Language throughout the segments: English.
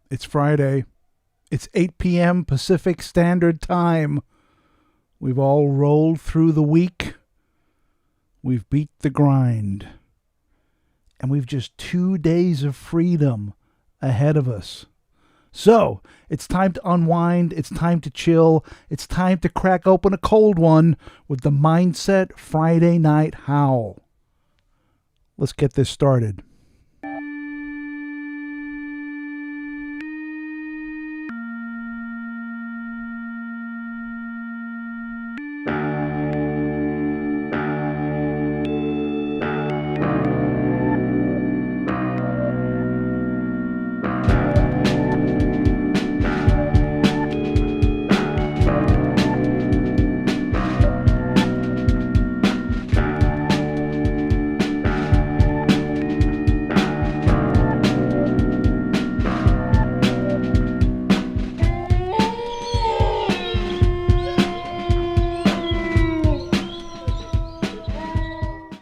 It's Friday. It's 8 p.m. Pacific Standard Time. We've all rolled through the week. We've beat the grind. And we've just 2 days of freedom ahead of us. So, it's time to unwind. It's time to chill. It's time to crack open a cold one with the Mindset Friday Night Howl. Let's get this started.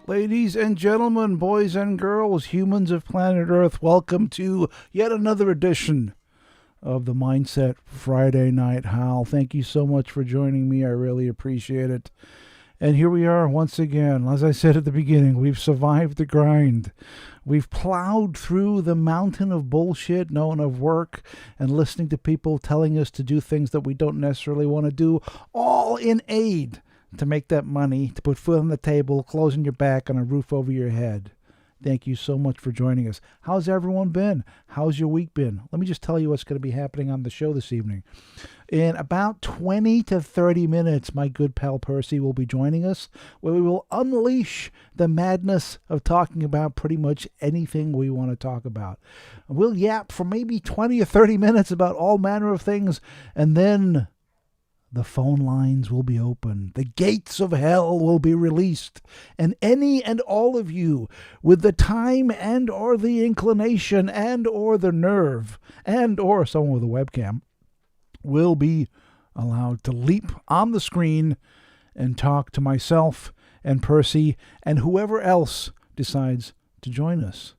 Ladies and gentlemen, boys and girls, humans of planet Earth, welcome to yet another edition of the Mindset Friday Night Howl. Thank you so much for joining me. I really appreciate it. And here we are once again. As I said at the beginning, we've survived the grind. We've plowed through the mountain of bullshit known of work and listening to people telling us to do things that we don't necessarily want to do, all in aid to make that money, to put food on the table, clothes on your back, and a roof over your head. Thank you so much for joining us. How's everyone been? How's your week been? Let me just tell you what's going to be happening on the show this evening. In about 20 to 30 minutes, my good pal Percy will be joining us, where we will unleash the madness of talking about pretty much anything we want to talk about. We'll yap for maybe 20 or 30 minutes about all manner of things, and then the phone lines will be open. The gates of hell will be released. And any and all of you with the time and or the inclination and or the nerve and or someone with a webcam will be allowed to leap on the screen and talk to myself and Percy and whoever else decides to join us.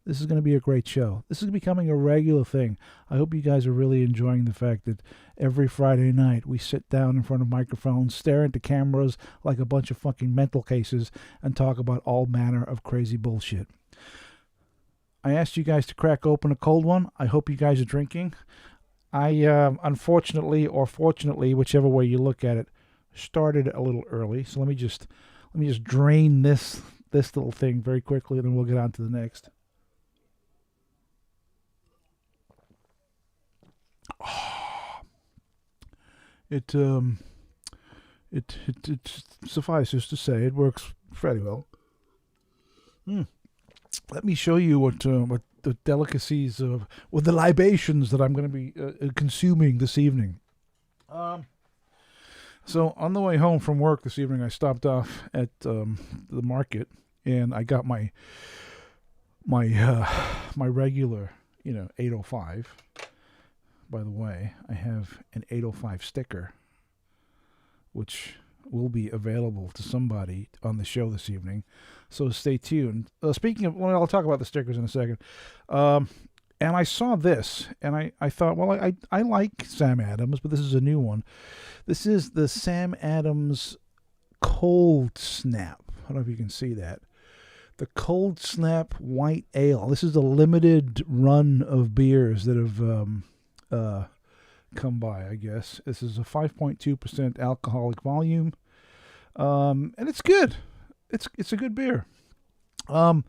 This is going to be a great show. This is becoming a regular thing. I hope you guys are really enjoying the fact that every Friday night we sit down in front of microphones, stare into cameras like a bunch of fucking mental cases, and talk about all manner of crazy bullshit. I asked you guys to crack open a cold one. I hope you guys are drinking. I, unfortunately or fortunately, whichever way you look at it, started a little early. So let me just drain this little thing very quickly, and then we'll get on to the next. It suffices to say it works fairly well. Let me show you what the delicacies of, with the libations that I'm going to be consuming this evening. So on the way home from work this evening, I stopped off at the market, and I got my regular, 805. By the way, I have an 805 sticker, which will be available to somebody on the show this evening. So stay tuned. Speaking of, I'll talk about the stickers in a second. And I saw this, and I thought, well, I like Sam Adams, but this is a new one. This is the Sam Adams Cold Snap. I don't know if you can see that. The Cold Snap White Ale. This is a limited run of beers that have come by, I guess. This is a 5.2% alcoholic volume, and it's good. It's a good beer. I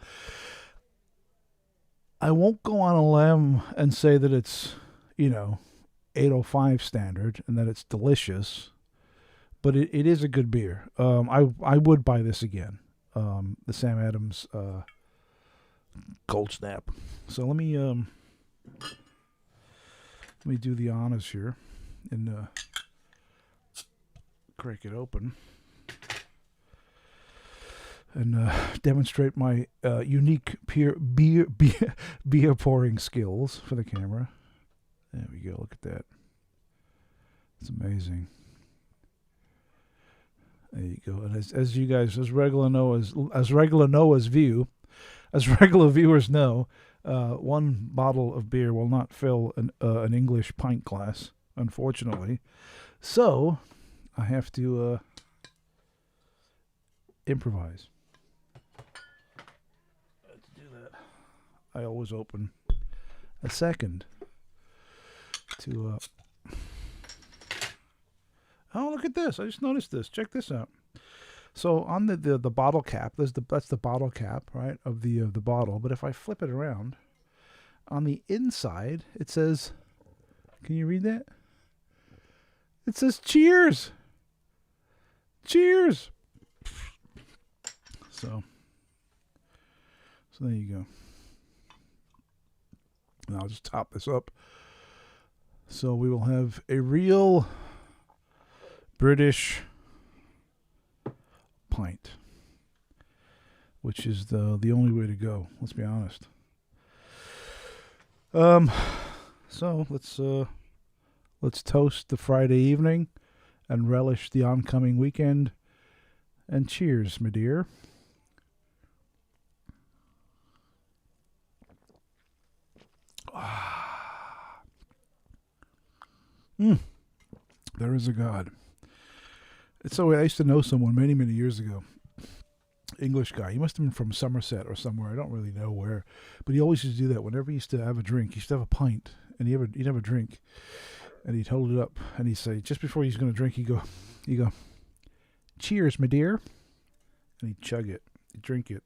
won't go on a limb and say that it's 805 standard and that it's delicious, but it is a good beer. I would buy this again. The Sam Adams Cold Snap. So let me do the honors here and crack it open and demonstrate my unique beer pouring skills for the camera. There we go. Look at that. It's amazing. There you go. And as you guys, as regular Noah's viewers know, One bottle of beer will not fill an English pint glass, unfortunately. So I have to improvise. To do that, I always open a second to. Oh, look at this! I just noticed this. Check this out. So on the bottle cap, that's the bottle cap, right, of the bottle. But if I flip it around, on the inside it says, can you read that? It says cheers. Cheers. So there you go. And I'll just top this up. So we will have a real British pint, which is the only way to go. Let's be honest. So let's toast the Friday evening and relish the oncoming weekend. And cheers, my dear. There is a God. So I used to know someone many, many years ago. English guy. He must have been from Somerset or somewhere. I don't really know where. But he always used to do that. Whenever he used to have a drink, he used to have a pint. And he'd have a drink. And he'd hold it up. And he'd say, just before he's going to drink, he'd go, cheers, my dear. And he'd chug it. He'd drink it.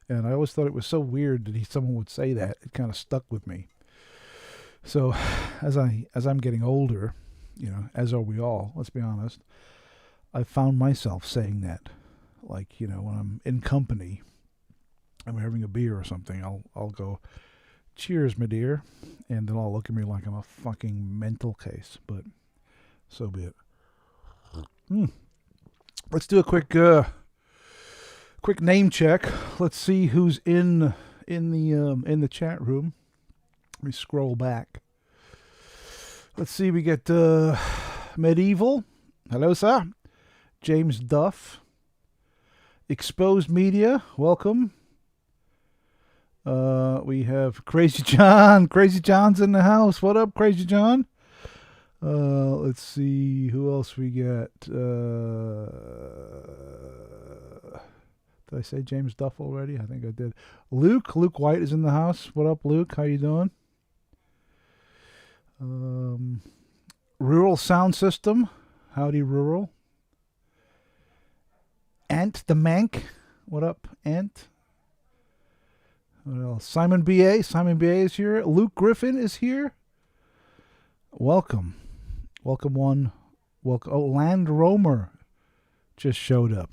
And I always thought it was so weird that someone would say that. It kind of stuck with me. So as I'm getting older, as are we all, let's be honest, I found myself saying that, like, when I'm in company, I'm having a beer or something, I'll go, cheers, my dear, and they'll all look at me like I'm a fucking mental case, but so be it. Let's do a quick name check. Let's see who's in the chat room. Let me scroll back. Let's see, we get Medieval. Hello, sir. James Duff. Exposed Media. Welcome. We have Crazy John. Crazy John's in the house. What up, Crazy John? Let's see who else we got. Did I say James Duff already? I think I did. Luke White is in the house. What up, Luke? How you doing? Rural Sound System. Howdy, Rural. Ant the Mank. What up, Ant? What else? Simon B.A. Simon B.A. is here. Luke Griffin is here. Welcome. Welcome one. Welcome. Oh, Land Roamer just showed up.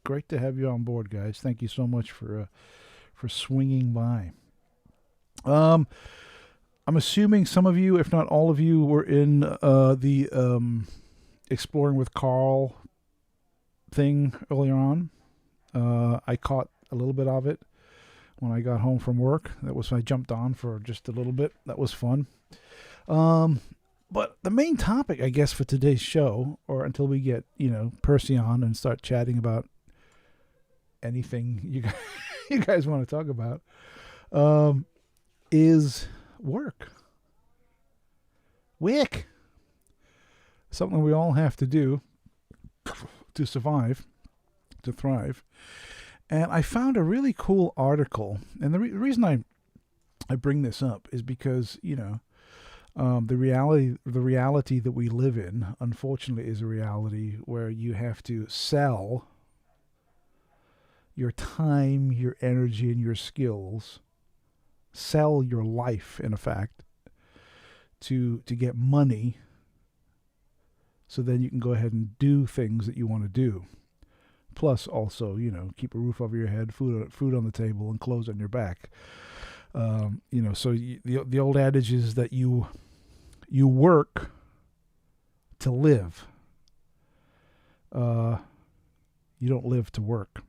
Great to have you on board, guys. Thank you so much for swinging by. I'm assuming some of you, if not all of you, were in the Exploring with Carl thing earlier on. I caught a little bit of it when I got home from work. I jumped on for just a little bit. That was fun. But the main topic, I guess, for today's show, or until we get, Percy on and start chatting about anything you guys want to talk about, is work. Wick. Something we all have to do to survive, to thrive. And I found a really cool article. And the reason I bring this up is because, the reality that we live in, unfortunately, is a reality where you have to sell your time, your energy, and your skills, sell your life, in effect, to get money, so then you can go ahead and do things that you want to do. Plus, also, keep a roof over your head, food on the table, and clothes on your back. So the old adage is that you work to live. You don't live to work.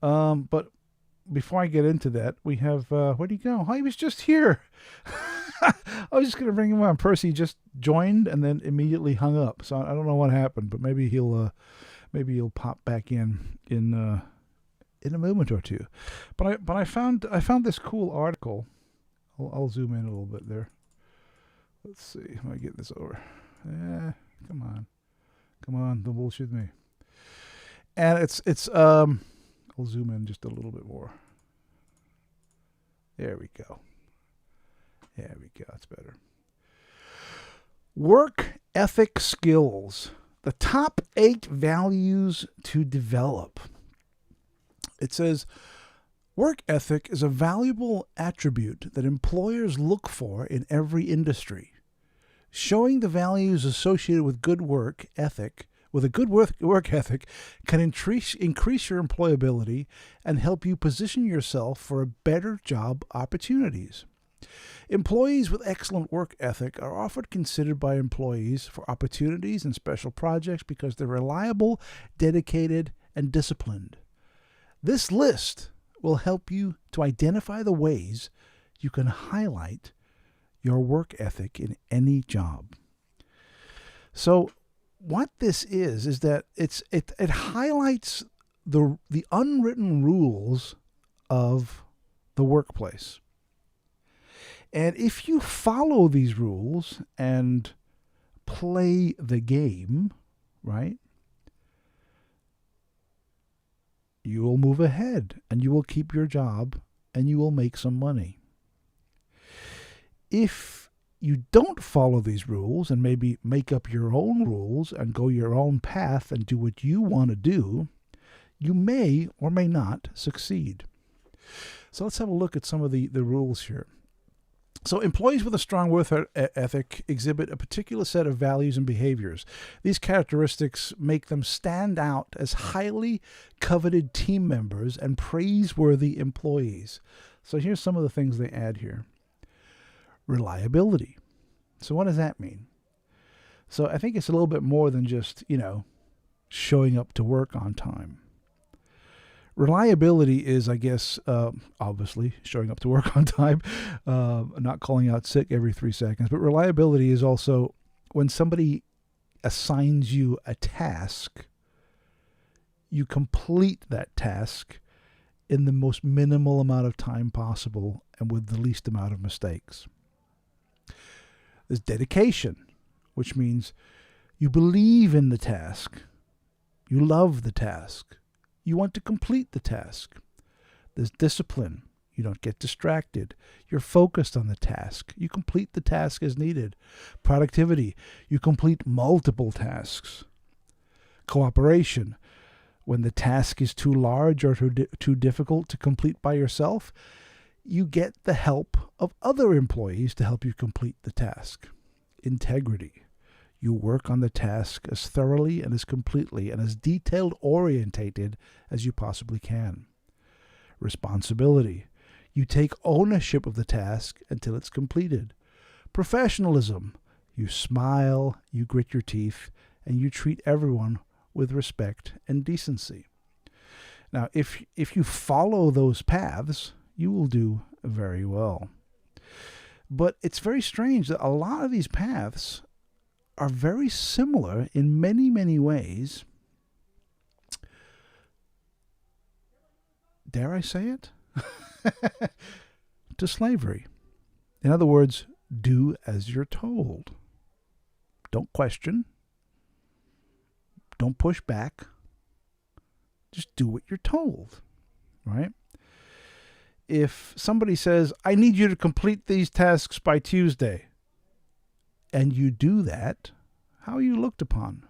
But before I get into that, we have, where'd he go? Oh, he was just here. I was just going to bring him on. Percy just joined and then immediately hung up. So I don't know what happened, but maybe he'll pop back in in a moment or two. But I found this cool article. I'll zoom in a little bit there. Let's see if I get this over. Come on, don't bullshit me. And I'll zoom in just a little bit more. There we go. That's better. Work ethic skills. The top 8 values to develop. It says, work ethic is a valuable attribute that employers look for in every industry. Showing the values associated with good work ethic, can increase your employability and help you position yourself for a better job opportunities. Employees with excellent work ethic are often considered by employees for opportunities and special projects because they're reliable, dedicated, and disciplined. This list will help you to identify the ways you can highlight your work ethic in any job. So what this is that it highlights the unwritten rules of the workplace. And if you follow these rules and play the game, right, you will move ahead and you will keep your job and you will make some money. If you don't follow these rules and maybe make up your own rules and go your own path and do what you want to do, you may or may not succeed. So let's have a look at some of the rules here. So employees with a strong work ethic exhibit a particular set of values and behaviors. These characteristics make them stand out as highly coveted team members and praiseworthy employees. So here's some of the things they add here. Reliability. So what does that mean? So I think it's a little bit more than just, showing up to work on time. Reliability is, I guess, obviously showing up to work on time, not calling out sick every 3 seconds. But reliability is also when somebody assigns you a task, you complete that task in the most minimal amount of time possible and with the least amount of mistakes. There's dedication, which means you believe in the task. You love the task. You want to complete the task. There's discipline. You don't get distracted. You're focused on the task. You complete the task as needed. Productivity. You complete multiple tasks. Cooperation. When the task is too large or too difficult to complete by yourself, you get the help of other employees to help you complete the task. Integrity. You work on the task as thoroughly and as completely and as detail-orientated as you possibly can. Responsibility. You take ownership of the task until it's completed. Professionalism. You smile, you grit your teeth, and you treat everyone with respect and decency. Now, if you follow those paths, you will do very well. But it's very strange that a lot of these paths are very similar in many, many ways. Dare I say it? To slavery. In other words, do as you're told. Don't question. Don't push back. Just do what you're told, right? If somebody says, I need you to complete these tasks by Tuesday, and you do that, how are you looked upon?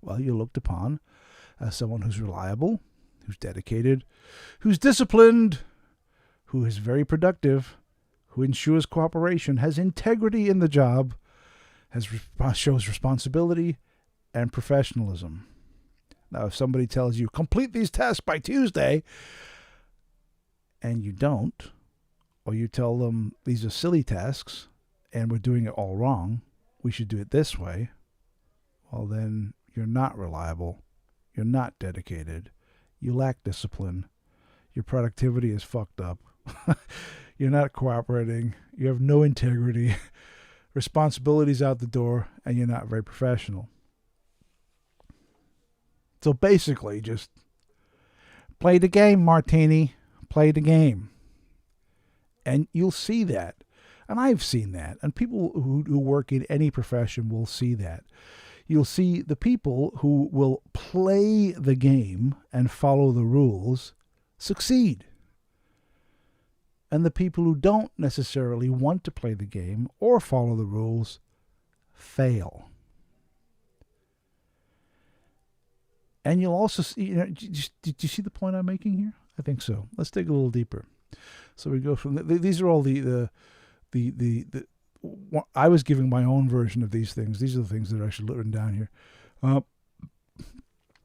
Well, you're looked upon as someone who's reliable, who's dedicated, who's disciplined, who is very productive, who ensures cooperation, has integrity in the job, shows responsibility and professionalism. Now, if somebody tells you, complete these tasks by Tuesday, and you don't, or you tell them these are silly tasks, and we're doing it all wrong, we should do it this way, well, then you're not reliable, you're not dedicated, you lack discipline, your productivity is fucked up, you're not cooperating, you have no integrity, responsibility's out the door, and you're not very professional. So basically, just Play the game, Martini. Play the game. And you'll see that. And I've seen that. And people who work in any profession will see that. You'll see the people who will play the game and follow the rules succeed. And the people who don't necessarily want to play the game or follow the rules fail. And you'll also see, did you see the point I'm making here? I think so. Let's dig a little deeper. So we go from, these are all the I was giving my own version of these things. These are the things that I should written down here.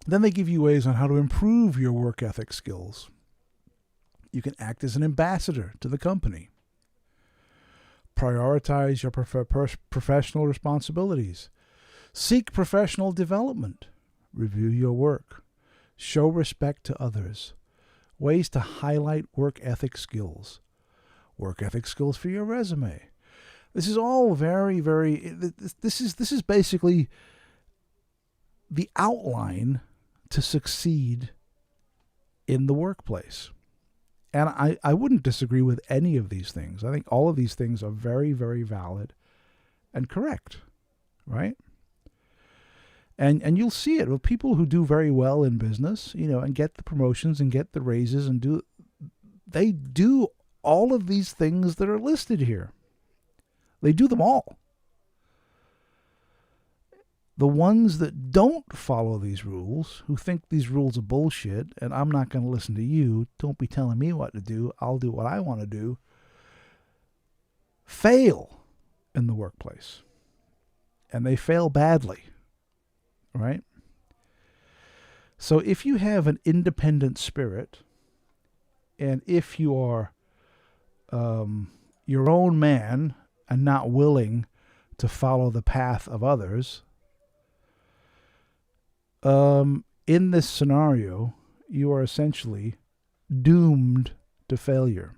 Then they give you ways on how to improve your work ethic skills. You can act as an ambassador to the company. Prioritize your professional responsibilities. Seek professional development. Review your work. Show respect to others. Ways to highlight work ethic skills. Work ethic skills for your resume. This is all very, very, this is basically the outline to succeed in the workplace. And I wouldn't disagree with any of these things. I think all of these things are very, very valid and correct, right? And you'll see it with people who do very well in business, and get the promotions and get the raises and they do all of these things that are listed here. They do them all. The ones that don't follow these rules, who think these rules are bullshit, and I'm not going to listen to you, don't be telling me what to do, I'll do what I want to do, fail in the workplace. And they fail badly, right? So if you have an independent spirit, and if you are your own man and not willing to follow the path of others, in this scenario, you are essentially doomed to failure.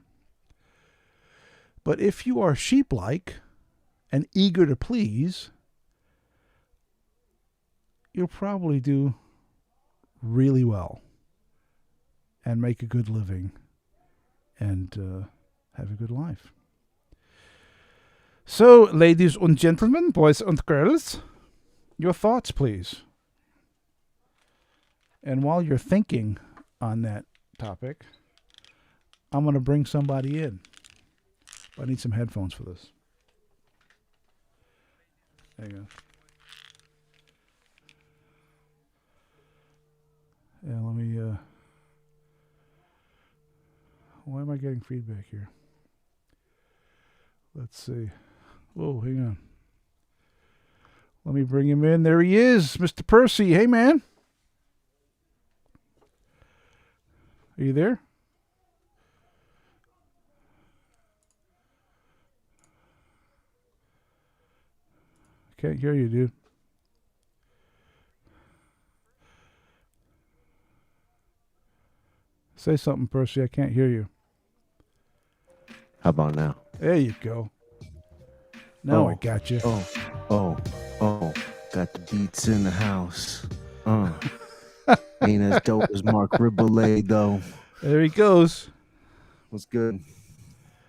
But if you are sheep-like and eager to please, you'll probably do really well and make a good living and have a good life. So, ladies and gentlemen, boys and girls, your thoughts, please. And while you're thinking on that topic, I'm going to bring somebody in. I need some headphones for this. There you go. Yeah, let me, why am I getting feedback here? Let's see. Whoa, hang on. Let me bring him in. There he is, Mr. Percy. Hey, man. Are you there? Can't hear you, dude. Say something, Percy. I can't hear you. How about now? There you go. Now I got you. Oh. Got the beats in the house. Ain't as dope as Mark Ribler, though. There he goes. What's good?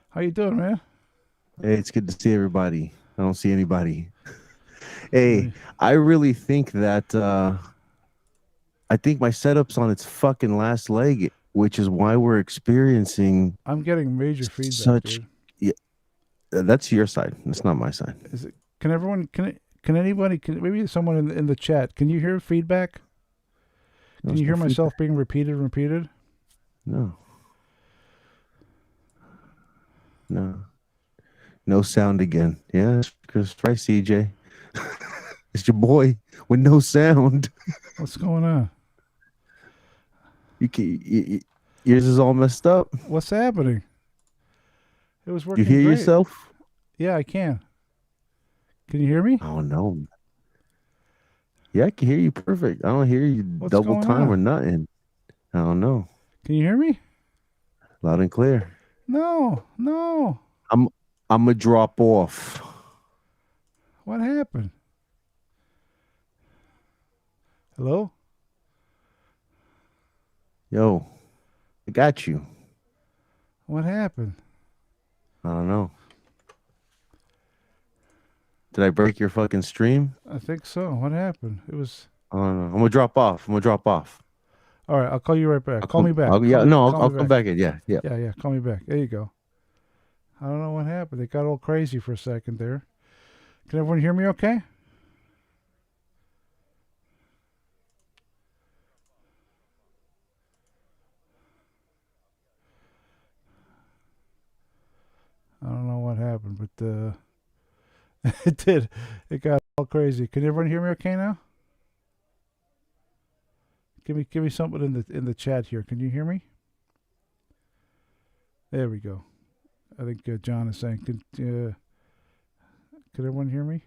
How you doing, man? Hey, it's good to see everybody. I don't see anybody. Hey, I really think that I think my setup's on its fucking last leg, which is why we're experiencing. I'm getting major feedback, dude. Yeah, that's your side. That's not my side. Is it? Can everyone? Can anybody? Maybe someone in the chat? Can you hear feedback? Can you hear myself being repeated? No. No sound again. Yeah, Chris, right, CJ. It's your boy with no sound. What's going on? Yours is all messed up. What's happening? It was working. You hear great. yourself? Yeah, I can. Can you hear me? Oh no. Yeah, I can hear you perfect. I don't hear you double time or nothing. I don't know. Can you hear me? Loud and clear. No. I'm gonna drop off. What happened? Hello? Yo. I got you. What happened? I don't know. Did I break your fucking stream? I think so. What happened? It was. I don't know. I'm gonna drop off. All right, I'll call you right back. I'll Call me come. back. Yeah, no, Call I'll me come back. back in. Yeah, yeah. Yeah, call me back. There you go. I don't know what happened. It got all crazy for a second there. Can everyone hear me okay? I don't know what happened, but it did. It got all crazy. Can everyone hear me okay now? Give me something in the chat here. Can you hear me? There we go. I think John is saying, can everyone hear me?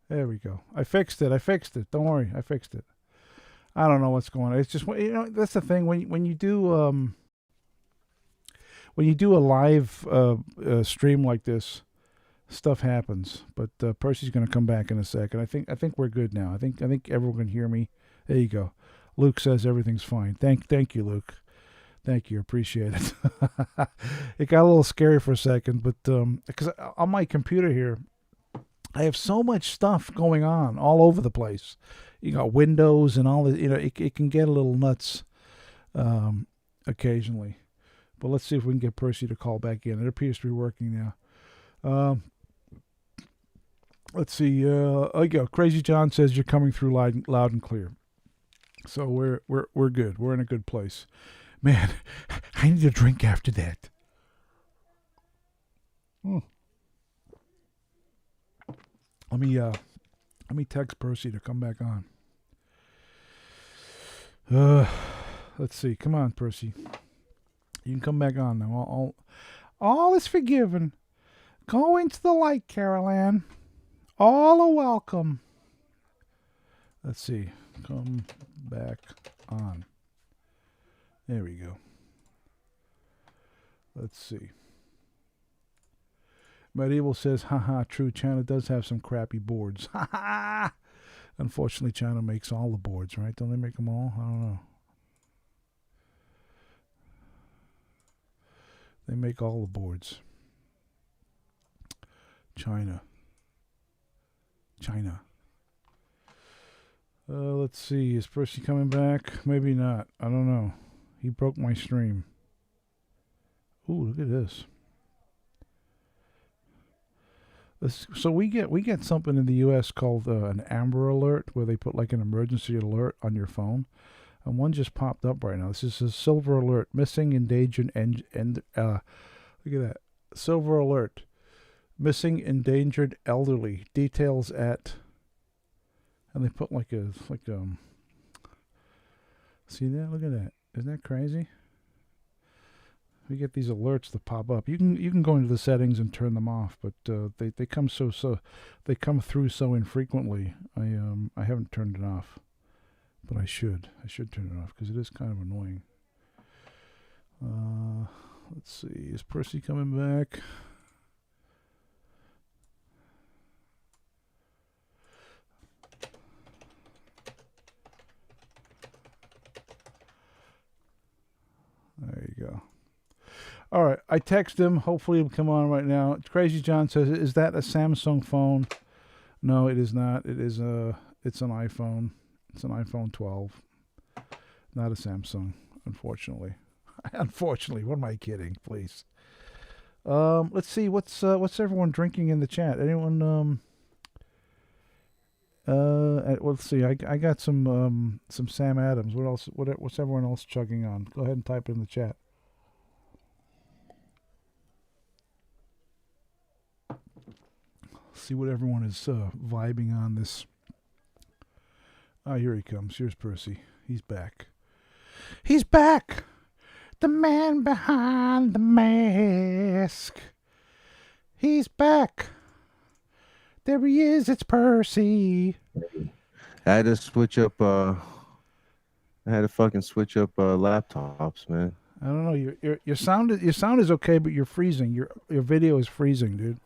There we go. I fixed it. Don't worry. I fixed it. I don't know what's going on. It's just, that's the thing when you do a live stream like this, stuff happens. But Percy's going to come back in a second. I think we're good now. I think everyone can hear me. There you go. Luke says everything's fine. Thank you, Luke. Thank you. Appreciate it. It got a little scary for a second, but because on my computer here, I have so much stuff going on all over the place. You got Windows and all the, it can get a little nuts occasionally. But let's see if we can get Percy to call back in. It appears to be working now. Let's see. Oh, you go. Crazy John says you're coming through loud and clear. So we're good. We're in a good place. Man, I need a drink after that. Let me text Percy to come back on. Let's see. Come on, Percy. You can come back on now. All is forgiven. Go into the light, Carol Ann. All are welcome. Let's see. Come back on. There we go. Let's see. Medieval says, haha, true, China does have some crappy boards. Haha! Unfortunately, China makes all the boards, right? Don't they make them all? I don't know. They make all the boards. China. Let's see. Is Percy coming back? Maybe not. I don't know. He broke my stream. Ooh, look at this. So we get something in the U.S. called an Amber Alert, where they put like an emergency alert on your phone, and one just popped up right now. This is a Silver Alert, missing, endangered, and look at that, Silver Alert, missing, endangered, elderly. Details at, and they put see that? Look at that. Isn't that crazy? We get these alerts that pop up. You can go into the settings and turn them off, but they come they come through so infrequently. I haven't turned it off, but I should turn it off because it is kind of annoying. Let's see, is Percy coming back? There you go. All right, I text him. Hopefully he'll come on right now. Crazy John says, "Is that a Samsung phone?" No, it is not. It's an iPhone. It's an iPhone 12. Not a Samsung, unfortunately. Unfortunately, what am I kidding? Please. Let's see what's everyone drinking in the chat. Anyone? Let's see. I got some Sam Adams. What else? What's everyone else chugging on? Go ahead and type it in the chat. See what everyone is vibing on this. Here he comes. Here's Percy. He's back. He's back! The man behind the mask. He's back. There he is. It's Percy. I had to switch up. I had to fucking switch up laptops, man. I don't know. Your sound is okay, but you're freezing. Your video is freezing, dude.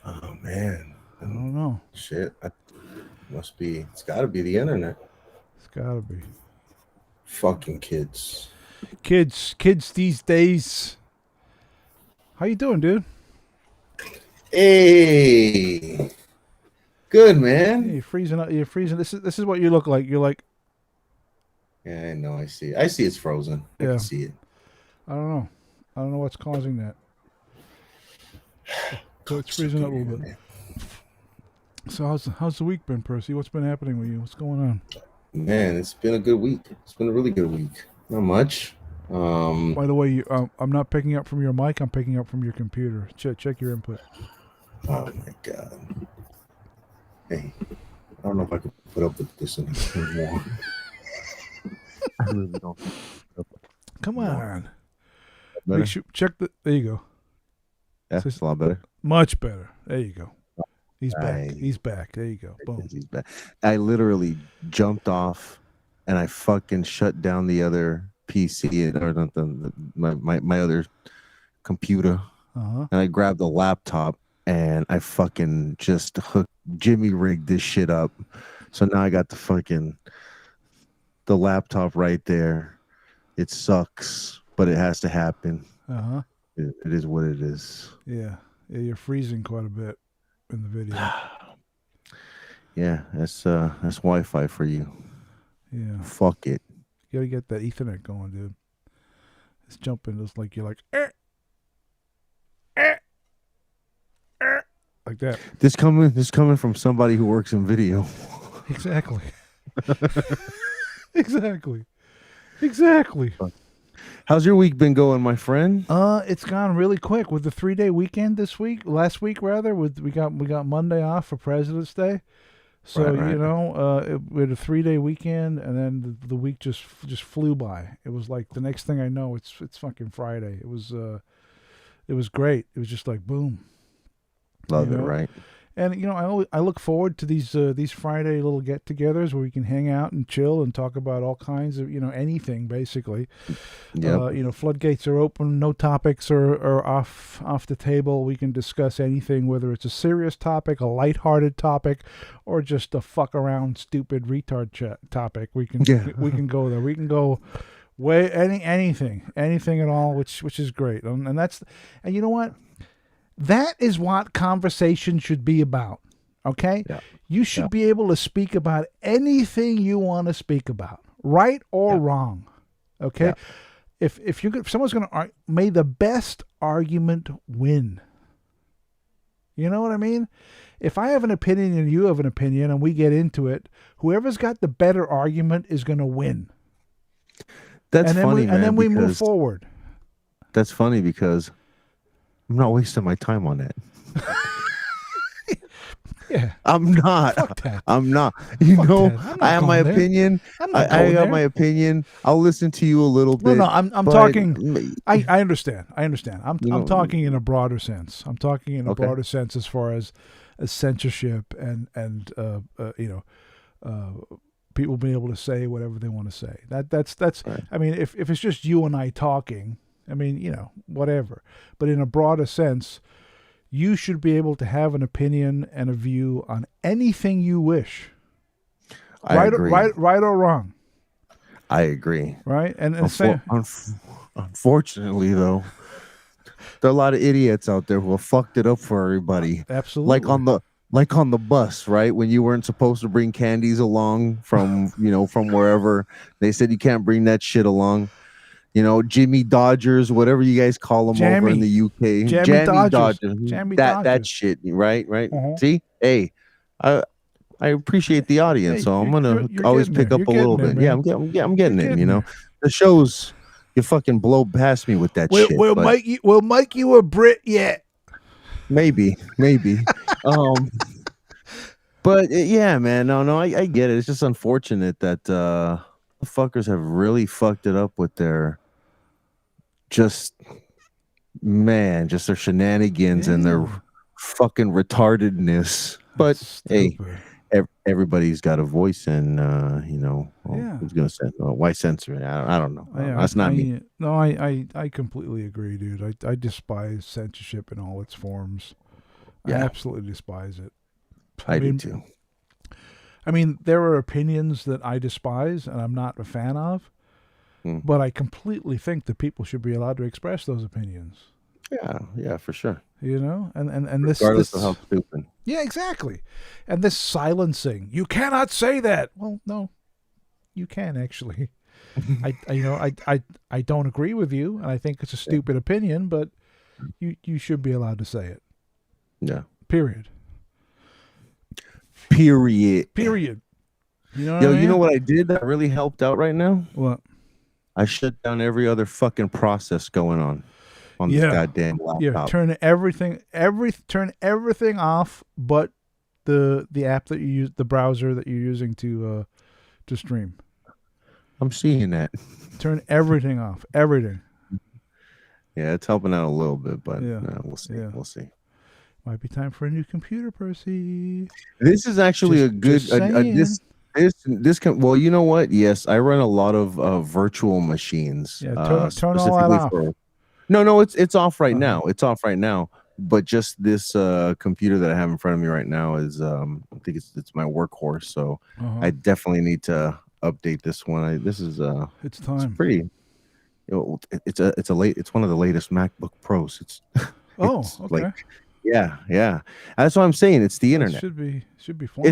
Oh man, I don't know. Shit. Must be. It's got to be the internet. It's gotta be. Fucking kids. Kids these days. How you doing, dude? Hey, good man. Hey, you're freezing up. You're freezing. This is what you look like. You're like, Yeah, I know. I see. I see. It's frozen. I yeah. can see it. I don't know. I don't know what's causing that. So it's freezing up a little bit. Man. So how's the week been, Percy? What's been happening with you? What's going on? Man, it's been a good week. It's been a really good week. Not much. By the way, I'm not picking up from your mic. I'm picking up from your computer. Check your input. Oh my god. Hey, I don't know if I can put up with this anymore. I really don't. Come on. Make sure, check the. There you go. Yeah, it's a lot better. Much better. There you go. He's back. He's back. There you go. Boom. He's back. I literally jumped off, and I fucking shut down the other PC or my other computer, and I grabbed the laptop, and I fucking just Jimmy rigged this shit up. So now I got the laptop right there. It sucks, but it has to happen. It is what it is. Yeah, you're freezing quite a bit in the video. Yeah, that's Wi-Fi for you. Yeah. Fuck it. You gotta get that Ethernet going, dude. It's jumping just like you're like like that. This coming from somebody who works in video. Exactly. Exactly. How's your week been going, my friend? It's gone really quick with the 3-day weekend last week rather. We got Monday off for President's Day. So, right. you know, we had a 3-day weekend, and then the week just flew by. It was like the next thing I know, it's fucking Friday. It was great. It was just like boom. Love it, right? And you know, I look forward to these Friday little get-togethers where we can hang out and chill and talk about all kinds of, you know, anything basically. Yep. You know, floodgates are open. No topics are off the table. We can discuss anything, whether it's a serious topic, a lighthearted topic, or just a fuck around, stupid retard topic. We can we can go there. We can go anything at all, which is great. And you know what? That is what conversation should be about, okay? Yeah. You should be able to speak about anything you want to speak about, right or wrong, okay? Yeah. If someone's going to argue, may the best argument win. You know what I mean? If I have an opinion and you have an opinion and we get into it, whoever's got the better argument is going to win. That's funny, man. And then we move forward. That's funny because I'm not wasting my time on that. Yeah, I'm not. Fuck that. I'm not. You Fuck know, that. I have my opinion. I have my opinion. I'll listen to you a little bit. No, I'm talking. I understand. I'm talking in a broader sense. I'm talking in a broader sense as far as censorship and you know, people being able to say whatever they want to say. That's. Right. I mean, if it's just you and I talking, I mean, you know, whatever. But in a broader sense, you should be able to have an opinion and a view on anything you wish. I agree. Right or wrong. I agree. Right? And unfortunately, though, there are a lot of idiots out there who have fucked it up for everybody. Absolutely. Like on the bus, right? When you weren't supposed to bring candies along from wherever. They said you can't bring that shit along. You know, Jimmy Dodgers, whatever you guys call them over in the UK. Jammy Dodgers. That shit, right? Uh-huh. See? Hey, I appreciate the audience, so I'm gonna always pick up a little bit. Yeah, I'm getting it. You know, the shows you fucking blow past me with that shit. We'll make you a Brit yet. Maybe. But yeah, man, no, I get it. It's just unfortunate that the fuckers have really fucked it up with their their shenanigans and their fucking retardedness. But hey, everybody's got a voice, and who's gonna say why censor it? I don't know. That's not me. No, I completely agree, dude. I despise censorship in all its forms. I absolutely despise it. I do too. I mean, there are opinions that I despise and I'm not a fan of, but I completely think that people should be allowed to express those opinions. Yeah, for sure. You know, and Regardless of how stupid. Yeah, exactly. And this silencing, you cannot say that. Well, no, you can actually. I don't agree with you, and I think it's a stupid opinion, but you should be allowed to say it. Yeah. Period. Period. You know what I mean? You know what I did that really helped out right now? What? I shut down every other fucking process going on this goddamn laptop. Yeah, turn everything off, but the app that you use, the browser that you're using to stream. I'm seeing that. Turn everything off. Everything. Yeah, it's helping out a little bit, but Yeah. We'll see. Yeah. We'll see. Might be time for a new computer, Percy. This is actually a good. Well, you know what? Yes, I run a lot of virtual machines. Yeah, turn all that off. No, it's off right now. It's off right now. But just this computer that I have in front of me right now is I think it's my workhorse. So I definitely need to update this one. It's time. It's pretty. It's one of the latest MacBook Pros. It's okay. Like, yeah. That's what I'm saying. It's the internet. Should be fine.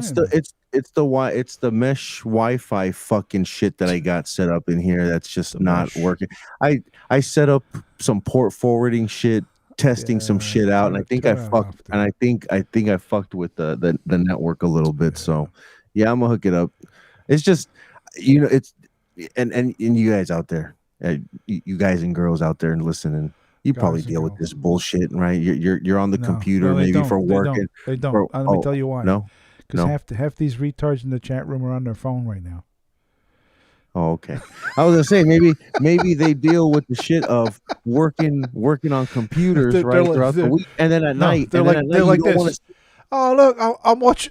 It's the mesh Wi-Fi fucking shit that I got set up in here that's just not working. I set up some port forwarding shit, testing some shit out, and I think I fucked. And I think I fucked with the network a little bit. So yeah, I'm gonna hook it up. It's just it's and you guys out there, you guys and girls out there and listening. You probably deal with this bullshit, right? You're on the computer maybe for work. They don't. Let me tell you why. No, because half these retards in the chat room are on their phone right now. Oh, okay. I was gonna say maybe they deal with the shit of working on computers throughout the week, and then at night they're like this. Oh look,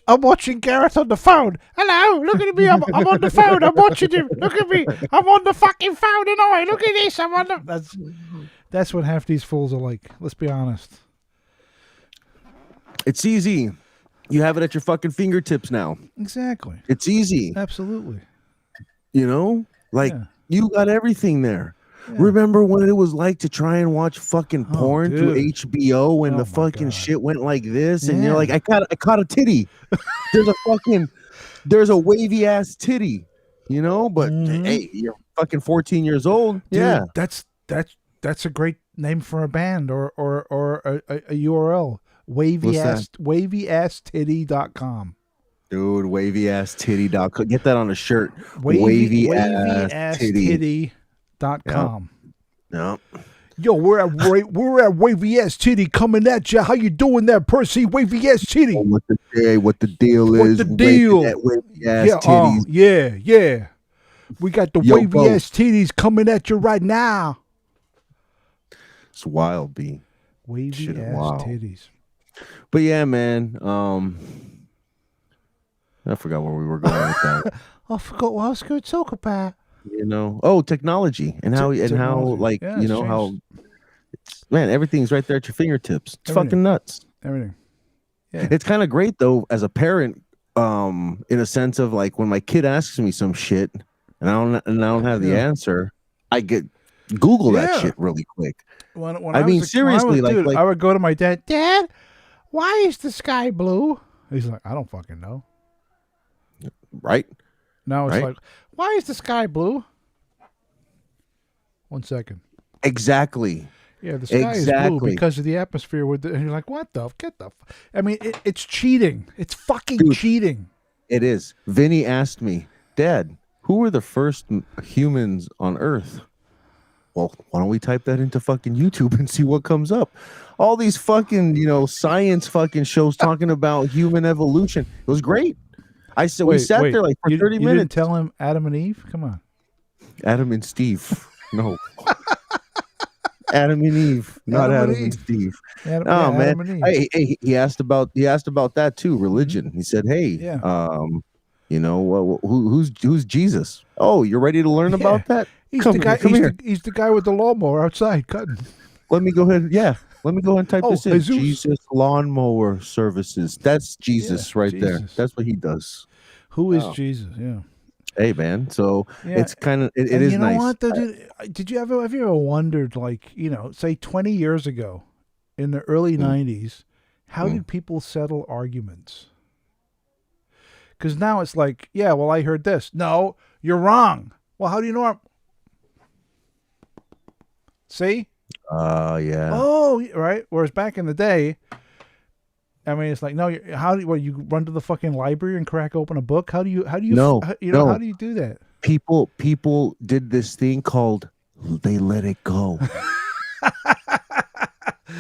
I'm watching Gareth on the phone. Hello, look at me. I'm on the phone. I'm watching him. Look at me. I'm on the fucking phone, and look at this. I'm on the. That's what half these fools are like. Let's be honest. It's easy. You have it at your fucking fingertips now. Exactly. It's easy. Absolutely. You got everything there. Yeah. Remember when it was like to try and watch fucking porn through HBO when the fucking shit went like this, and you're like, I caught a titty. There's a wavy ass titty, But hey, you're fucking 14 years old. Dude, yeah, that's a great name for a band or a URL. Wavyass-titty.com. Dude, wavyass-titty.com. Get that on a shirt. Wavyass-titty.com. Yep. Yo, we're at Wavy Ass Titty coming at you. How you doing there, Percy? Wavy Ass Titty. What the deal is? What the deal? Wavy ass titties. Yeah. We got the wavy ass titties coming at you right now. It's wild, B. Wavy ass titties. But yeah, man. I forgot where we were going with that. I forgot what I was going to talk about. Technology and how everything's right there at your fingertips. It's fucking nuts. Everything. Yeah. It's kind of great though, as a parent, in a sense of like when my kid asks me some shit and I don't have the answer, I get Google that shit really quick. Seriously, I would go to my dad. Dad, why is the sky blue? He's like, I don't fucking know. Right. Now it's like, why is the sky blue? 1 second. Exactly. Yeah, the sky is blue because of the atmosphere. And you're like, what the? I mean, it's cheating. It's fucking cheating. It is. Vinny asked me, Dad, who were the first humans on Earth? Well, why don't we type that into fucking YouTube and see what comes up? All these fucking, science fucking shows talking about human evolution. It was great. I said we sat there like for 30 minutes. You didn't tell him Adam and Eve? Come on. Adam and Steve. No. Adam and Eve, not Adam and Steve. Man. Hey, he asked about that too, religion. He said, "Hey, who's Jesus? Oh, you're ready to learn about that? He's come here. He's the guy with the lawnmower outside cutting. Let me go ahead. Yeah. Let me go ahead and type this in. Jesus lawnmower services. That's Jesus there. That's what he does. Who is Oh. Jesus? Yeah. Hey, man. So Yeah. it's kind of it And is you know nice. what? Did you ever have you ever wondered, like, say 20 years ago, in the early '90s, how did people settle arguments? Because now it's like, yeah, well, I heard this. No, you're wrong. Well, how do you know? See? Yeah. Oh, right. Whereas back in the day, I mean, it's like, no, you run to the fucking library and crack open a book? How do you No, how do you do that? People did this thing called they let it go.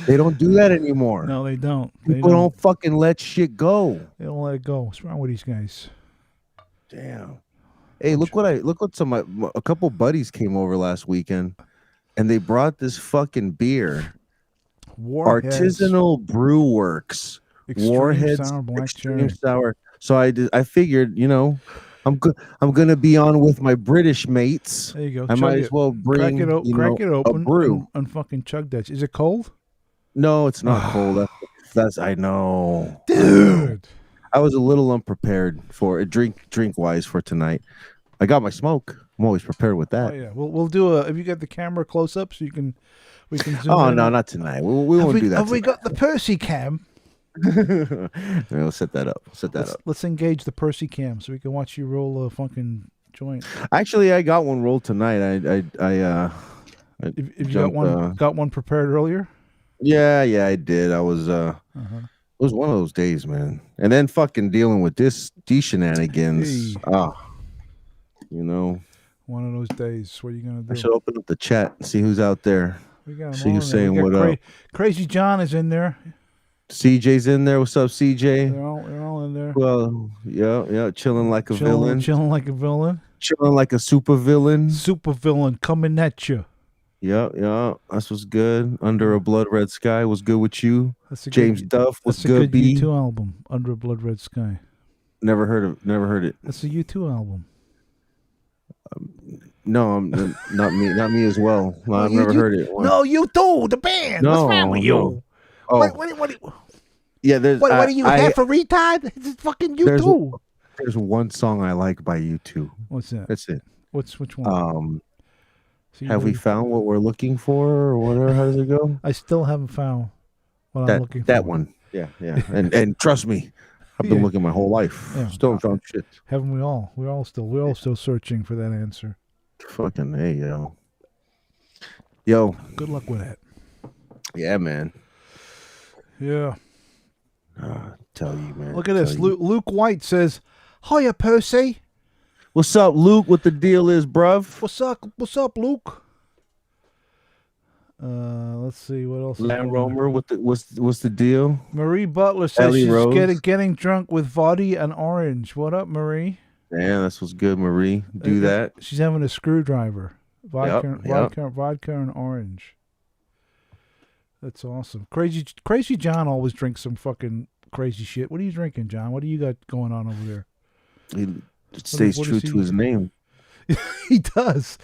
They don't do that anymore. No, they don't. People don't fucking let shit go. They don't let it go. What's wrong with these guys? Damn. Hey, look what a couple buddies came over last weekend, and they brought this fucking beer. Warheads. Artisanal Brew Works. Extreme Warheads sour black Extreme cherry. Sour. So I figured, I'm gonna be on with my British mates. There you go. I might as well bring crack it open a brew. and fucking chug that. Is it cold? No, it's not cold. That's I know, dude. I was a little unprepared for it, drink wise for tonight. I got my smoke. I'm always prepared with that. Oh yeah, we'll do a. If you got the camera close up, so we can zoom Oh in. no, not tonight. We won't do that. Have we tonight. got the Percy cam? We'll set that up. Let's engage the Percy cam so we can watch you roll a fucking joint. Actually, I got one rolled tonight. If you got one prepared earlier. Yeah, I did. I was It was one of those days, man. And then fucking dealing with these shenanigans. Hey. One of those days. What are you gonna do? I should open up the chat and see who's out there. We got see who's saying what up. Crazy John is in there. CJ's in there. What's up, CJ? They're all in there. Well, yeah, chilling like a villain. Chilling like a villain. Chilling like a super villain. Super villain coming at you. Yeah. That's what's good. Under a Blood Red Sky was good with you. James Duff was good. That's a good U2 album. Under a Blood Red Sky. Never heard it. That's a U2 album. No, not me as well. No, I've never heard it. No, U2, the band. No, what's wrong with you? No. Oh. What yeah, there's. What are you, half a retard? It's fucking U2. There's one song I like by U2. What's that? That's it. Which one? Have we found what we're looking for, or whatever? How does it go? I still haven't found what I'm looking for. That one. Yeah. And trust me, I've been looking my whole life. Yeah. Still haven't found shit. Haven't we all? We're all still searching for that answer. Fucking hey, yo. Good luck with that. Yeah, man. Yeah. Tell you, man. Look at this. Luke White says, "Hiya, Percy. What's up, Luke? What the deal is, bruv? What's up, Luke? Let's see what else. Land Romer, what's the deal? Marie Butler says Ellie she's Rose. getting drunk with vodka and orange. What up, Marie? Yeah, that's what's good, Marie. Do that. She's having a screwdriver. Vodka and orange. That's awesome. Crazy John always drinks some fucking crazy shit. What are you drinking, John? What do you got going on over there? He stays true to his name. He does.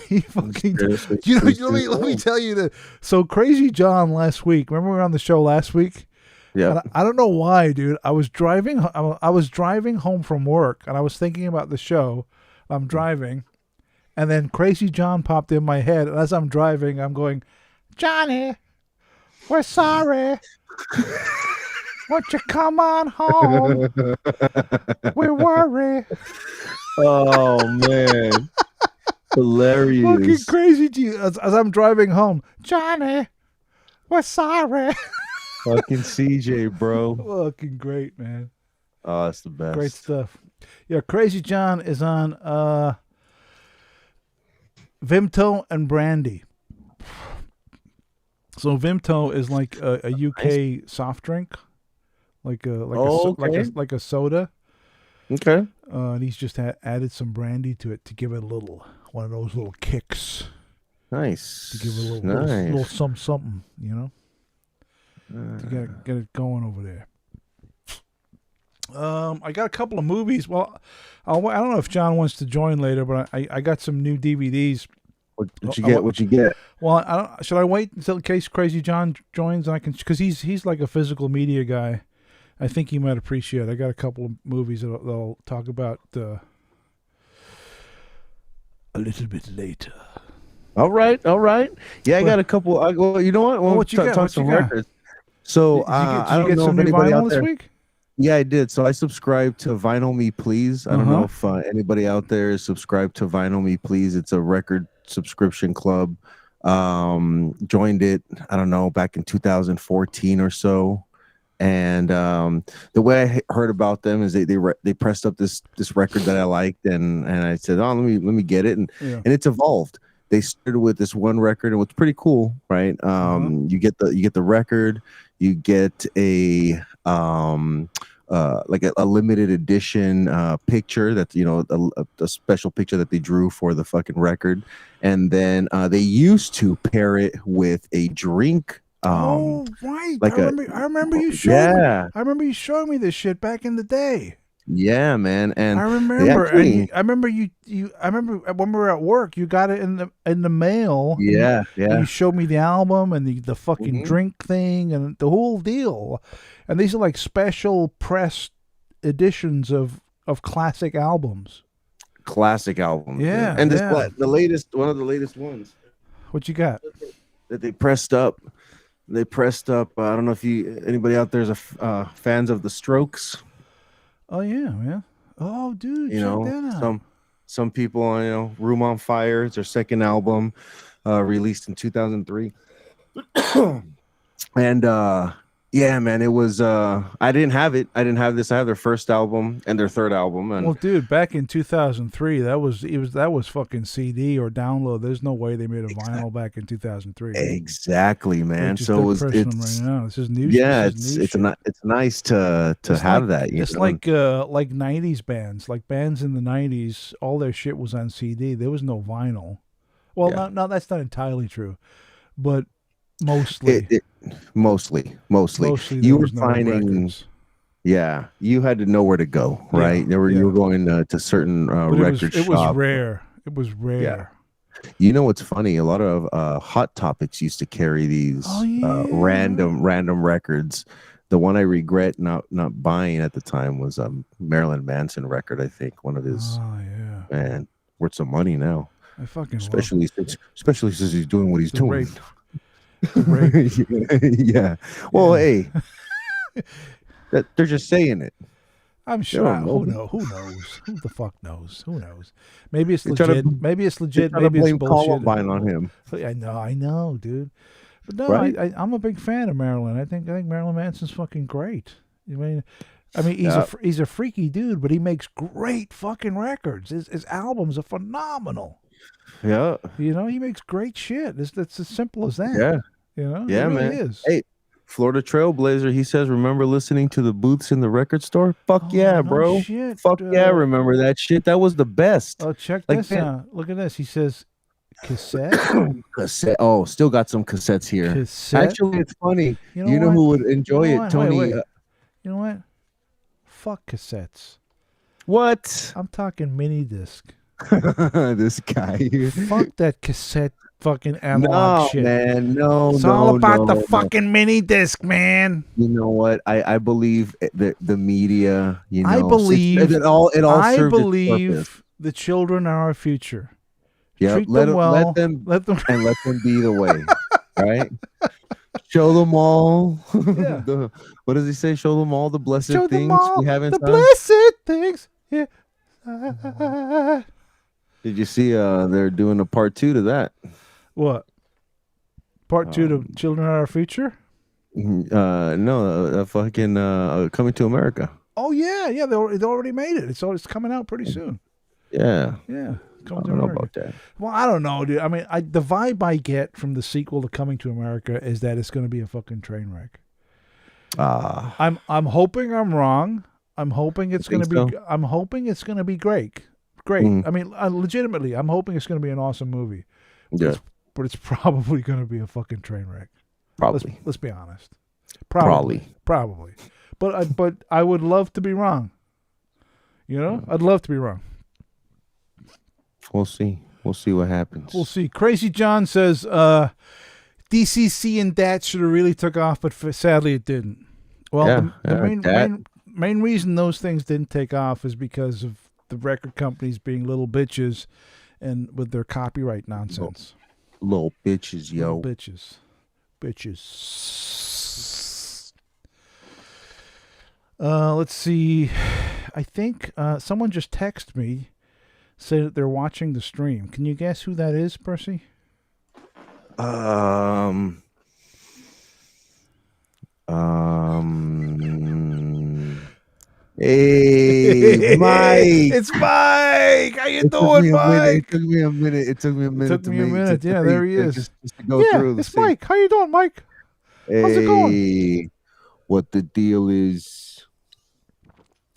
He fucking does. Let me tell you that. So Crazy John last week. Remember we were on the show last week? Yeah. I don't know why, dude. I was driving home from work, and I was thinking about the show. I'm driving, and then Crazy John popped in my head. And as I'm driving, I'm going, Johnny, we're sorry. Won't you come on home? We worry. Oh man, hilarious! Fucking crazy as I'm driving home, Johnny, we're sorry. Fucking CJ, bro. Fucking great, man. Oh, that's the best. Great stuff. Yeah, Crazy John is on Vimto and Brandy. So Vimto is like a UK soft drink, like a soda. Okay. And he's just added some brandy to it to give it one of those little kicks. Nice. To give it a little something, to get it going over there. I got a couple of movies. Well, I don't know if John wants to join later, but I got some new DVDs. What you get? Well, should I wait until in case Crazy John joins and I can, because he's like a physical media guy, I think you might appreciate. I got a couple of movies that I'll talk about a little bit later. All right. Yeah, I got a couple. Well, you know what? We'll what you got? talk some records. So Did you get some new vinyl this week? Yeah, I did. So I subscribed to Vinyl Me Please. I don't know if anybody out there is subscribed to Vinyl Me Please. It's a record subscription club. Joined it, I don't know, back in 2014 or so. And the way I heard about them is they pressed up this record that I liked, and I said, oh, let me get it, and it's evolved. They started with this one record, and what's pretty cool, right? You get the record, you get a like a limited edition picture that's a special picture that they drew for the fucking record, and then they used to pair it with a drink. Oh right, like I remember you showing. I remember you showing me this shit back in the day. Yeah, man, and I remember. I remember you. I remember when we were at work, you got it in the mail. Yeah. And you showed me the album and the fucking drink thing and the whole deal. And these are like special press editions of classic albums. Yeah, and this one of the latest ones. What you got? That they pressed up. I don't know if anybody out there is fans of the Strokes. Oh yeah. Oh dude, check that out. Some people, Room on Fire. It's their second album, released in 2003. And yeah, man, it was. I didn't have it. I didn't have this. I have their first album and their third album. And well, dude, back in 2003, that was fucking CD or download. There's no way they made a vinyl back in 2003. Exactly, man. So it's right now. This is new. Yeah, it's nice to have that. It's like 90s bands, like bands in the 90s. All their shit was on CD. There was no vinyl. Well, no, that's not entirely true, but mostly. Mostly you were finding records. You had to know where to go, right? You were going to certain record shops. It was rare. You know what's funny, a lot of Hot Topics used to carry these random records. The one I regret not buying at the time was a Marilyn Manson record. I think one of his man, worth some money now. I fucking especially since he's doing what he's doing. Rape. Yeah. Well, hey, they're just saying it. I'm sure. Who knows? Who the fuck knows? Who knows? Maybe it's legit. Maybe it's legit. Maybe it's bullshit. Columbine on him. I know, dude. But no, right? I'm a big fan of Marilyn. I think Marilyn Manson's fucking great. I mean, he's a freaky dude, but he makes great fucking records. His albums are phenomenal. Yeah. He makes great shit. It's as simple as that. Yeah. Yeah, it really is. Hey, Florida Trailblazer, he says, remember listening to the booths in the record store? Fuck yeah, bro. Shit. Fuck yeah, remember that shit. That was the best. Oh, check this out. Look at this. He says cassette. Cassette. Oh, still got some cassettes here. Cassette? Actually, it's funny. You know who would enjoy it, Tony? Wait. You know what? Fuck cassettes. What? I'm talking mini disc. This guy. Fuck that cassette fucking analog shit. Man, no, it's all about the fucking mini disc, man. You know what? I believe the media. I believe it all. I believe the children are our future. Yeah, let them be the way, right? Show them all. Yeah. What does he say? Show them all the blessed things we have inside. The blessed things. Yeah. Did you see? They're doing a part 2 to that. What? Part 2 to Children Are Our Future? No, fucking Coming to America. Oh yeah. They already made it. It's coming out pretty soon. Yeah. I don't know about that. Well, I don't know, dude. I mean, the vibe I get from the sequel to Coming to America is that it's going to be a fucking train wreck. I'm hoping I'm wrong. I'm hoping it's going to be. So? I'm hoping it's going to be great. I mean, legitimately, I'm hoping it's going to be an awesome movie. Yeah. But it's probably going to be a fucking train wreck. Probably. Let's be honest. Probably. But I would love to be wrong. I'd love to be wrong. We'll see. We'll see what happens. We'll see. Crazy John says DCC and that should have really took off, but sadly it didn't. Well, Yeah, the main, that main reason those things didn't take off is because of the record companies being little bitches and with their copyright nonsense. little bitches, yo. Little bitches. Let's see. I think someone just texted me, said that they're watching the stream. Can you guess who that is, Percy? Hey, Mike. It's Mike. How you It took doing, me a minute. Mike? It took me a minute. It took me a minute to make. Yeah, there he is. Just to go Yeah, through the it's Mike. How you doing, Mike? How's it going? Hey, what the deal is?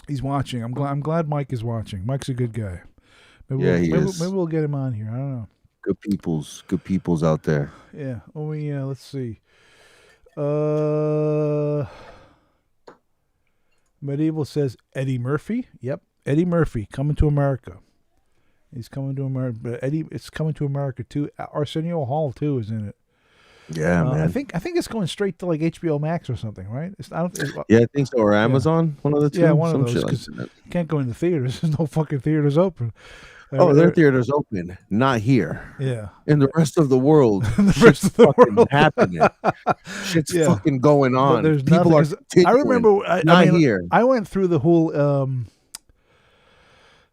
He's watching. I'm glad Mike is watching. Mike's a good guy. Maybe He is. Maybe we'll get him on here. I don't know. Good peoples out there. Yeah. Oh, yeah. Let's see. Medieval says Eddie Murphy. Yep, Eddie Murphy coming to America. He's coming to America. But it's coming to America too. Arsenio Hall too is in it. Yeah, man. I think it's going straight to like HBO Max or something, right? I think so. Or Amazon, one of the two. Yeah, one of those. Shit Because like you can't go into theaters. There's no fucking theaters open. their theater's open, not here. Yeah. In the rest of the world, the rest of the world happening. Shit's fucking going on. But there's People are. I remember. Not here. I went through the whole.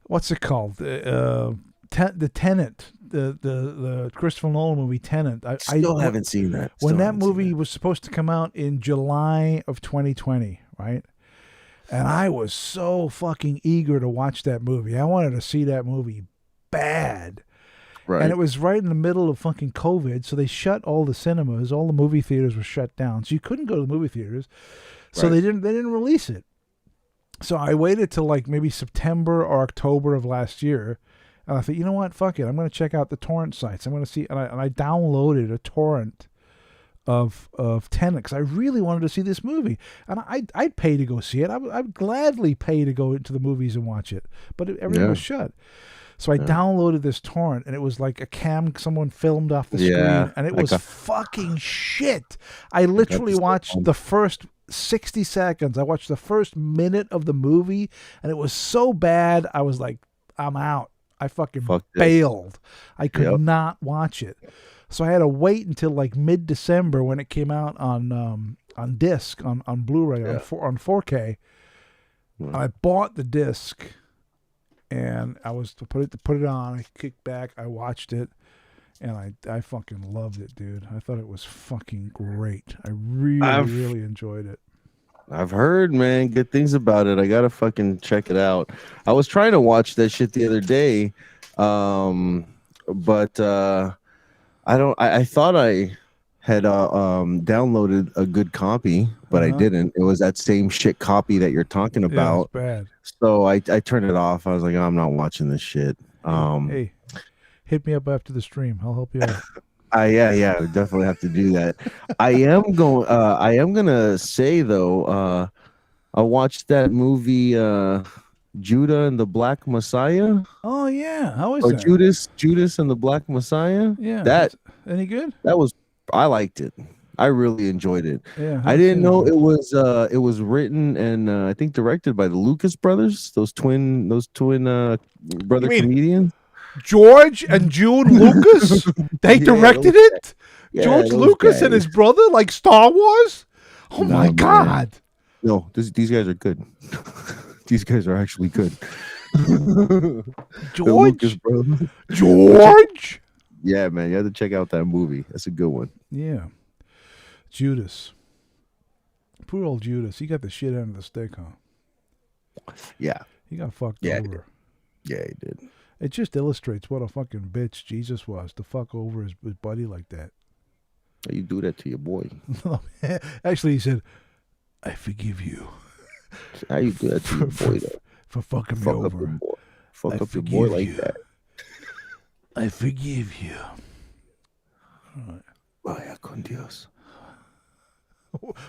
What's it called? The Tenet. The Christopher Nolan movie Tenet. I still haven't seen that. When that movie was supposed to come out in July of 2020, right? And I was so fucking eager to watch that movie. I wanted to see that movie bad. Right. And it was right in the middle of fucking COVID, so they shut all the cinemas, all the movie theaters were shut down. So you couldn't go to the movie theaters. So they didn't release it. So I waited till like maybe September or October of last year. And I thought, you know what? Fuck it. I'm going to check out the torrent sites. I'm going to see. And I downloaded a torrent of Tenet because I really wanted to see this movie. And I'd pay to go see it. I'd gladly pay to go into the movies and watch it. But everything was shut. So I downloaded this torrent, and it was like a cam someone filmed off the screen. And it was fucking shit. I literally watched the first 60 seconds. I watched the first minute of the movie, and it was so bad. I was like, I'm out. I fucking bailed. I could not watch it. So I had to wait until like mid-December when it came out on disc, on Blu-ray, on 4K. I bought the disc, and I was to put it on. I kicked back. I watched it, and I fucking loved it, dude. I thought it was fucking great. I really enjoyed it. I've heard, man, good things about it. I gotta fucking check it out. I was trying to watch that shit the other day, but I thought I had downloaded a good copy, but I didn't. It was that same shit copy that you're talking about. Yeah, it's bad. So I turned it off. I was like, I'm not watching this shit. Hey, hit me up after the stream. I'll help you out. Yeah, I definitely have to do that. I am gonna say though, I watched that movie Judah and the Black Messiah. Oh yeah, how is or that? Judas and the Black Messiah. Yeah, that any good? I liked it. I really enjoyed it. Yeah, I didn't know it was written and I think directed by the Lucas brothers, those twin brother comedians. George and June Lucas? They directed it? Yeah, George Lucas and his brother, like Star Wars? Oh my God. No, these guys are good. These guys are actually good. George? George? Yeah, man. You have to check out that movie. That's a good one. Yeah. Judas. Poor old Judas. He got the shit end of the stick, huh? Yeah. He got fucked over. Yeah, he did. It just illustrates what a fucking bitch Jesus was to fuck over his buddy like that. How you do that to your boy? Actually, he said, I forgive you. How you do that to your boy, though? For fucking me over. Fuck up your boy like that. I forgive you. Vaya con Dios.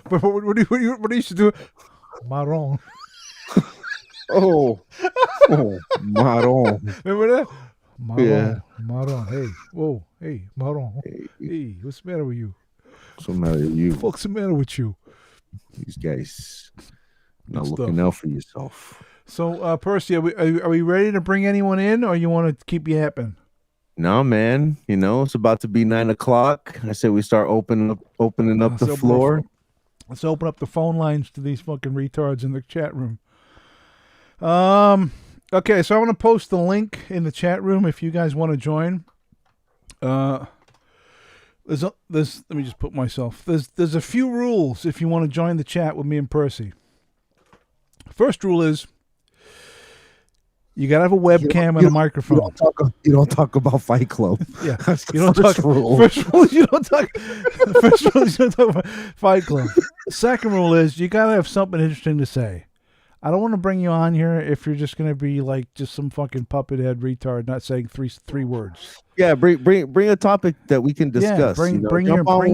But what do you used to do? Marron. Oh, Marron. Remember that? Marron. Yeah. Marron. Hey. Whoa. Hey, Marron. Hey, what's the matter with you? What's the matter with you? What's the matter with you? These guys not Good looking stuff. out for yourself. So, Percy, are we ready to bring anyone in, or you want to keep yapping? No, man. You know, it's about to be 9 o'clock. I said we start opening up the floor. Let's open up the phone lines to these fucking retards in the chat room. Okay, so I'm gonna post the link in the chat room if you guys want to join. Let me just put myself. There's a few rules if you want to join the chat with me and Percy. First rule is you gotta have a webcam and a microphone. You don't talk about Fight Club. Yeah, That's the you don't first talk. rule. First rule is you don't talk. First rule is you don't talk about Fight Club. Second rule is you gotta have something interesting to say. I don't want to bring you on here if you're just gonna be like just some fucking puppet head retard not saying three words. Yeah, bring a topic that we can discuss. Yeah, bring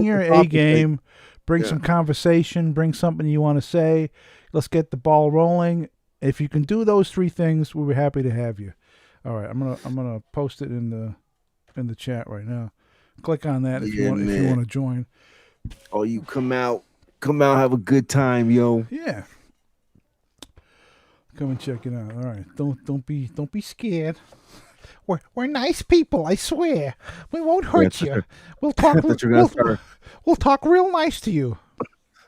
your A game, bring some conversation, bring something you want to say. Let's get the ball rolling. If you can do those three things, we'll be happy to have you. All right, I'm gonna post it in the chat right now. Click on that if you want to join. Oh, you come out, have a good time, yo. Yeah. Come and check it out. All right. Don't be scared. We're nice people, I swear. We won't hurt you. We'll talk we'll talk real nice to you.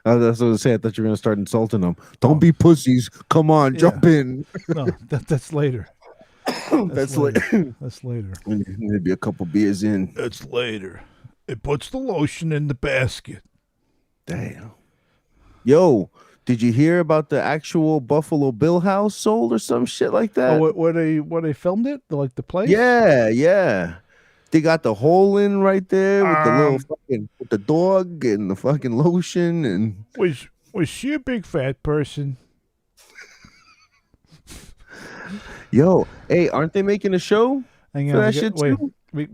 That's what I was saying. I thought you were gonna start insulting them. Don't be pussies. Come on, jump in. No, that's later. That's later. That's later. Maybe a couple beers in. That's later. It puts the lotion in the basket. Damn. Yo, did you hear about the actual Buffalo Bill house sold or some shit like that? Oh, where they filmed it? Like the place? Yeah. They got the hole in right there with the little fucking with the dog and the fucking lotion and was she a big fat person? Yo, hey, aren't they making a show? Hang for on, that shit too? we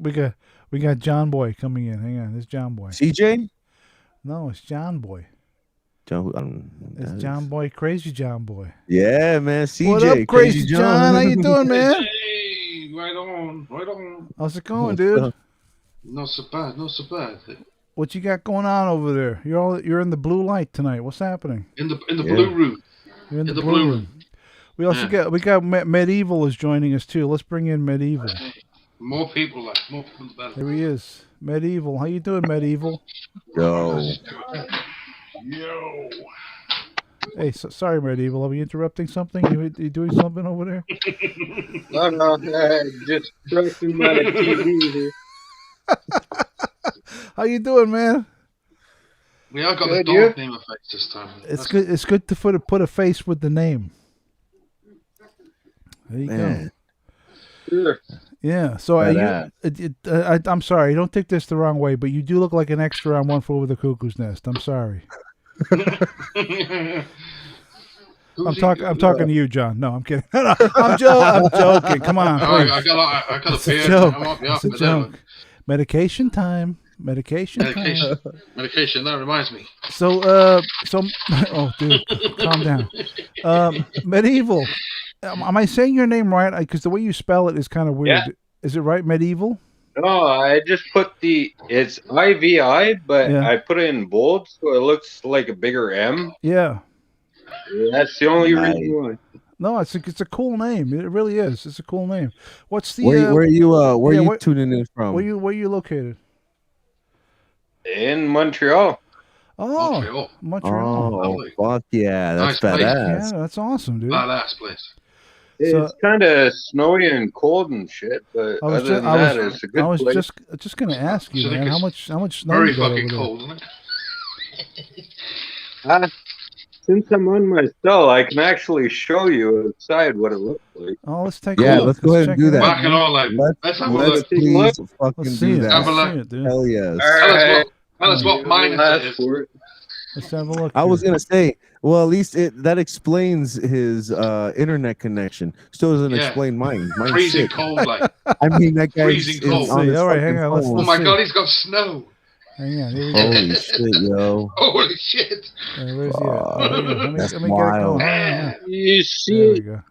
got John Boy coming in. Hang on, it's John Boy. CJ? No, it's John Boy. It's John Boy, Crazy John Boy. Yeah, man. CJ, what up, Crazy John? How you doing, man? Hey, right on. How's it going, dude? Not so bad. What you got going on over there? You're in the blue light tonight. What's happening? In the blue room. You're in the blue room. We also got Medieval is joining us too. Let's bring in Medieval. Hey, more people the better. There he is. Medieval. How you doing, Medieval? Yo. Hey, sorry, Medieval. Are we interrupting something? You doing something over there? No, just trusting my TV here. How you doing, man? We all got the dog name effects this time. It's good. It's good to put a face with the name. There you go. Sure. Yeah. So I'm sorry. Don't take this the wrong way, but you do look like an extra on One Flew Over the Cuckoo's Nest. I'm sorry. I'm talking to you, John. No, I'm kidding. I'm joking. Come on. I got a beer. It's a joke. Medication time. Medication. That reminds me. So, oh, dude, calm down. Medieval. Am I saying your name right? Because the way you spell it is kind of weird. Yeah. Is it right, Medieval? No, I just put it's IVI, but I put it in bold so it looks like a bigger M. Yeah. That's the only reason why. No, it's a cool name. It really is. It's a cool name. What's the where are you tuning in from? Where you located? In Montreal. Oh, Montreal. Oh, fuck yeah, that's badass. Yeah, that's awesome, dude. Badass place. It's kind of snowy and cold and shit, but other than that, it's a good place. I was just gonna ask you, man, how much snow very you got fucking over cold, isn't it? Since I'm on my cell, I can actually show you outside what it looks like. Oh, let's take a look. Yeah, let's go ahead and do that. Back and all like, let's have a look. Please fucking do that. Have a look. Hell yes. Tell us what mine is. Let's have a look. I was gonna say, well, at least that explains his internet connection. Still doesn't explain mine. Mine's freezing sick. cold, like. I mean, that guy's freezing cold. All right, hang on. Oh my god, he's got snow. Hang on. Here we go. Holy shit, yo. Holy shit. Where's he at? That's let me wild. get it going. You see? There we go.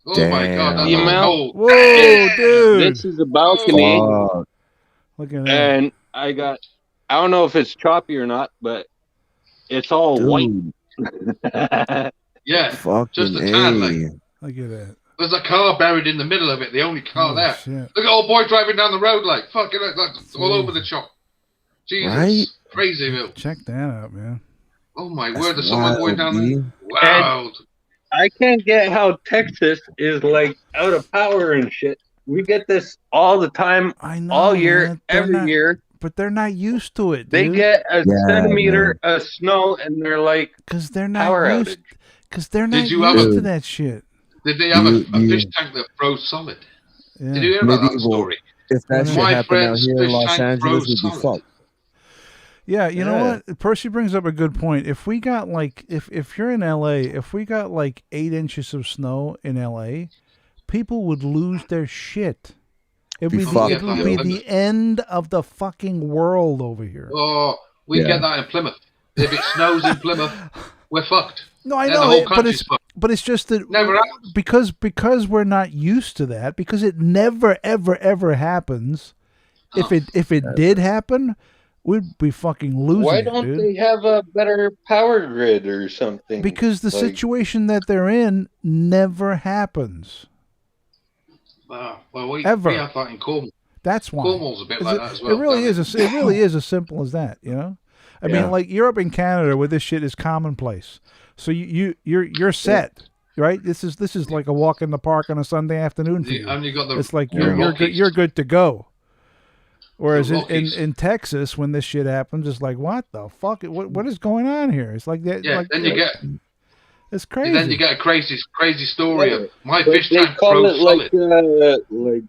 Oh Damn. my god, that's The amount- cold. Whoa, dude. This is the balcony, Look at that. and I don't know if it's choppy or not, but it's all white. Yeah, Fucking just a tad, like. Look at that. There's a car buried in the middle of it, the only car there. Shit. Look at old boy driving down the road, like, fucking, like all over the shop. Jesus. Right? Crazy, Bill. Check that out, man. Oh, my That's word, there's someone going down wild, there. Wow. I can't get how Texas is like out of power and shit. We get this all the time, I know, all year, man. every year. But they're not used to it, dude. They get a centimeter of snow, and they're like, because they're not power used. outage. Because they're not Did you used to that shit. Did they have a fish tank that froze solid? Yeah. Did you hear about that story? If that shit My happened out friend's here in fish Los tank Angeles, we'd be froze fucked. Yeah, you know what? Percy brings up a good point. If we got like, if you're in LA, if we got like 8 inches of snow in LA, people would lose their shit. It would be the end of the fucking world over here. Oh, we get that in Plymouth. If it snows in Plymouth, we're fucked. No, I Then know, the whole country's fucked. but it's just that Never happens. because we're not used to that, because it never ever happens. If it did happen, we'd be fucking losing. Why don't they have a better power grid or something? Because the situation that they're in never happens. Well, we Ever. have that in Cornwall. That's why. Cornwall's a bit like that as well. It really is as simple as that, you know? I mean, like Europe and Canada, where this shit is commonplace. So you're set, right? This is like a walk in the park on a Sunday afternoon for you. And you got the it's like you're good to go. Whereas in Texas, when this shit happens, it's like, what the fuck? What is going on here? It's like that. Yeah, like, then you get. It's crazy. And then you get a crazy story of my But fish they tank call froze it like solid.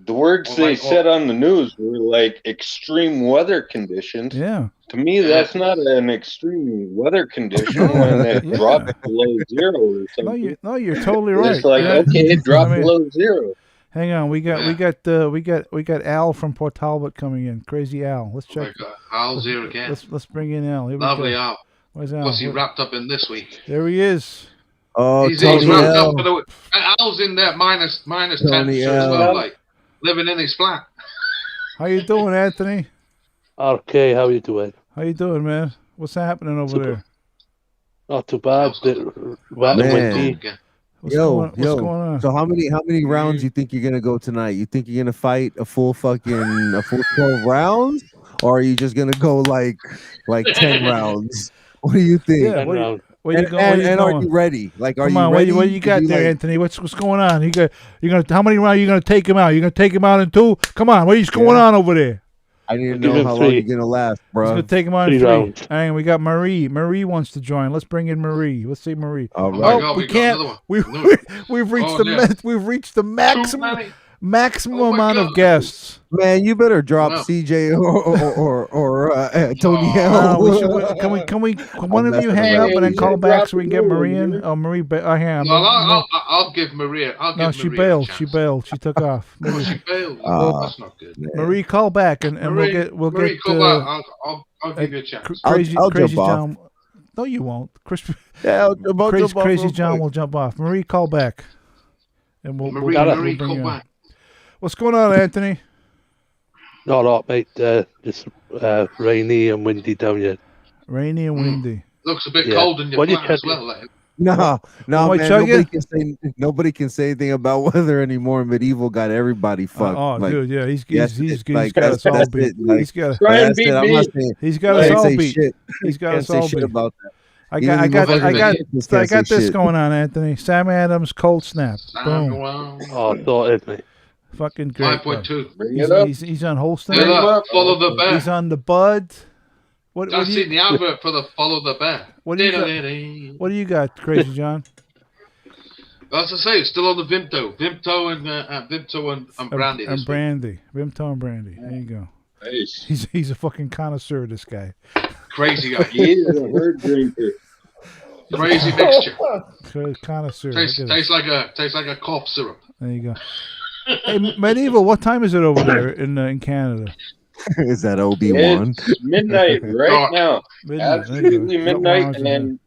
the words they said on the news were like extreme weather conditions. Yeah. To me, that's not an extreme weather condition when it drops below zero or something. No, you're totally right. It's like okay, it dropped below zero. Hang on, we got Al from Port Talbot coming in. Crazy Al. Let's check. Oh my God. Al's here again. Let's bring in Al. Here Lovely Al. Where's Al? What's he wrapped up in this week? There he is. Oh, he's Tony wrapped L. up for the. Al's in there minus Tony temperature as L. well, like living in his flat. How you doing, Anthony? Okay, how you doing? How you doing, man? What's happening over there? Not too bad. What's going on? So how many rounds you think you're gonna go tonight? You think you're gonna fight a full 12 rounds, or are you just gonna go like 10 rounds? What do you think? Yeah, where you going? And are you ready? Like, are Come you on, ready? What you got there, Anthony? What's going on? How many rounds you gonna take him out? You gonna take him out in 2? Come on, what is going on over there? I need to know how long you're gonna last, bro. He's gonna take him out in 3. And we got Marie. Marie wants to join. Let's bring in Marie. Let's see Marie. All right. Oh, we can't. We've reached the maximum amount of guests. Man, you better drop CJ or Tony L. Can we one of you hang up and then call back so we can get Marie in? Oh, Marie, I'll give Maria. No, she bailed. She bailed. She took off. She bailed. That's not good. Marie, call back and we'll get. Call back. I'll give you a chance. Crazy jump John. off. No, you won't. Crazy John will jump off. Marie, call back, and we'll Marie, bring call you back. What's going on, Anthony? Not a lot, mate. Just rainy and windy down here. Rainy and windy. Looks a bit cold in your flat as well. Like. No, man. Nobody can say anything about weather anymore. Medieval got everybody fucked. Dude, yeah, he's got us all beat. He's got us all beat. He's got us all beat about that. I got this going on, Anthony. Sam Adams, cold snap. Boom. Oh, thought it, mate. Fucking great. 5.2. Bring it up. He's on Holston. Follow the bear. He's on the Bud. I've seen the advert for the Follow the Bear. What do you got, Crazy John? As I say, it's still on the Vimto. Vimto and Brandy. And Brandy. Vimto and Brandy. There you go. Nice. He's a fucking connoisseur, this guy. Crazy guy. He is a herd drinker. Crazy mixture. Connoisseur. Tastes like a cough syrup. There you go. Hey, Medieval, what time is it over there in Canada? Is that Obi-Wan? It's midnight right now. Absolutely midnight, and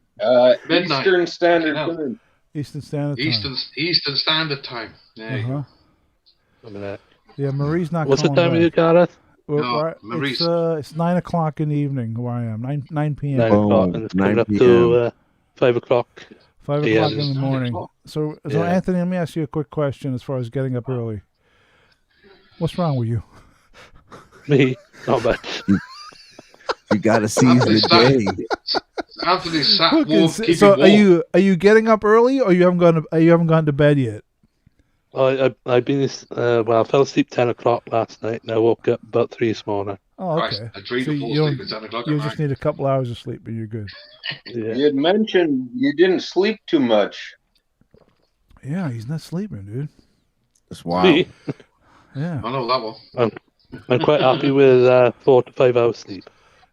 midnight. Eastern Standard Time. Eastern Standard Time. Eastern Standard Time. There you go. Yeah, Marie's not. What's the time you got us? It's 9 o'clock in the evening where I am. 9 p.m. 9 o'clock, and it's coming up to 5 o'clock. 5 o'clock in the morning. So Anthony, let me ask you a quick question as far as getting up early. What's wrong with you? Me, not much. You gotta seize the day. Anthony sat so are you getting up early, or you haven't gone to bed yet? I've been I fell asleep 10 o'clock last night, and I woke up about 3 this morning. Oh, okay. I dreamed of sleep at 10 o'clock. You just need a couple hours of sleep, and you're good. Yeah. You had mentioned you didn't sleep too much. Yeah, he's not sleeping, dude. That's wild. Yeah, I know that one. I'm quite happy with 4 to 5 hours sleep.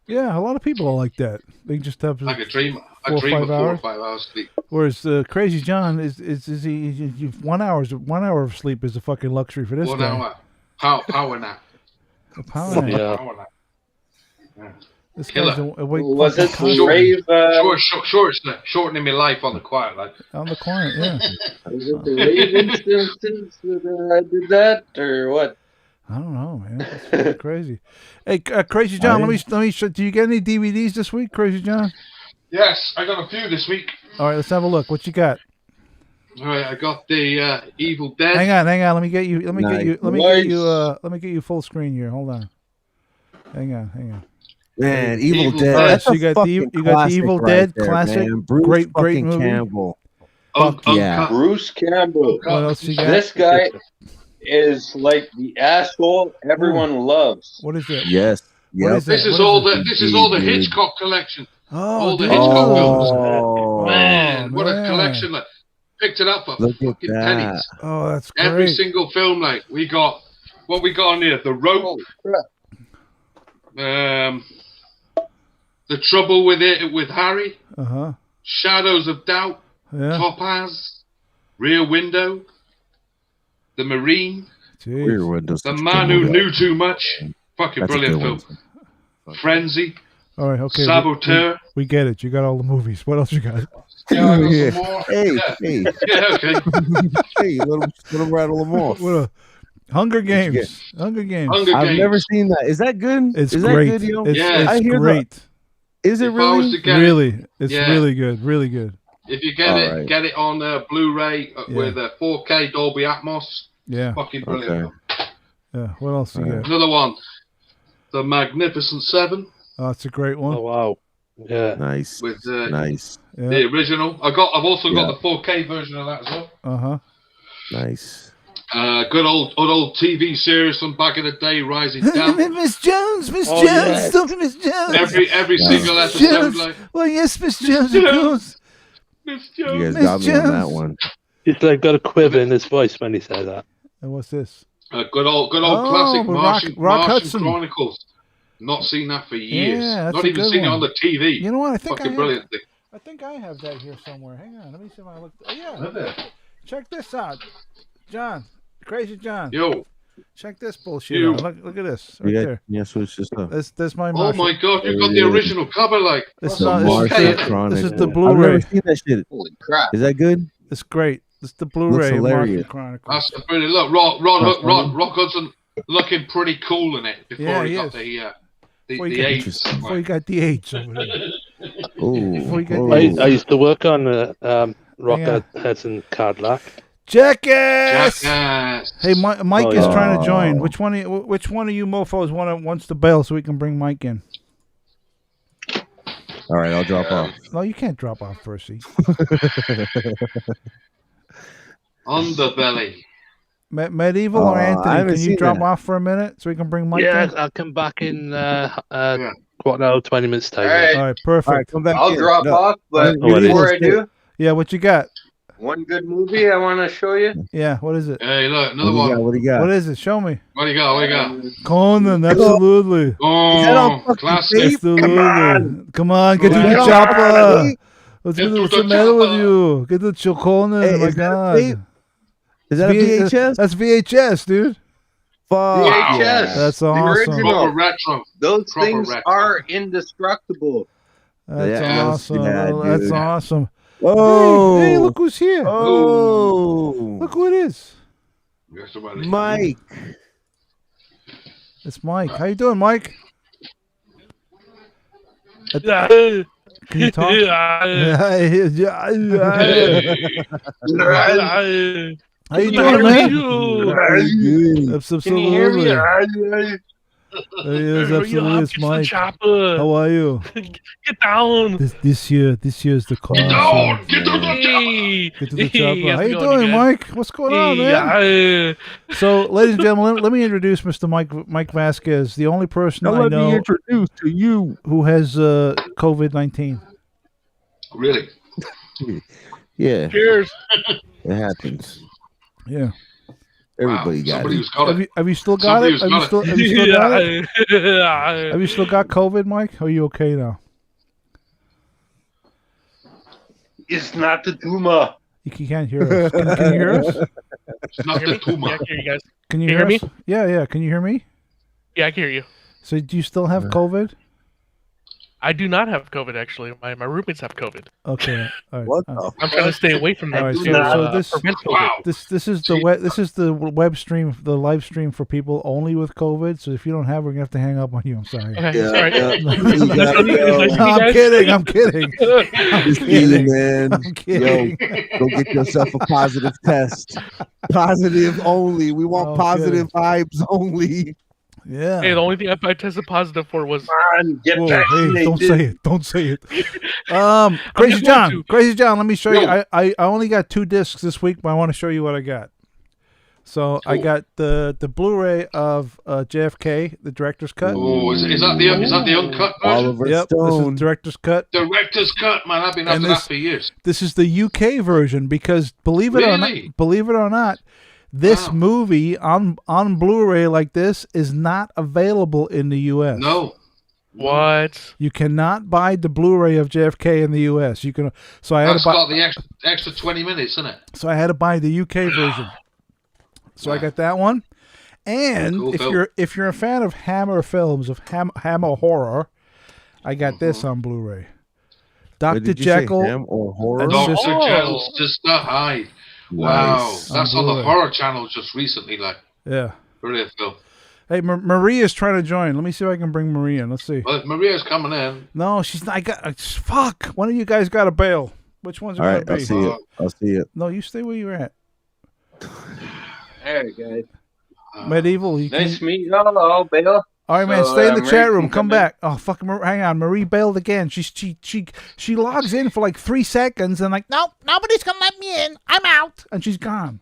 Yeah, a lot of people are like that. They just have Like a dream. I 4 or dream 5 of 4 hours. or 5 hours sleep. Whereas Crazy John is he 1 hour of sleep is a fucking luxury for this 1 guy. hour. Power nap. A power nap. Yeah. Power nap. Yeah. This guy's awake. Was it fucking the rave? Shortening my life on the quiet, like. on the quiet, yeah. Was it the rave instances that did that, or what? I don't know, man. It's fucking crazy. Hey, Crazy John, let me. Do you get any DVDs this week, Crazy John? Yes, I got a few this week. All right, let's have a look. What you got? All right, I got the Evil Dead. Hang on. Let me get you. Let me get you full screen here. Hold on. Hang on. Man, Evil Dead. Right, That's so you got the Evil Dead there, classic. man. Bruce Great movie. Campbell. Fuck yeah. Bruce Campbell. What else you got? This guy is like the asshole everyone loves. What is it? Yes. Yes. This is all the Hitchcock collection. Oh, all the dude. Hitchcock films. Oh, Man, what a man. collection! Like, picked it up for Look at fucking that. pennies. Oh, that's great. Every single film, like we got what we got on here: The Rope, The Trouble with Harry, Shadows of Doubt, Yeah. Topaz, Rear Window, The Marine, Jeez. The Man Who Knew Too Much. Fucking That's a brilliant good film. one. Frenzy, All right. Okay. Saboteur. We get it. You got all the movies. What else you got? Yeah, I got some more. Hey, Yeah. hey, Yeah, okay. hey, let him rattle them off. Hunger Games. Hunger Games. I've never seen that. Is that good? It's is great. That good, yo? Yeah. I It's hear great. Is it If I was really? to get Really, it's Yeah. really good. Really good. If you get All it, right. get it on Blu-ray with 4K Dolby Atmos. Yeah. Fucking brilliant. Okay. film. Yeah. What else you got? Another one, The Magnificent Seven Oh, it's a great one. Oh, wow. Yeah. Nice. with Nice. Yeah. the original. I've also Yeah. got the 4K version of that as well. Uh-huh. Nice. Good old TV series from back in the day, Rising Down. Miss Jones, Miss Oh, Jones, yes. stop Miss Jones. Every single episode, Jones. like Well, yes, Miss Jones, of course. Miss You Jones. guys Miss got me on that Jones. one. He's like got a quiver in his voice when he said that. And what's this? Good old Oh, classic the Martian Rock Hudson. Chronicles. Not seen that for years. Yeah, that's Not a even good seen it one. on the TV. You know what? I think Fucking brilliant thing. I think I have that here somewhere. Hang on. Let me see if I look. Oh, yeah. Is it? Check this out. John. Crazy John. Yo, Check this bullshit You. out. Look at this. Right there. Yeah, switch this up. This my oh Martian. my God, you got the original cover, like. This The is Martian okay. Chronicles. This is the I've Blu-ray. never seen that shit. Holy crap! Is that good? It's great. This is the Blu-ray Martian hilarious. Chronicles. That's brilliant. Look, Rock Hudson looking pretty cool in it before Yeah, he he got is. the Before he got- AIDS. Before you got the H over there. Before you get Oh, the- I used to work on Rock Yeah. Hudson Cadillac. Jackass! Jackass. Hey, Mike Oh, is yeah. trying to join. Which one of you mofo's wants to bail so we can bring Mike in? All right, I'll drop off. No, you can't drop off, Percy. Underbelly. Medieval or I Anthony? haven't Can you seen drop that. off for a minute so we can bring Mike Yeah, in? I'll come back in Yeah. quarter hour, 20 minutes time. All right. All right, All right, perfect. come back. I'll in. drop No. off, but Oh, it is. before I do, Yeah, what you got? one good movie I want to show you. Yeah, what is it? Hey, look, What another do you got? one. What do you got? What is it? Show me. What do you got? What do you got? Conan, absolutely. Is that on Oh, fucking classic. tape? Absolutely. Come on, get to Is the that on chopper. tape? What's Get to what's the the matter with chopper. you? Get to the Conan. Hey, Oh my is that a God. tape? Is that a VHS? That's VHS, dude. Fuck VHS. yeah. That's The awesome. original. Proper retro. Those Proper things retro. are indestructible. That's Yeah, awesome. yeah, That's dude. awesome. Oh, Hey, look who's here. Oh, Look who it is. Yes, somebody. Mike. It's Mike. How you doing, Mike? Can you talk? How you doing, man? Absolutely. There he is. Absolutely, it's Mike. How are you? Get down. This year's the call. Get down! Get Get to the chopper. How you doing, Mike? What's going on, man? So, ladies and gentlemen, let me introduce Mr. Mike Vasquez, the only person I know introduce to you who has COVID-19. Really? Yeah. Cheers. It happens. Yeah. Everybody got Somebody it. who's got it. Have you still got Somebody it? who's got Have you still got it? Have you still got COVID, Mike? Or are you okay now? It's not the tumor. You can't hear us. Can you hear us? It's not the tumor. Yeah, I can hear you guys. Can you Can you hear hear us? Yeah. Can you hear me? Yeah, I can hear you. So do you still have COVID? I do not have COVID, actually. My roommates have COVID. Okay. All right. What the I'm trying to stay away from that All right, to so this- prevent COVID. Wow. This is the web stream, the live stream for people only with COVID. So if you don't have, we're gonna have to hang up on you. I'm sorry. Okay, Yeah, sorry. yeah. Nice You gotta meeting you go. guys. No, I'm kidding. I'm kidding. Just kidding, man. I'm kidding. Yo, go get yourself a positive test. Positive only. We want Oh, positive vibes onely. Yeah. Hey, the only thing I tested positive for was Man, get Whoa, vaccinated. hey, don't say it. Don't say it. going Crazy John. to. Crazy John, let me show you. Yo. I only got 2 discs this week, but I want to show you what I got. So I Cool. got the Blu-ray of JFK, the director's cut. Oh, is that the uncut version? Oliver Yep, this Stone. is director's cut. Director's cut, man. I've been And after this- that for years. This is the UK version because believe it Really? or not, this Wow. movie on Blu-ray like this is not available in the US. No. what? You cannot buy the Blu-ray of JFK in the US. You can so I had That's to buy got the extra 20 minutes, isn't it? so I had to buy the UK version. So I got that one. And Cool, if you're a fan of Hammer films, of Hammer horror, I got this on Blu-ray. Dr. Did you say Jekyll. ham or horror? and Dr. Sister- Jekyll's Sister Hyde. Wow. Nice. That's On on the Blu-ray. horror channel just recently, like. Yeah. Brilliant film. Hey, Maria's trying to join. Let me see if I can bring Maria in. Let's see. Well, Maria's coming in. No, she's not. Fuck. One of you guys got to bail. Which one's it All going right, to I'll be? see it. I'll see it. No, you stay where you're at. There you go. Medieval. You Nice can... to meet you all, Bill. All right, man. So, Stay in the Marie chat can room. Come come in. back. Oh, fucking. Hang on. Marie bailed again. She logs in for like 3 seconds and like, nope, nobody's going to let me in. I'm out. And she's gone.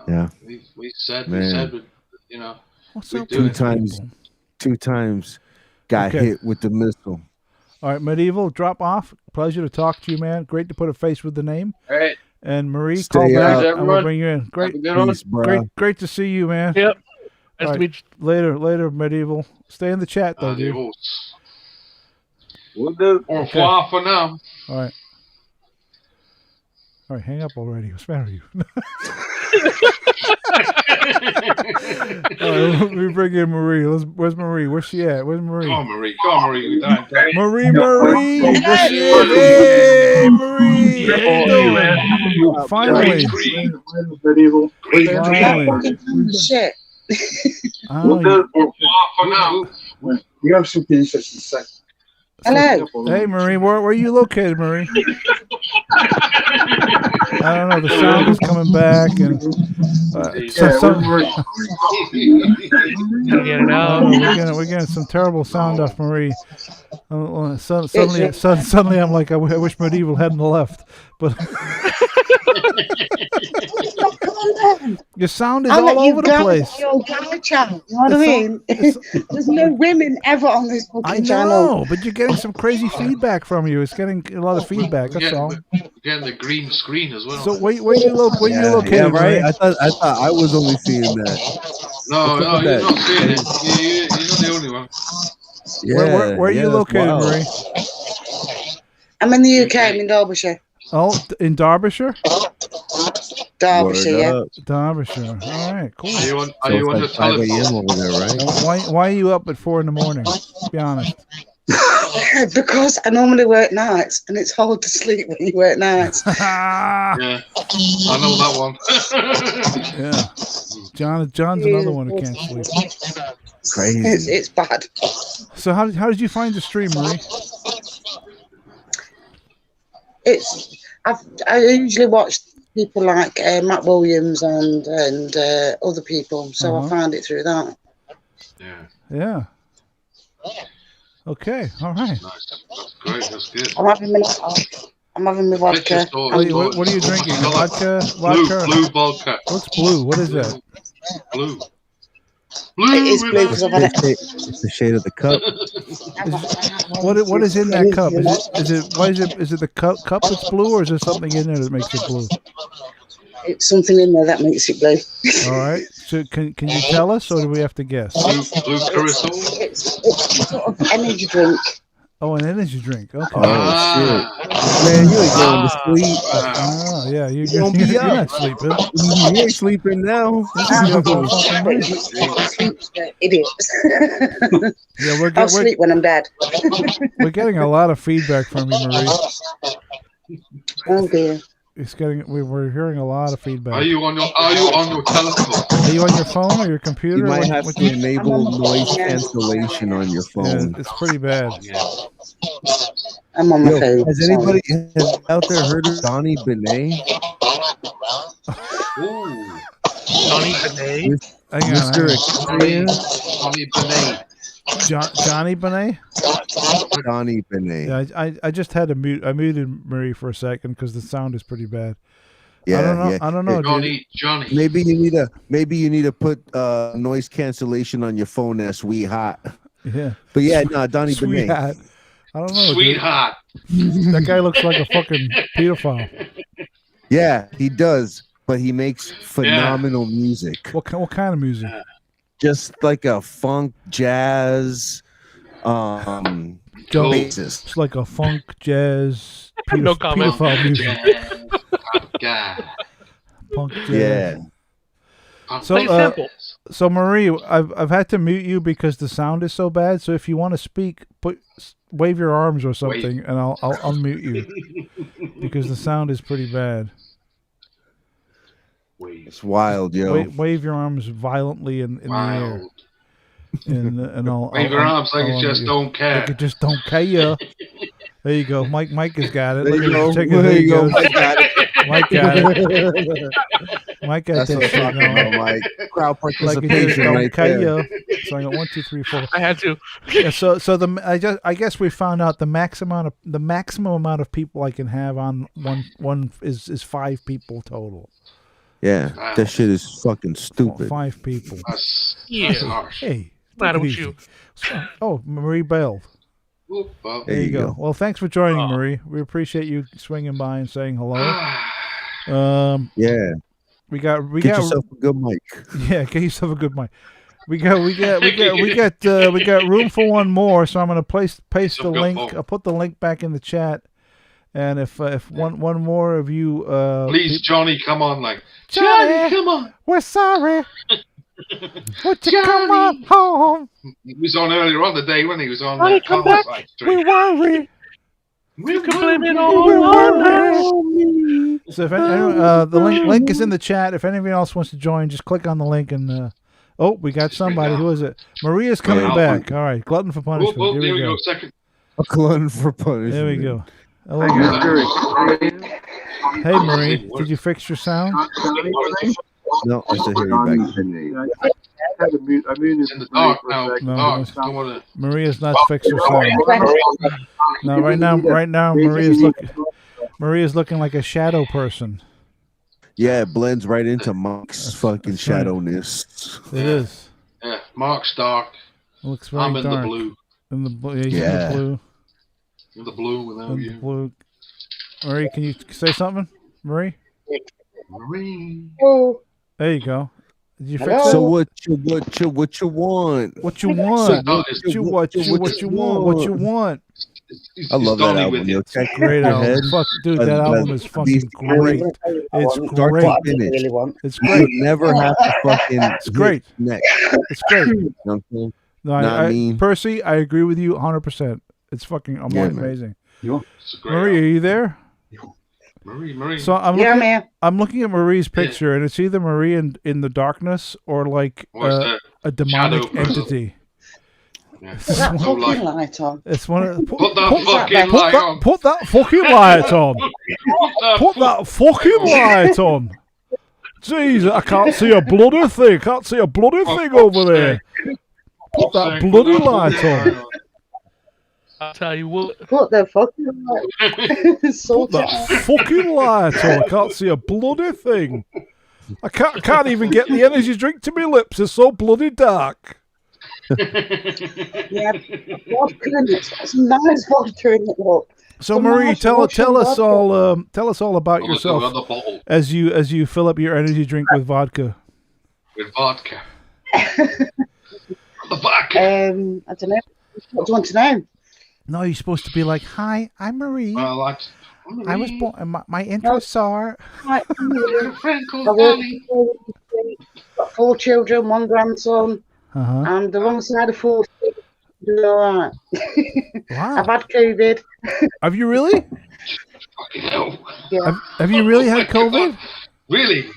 Yeah. We said, Man. you know. What's We up do with it. people? Two times got Okay. hit with the missile. All right, Medieval, drop off. Pleasure to talk to you, man. Great to put a face with the name. All right. And Marie, Stay call back. out. I'm Everyone. gonna bring you in. Great, Have a good one. Peace, bro. great to see you, man. Yep. Nice All to right. meet you. Later, Medieval. Stay in the chat though, dude. Adios. We'll do. Au revoir for now. All right. All right, hang up already. What's the matter with you? All right, let me bring in Marie. Where's Marie? Where's she at? Where's Marie? Come on, Marie. Come on, Marie. Marie, where she at? Hey, Marie. How you doing? Finally. Medieval. Finally. Shit. Oh, Au revoir for now. Hello. hey, Marie, where are you located, Marie? I don't know. The sound is coming back, and Get it out. we're getting some terrible sound off Marie. Suddenly, I'm like, I wish Medieval hadn't left. But your sound is I'll let all you over go the place. Your guy channel. You know what I mean? There's no women ever on this I fucking channel. know, but you're getting some crazy feedback from you. It's getting a lot of feedback. That's all. Getting the green screen as well. So where you located, Yeah, right. Marie? I thought I was only seeing that. no, Look at you're that. not seeing it. You're not the only one. Yeah, Where are you that's located, wild. Marie? I'm in the UK. I'm in Derbyshire. Oh, in Derbyshire? Derbyshire, Word yeah. up. Derbyshire. All right, cool. Are you on, So are you on the it's like 5 telephone? a.m. over there, right? Why are you up at 4 in the morning? Be honest. Because I normally work nights, and it's hard to sleep when you work nights. Yeah, I know that one. Yeah. John's another one who can't sleep. Crazy. It's bad. So how did you find the stream, Marie? I usually watch people like Matt Williams and other people, so I found it through that. Yeah. Okay. All right. Nice. That's great. That's good. I'm having my vodka. What are you drinking? Vodka? Blue vodka. What's blue? What is that? Blue. It is blue because I've had it. It's the shade of the cup. What is in that cup? Is it the cup that's blue, or is there something in there that makes it blue? It's something in there that makes it blue. All right. So can you tell us, or do we have to guess? Blue curacao. It's sort of energy drink. Oh, an energy drink. Okay. Oh shit, man, you ain't going to sleep. Oh yeah, you're not sleeping. You ain't sleeping now. Idiots. Yeah, I'll sleep when I'm dead. We're getting a lot of feedback from you, Marie. Oh dear. We're hearing a lot of feedback. Are you on your telephone? Are you on your phone or your computer? You might have to enable noise cancellation on your phone. Yeah, it's pretty bad. I'm on my phone. Has anybody out there heard of Donnie Benet? Ooh. Johnny Benet. Mr. Experience? Johnny Benet. Johnny Benet? Donnie Benet. Yeah, I just had to mute. I muted Marie for a second because the sound is pretty bad. Yeah, I don't know. Johnny. Maybe you need to put noise cancellation on your phone. That's sweet hot. Yeah. But yeah, no, Donnie Benet. Sweetheart. I don't know. Sweetheart. That guy looks like a fucking pedophile. Yeah, he does, but he makes phenomenal music. What kind of music? Just like a funk, jazz, basis. It's like a funk, jazz, No comment. pedophile music. God. Punk jazz. Yeah. So Marie, I've had to mute you because the sound is so bad. So if you want to speak, wave your arms or something, and I'll unmute you because the sound is pretty bad. It's wild, yo. Wave your arms violently in the air, and I'll wave your arms like you just don't care. Like you just don't care. There you go. Mike has got it. There you go. Mike got it. Mike got it. Mike got that shit going. Mike. Crowd Like participation right there. So I got 1, 2, 3, 4. I had to. Yeah, so I guess we found out the maximum amount of people I can have on one is 5 people total. Yeah, that shit is fucking stupid. 5 people. That's harsh. Hey, Matter with you. Oh, Marie bailed. There you go. Well, thanks for joining, Marie. We appreciate you swinging by and saying hello. Yeah. Get yourself a good mic. Yeah, get yourself a good mic. We got room for one more, so I'm going to paste the link. I'll put the link back in the chat. And if one more of you please, Johnny, come on, Johnny, come on. We're sorry. Would you come on home? He was on earlier on the day when he was on. Johnny, come back. We worry. We can blame it all on me. So if the link is in the chat. If anybody else wants to join, just click on the link and. We got somebody. Who is it? Maria's coming back. All right, glutton for punishment. Here we go. Second. A glutton for punishment. There we go. Hello. Hey, Marie, did you fix your sound? No, I still hear you back. I mean, it's in the dark now. No, Maria's not fixed her sound. No, right now, Maria's looking like a shadow person. Yeah, it blends right into Mark's fucking shadowness. It is. Yeah, Mark's dark. It looks very I'm dark. in the blue. In the blue, yeah. In the blue. In the blue without you. Blue. Marie, can you say something, Marie? Marie. Oh. There you go. Did you fix it? So what you want? What you want? What you want? I love that album. Yo, check great album. Fuck, dude, that album is fucking great. It's great. It's great. You never have to fucking. It's great. Next. It's great. You know what I'm saying? No, Percy, I agree with you 100%. It's fucking amazing. Marie, are you there? Marie. So I'm looking at Marie's picture, and it's either Marie in the darkness or like a demonic entity. Yeah. Put that fucking light on. It's one of Put that fucking light on. Put that fucking light on. Put that fucking light on. Jeez, I can't see a bloody thing. Can't see a bloody thing over there. Put that bloody light on. I'll tell you what. Put the fucking light Put that fucking light on. I can't see a bloody thing. I can't even get the energy drink to my lips. It's so bloody dark. Yeah, vodka in it. Some nice vodka in it. Look. So Marie, tell us all about yourself as you fill up your energy drink with vodka. With vodka. The vodka. I don't know. What do you want to know? No, you're supposed to be like, "Hi, I'm Marie. Well, I was born. My interests are." Hi, I'm Marie. a friend called I've Danny. got 4 children, 1 grandson, and the wrong side of 40. Doing all right. Wow. I've had COVID. Have you really? Fucking hell. Yeah. Have you really had COVID? Really?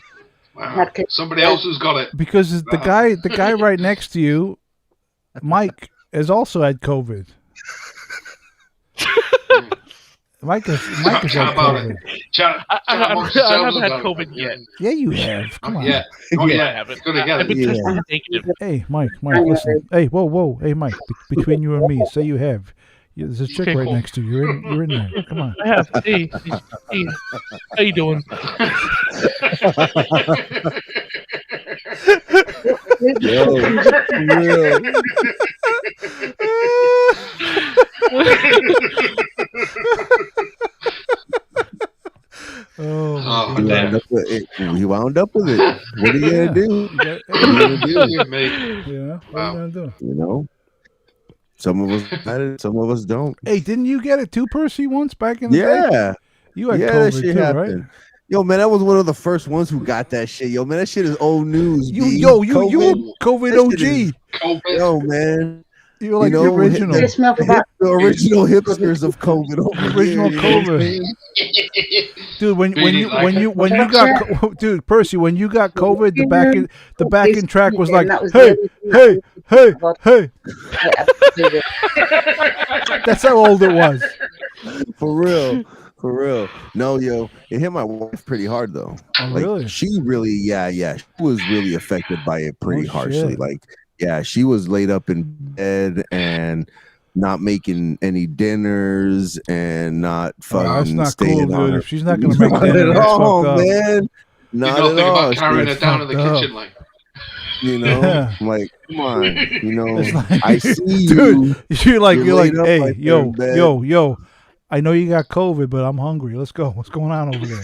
Wow. Somebody else has got it. Because the guy right next to you, Mike, has also had COVID. Mike has had COVID. I haven't had COVID yet. Yeah, you have. Come on. Yeah. Oh, yeah. I haven't. I've been tested negative. Hey, Mike, listen. Hey, whoa. Hey, Mike, between you and me, say you have. There's a chick right next to you. You're in there. Come on. I have. Hey, how you doing? Oh, he wound up with it. What are you gonna do? Yeah. What are you gonna do? You know, some of us had it, some of us don't. Hey, didn't you get it too, Percy, once back in the day? Yeah, you had that COVID shit too, happened. right? Yo, man, that was one of the first ones who got that shit. Yo, man, that shit is old news. You were COVID OG. COVID. Yo, man. You were like the original. The original hipsters of COVID. Original COVID. Dude, when you got dude, Percy, when you got COVID, the backing track was like, hey. That's how old it was. For real. No, yo, it hit my wife pretty hard though. Oh, really? She really, she was really affected by it pretty harshly. Shit. Like, yeah, she was laid up in bed and not making any dinners and not fucking that's not staying cool, on dude. her. If she's not gonna make dinner, at that's all, fucked up. man. Not You're at all. about carrying it down to the kitchen, like. You know, Yeah. I'm like, come on, you know, Like, I see you. Dude, you're like, up hey, right there in bed. yo. I know you got COVID, but I'm hungry. Let's go. What's going on over there?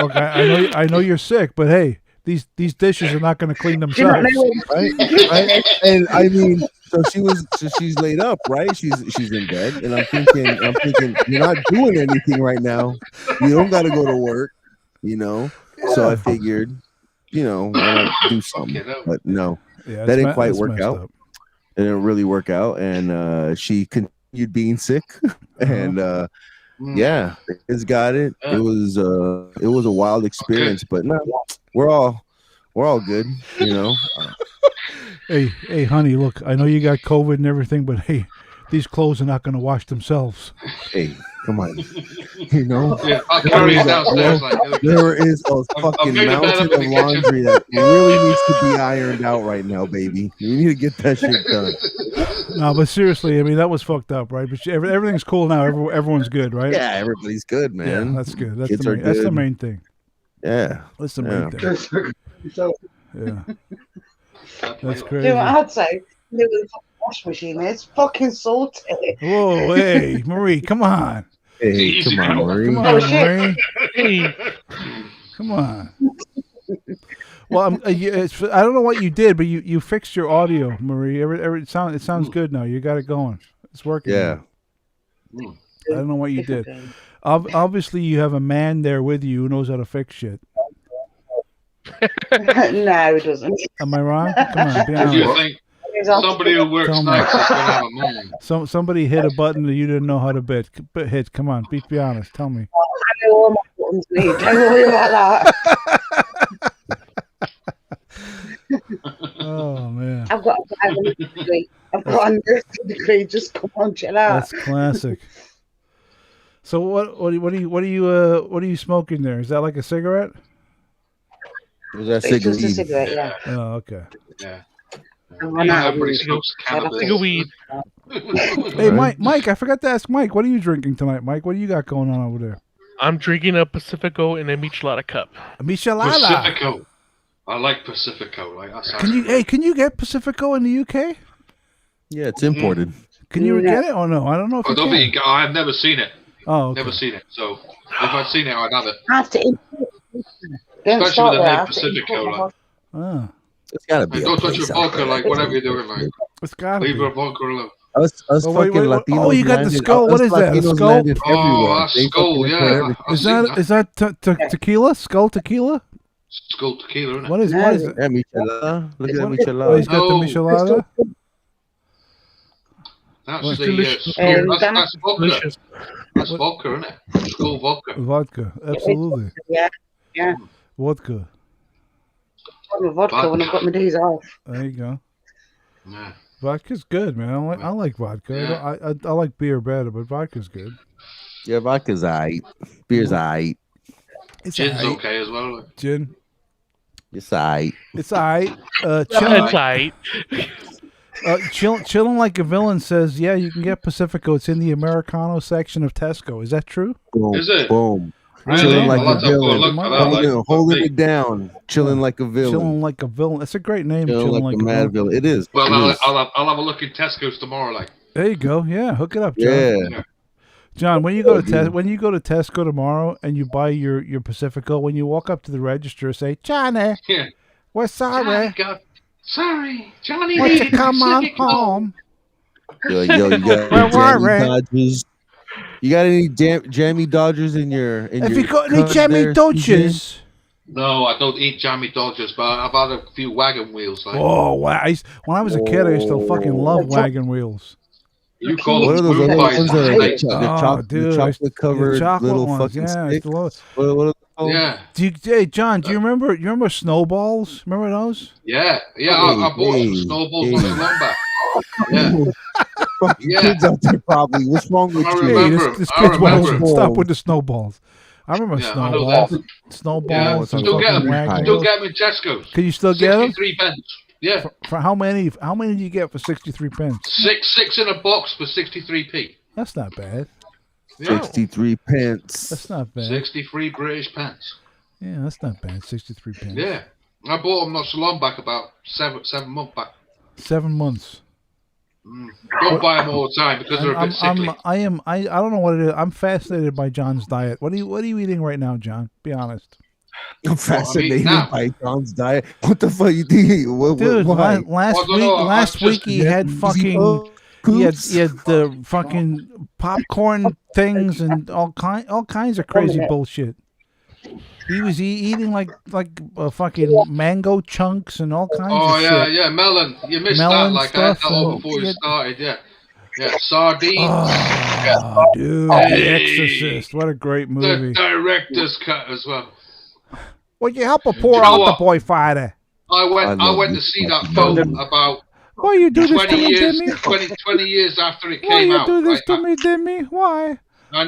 Okay, I know you're sick, but hey, these dishes are not going to clean themselves. Right? And I mean, so she's laid up, right? She's in bed, and I'm thinking, you're not doing anything right now. You don't got to go to work, you know. Yeah. So I figured, you know, why not do something? But no, that didn't quite work out. It didn't really work out, and she continued being sick, and it's got it. It was a wild experience, but no, we're all good, you know. Hey, honey, look, I know you got COVID and everything, but hey, these clothes are not going to wash themselves. Hey, come on, you know. Yeah, I'll carry it downstairs. There is a fucking mountain of laundry that really needs to be ironed out right now, baby. You need to get that shit done. No, but seriously, I mean, that was fucked up, right? But everything's cool now. Everyone's good, right? Yeah, everybody's good, man. Yeah, that's good. That's Kids the main thing. Yeah, that's the main thing. Yeah, that's crazy. You know what I'd say? The wash machine is fucking salty. Whoa, hey, Marie, come on. Hey, come on, Marie. Come on, Marie. Hey, come on. Well, I don't know what you did, but you fixed your audio, Marie. It sounds good now. You got it going. It's working. Yeah. Now. I don't know what you did. Obviously, you have a man there with you who knows how to fix shit. No, it doesn't. Am I wrong? Come on, be honest. Somebody who works Tell me. nights is gonna have a moment. Somebody hit a button that you didn't know how to hit. Come on, be honest. Tell me. I know all my buttons, mate. Don't worry about that. Oh man, I've got a nursing degree. I've got a nursing degree. Just come on, chill out. that's classic. So what are you smoking there? Is that like a cigarette? Was that It's just a cigarette? cigarette, yeah. Oh, okay. Yeah. Everybody smokes cannabis. Think of weed. Hey, Mike, I forgot to ask Mike. What are you drinking tonight, Mike? What do you got going on over there? I'm drinking a Pacifico in a Michelada cup. A Michelada. Pacifico. I like Pacifico. Like that's Can you get Pacifico in the UK? Yeah, it's imported. Can you get it or no? I don't know if you can. I've never seen it. Oh, okay. Never seen it. So if I'd seen it, I'd have it. I have to import it. Don't Especially start with there. the I name have to Pacifico. import Like, Ah, It's gotta be. and a don't touch place your out vodka. there. Like whatever you're doing. Like it's gotta leave be. your vodka alone. Us Oh, wait, fucking wait. Latinos. Oh, you got the landed- skull. us What is that, a Latinos skull? landed Oh, everywhere. that's They skull. fucking Yeah. import everything. I've Is seen that tequila? Skull tequila? Skull tequila, isn't it? What is it? Yeah, michelada. Look at that Oh, he's michelada. got the No. Michelada. That's It's the delicious. that's vodka. Delicious. That's vodka, isn't it? Skull vodka. Vodka, absolutely. Yeah, yeah. Vodka. I've got my vodka when I've got my days off. There you go. Yeah. Vodka's good, man. I like vodka. Yeah. I like beer better, but vodka's good. Yeah, vodka's aight. Beer's aight. It's Gin's aight. okay as well. Like. Gin. It's aight. It's aight. That's right. Chilling like a villain says, yeah, you can get Pacifico. It's in the Americano section of Tesco. Is that true? Boom. Is it? Boom. Really? Chilling like I'll a have to go villain. look for that. Like, Holding it down. Chilling like a villain. Chilling like a villain. That's a great name. Chilling like a mad villain. It is. well, It is. I'll have a look in Tesco's tomorrow. Like. There you go. Yeah, hook it up, John. Yeah. John, when you go to Tesco tomorrow and you buy your Pacifico, when you walk up to the register, say, Johnny, Yeah. we're sorry. Sorry, Johnny. Won't you needed come on Pacifico. home? Yo, you got We're any jammy worried. Dodgers? You got any jammy Dodgers in your? If your you got any cup jammy there, Dodgers. No, I don't eat jammy Dodgers, but I've had a few wagon wheels. Like. Oh, wow. When I was a kid, I used to fucking love wagon wheels. You call What are them those blue other pies. ones that are Like, dude, the chocolate covered the chocolate little ones, fucking yeah, I used sticks? to love it. What are those called? yeah, Hey, John, do you remember snowballs? Remember those? yeah. I bought some snowballs not too long back. Yeah, Fucking Yeah. kids out there probably. What's wrong with I you? remember. Hey, this I kid's remember. won't stop with the snowballs. I remember Yeah, I know snowballs. that. Snowballs. Yeah, and still get fucking them. wagon Still wheels. get them in Tesco's. Can you still get them? 63 pence. Yeah, For how many? How many did you get for 63 pence? six in a box for 63p. That's not bad. Yeah, 63 pence. That's not bad. 63 British pence. Yeah, that's not bad. 63 pence. Yeah, I bought them not so long back, about seven months back. 7 months. Don't buy them all the time because they're a bit sickly. I don't know what it is. I'm fascinated by John's diet. What are you eating right now, John? Be honest. I'm fascinated now. by John's diet. What the fuck you think? Dude, why? last week he had fucking he had the fucking popcorn things and all kinds of crazy bullshit. He was eating like fucking mango chunks and all kinds of shit. Yeah, melon. You missed Melon that. Like I had stuff that all and- before you started. Yeah, sardines. Oh, dude, Hey. The Exorcist. What a great The movie. director's cut as well. Would you help her pour You know out the what? boy fighter? I love went to this see that fucking film movie. about Why you do this 20 to me, years, Demi? 20 years after it Why came you out. do this Right? to me, Demi? Why? I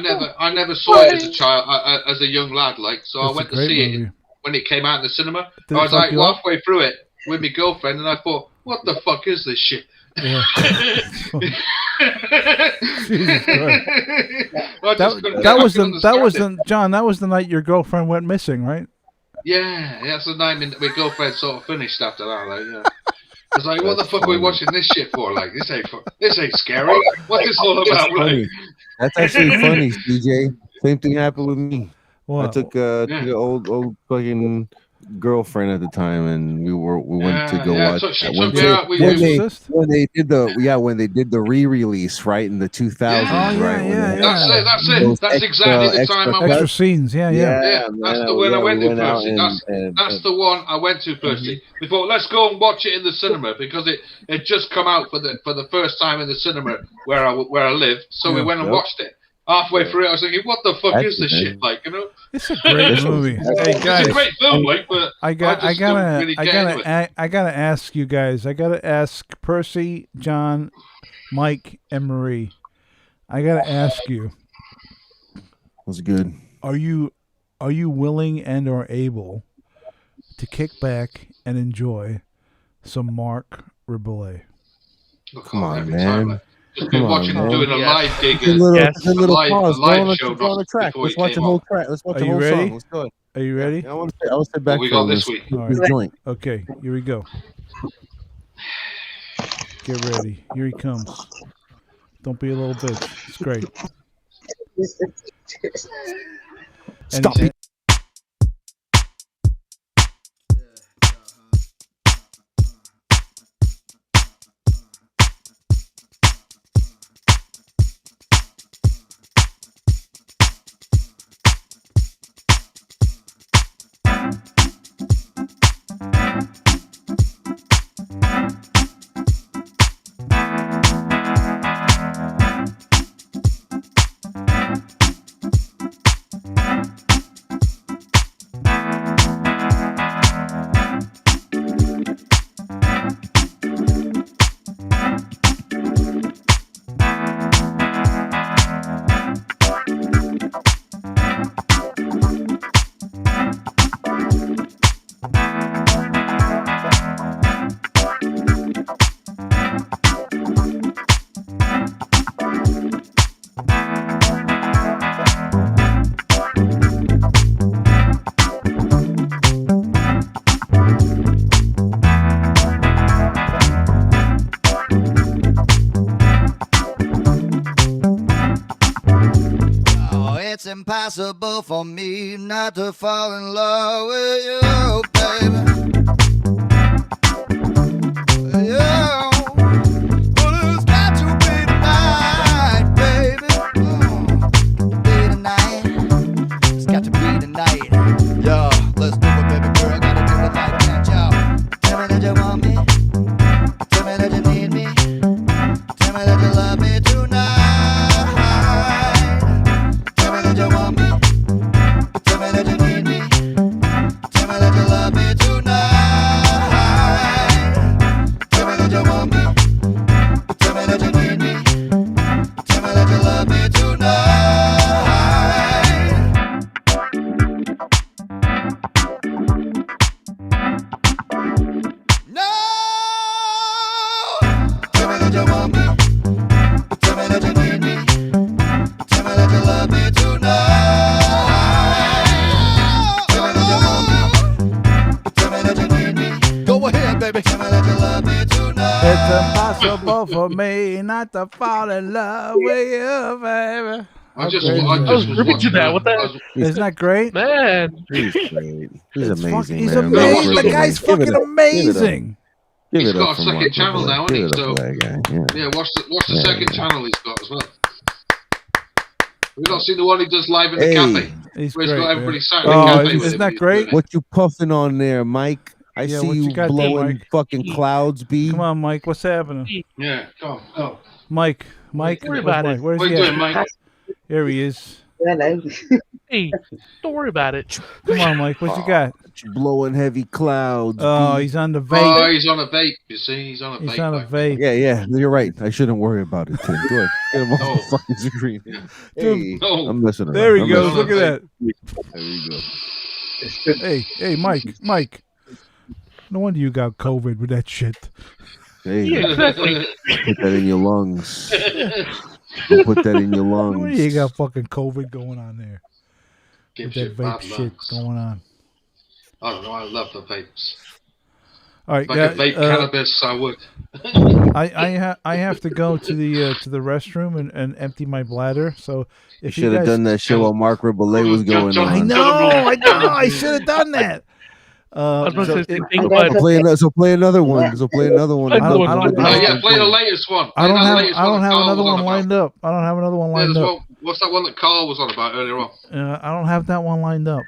never saw it as a child, as a young lad. Like, so It's I a went to great see movie. it when it came out in the cinema. Did I it was fuck like you up? halfway through it with my girlfriend, and I thought, "What the fuck is this shit?" Yeah. Jesus Christ. I just couldn't That get- was I couldn't that was understand the John. That was the night your girlfriend went missing, right? it. Yeah, that's the night my girlfriend sort of finished after that. Like, yeah. I was like, "What the fuck are we watching this shit for? Like, this ain't scary. What's this all That's about?" Like, funny. That's actually funny, CJ. Same thing happened with me. What? I took the old fucking girlfriend at the time, and we went to go watch. So she that. took me out. When they did the re-release, right, in the 2000s, right? That's it. That's exactly the time I went. Extra scenes, yeah. That's the one I went to, Percy. That's the one I went to, Percy. We thought, let's go and watch it in the cinema because it just come out for the first time in the cinema where I live. So we went and watched it. Halfway through it, I was thinking, what the fuck is this shit like, you know? It's a great movie. Hey guys, it's a great film, like, but I gotta ask you guys. I gotta ask Percy, John, Mike, and Marie. I gotta ask you. That's good. Are you willing and or able to kick back and enjoy some Mark Ribler? Come on, man. Just been watching him doing a live gig. A little pause. Go on the track. Let's watch the whole track. Let's watch the whole song. Let's go. Are you ready? I want to sit back. What we got this week? This joint. Okay, here we go. Get ready. Here he comes. Don't be a little bitch. It's great. Stop it. Impossible for me not to fall in love with you, baby. Yeah. Well, it's got to be tonight, baby. Be tonight. It's got to be tonight. Yo, let's do it, baby girl. Gotta do it like that, yo. Tell me that you want me. Tell me that you need me. Tell me that you love me tonight. You want me? Tell me that you need me. Tell me that you love me tonight. Tell me that you want me. Tell me that you need me. Tell me that you love me tonight. No. Tell me that you want me. Tell me that you need me. Tell me that you love me tonight. Tell me that you want me. Tell me that you need me. Go ahead, baby. Tell me that you love me tonight. It's impossible for me not to fall in love with you, baby. I was ripping to that. What the? Isn't that great, man? He's great. He's amazing. He's man. amazing. The guy's fucking amazing. He's got a second channel now, hasn't he? So yeah, watch the second channel he's got as well. We've not seen the one he does live in the cafe. He's where great, he's got everybody sat in the cafe. Isn't that great? What you puffing on there, Mike? I see you blowing fucking clouds, B. Come on, Mike. What's happening? Yeah, go. Mike. Don't worry about it. Where's what he are you at? doing, Mike? Here he is. Hello. Hey, don't worry about it. Come on, Mike. What you got? Blowing heavy clouds. Oh, B. he's on the vape. Oh, he's on a vape. You see, he's on a vape. He's on a vape. Yeah, you're right. I shouldn't worry about it, Tim. Go ahead. Get him off the fucking screen. Hey, I'm messing around. There he goes. Look at that. There you go. Hey, Mike. No wonder you got COVID with that shit. Hey, Yeah, exactly. put that in your lungs. Don't put that in your lungs. No wonder you got fucking COVID going on there. Gives With you that vape bad shit lungs. going on. I don't know. I love the vapes. All right, If I could vape cannabis, I would. I have to go to the restroom and empty my bladder. So You if should have done that shit while Mark Ribler was going on. I know. I should have done that. I was going to say the same thing, So but play another one. So play another one. I don't- Play the latest one. I don't Play that have latest another that Carl was one on lined about. up. I don't have another one lined There's up. one, what's that one that Carl was on about earlier on? I don't have that one lined up.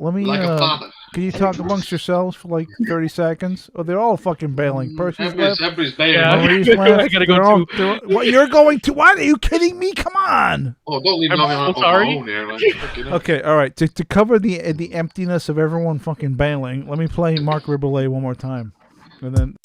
Let me. Like a father. Can you talk amongst yourselves for like 30 seconds? Oh, they're all fucking bailing. Percy's left. Everybody's bailing. Yeah. Marie's I left. gotta go They're all- too. they're- What, you're going to? What? Are you kidding me? Come on. Oh, don't leave me I'm on so my sorry. own here. Like, fucking hell. Okay, all right. To cover the emptiness of everyone fucking bailing, let me play Mark Ribler one more time, and then.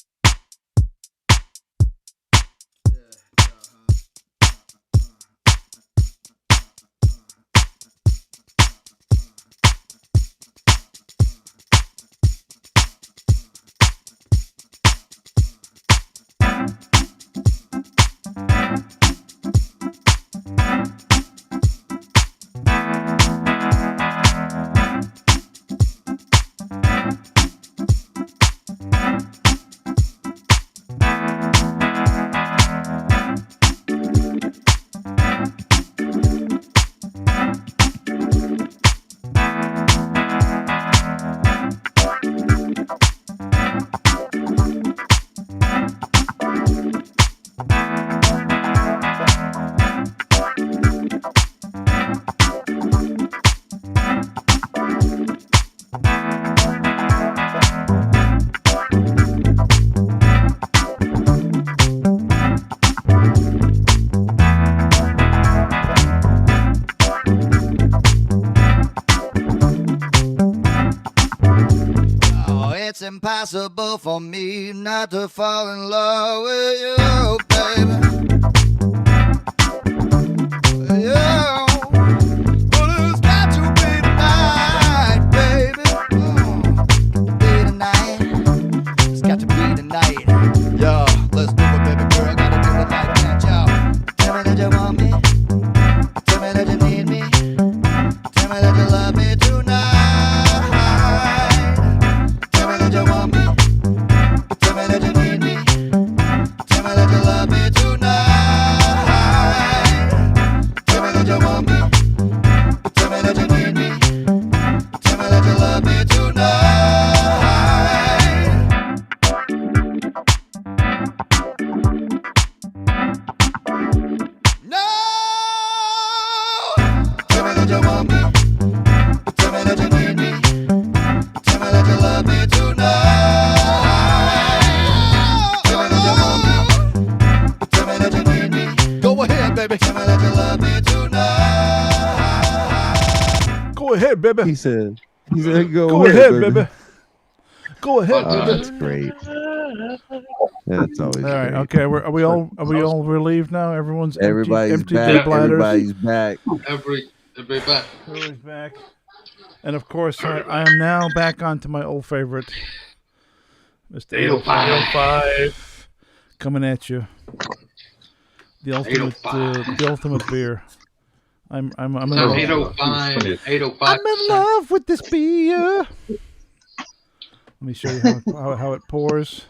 It's impossible for me not to fall in love with you, baby. Yeah. Well, it's got to be tonight, baby. Be tonight. It's got to be tonight. Yo, let's do it, baby girl. Gotta do it like that, yo. Tell me that you want me. Tell me that you need me. Tell me that you love me tonight. Tell me that you want me. Tell me that you need me. Tell me that you love me tonight. Tell me that you want me. Tell me that you need me. Tell me that you love me tonight. No. Tell me that you want me. Tell me that you need me. Tell me that you love me tonight. Tell me that you want me. Tell me that you need me. Go ahead, baby. Tell me that you love me tonight. Go ahead, baby. He said, go Go ahead, baby. Go ahead, Oh, baby. that's great. That's always All right. great. Okay. Are we all relieved now? Everyone's Everybody's empty their back. bladders. Everybody's back. Everybody back. Everybody's back. And of course, I am now back onto my old favorite, Mr. 805. coming at you. The ultimate beer. I'm in love. 805. 805. I'm in love with this beer. Let me show you how it pours.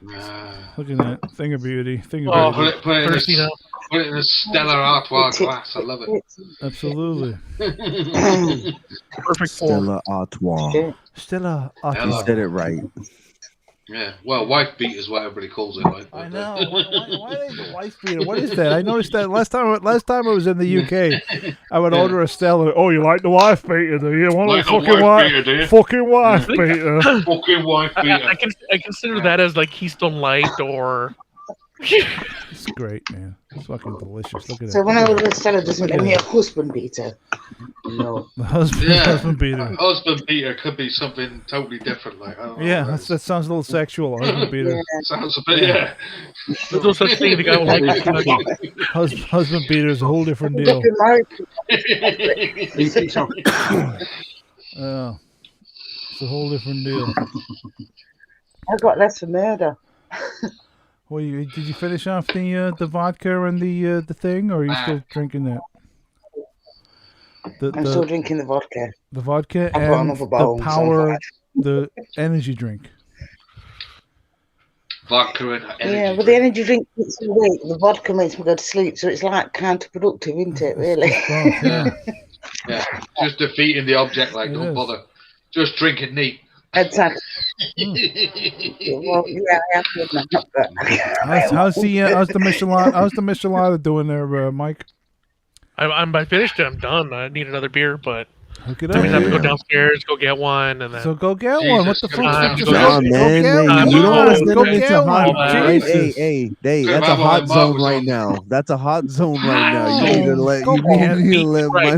Look at that thing of beauty. Thing of beauty. Put it in a Stella Artois glass. I love it. Absolutely. Perfect form. Stella Artois. Stella You Artois. said it right. Yeah. Well, wife beat is what everybody calls it. Like, I know. Why is the wife beater? What is that? I noticed that last time I was in the UK, I would order a Stella. Oh, you like the wife beater, do you? Want Like a the fucking wife beater, do you? fucking wife beater. Fucking wife beater. I consider that as like Keystone Light or. It's great, man. It's fucking delicious. Look at So that. when I order a Stella, doesn't it me a husband beater? No. The husband beater. Husband beater could be something totally different. Like, I don't know. Yeah, that sounds a little sexual. Husband beater. Sounds a bit, yeah. There's no such thing. The guy will like Husband beater is a whole different deal. Oh, it's a whole different deal. I got less for murder. Well, did you finish off the vodka and the thing, or are you still drinking that? I'm still drinking the vodka. The vodka I've got and another bowl, the so power, the energy drink. Vodka and energy. Yeah, but the energy drink keeps me awake. The vodka makes me go to sleep, so it's like counterproductive, isn't it? Really? Yeah. Yeah, just defeating the object. Like, don't bother. Just drinking neat. Exactly. Well, yeah, I have done that. But How's the Michelada doing there, Mike? I finished it. I'm done. I need another beer, but hook it I up. have to go downstairs, go get one, and then. So go get one. What the fuck? Nah, man. You don't want to send them into hot. Right? Hey, that's a hot zone right now. That's a hot zone right now. You need to let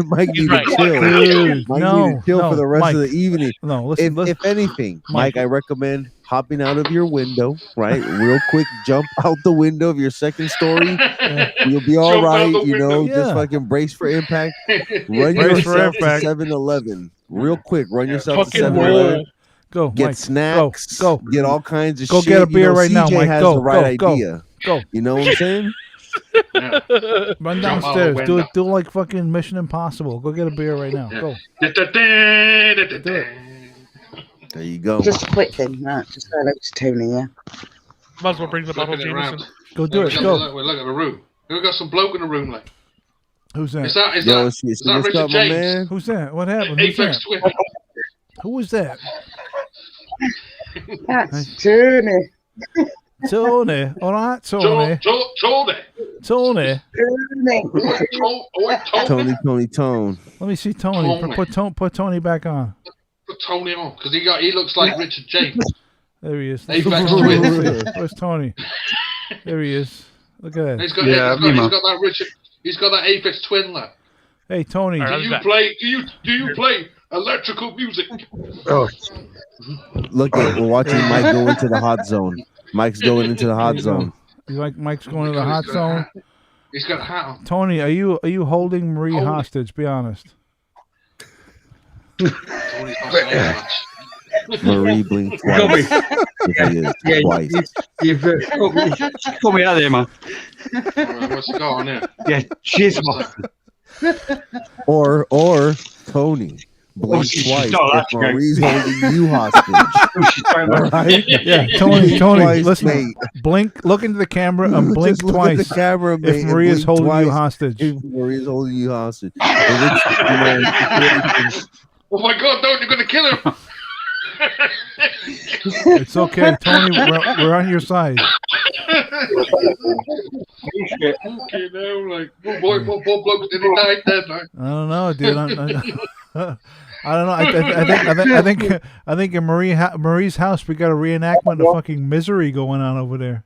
Mike need to chill. Dude, Mike need to chill for the rest of the evening. No, listen. If anything, Mike, I recommend hopping out of your window, right? Real quick, jump out the window of your second story. You'll be all right, you know. Just fucking brace for impact. Run yourself to 7-Eleven. Real quick, run yourself to 7-Eleven. Go, get Mike. snacks. Go. Get all kinds of go shit. Go get a beer right now, CJ Mike. has Go. the right Go. idea. Go. You know what I'm saying? Run downstairs. Do like fucking Mission Impossible. Go get a beer right now. Go. Do it. There you go. Just a quick thing, right? Just say hello to Tony, yeah? Might as well bring the bottle of Jameson. Go do it. Go. Look at the room. We got some bloke in the room, like. Who's that? Is that Richard James? Who's that? What happened? Who's Apex that? Twin. Who was that? That's Tony. Tony. All right, Tony. Tony. Tone. Let me see Tony. Put Tony back on. Put Tony on, because he looks like Richard James. There he is. Apex Twin. Where's Tony? There he is. Look at that. He's got that Richard. He's got that Apex Twin lad. Hey Tony. Do you play electrical music? Oh. Look, we're watching Mike go into the hot zone. Mike's going into the hot zone. You like Mike's going to the hot zone? He's got a hat on. Tony, are you holding Marie hostage? Be honest. Marie blinked twice. Twice. You've got me out there, man. What's going on here? Yeah, cheers, man. Or Tony. Blink twice. If Marie's holding you hostage. Right? Yeah, Tony, twice, listen. Mate. Blink, look into the camera and blink Just look twice. at the camera, mate, if Maria's holding you hostage. If Maria's holding you hostage. Oh my God! Don't! You're gonna kill him. It's okay, Tony. We're on your side. Okay, now, like, what blokes did he die dead? Like? I don't know, dude. I don't know. I think in Marie's house we got a reenactment of fucking Misery going on over there.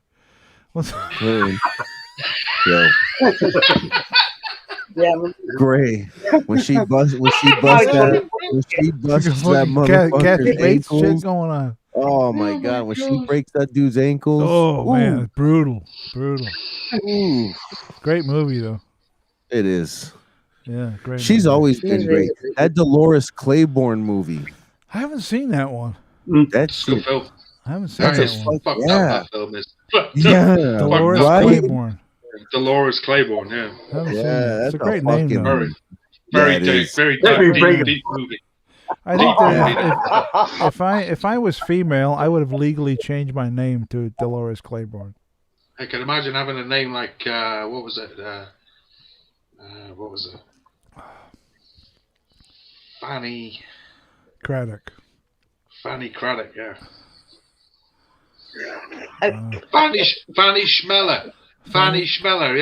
Yeah. Gray. When she busts that motherfucker's ankles. Shit going on. Oh my God! When she breaks that dude's ankles. Oh man, it's brutal. Ooh. Great movie though. It is. Yeah, great. She's movie. always been great. That Dolores Claiborne movie. I haven't seen that one. That's good film. I haven't seen that one. Fucked up that film is. Dolores Claiborne. Dolores Claiborne, yeah. It's a great name though. Very deep movie. I think that if I was female, I would have legally changed my name to Dolores Claiborne. I can imagine having a name like what was it? Fanny Craddock. Fanny Craddock, yeah. Fanny Schmeller. Fanny Schmeller.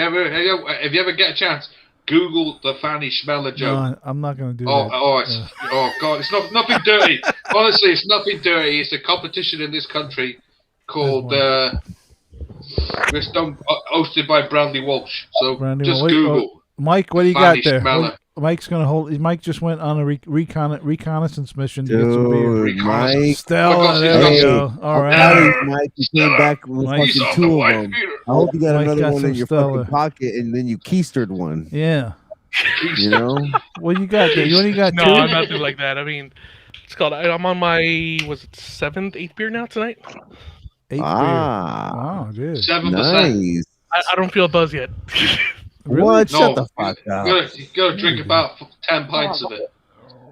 If you ever get a chance, Google the Fanny Schmeller joke. No, I'm not going to do that. Oh God, it's nothing dirty. Honestly, it's nothing dirty. It's a competition in this country called hosted by Bradley Walsh. So just Google. Mike, what do you got there? Mike's going to hold. Mike just went on a reconnaissance mission to get some beer. Mike, Stella, there you go. All right, Mike, you came back with fucking two of them. I hope you got another one in your fucking pocket, and then you keistered one. Yeah. You know what you got there? You only got two. No, nothing like that. I mean, it's called. I'm on my 7th, 8th beer now tonight. 8th beer. Wow, dude. 7%. Nice. I don't feel a buzz yet. Really? What? No, shut the fuck up. You gotta drink about 10 pints of it.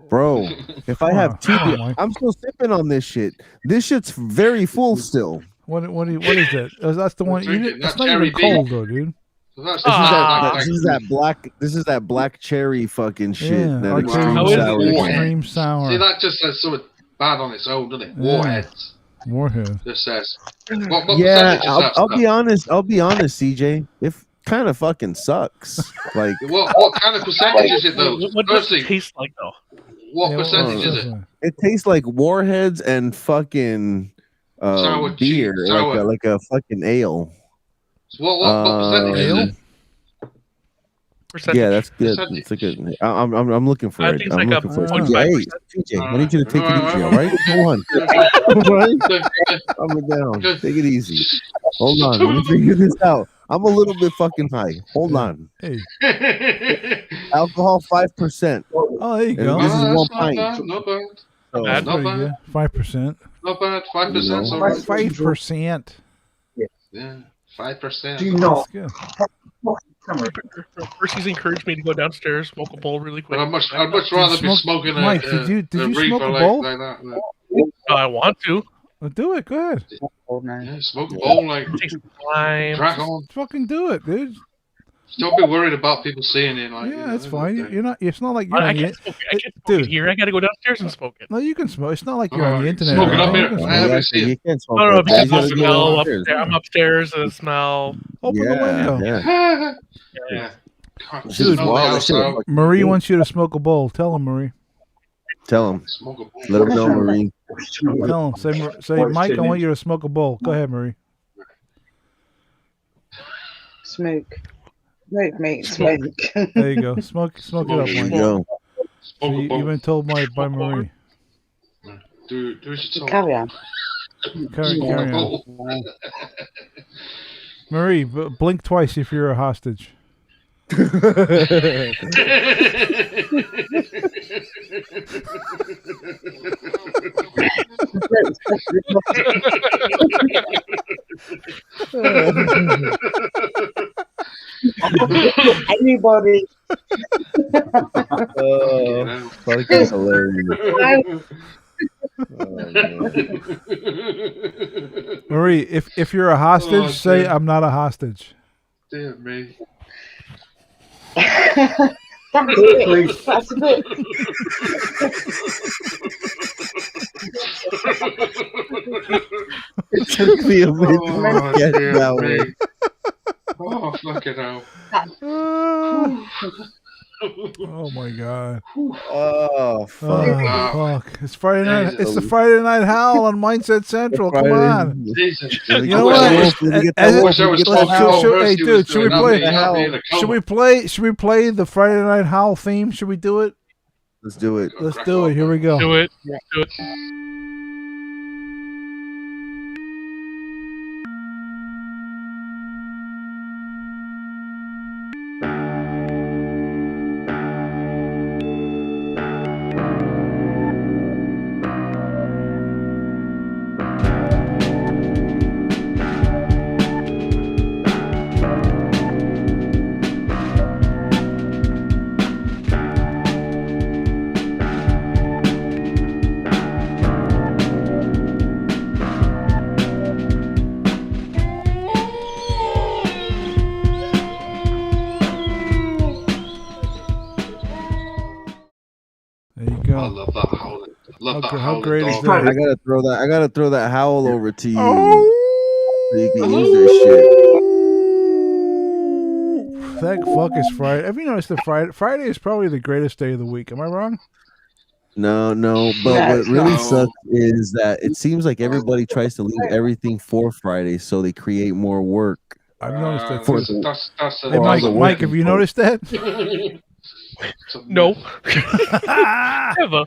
Bro, if I have 2 beer, I'm still sipping on this shit. This shit's very full still. What is it? That's the one. It's not even cold though, dude. This is that black cherry fucking shit. Yeah, that extreme sour. Extreme sour. See, that just says something bad on its own, doesn't it? Warheads. Warhead. Just says. What Yeah, percentage is that I'll stuff? be honest. I'll be honest, CJ. It kind of fucking sucks. Like, what kind of percentage is it though? What does it taste like though? What percentage is it? It tastes like warheads and fucking Sour beer, cheese, sour. like a fucking ale. What percentage is it? Percentage. Yeah, that's good. It's a good. I'm looking for I it. think it's I'm like looking for it. 0.5%. Hey, TJ, I need you to take it easy, all right? Hold on. All right? Calm it down. Take it easy. Hold on. Let me figure this out. I'm a little bit fucking high. Hold on. Hey. Alcohol 5%. Oh, there you go. This is one Not pint. bad, not bad. So, That's Not pretty bad. good. 5%. Not bad. 5%. All right. 5%. Yeah, 5%. Do not. That's good. Percy's encouraged me to go downstairs, smoke a bowl really quick. But I'd much rather be smoking Mike, a did you a smoke a reefer bowl? like that. I want to. Well, do it. Go ahead. Yeah, smoke a bowl like It takes time. crack on. Fucking do it, dude. Don't be worried about people seeing it. Like, Yeah, it's fine. You're not. It's not like you're I on the. can't smoke it. I can't smoke Dude. it here. I gotta go downstairs and smoke it. No, you can smoke. It's not like you're on the internet. Smoke it right? up You here. can I smoke. haven't seen you it. can't smoke No, that. because You the gotta go smell upstairs. I'm upstairs. The smell. Open the window. Yeah. Yeah. God, Dude, smell the wow, that house shit was out. fucking Marie good. wants you to smoke a bowl. Tell him, Marie. Tell him. Smoke a bowl. Let him know, Marie. Tell him. Say, Mike, I want you to smoke a bowl. Go ahead, Marie. Smoke. Smoke, mate. Smoke. There you go. Smoke it up, There you Mike. go. So Smoke a you've bowl. been told by Marie. Do as you told. Carry on. Carry on. Bowl. Marie, blink twice if you're a hostage. Anybody. Oh, fucking hilarious. Marie, if you're a hostage, say dear. I'm not a hostage. Dear me. That's it. That's a bit. It took me a minute Oh, to get dear that me. one. Oh, fucking hell. Oh my god. Oh, fuck. Oh, fuck. It's Friday night. Jesus. It's the Friday night howl on Mindset Central. Come on. Jesus. You know what? I wish I was told how Hey, Percy dude, was should we doing. play? I'll be in a coma. Should we play the Friday night howl theme? Should we do it? Let's do it. Let's do it. Here we go. Do it. Do it. There you I go. love that howling. Love that How howling great is dog. that? I gotta throw that howl over to you. Oh! So you can use this shit. Thank fuck it's Friday. Have you noticed that Friday is probably the greatest day of the week? Am I wrong? No, but No, what really no. sucks is that it seems like everybody tries to leave everything for Friday, so they create more work. I've noticed that For too. the- That's Hey, all Mike, the Mike, have working you folks. noticed that? No. Never.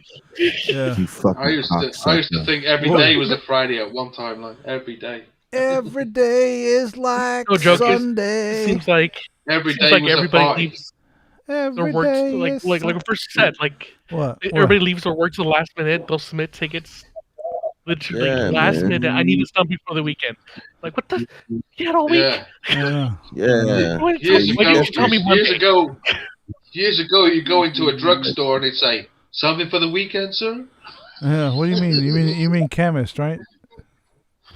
Yeah. You fucking I used to cocksucker. think every day was a Friday at one time, like every day. Every day is like No joke. Sunday. It seems like Every seems day like was a everybody party. leaves Every their work day like is like first said like what? everybody leaves their work to the last minute. They'll submit tickets. Literally Yeah, last man. minute. I need this done before the weekend. Like what the? You had all week. Yeah. Yeah. Yeah. Why Years didn't you tell me Monday? Years ago, you go into a drugstore and they'd say, "Something for the weekend, sir?" Yeah. What do you mean? You mean chemist, right?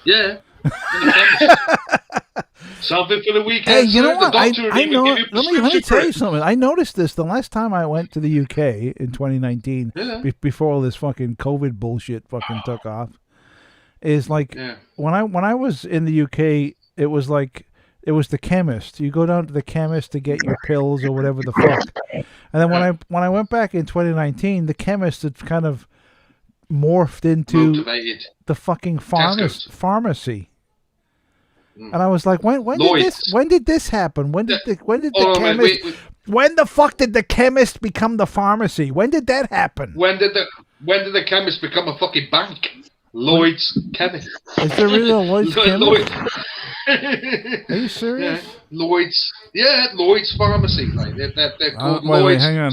Yeah. Something for the weekend. Hey, you know what? I know. Let me tell you something. I noticed this the last time I went to the UK in 2019, before all this fucking COVID bullshit fucking took off. Is like when I was in the UK, it was like it was the chemist. You go down to the chemist to get your pills or whatever the fuck. And then when I went back in 2019, the chemist had kind of morphed into the fucking pharmacy. And I was like, when did this happen? When the fuck did the chemist become the pharmacy? When did that happen? When did the chemist become a fucking bank? Lloyd's Chemist. Is there really a Lloyd's Chemist? Are you serious? Lloyd's. Yeah, Lloyd's Pharmacy. Like they're called wait, Lloyd's. hang on.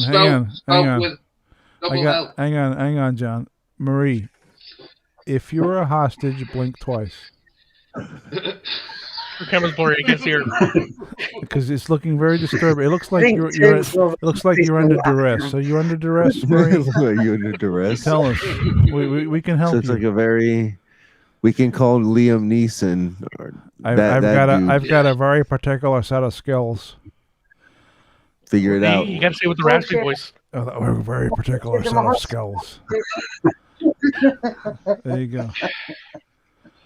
Hang on, John. Marie, if you're a hostage, blink twice. The camera's blurry. I can't see her. Because it's looking very disturbing. It looks like you're under duress. So you're under duress, Marie? Are you under duress? Tell us. We can help so it's you. like a very. We can call Liam Neeson. I've got a very particular set of skills. Figure it out. You got to say it with the raspy voice. A very particular set of skills. There you go.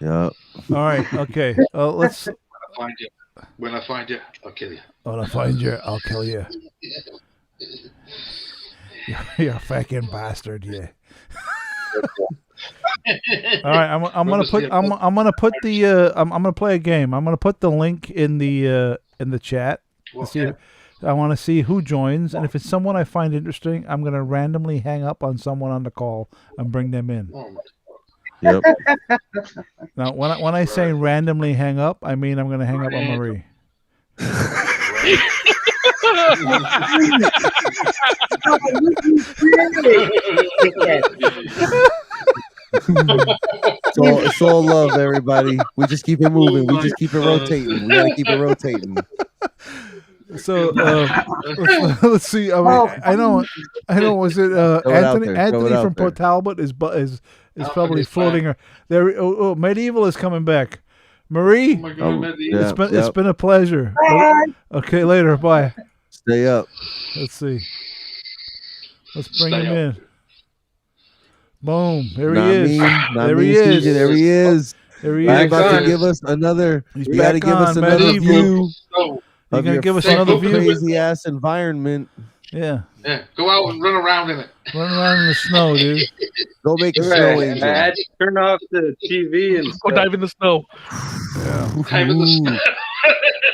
Yeah. All right. Okay. Let's. When I find you, I'll kill you. When I find you, I'll kill you. You're a fucking bastard, yeah. All right, I'm gonna play a game. I'm gonna put the link in the chat. I want to see who joins, and if it's someone I find interesting, I'm gonna randomly hang up on someone on the call and bring them in. Yep. Now, when I say randomly hang up, I mean I'm gonna hang up on Marie. It's all love, everybody. We just keep it moving. We just keep it rotating. We gotta keep it rotating. So let's see. I know. Was it Anthony? Anthony from Port Talbot is probably floating. There. Oh, Medieval is coming back. Marie, it's been a pleasure. Okay, later. Bye. Stay up. Let's see. Let's bring him in. Boom! There he is. There he is. There he is. There he is. He's about to give us another. He's you got to give us another view. You're gonna give us another view. Crazy ass environment. Yeah. Yeah. Go out and run around in it. Run around in the snow, dude. Go make a snow angel. I had to turn off the TV and go dive in the snow. Yeah. Dive in the snow.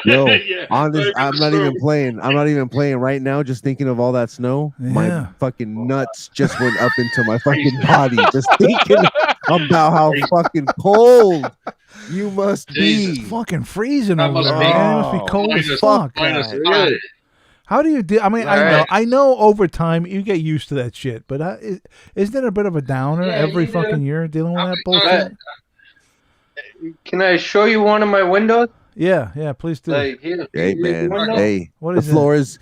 Yo, on this, I'm not even playing. I'm not even playing right now. Just thinking of all that snow, my fucking nuts just went up into my fucking body. Just thinking about how fucking cold you must be. It's fucking freezing over there. It must be cold as fuck. How do you do? I mean, I know over time you get used to that shit, but isn't it a bit of a downer every fucking year dealing with that bullshit? Can I show you one of my windows? Yeah, please do. Hey man, hey, what is the floor is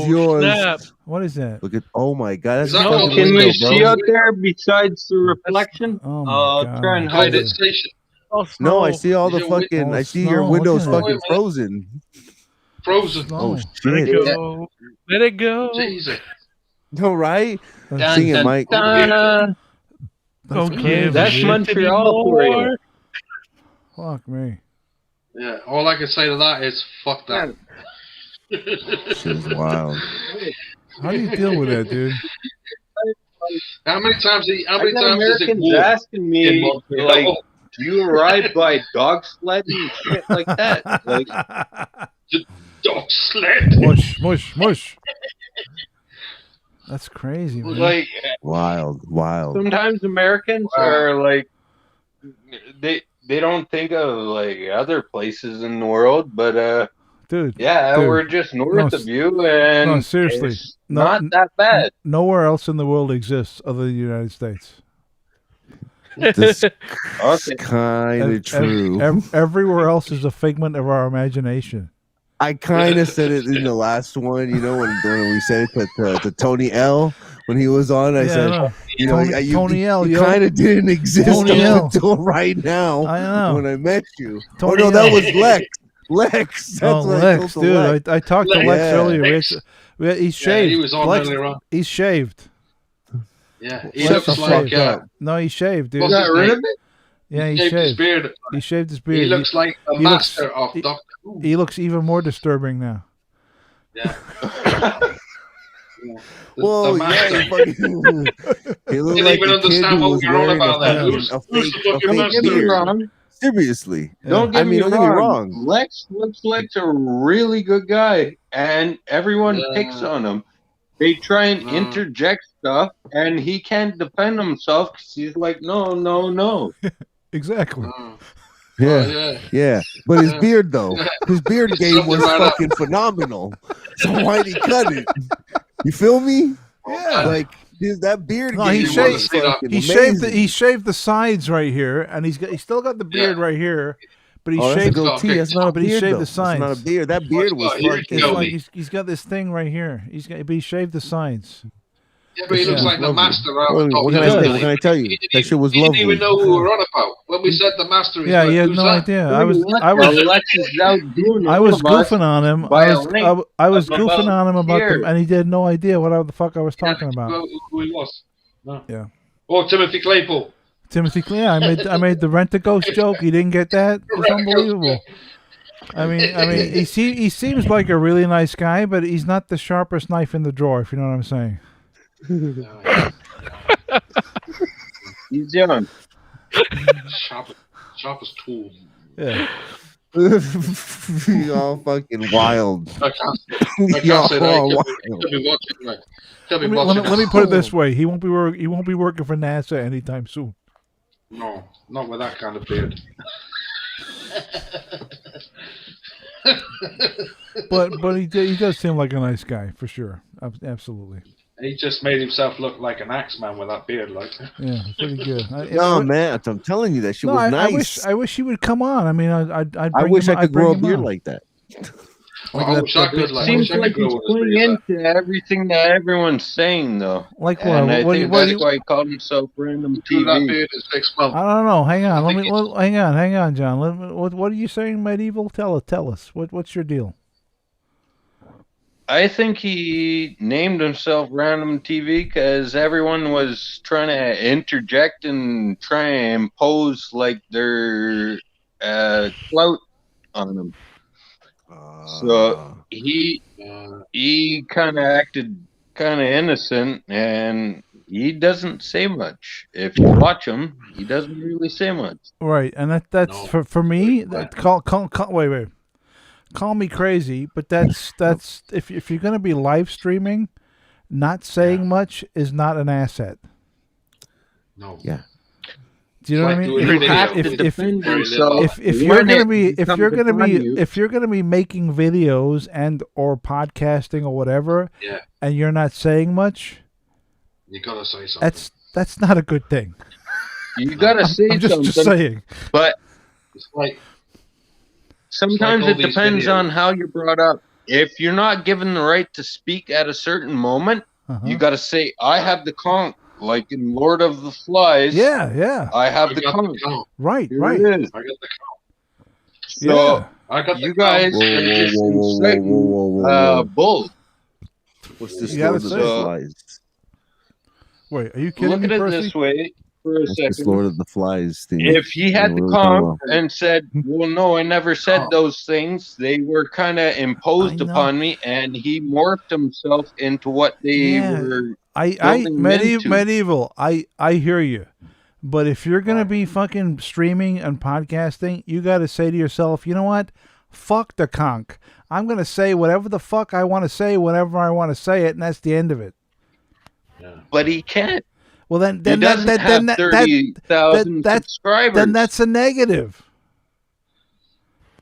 yours. Snap. What is that? Look at, oh my god, that's Can you see out there besides the reflection? Oh my I'll try and hide it. No, I see all the fucking. I see your windows fucking frozen. Frozen. Oh Let shit! it go. Let it go. Jesus. No, right? Sing it, Mike. Okay, that's Montreal for you. Fuck me. Yeah, all I can say to that is fuck that. Shit's wild. How do you deal with that, dude? How many times is it Americans asking me, like, do you ride by dog sled and shit like that? Like, dog sled. Mush. That's crazy, man. Like, wild. Sometimes Americans are like, they don't think of like other places in the world, but dude, we're just north of you, and no, seriously, it's not that bad. Nowhere else in the world exists other than the United States. That's kind of true. Everywhere else is a figment of our imagination. I kind of said it in the last one, when we said it to Tony L. when he was on. I said, no. you know, Tony L. You yo. kind of didn't exist Tony L. until right now. I know. When I met you. Tony oh no, that L. was Lex. Lex. That's what I Lex, told to dude. Lex. I talked to Lex earlier. Lex. He's shaved. He was on Lex, earlier on. He's shaved. Yeah, he Lex looks is like. shaved. No, he's shaved, dude. What's his rid name? of it? Yeah, He he's shaved his shaved. beard. He shaved his beard. He looks like a he looks- master of Doctor Who. He looks even more disturbing now. Yeah. Whoa, yeah, he looked Didn't like even a kid understand who what was we were on wearing about then. a Who's fake, the fucking a master? fake beard. Wrong. Seriously. Don't get I mean, don't get me wrong. Lex looks like a really good guy, and everyone picks on him. They try and interject stuff, and he can't defend himself because he's like, no. Exactly. Yeah. But his beard, though, his beard game was fucking phenomenal. So why'd he cut it? You feel me? Yeah. Like that beard No, game he was shaved. fucking He amazing. shaved the sides right here, and he's still got the beard right here, but he That's a shaved. goatee. That's not a But he beard, shaved though. the sides. That's not a beard. That beard was fucking. It's like he's got this thing right here. But he shaved the sides. Yeah, but he looks like the master of What Doctor can I say? Who. What can I tell you? That shit was He didn't lovely. even know who we were on about. When we said the master, he's Yeah, like, he had who's no that? idea. I was goofing on him. I was goofing on him about them, and he had no idea what the fuck I was talking about. Who he was. No. Yeah. Oh, Timothy Claypool. Timothy Clear. I made the rent a ghost joke. He didn't get that. It's unbelievable. I mean, he seems like a really nice guy, but he's not the sharpest knife in the drawer. If you know what I'm saying. He's young. Sharpest tool. Yeah. Y'all fucking wild. I can't Y'all say that. are He wild. could be watching, right? Could be Let watching. me put it this way: he won't be working for NASA anytime soon. No, not with that kind of beard. But he does seem like a nice guy for sure. Absolutely. He just made himself look like an axeman with that beard, like. Yeah, pretty good. No, man, I'm telling you, that shit was nice. I wish he would come on. I mean, I wish I could grow a beard like that. I wish I could. Like, Seems like he's putting into everything that everyone's saying, though. Like what? And I What think that's why he called himself Random that TV. beard is 6 months. I don't know. Hang on. Hang on, John. What are you saying, Medieval? Tell us. What's your deal? I think he named himself Random TV because everyone was trying to interject and try and impose like their clout on him. So he kind of acted kind of innocent, and he doesn't say much. If you watch him, he doesn't really say much. Right, and that's for me. Wait. Call me crazy, but that's if you're going to be live streaming, not saying much is not an asset. No. Yeah. Do you know what I mean? If you're gonna be making videos and or podcasting or whatever, and you're not saying much, you gotta say something. That's not a good thing. You gotta say I'm something. just saying. But it's like sometimes all it these depends videos. on how you're brought up. If you're not given the right to speak at a certain moment, you got to say, I have the conch, like in Lord of the Flies. Yeah. I have the conch. Right. Here it is. I got the count. So I got you guys are just inciting bull. What's this You Lord gotta of the say. Flies? Wait, are you kidding Look me, at it Percy? this way for a What's this second. Lord of the Flies thing? If he had the What are we talking conch and said, well, no, I never said those things, they were kind of imposed upon me, and he morphed himself into what they were medieval. I hear you, but if you're gonna be fucking streaming and podcasting, you got to say to yourself, you know what? Fuck the conch. I'm gonna say whatever the fuck I want to say whenever I want to say it, and that's the end of it. But he can't. Well, then He doesn't have 30,000 subscribers. Then that's a negative.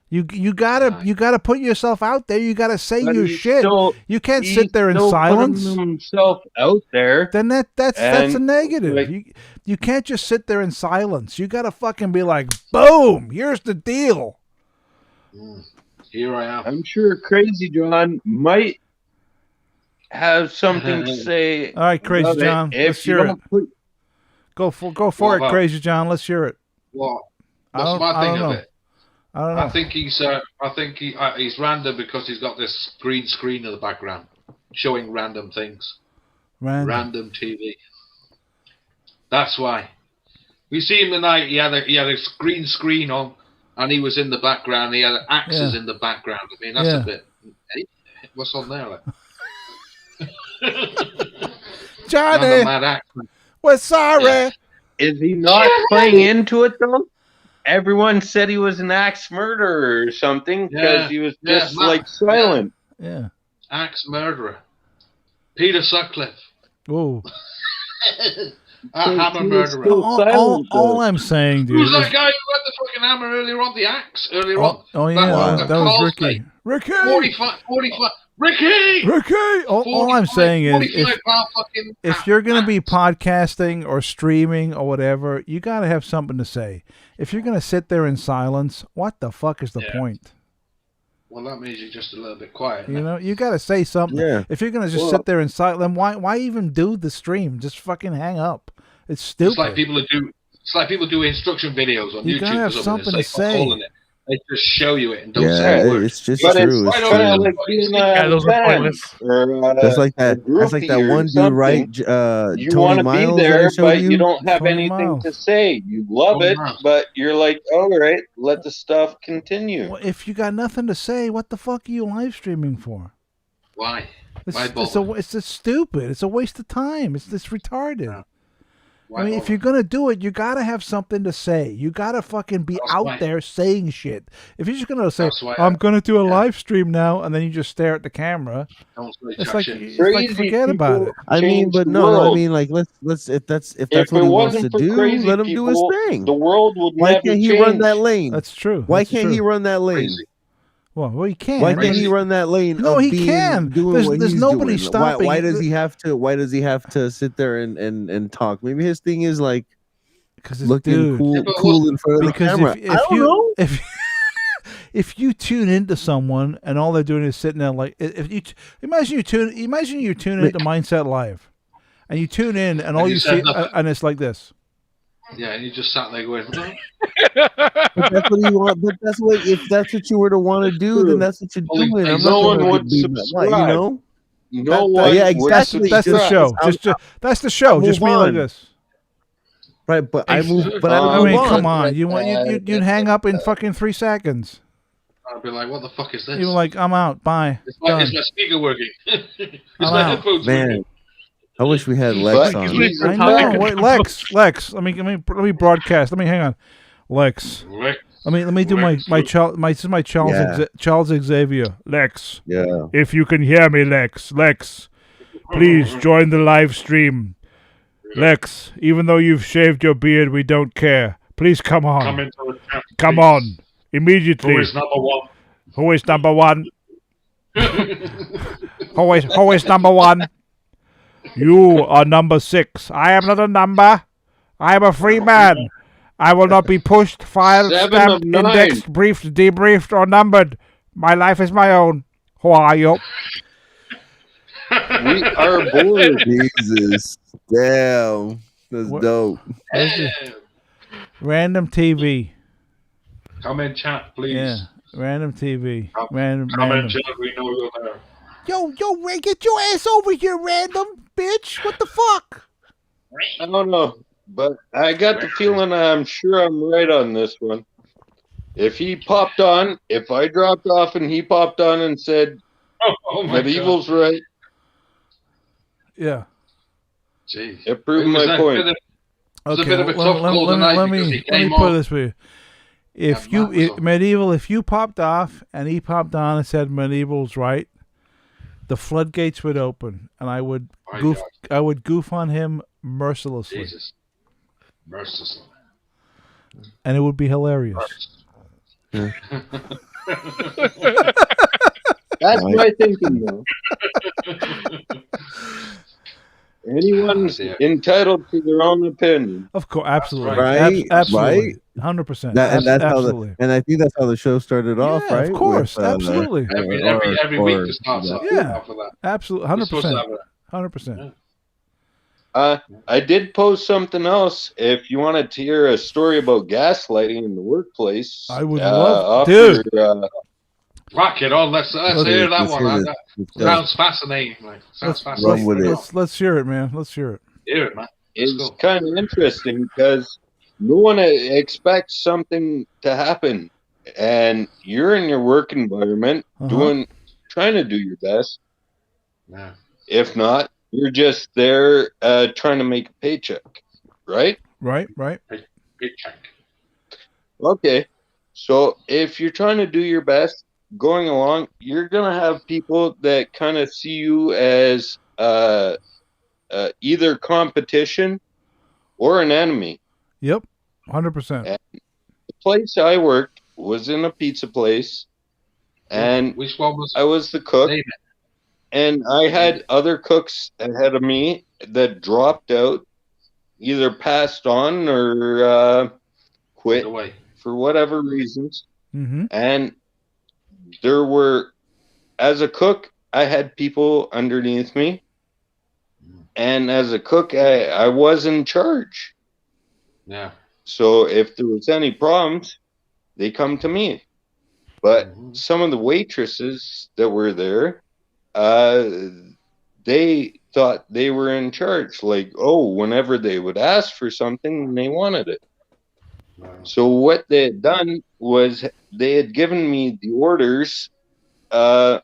You gotta put yourself out there. You gotta say But your he's shit. still- You can't he's sit there in still silence. putting himself out there. Then that's a And, negative. like- You can't just sit there in silence. You gotta fucking be like, boom, here's the deal. Here I am. I'm sure Crazy John might have something to say. All right, Crazy about it. John, If let's you hear it. don't put- Go for What it, about- Crazy John. Let's hear it. What? I What's don't- my I thing don't of know. it? I don't know. I think he's random because he's got this green screen in the background showing random things. Random TV. That's why. We see him tonight. He had a green screen on, and he was in the background. He had axes in the background. I mean, that's a bit. Hey, what's on there? Like? Johnny, Mad axe. we're sorry. Yeah. Is he not playing into it though? Everyone said he was an axe murderer or something because he was just like silent. Yeah. Axe murderer. Peter Sutcliffe. Whoa. Hammer murderer. All I'm saying, dude. Who's that is- guy who had the fucking hammer earlier on? The axe earlier on. Oh yeah, that was Carl's Ricky. mate. Ricky. 45. Ricky. All I'm saying is, 45-pound fucking if you're going to be podcasting or streaming or whatever, you got to have something to say. If you're going to sit there in silence, what the fuck is the point? Well, that means you're just a little bit quiet. You know, you got to say something. Yeah. If you're going to just sit there in silence, then why even do the stream? Just fucking hang up. It's stupid. It's like people do instruction videos on You YouTube. gotta have or something It's to like say. calling it. They just show you it and don't Yeah, say a word. it's just But true. it's It's kind of true. like being those are pointless. That's like that. That's like that one dude, right? You Tony want to be Miles. that I there, showed but you you. don't have Tony anything Miles. to say. You love Tony it, Miles. but you're like, all right, let the stuff continue. Well, if you got nothing to say, what the fuck are you live streaming for? Why? It's bother? it's just stupid. It's a waste of time. It's just retarded. Why I mean, if bother? you're gonna do it, you gotta have something to say. You gotta fucking be That's out why- there saying shit. If you're just gonna say, That's why "I'm gonna do a live stream now," and then you just stare at the camera, Don't say it's jack like, shit. it's like forget about it. I mean, change but the no, I world. mean, like let's if that's If what it he wants to wasn't for do, crazy let him do his people, thing. the world would Why never can't he change. run that lane? That's true. Why That's can't true. he run that lane? Crazy. Well, he can. Why I can't mean, he run that lane? No, of he being, can. Doing There's what he's nobody doing? stopping. Why does he have to? Why does he have to sit there and talk? Maybe his thing is like because looking cool in front of the because camera. if I don't you know. if you tune into someone and all they're doing is sitting there like if you imagine you tune into Mindset Live, and you tune in and all you you said see nothing. and it's like this. Yeah, and you just sat there going, But that's what you want. But that's what if that's what you were to want to do, then that's what you're doing. I'm No not one gonna would be subscribe. you know. No one yeah, would exactly. That's the subscribe. show. That's the show. Just move me like on. this. Right, but I move. But I I mean, move come on. on. You'd hang up in fucking 3 seconds. I'd be like, what the fuck is this? You were like, I'm out. Bye. Is Done. my speaker working? Is I'm my out. headphones Man, working? I wish we had Lex on. I know. Wait, Lex. Let me broadcast. Hang on. Lex. Let me do my this is my Charles Yeah. Charles Xavier. Lex. Yeah. If you can hear me, Lex, please join the live stream. Lex, even though you've shaved your beard, we don't care. Please come on. Come into the chat, Come please. on. Immediately. Who is number one? Who is number one? Who is number one? You are number 6. I am not a number. I am a free man. I will not be pushed, filed, 7 stamped, of 9. indexed, briefed, debriefed, or numbered. My life is my own. Who are you? We are bored. Jesus, damn, that's dope. Random TV. Come in chat, please. Yeah, random TV. Come Random. in chat, we know you're there. Yo, Ray, get your ass over here, random bitch. What the fuck? I don't know, but I got the feeling I'm sure I'm right on this one. If he popped on, if I dropped off and he popped on and said, Oh my Medieval's God. right, Yeah. Jeez. it proved It was my a point. bit of- Okay, a bit of a let, tough let, call let, tonight let because me he let me came put on. it this way. If Yeah, you Matt was on. medieval, if you popped off and he popped on and said medieval's right, the floodgates would open, and I would My goof. God. I would goof on him mercilessly, Jesus. Mercilessly. and it would be hilarious. That's my thinking, though. Anyone's entitled to their own opinion. Of course, absolutely, Right, absolutely. right. 100%. And that's absolutely. and I think that's how the show started off, Yeah, right? of course, With, absolutely. Every week to start off. Yeah, After that. absolutely, 100%. I did post something else. If you wanted to hear a story about gaslighting in the workplace, I would love, dude. Rock it on. Let's hear that one. That sounds fascinating. Let's hear it, man. Let's hear it. Hear it, man. It's kind of interesting because no one expects something to happen, and you're in your work environment trying to do your best. Yeah. If not, you're just there trying to make a paycheck, right? Right. Paycheck. Okay. So if you're trying to do your best going along, you're going to have people that kind of see you as either competition or an enemy. Yep. 100%. And the place I worked was in a pizza place, and which one was I was the cook. And I had other cooks ahead of me that dropped out, either passed on or quit for whatever reasons. Mm-hmm. And there were, as a cook, I had people underneath me. And as a cook, I was in charge. Yeah. So if there was any problems, they come to me. But some of the waitresses that were there, they thought they were in charge. Like, whenever they would ask for something, they wanted it. So what they had done was they had given me the orders. So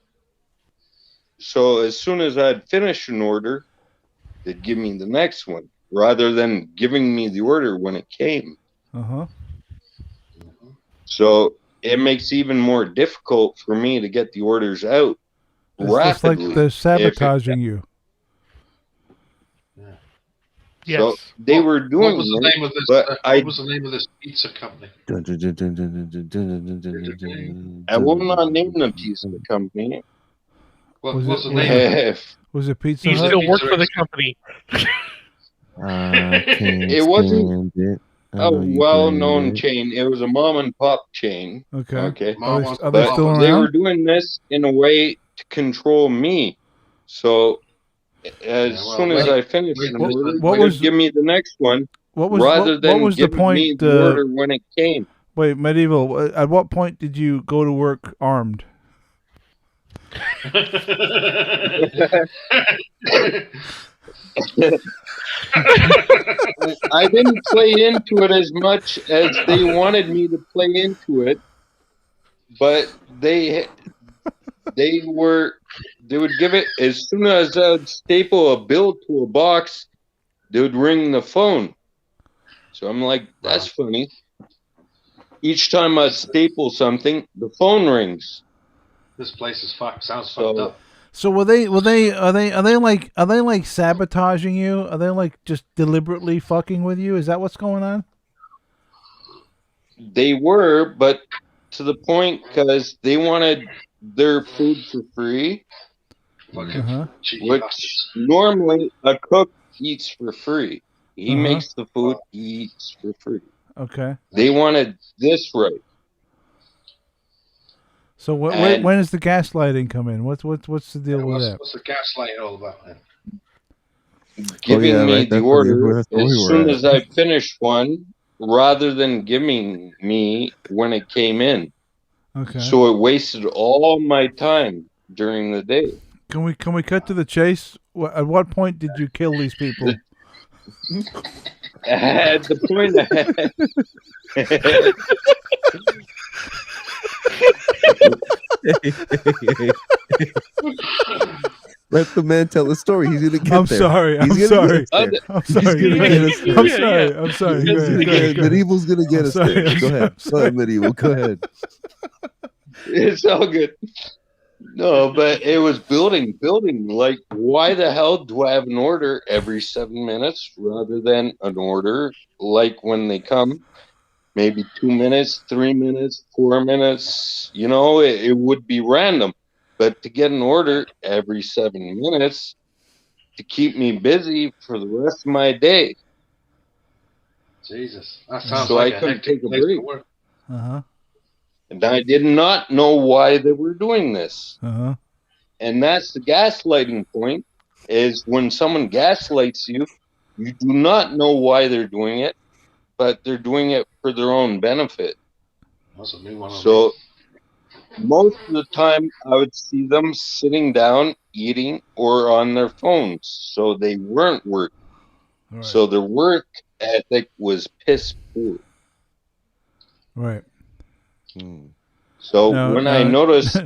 as soon as I had finished an order, they'd give me the next one, rather than giving me the order when it came. So it makes it even more difficult for me to get the orders out. It's like they're sabotaging you. Yes. So they were doing what was the name of this? but what was the name of this pizza company? I will not name the pizza company. What was the name? Was it Pizza You Hut? still work for the company. It wasn't a well-known chain. It was a mom-and-pop chain. Okay. Are they still around? They were doing this in a way to control me. So as soon as I finished an order, they would give me the next one, rather than giving me the order when it came. Wait, Medieval, at what point did you go to work armed? I didn't play into it as much as they wanted me to play into it, but they would give it as soon as I'd staple a bill to a box, they would ring the phone. So I'm like, that's funny. Each time I staple something, the phone rings. This place is sounds fucked up. So are they like sabotaging you? Are they like just deliberately fucking with you? Is that what's going on? They were, but to the point because they wanted their food for free, which normally a cook eats for free. He makes the food, he eats for free. Okay. They wanted this right. So when does the gaslighting come in? What's the deal with that? What's the gaslighting all about then? Giving me the order as soon as I finished one, rather than giving me when it came in. Okay. So it wasted all my time during the day. Can we cut to the chase? At what point did you kill these people? At the point Let the man tell the story. He's gonna get I'm there. sorry. I'm sorry. He's gonna get us there. I'm sorry. Medieval's gonna get us there. Go ahead. Go ahead, Medieval. Go ahead. It's all good. No, but it was building. Like, why the hell do I have an order every 7 minutes rather than an order like when they come? Maybe 2 minutes, 3 minutes, 4 minutes. You know, it would be random. But to get an order every 7 minutes to keep me busy for the rest of my day. Jesus, that sounds so like I a couldn't hectic take a place to break. work. And I did not know why they were doing this. And that's the gaslighting point, is when someone gaslights you, you do not know why they're doing it, but they're doing it for their own benefit. That's a new one. So most of the time I would see them sitting down, eating, or on their phones. So they weren't working. Right. So their work ethic was piss poor. Right. So when I noticed...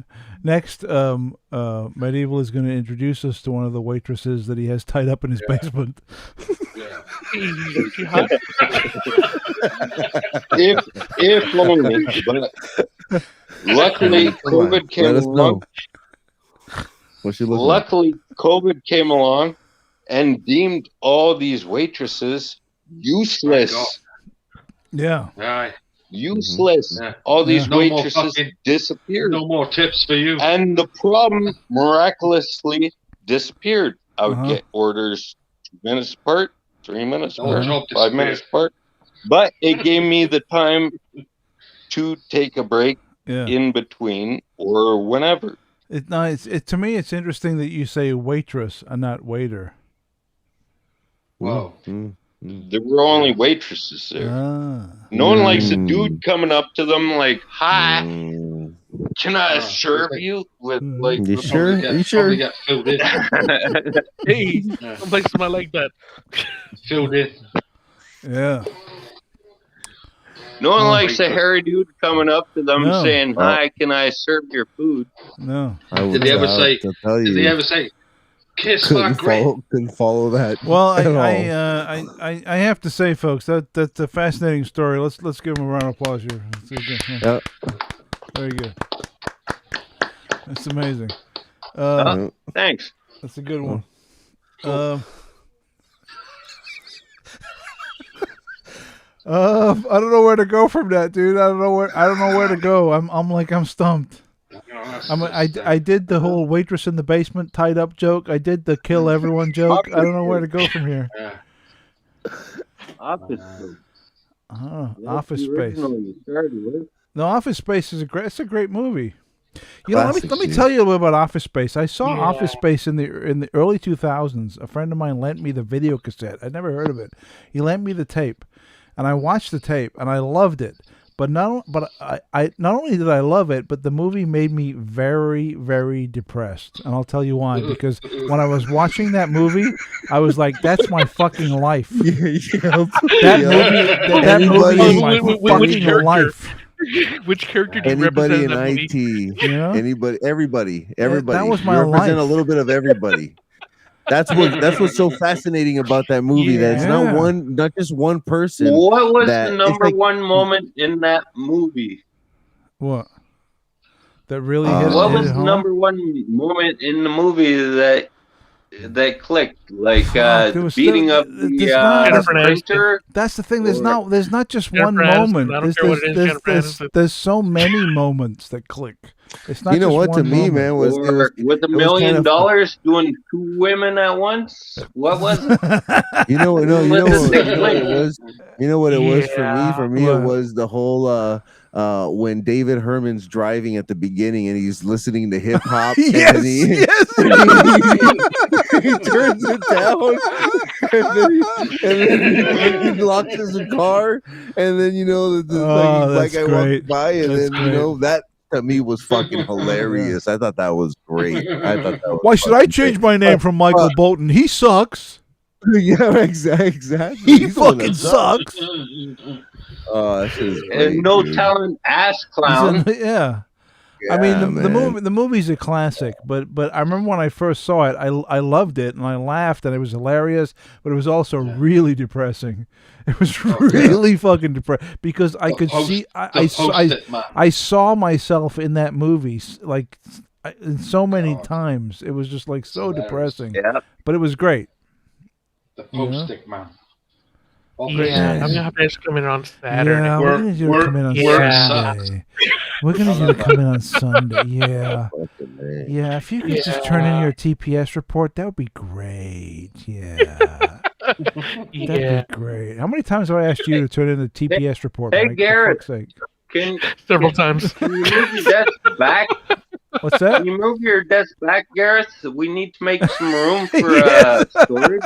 Next, Medieval is going to introduce us to one of the waitresses that he has tied up in his basement. if only, but luckily COVID came along. Luckily, COVID came along and deemed all these waitresses useless. Yeah. Right. Useless. Yeah. All these No more waitresses fucking- disappeared. No more tips for you. And the problem miraculously disappeared. I would get orders 2 minutes apart, 3 minutes apart, 5 minutes apart. But it gave me the time to take a break in between or whenever. To me, it's interesting that you say waitress and not waiter. Whoa. There were only waitresses there. No one likes a dude coming up to them like, "Hi, can I serve you?" With like, you sure? You sure? Get filled in. Hey, some places might like that. Filled in. Yeah. No one likes a hairy dude coming up to them saying, "Hi, can I serve your food?" No. Did he ever say? Did he ever say? Kiss my great. Couldn't follow that. Well, at all. I have to say, folks, that's a fascinating story. Let's give him a round of applause here. Yep. Very good. That's amazing. Thanks. That's a good one. I don't know where to go from that, dude. I don't know where to go. I'm stumped. I did the whole waitress in the basement tied up joke. I did the kill everyone joke. I don't know where to go from here. Office Space. No, Office Space is a great movie. You know, let me tell you a little bit about Office Space. I saw Office Space in the early 2000s. A friend of mine lent me the video cassette. I'd never heard of it. He lent me the tape, and I watched the tape, and I loved it. But not only did I love it, but the movie made me very, very depressed. And I'll tell you why. Because when I was watching that movie, I was like, "That's my fucking life." That movie is my fucking life. Which character do you Anybody represent in in that IT? movie? Yeah? Everybody. That was my you represent life. a little bit of everybody. That's what's so fascinating about that movie. That it's not just one person. What was the number one moment in that movie? What? That really hit What was hit the home? number one moment in the movie that clicked? Like beating up the printer? That's the thing. There's not just one Jennifer Aniston. moment. I don't care what it is, Jennifer Aniston. There's so many moments that click. It's not You know just what? To one me, moment. man, was with $1 million doing 2 women at once? What was it? You know what it was? You know what it was for me? For me, it was the whole when David Herman's driving at the beginning and he's listening to hip hop. Yes, and he turns it down, and then he locks his car, and then the black guy walks by, and then that. To me was fucking hilarious. I thought that was great. Why should I change my name from Michael Bolton? He sucks. Yeah, exactly. He fucking sucks. And no talent ass clown. Yeah. I mean, the movie's a classic, but I remember when I first saw it, I loved it and I laughed and it was hilarious, but it was also really depressing. It was really fucking depressing because I could see I saw myself in that movie like so many times. It was just like so depressing. Yeah. But it was great. The post-stick man. Yeah, I'm gonna have to come in on Saturday. Yeah, we're gonna do it come in on Sunday. We're gonna do it come in on Sunday. Yeah, yeah. If you could just turn in your TPS report, that would be great. Yeah. That'd be great. How many times have I asked you to turn in the TPS report? Hey, Mike, Garrett. for fuck's sake? Several times. Can you move your desk back? What's that? Can you move your desk back, Gareth? We need to make some room for storage.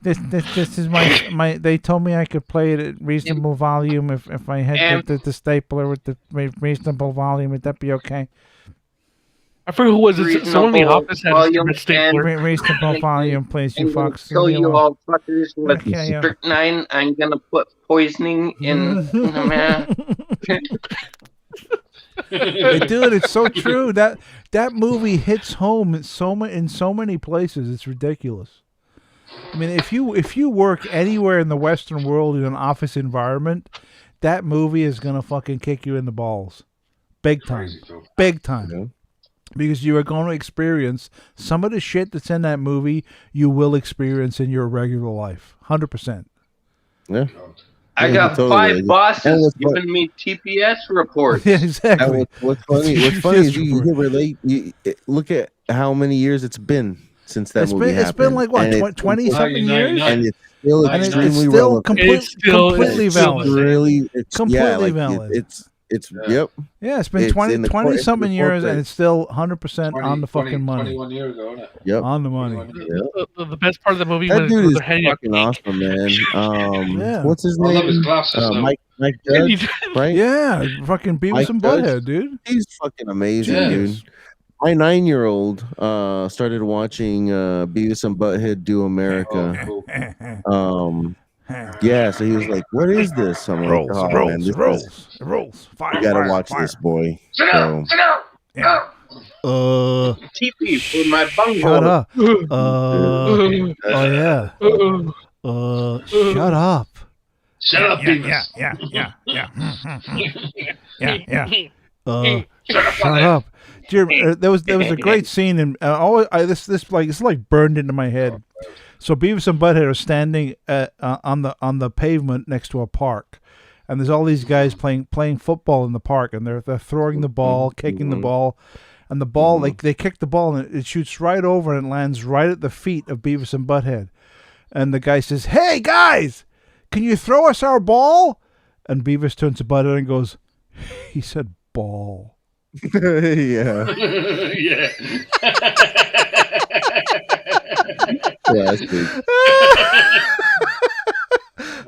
This is my. They told me I could play it at reasonable volume if I had the stapler with the reasonable volume. Would that be okay? I forget who was it. Someone in the office had a stupid stapler. Reasonable volume, please, you fucks. Kill you all fuckers with strychnine. I'm gonna put poisoning in the man. Dude, it's so true. That movie hits home in so many places. It's ridiculous. I mean, if you work anywhere in the Western world in an office environment, that movie is gonna fucking kick you in the balls, big time, big time. Yeah. Because you are going to experience some of the shit that's in that movie. You will experience in your regular life, 100%. Yeah. I got totally 5 bosses giving me TPS reports. Yeah, exactly. What's funny is you can relate. Look at how many years it's been since that movie happened. It's been like, what, 20-something years? And it's still extremely relevant. Completely valid. Completely valid. Yep. Yeah, it's been 20-something years, and it's still 100% on the fucking money. 21 years ago, isn't it? Yep. On the money. The best part of the movie That was dude is the hanging fucking awesome, man. Yeah. What's his I love name? his glasses, Mike Judge, right? Yeah, fucking Beavis and Butthead, dude. He's fucking amazing, dude. My 9-year-old started watching Beavis and Butthead Do America. Yeah, so he was like, "What is this?" I'm like, rolls. Fire, you gotta watch fire. this, boy. Sit down. Yeah. TP for my bunghole. Shut up. Oh yeah. Shut up. Shut up, Beavis. Yeah. Shut up. There was a great scene, and this like burned into my head. So Beavis and Butthead are standing on the pavement next to a park, and there's all these guys playing football in the park, and they're throwing the ball, kicking the ball, and the ball they kick the ball and it shoots right over and lands right at the feet of Beavis and Butthead, and the guy says, "Hey guys, can you throw us our ball?" And Beavis turns to Butthead and goes, "He said ball." Yeah. Yeah. Yeah, that's good.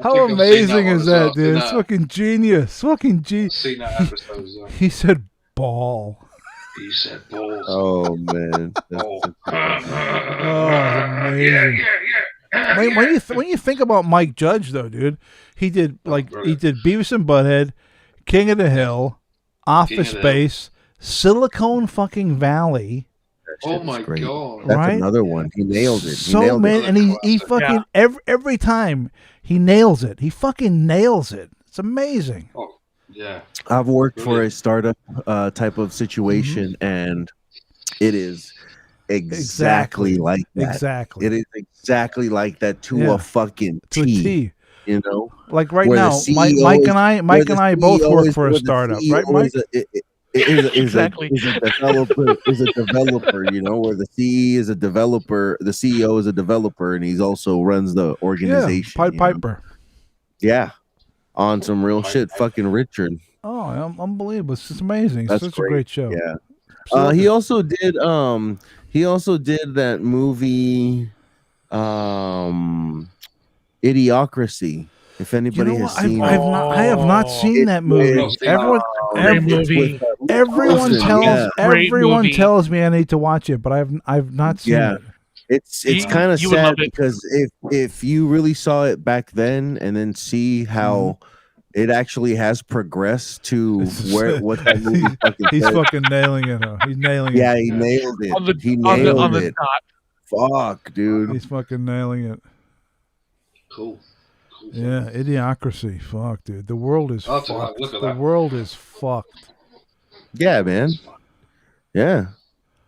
How amazing is that, dude? It's fucking genius. Fucking genius. Seen that episode, so. He said ball. He said balls. Oh man. Amazing. When you think about Mike Judge, though, dude, he did Beavis and Butthead, King of the Hill, Office Space, Silicon fucking Valley. Oh my god! That's right? another one. He nailed it. And he fucking every time he nails it. He fucking nails it. It's amazing. Oh yeah. I've worked for a startup type of situation, and it is exactly like that. Exactly. It is exactly like that to a fucking T. You know, like right now, Mike and I both work for a startup, right, Mike? Is a developer, you know, where the CE is a developer, the CEO is a developer, and he's also runs the organization. Yeah, Piper. Yeah, on some real shit, fucking Richard. Oh, unbelievable! It's just amazing. That's such a great show. Yeah. He also did that movie, Idiocracy. If anybody has seen it. I have not seen that movie. Everyone tells me I need to watch it, but I've not seen it. It's kind of sad because if you really saw it back then and then see how it actually has progressed to what that movie fucking he's said. fucking nailing it. He's nailing it. Yeah, he nailed it. He nailed it. Fuck, dude. He's fucking nailing it. Cool. Yeah, Idiocracy. Fuck, dude. The world is fucked. The world is fucked. Yeah, man. Yeah.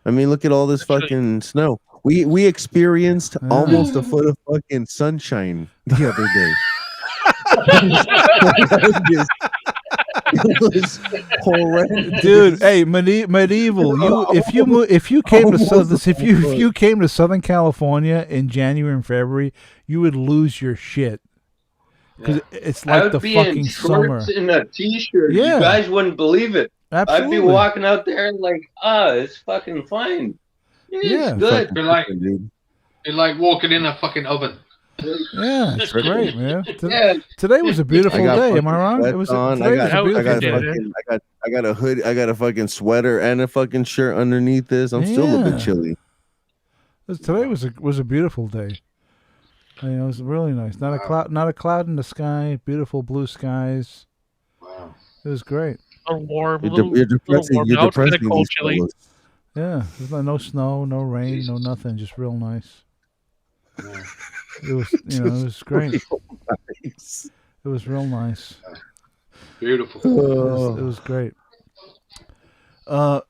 I mean, look at all this fucking snow. We experienced almost a foot of fucking sunshine the other day. It was horrendous. Dude, hey, medieval. If you came to Southern California in January and February, you would lose your shit because it's I like would the be fucking in summer. shorts and a t-shirt. Yeah. You guys wouldn't believe it. Absolutely. I'd be walking out there and like, it's fucking fine. It's good. You're like walking in a fucking oven. Yeah, it's great, man. Yeah. Today was a beautiful day. Am I wrong? It was. On. Today was a beautiful day. I got a hoodie. I got a fucking sweater and a fucking shirt underneath this. I'm still a bit chilly. Today was a beautiful day. I mean, it was really nice. Not a cloud in the sky. Beautiful blue skies. Wow. It was great. A warm, You're depressing. You're depressing cold, these chilly. fellas. Yeah, there's no snow, no rain, no nothing. Just real nice. Yeah. It was, it was great. Nice. It was real nice. Beautiful. It was great. Dale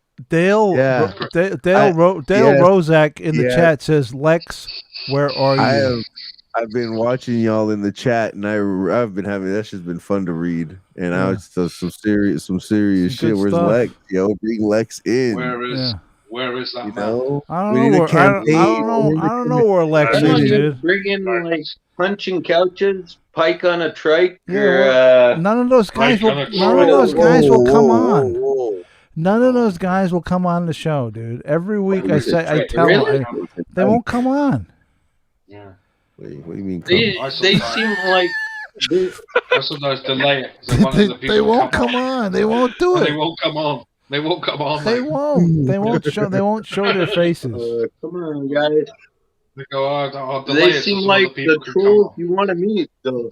Yeah. Rozak in the chat says, "Lex, where are you?" I've been watching y'all in the chat, and I've been having that's just been fun to read. And now it's some serious shit. Where's stuff. Lex? Yo, bring Lex in. Where is that? You know, I don't know where Lex is, dude. Bring in like punching couches, Pike on a trike. None of those guys will. None of those guys will come on. None of those guys will come on the show, dude. Every week I tell them they won't come on. Yeah. Wait, what do you mean? They seem like I sometimes delay it. They won't come on. They won't do it. They won't come on. They won't come on. They won't. They won't show. They won't show their faces. Come on, guys. They go. I'll delay They it so seem some like other people the can come trolls on. you want to meet, though.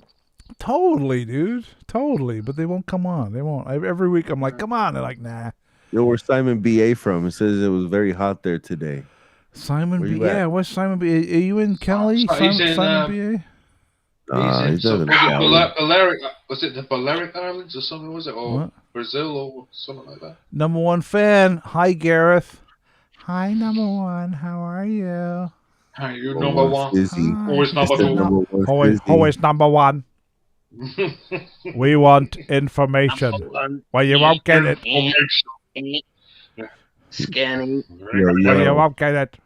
Totally, dude. Totally. But they won't come on. They won't. Every week I'm like, come on. They're like, nah. Yo, where's Simon B.A. from? It says it was very hot there today. Simon Where B. you at? Yeah, what's Simon B. Are you in Kelly? He's in, Simon B. He doesn't know. Was it the Balearic Islands or something? Was it or What? Brazil or something like that? Number one fan. Hi, Gareth. Hi, number one. How are you? Hey, you're number one. Hi. Always number two. Always number one. We want information. Well, you won't get it. Scanning. Well, you won't get it.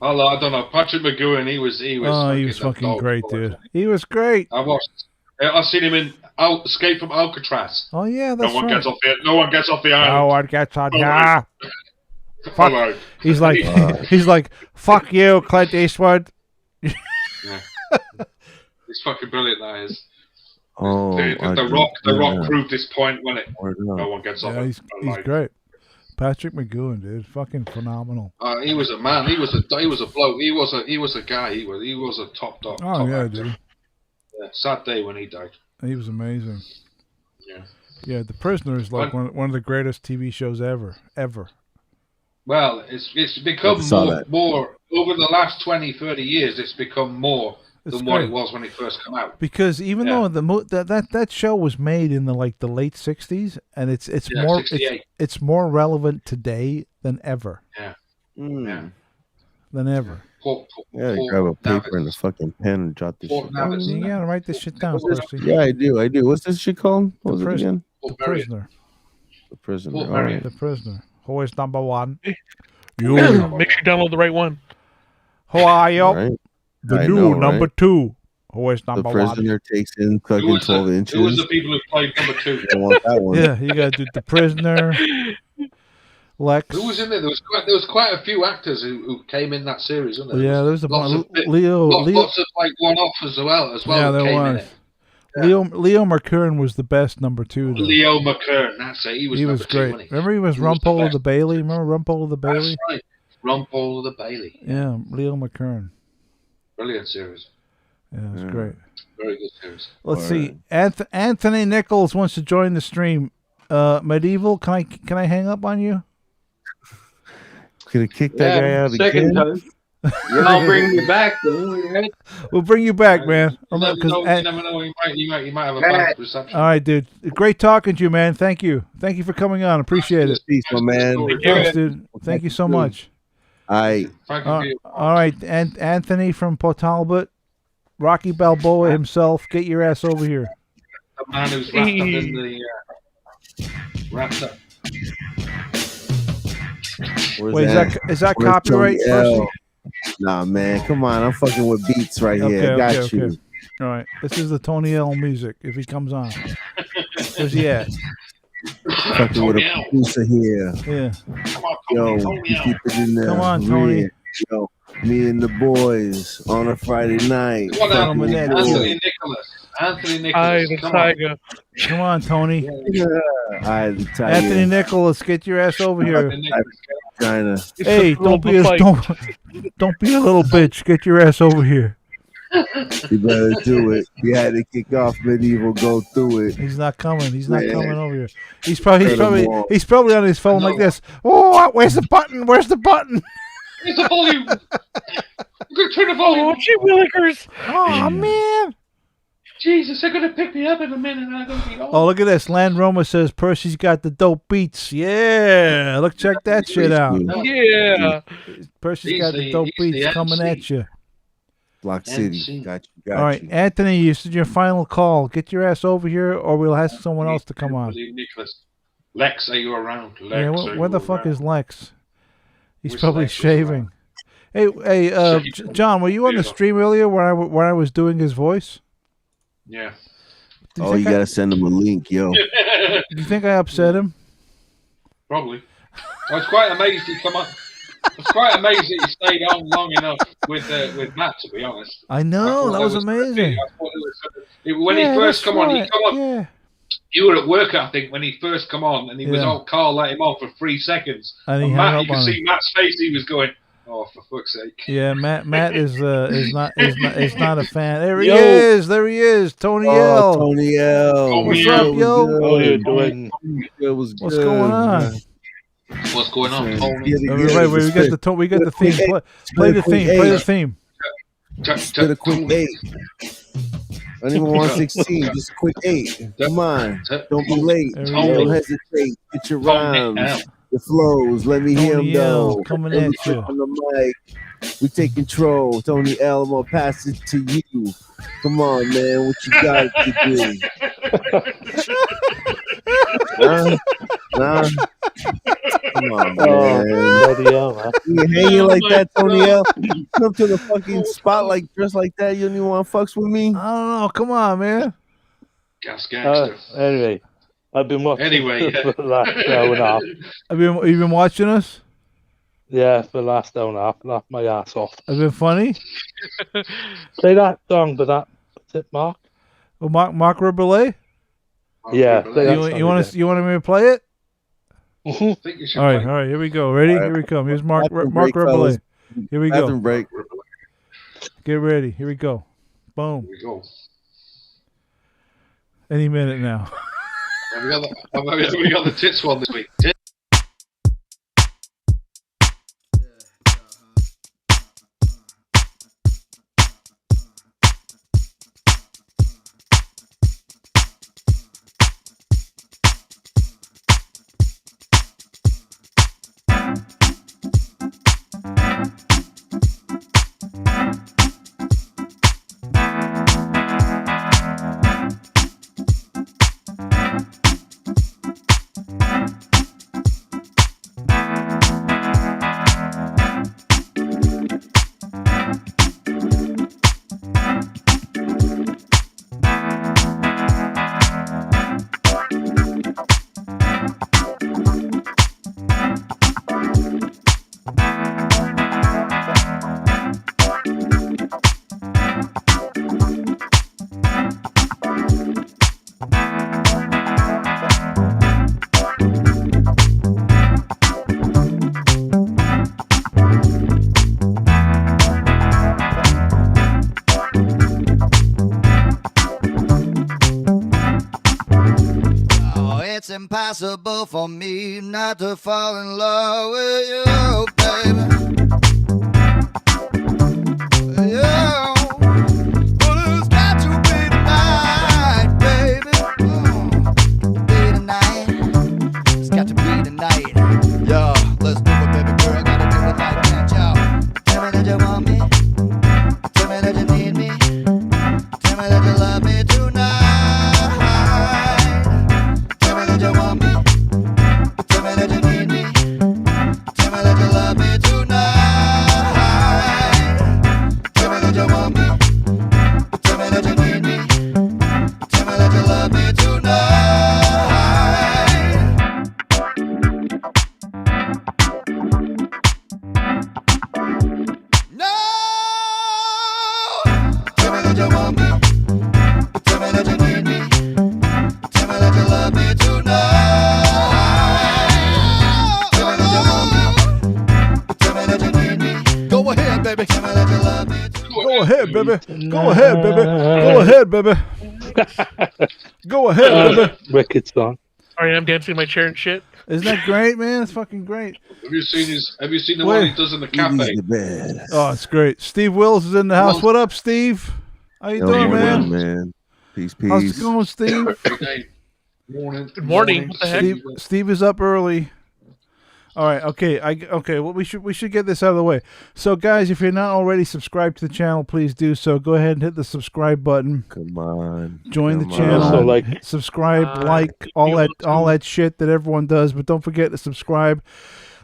Oh, I don't know. Patrick McGowan, he was fucking great, dude. He was great. I've seen him in Escape from Alcatraz. Oh yeah, that's no one right. gets off the No one gets off the island. No one gets on. No Yeah. one. Fuck. Hello. He's like, fuck you, Clint Eastwood. Yeah. It's fucking brilliant, that is. Oh, the Rock proved this point when no one gets off Yeah, it. he's great. Patrick McGowan, dude, fucking phenomenal. He was a man. He was a bloke. He was a guy. He was a top dog. Oh top yeah, actor. dude. Yeah, sad day when he died. He was amazing. Yeah. Yeah, The Prisoner is like one of the greatest TV shows ever. Well, it's become more over the last 20, 30 years. It's become more than what it was when it first came out. Because even though that show was made in the late '60s, and it's more relevant today than ever. Yeah. Than ever. Grab a paper and a fucking pen and jot this shit down. You gotta write this shit down, Percy. Yeah, I do. What's this shit called? What was it again? The Prisoner. The Prisoner. All right. The Prisoner. Who is number one? You. Make sure you download the right one. Who are you? Right. The new number two. Who is number one? The Prisoner takes in fucking 12 inches. Who was the people who played number two? I want that one. Yeah, you gotta do The Prisoner. Lex. Who was in there? There was quite a few actors who came in that series, wasn't there? Yeah, there was a bunch. Lots of like one-offs as well. Yeah, there was. Leo McKern was the best number two. Though. Leo McKern, that's it. He was great. Two, Remember he was Rumpole of the Bailey? Remember Rumpole of the Bailey? That's right. Rumpole of the Bailey. Yeah, Leo McKern. Brilliant series. Yeah, it was great. Very good series. Let's see. Anthony Nichols wants to join the stream. Medieval, can I hang up on you? Gonna kick that guy out again. Time. I'll bring you back, though, right? We'll bring you back, man. You never know. You might have a bad reception. All right, dude. Great talking to you, man. Thank you for coming on. Appreciate it. Peace, my man. Thanks, dude. Thank you so much. All right, and Anthony from Port Talbot, Rocky Balboa himself. Get your ass over here. the man who's wrapped up in the wrapped up. Wait, is that copyright, Percy? Nah, man, come on. I'm fucking with beats right here. I got you. Okay. All right, this is the Tony L music. If he comes on, where's he at? Fucking with a producer here. Yeah. Yo, keep it in there. Come on, Tony. Yo, me and the boys on a Friday night. Come on, Anthony Nicholas. Hi, the tiger. Come on, Tony. Hi, the tiger. Anthony Nicholas, get your ass over here. China. Hey, don't be a little bitch. Get your ass over here. You better do it. We had to kick off medieval. Go through it. He's not coming. He's not coming over here. He's probably on his phone like this. Oh, where's the button? Where's the button? Where's the volume? I'm gonna turn the volume. Oh, gee willikers. Oh man. Jesus, they're gonna pick me up in a minute and I'm gonna be Oh, look at this. Land Roma says Percy's got the dope beats. Yeah. Look, check that shit out. Yeah. Percy's got the dope beats coming at you. Block City. Got you. All right, Anthony, you said your final call. Get your ass over here or we'll ask someone else to come on. Nicholas. Lex, are you around? Lex, yeah, where the fuck is Lex? He's probably shaving. Hey, John, were you on the stream earlier where I was doing his voice? Yeah. You gotta send him a link, yo. Do you think I upset him? Probably. I was quite amazed he come up. I was quite amazed that he stayed on long enough with Matt. To be honest, I know that was amazing. When he first come on, he come on. Yeah. You were at work, I think, when he first come on, and he was on. Carl let him on for 3 seconds. And Matt, you could see Matt's face. He was going, "Oh, for fuck's sake!" Yeah, Matt is not a fan. There he is. Tony L. Tony L. What's up, yo? How you doing? What's going on? What's going on? Everybody, we got the theme. Play the theme. Play the theme. Just a quick 8. I don't even want 16. Just a quick 8. Come on. Don't be late. Don't hesitate. Get your rhymes. The flows. Let me hear them though. Coming at you. On the mic. We take control. Tony L. I'm gonna pass it to you. Come on, man. What you got to do? Nah. Come on, man. You hanging like that, Tony L? Come to the fucking spot like dressed like that. You don't even want to fucks with me? I don't know. Come on, man. Gas gangster. Anyway, I've been watching for the last hour and a half. Have you been watching us? Yeah, for the last hour and a half. Laughed my ass off. Has it been funny? Play that song, but that's it, Mark. Oh, Mark Ribler? Yeah. You want me to play it? I think you should all right, here we go. Ready? Here we come. Here's Mark Ribler. Here we go. Break. Get ready. Here we go. Boom. Here we go. Any minute now. We got the tits one this week. Impossible for me not to fall in love with you, baby. Yeah. But it's got to be tonight, baby. Be tonight. It's got to be tonight. Yo, let's do it, baby girl. Gotta do it like that, yo. Tell me that you want me. Tell me that you need me. Tell me that you love me tonight. baby. Go ahead, baby. Go ahead, baby. Go ahead, baby. Wicked song. Sorry, I'm dancing in my chair and shit. Isn't that great, man? It's fucking great. Have you seen the one he does in the cafe? Oh, it's great. Steve Wills is in the house. What up, Steve? How you doing, man? Peace. How's it going, Steve? Morning. Good morning. What the heck? Steve is up early. All right, okay. Well, we should get this out of the way. So, guys, if you're not already subscribed to the channel, please do so. Go ahead and hit the subscribe button. Come on. Join the channel. Also, subscribe, all that shit that everyone does. But don't forget to subscribe.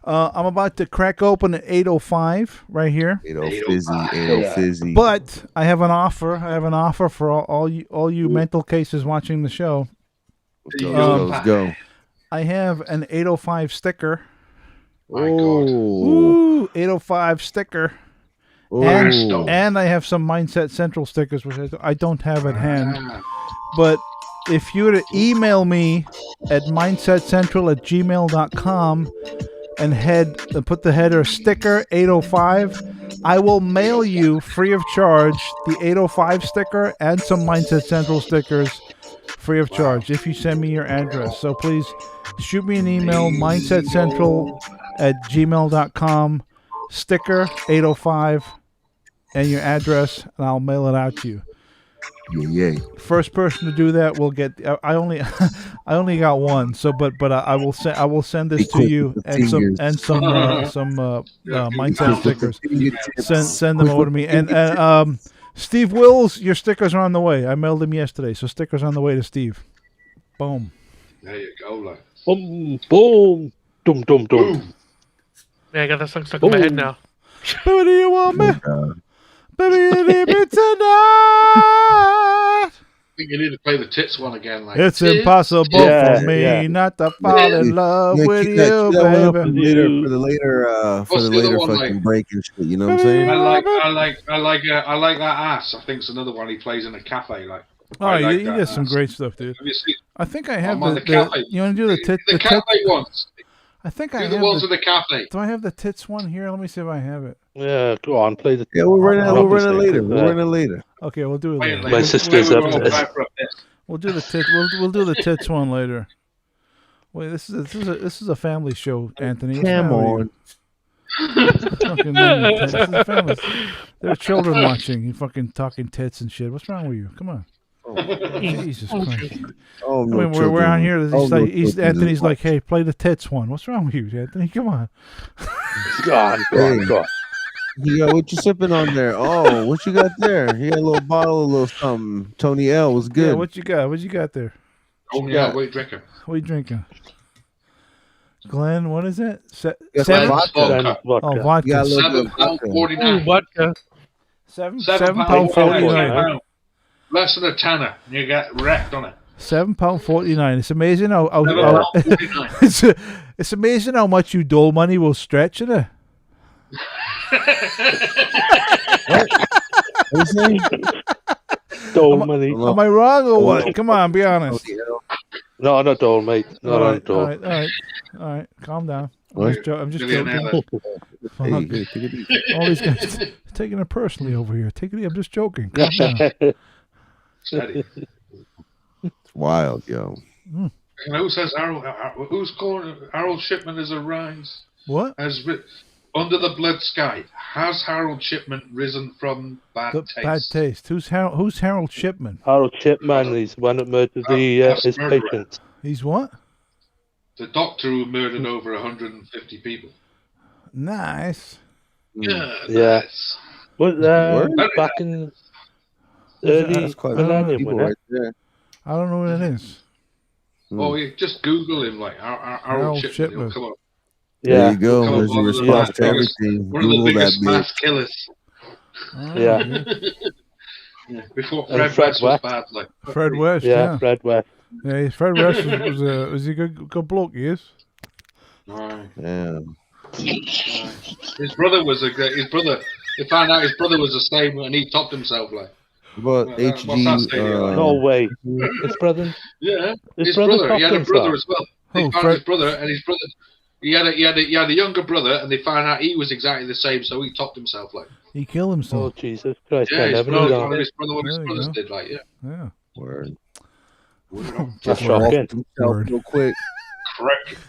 I'm about to crack open at 8:05 right here. 8:05 fizzy. But I have an offer. I have an offer for all you mental cases watching the show. Let's go. I have an 8:05 sticker. Oh, 8:05 sticker. And I have some Mindset Central stickers, which I don't have at hand. But if you were to email me at mindsetcentral@gmail.com and put the header sticker 805, I will mail you free of charge the 805 sticker and some Mindset Central stickers free of charge if you send me your address. So please shoot me an email, mindsetcentral@gmail.com, sticker 805 and your address, and I'll mail it out to you. Yeah. First person to do that will get. I only got one. So, but I will send this to you and some Mindset stickers. Send them over to me. And Steve Wills, your stickers are on the way. I mailed them yesterday, so stickers on the way to Steve. Boom. There you go, like. Boom, boom, dum, dum, dum. Yeah, I got that song stuck in my head now. Baby, do you want me? Baby, you need me tonight. I think you need to play the tits one again. Like, it's impossible for me not to fall in love with you, baby. For the later fucking break and shit. You know what I'm saying? I like that ass. I think it's another one he plays in a cafe. Like, oh, you get some great stuff, dude. Have you seen? I think I have the cafe. You want to do the cafe ones? I think do I have the ones in the cafe. Do I have the tits one here? Let me see if I have it. Yeah, go on, play the. Yeah, we'll run it later. We'll run it later. Okay, we'll do it later. My sister's up there. We'll do the tits. We'll do the tits one later. Wait, this is a family show, Anthony. Come on. Fucking this is a family. There are children watching. You fucking talking tits and shit. What's wrong with you? Come on. Jesus Christ. Oh, no, I mean, we're out here. Anthony's like, hey, play the tits one. What's wrong with you, Anthony? Come on. Go on. Yeah, what you sipping on there? Oh, what you got there? You got a little bottle, a little something. Tony L was good. Yeah, what you got? What you got there? Oh, yeah, what are you drinking? What are you drinking? Glenn, what is it? Vodka. Oh, vodka. £7.49. Vodka. £7.49. Less than a tenner, and you get wrecked on it. £7.49. It's amazing how £7.49. it's amazing how much you dole money will stretch, isn't it? Dole money. Am I wrong or what? Come on, be honest. No, not dole, mate. No, not dole. All right. Calm down. I'm just joking. All these guys taking it personally over here. Take it easy. I'm just joking. Calm down. Steady. It's wild, yo. And who says who's calling Harold Shipman is a rise? What? Under the blood sky. Has Harold Shipman risen from bad taste? Bad taste. Who's Harold Shipman? Harold Shipman. He's the one that murdered his patient. He's what? The doctor who murdered over 150 people. Nice. Yeah. Nice. Was back in early millennium, right there. I don't know what it is. Oh, you just Google him, like Harold Shipman. He'll come up. Yeah. There you go. There's your response to everything. One of the biggest mass killers. Yeah. Before Fred West was bad, like. Fred West, yeah. Fred West. Yeah, Fred West was he a good bloke, he is. Right. Yeah. His brother was his brother. They found out his brother was the same, and he topped himself, like. About HG. No way. His brother? Yeah. His brother. He had a brother as well. They found his brother, and his brother. He had a younger brother, and they found out he was exactly the same, so he topped himself. Like he killed himself. Oh Jesus Christ! yeah, I his never knew brother, that. one of his brothers go. did. Like Yeah. Word. That's shocking. Real quick.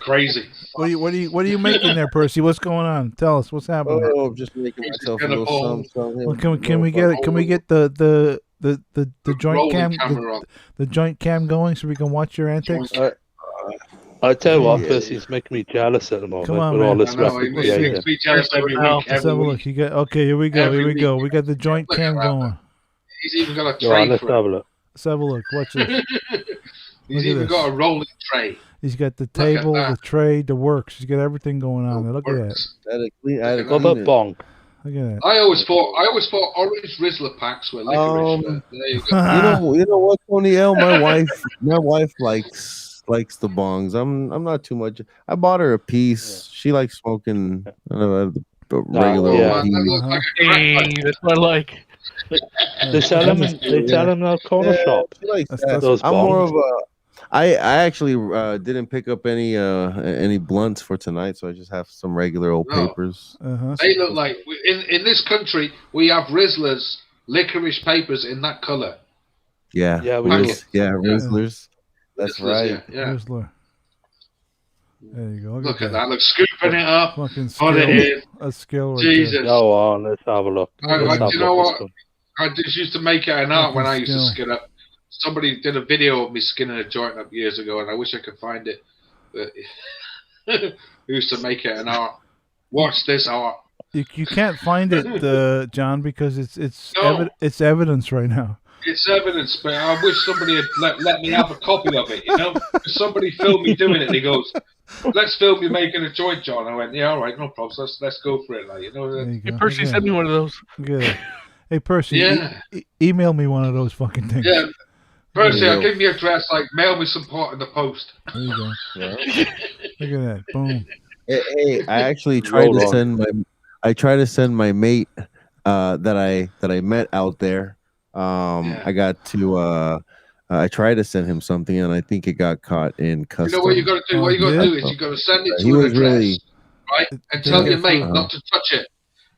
Crazy. What are you making there, Percy? What's going on? Tell us what's happening. Oh, I'm just making myself a little something. Well, can we get the joint cam the joint cam going so we can watch your antics? I tell you what, Percy's making me jealous at the moment. Come on, with all man. this rapid behavior. Be jealous every week. Let's have a look. You got okay. Here we go. Every We got week. the joint cam going. He's even got a Go on, tray let's for have it. a look. Let's have a look. Watch this. He's Look at even this. got a rolling tray. He's got the table, that. the tray, the works. He's got everything going on. Look at that. What about bong? Look at that. I always thought orange Rizzler packs were licorice. But there you go. You know what, Tony L? My wife likes the bongs. I'm not too much. I bought her a piece. She likes smoking the regular. Hey, that's what I like. They sell them in a corner shop. She likes That's- that. those I'm more of bongs. a. I actually didn't pick up any blunts for tonight, so I just have some regular old No. papers. They look like in this country we have Rizzlers licorice papers in that color. Yeah, Yeah, we do. yeah, Rizzlers. That's Rizzlers, right. Yeah. Rizzler. There you go. Look at that. Look, scooping it up. Fucking Put it in. skill. A skill right Jesus. Go on, let's have a look. Let's have You a know look what? at this I just used to make it an art when I Fucking used to skill. skin up. Somebody did a video of me skinning a joint up years ago, and I wish I could find it. But I used to make it an art. Watch this art. You can't find it, John, because it's No. it's evidence right now. It's evidence, but I wish somebody had let me have a copy of it, you know? Somebody filmed me doing it, and he goes, let's film you making a joint, John. I went, yeah, all right, no problems. Let's go for it, like, you know? There you Hey, go. Percy, send me one of those. Good. Hey, Percy, Yeah. email me one of those fucking things. Yeah. Percy, There you I'll go. give me your address, like, mail me some part in the post. There you go. Yeah. Look at that. Boom. Hey, I actually tried Roll to on. send my mate that I met out there. Yeah. I got to I tried to send him something, and I think it got caught in You customs. know what you got to do? What you got to Yeah. do is you got to send it He to an was address, really- right? And Did tell it your get mate through? not to touch it.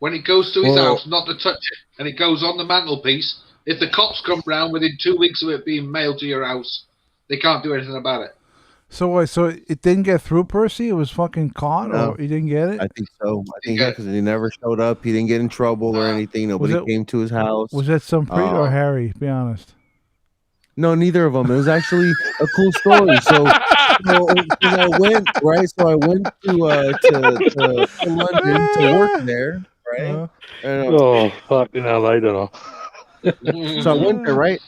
When it goes to his Well- house, not to touch it. And it goes on the mantelpiece. If the cops come round within 2 weeks of it being mailed to your house, they can't do anything about it. So it didn't get through, Percy? It was fucking caught, No. or he didn't get it? I think so. I think because he never showed up. He didn't get in trouble or anything. Nobody it- came to his house. Was that some Preet or Harry? Be honest. No, neither of them. It was actually a cool story. So I went right. So I went to London to work there, right? Uh-huh. And, Oh, fucking hell, I don't know. so I went there, right?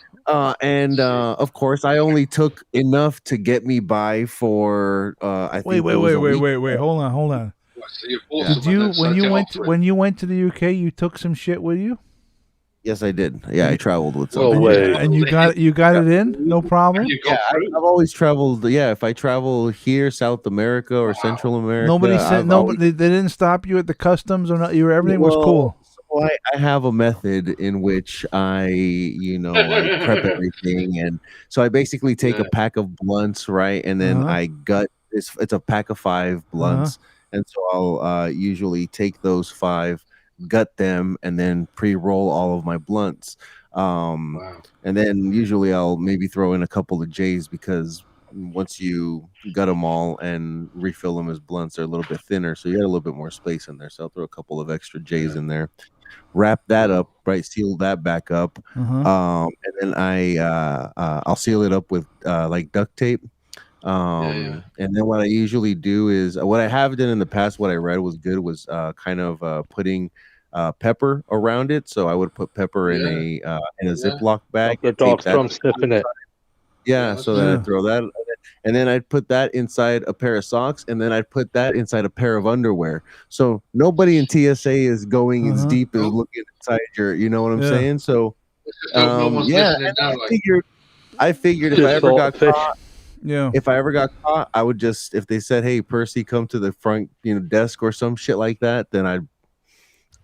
And of course, I only took enough to get me by for. I think Wait. Hold on. So you're bought Did someone you that's when such you an went offer. when you went to the UK, you took some shit with you? Yes, I did. Yeah, I traveled with No something. way. And you got it in? No problem? You go Yeah, through. I've always traveled. Yeah, if I travel here, South America or Central America, Nobody said I've nobody. They didn't stop you at the customs or not. Everything was Well, cool. So I have a method in which I prep everything, and so I basically take a pack of blunts, right, and then Uh-huh. I gut. It's a pack of 5 blunts, and so I'll usually take those 5, gut them, and then pre-roll all of my blunts. Wow. And then usually I'll maybe throw in a couple of J's because once you gut them all and refill them as blunts, they're a little bit thinner, so you got a little bit more space in there. So I'll throw a couple of extra J's in there, wrap that up, right, seal that back up, Uh-huh. and then I'll seal it up with like duct tape. And then what I usually do is what I have done in the past. What I read was good was kind of putting pepper around it. So I would put pepper in a Ziploc bag. The tape dog's that from sniffing it. Yeah, so then Yeah. I'd throw that, and then I'd put that inside a pair of socks, and then I'd put that inside a pair of underwear. So nobody in TSA is going as deep as looking inside your, you know what I'm Yeah. saying? So, No one's listening and now, I figured if Just I ever salt got fish. caught, Yeah. if I ever got caught, I would just, if they said, "Hey, Percy, come to the front, desk" or some shit like that, then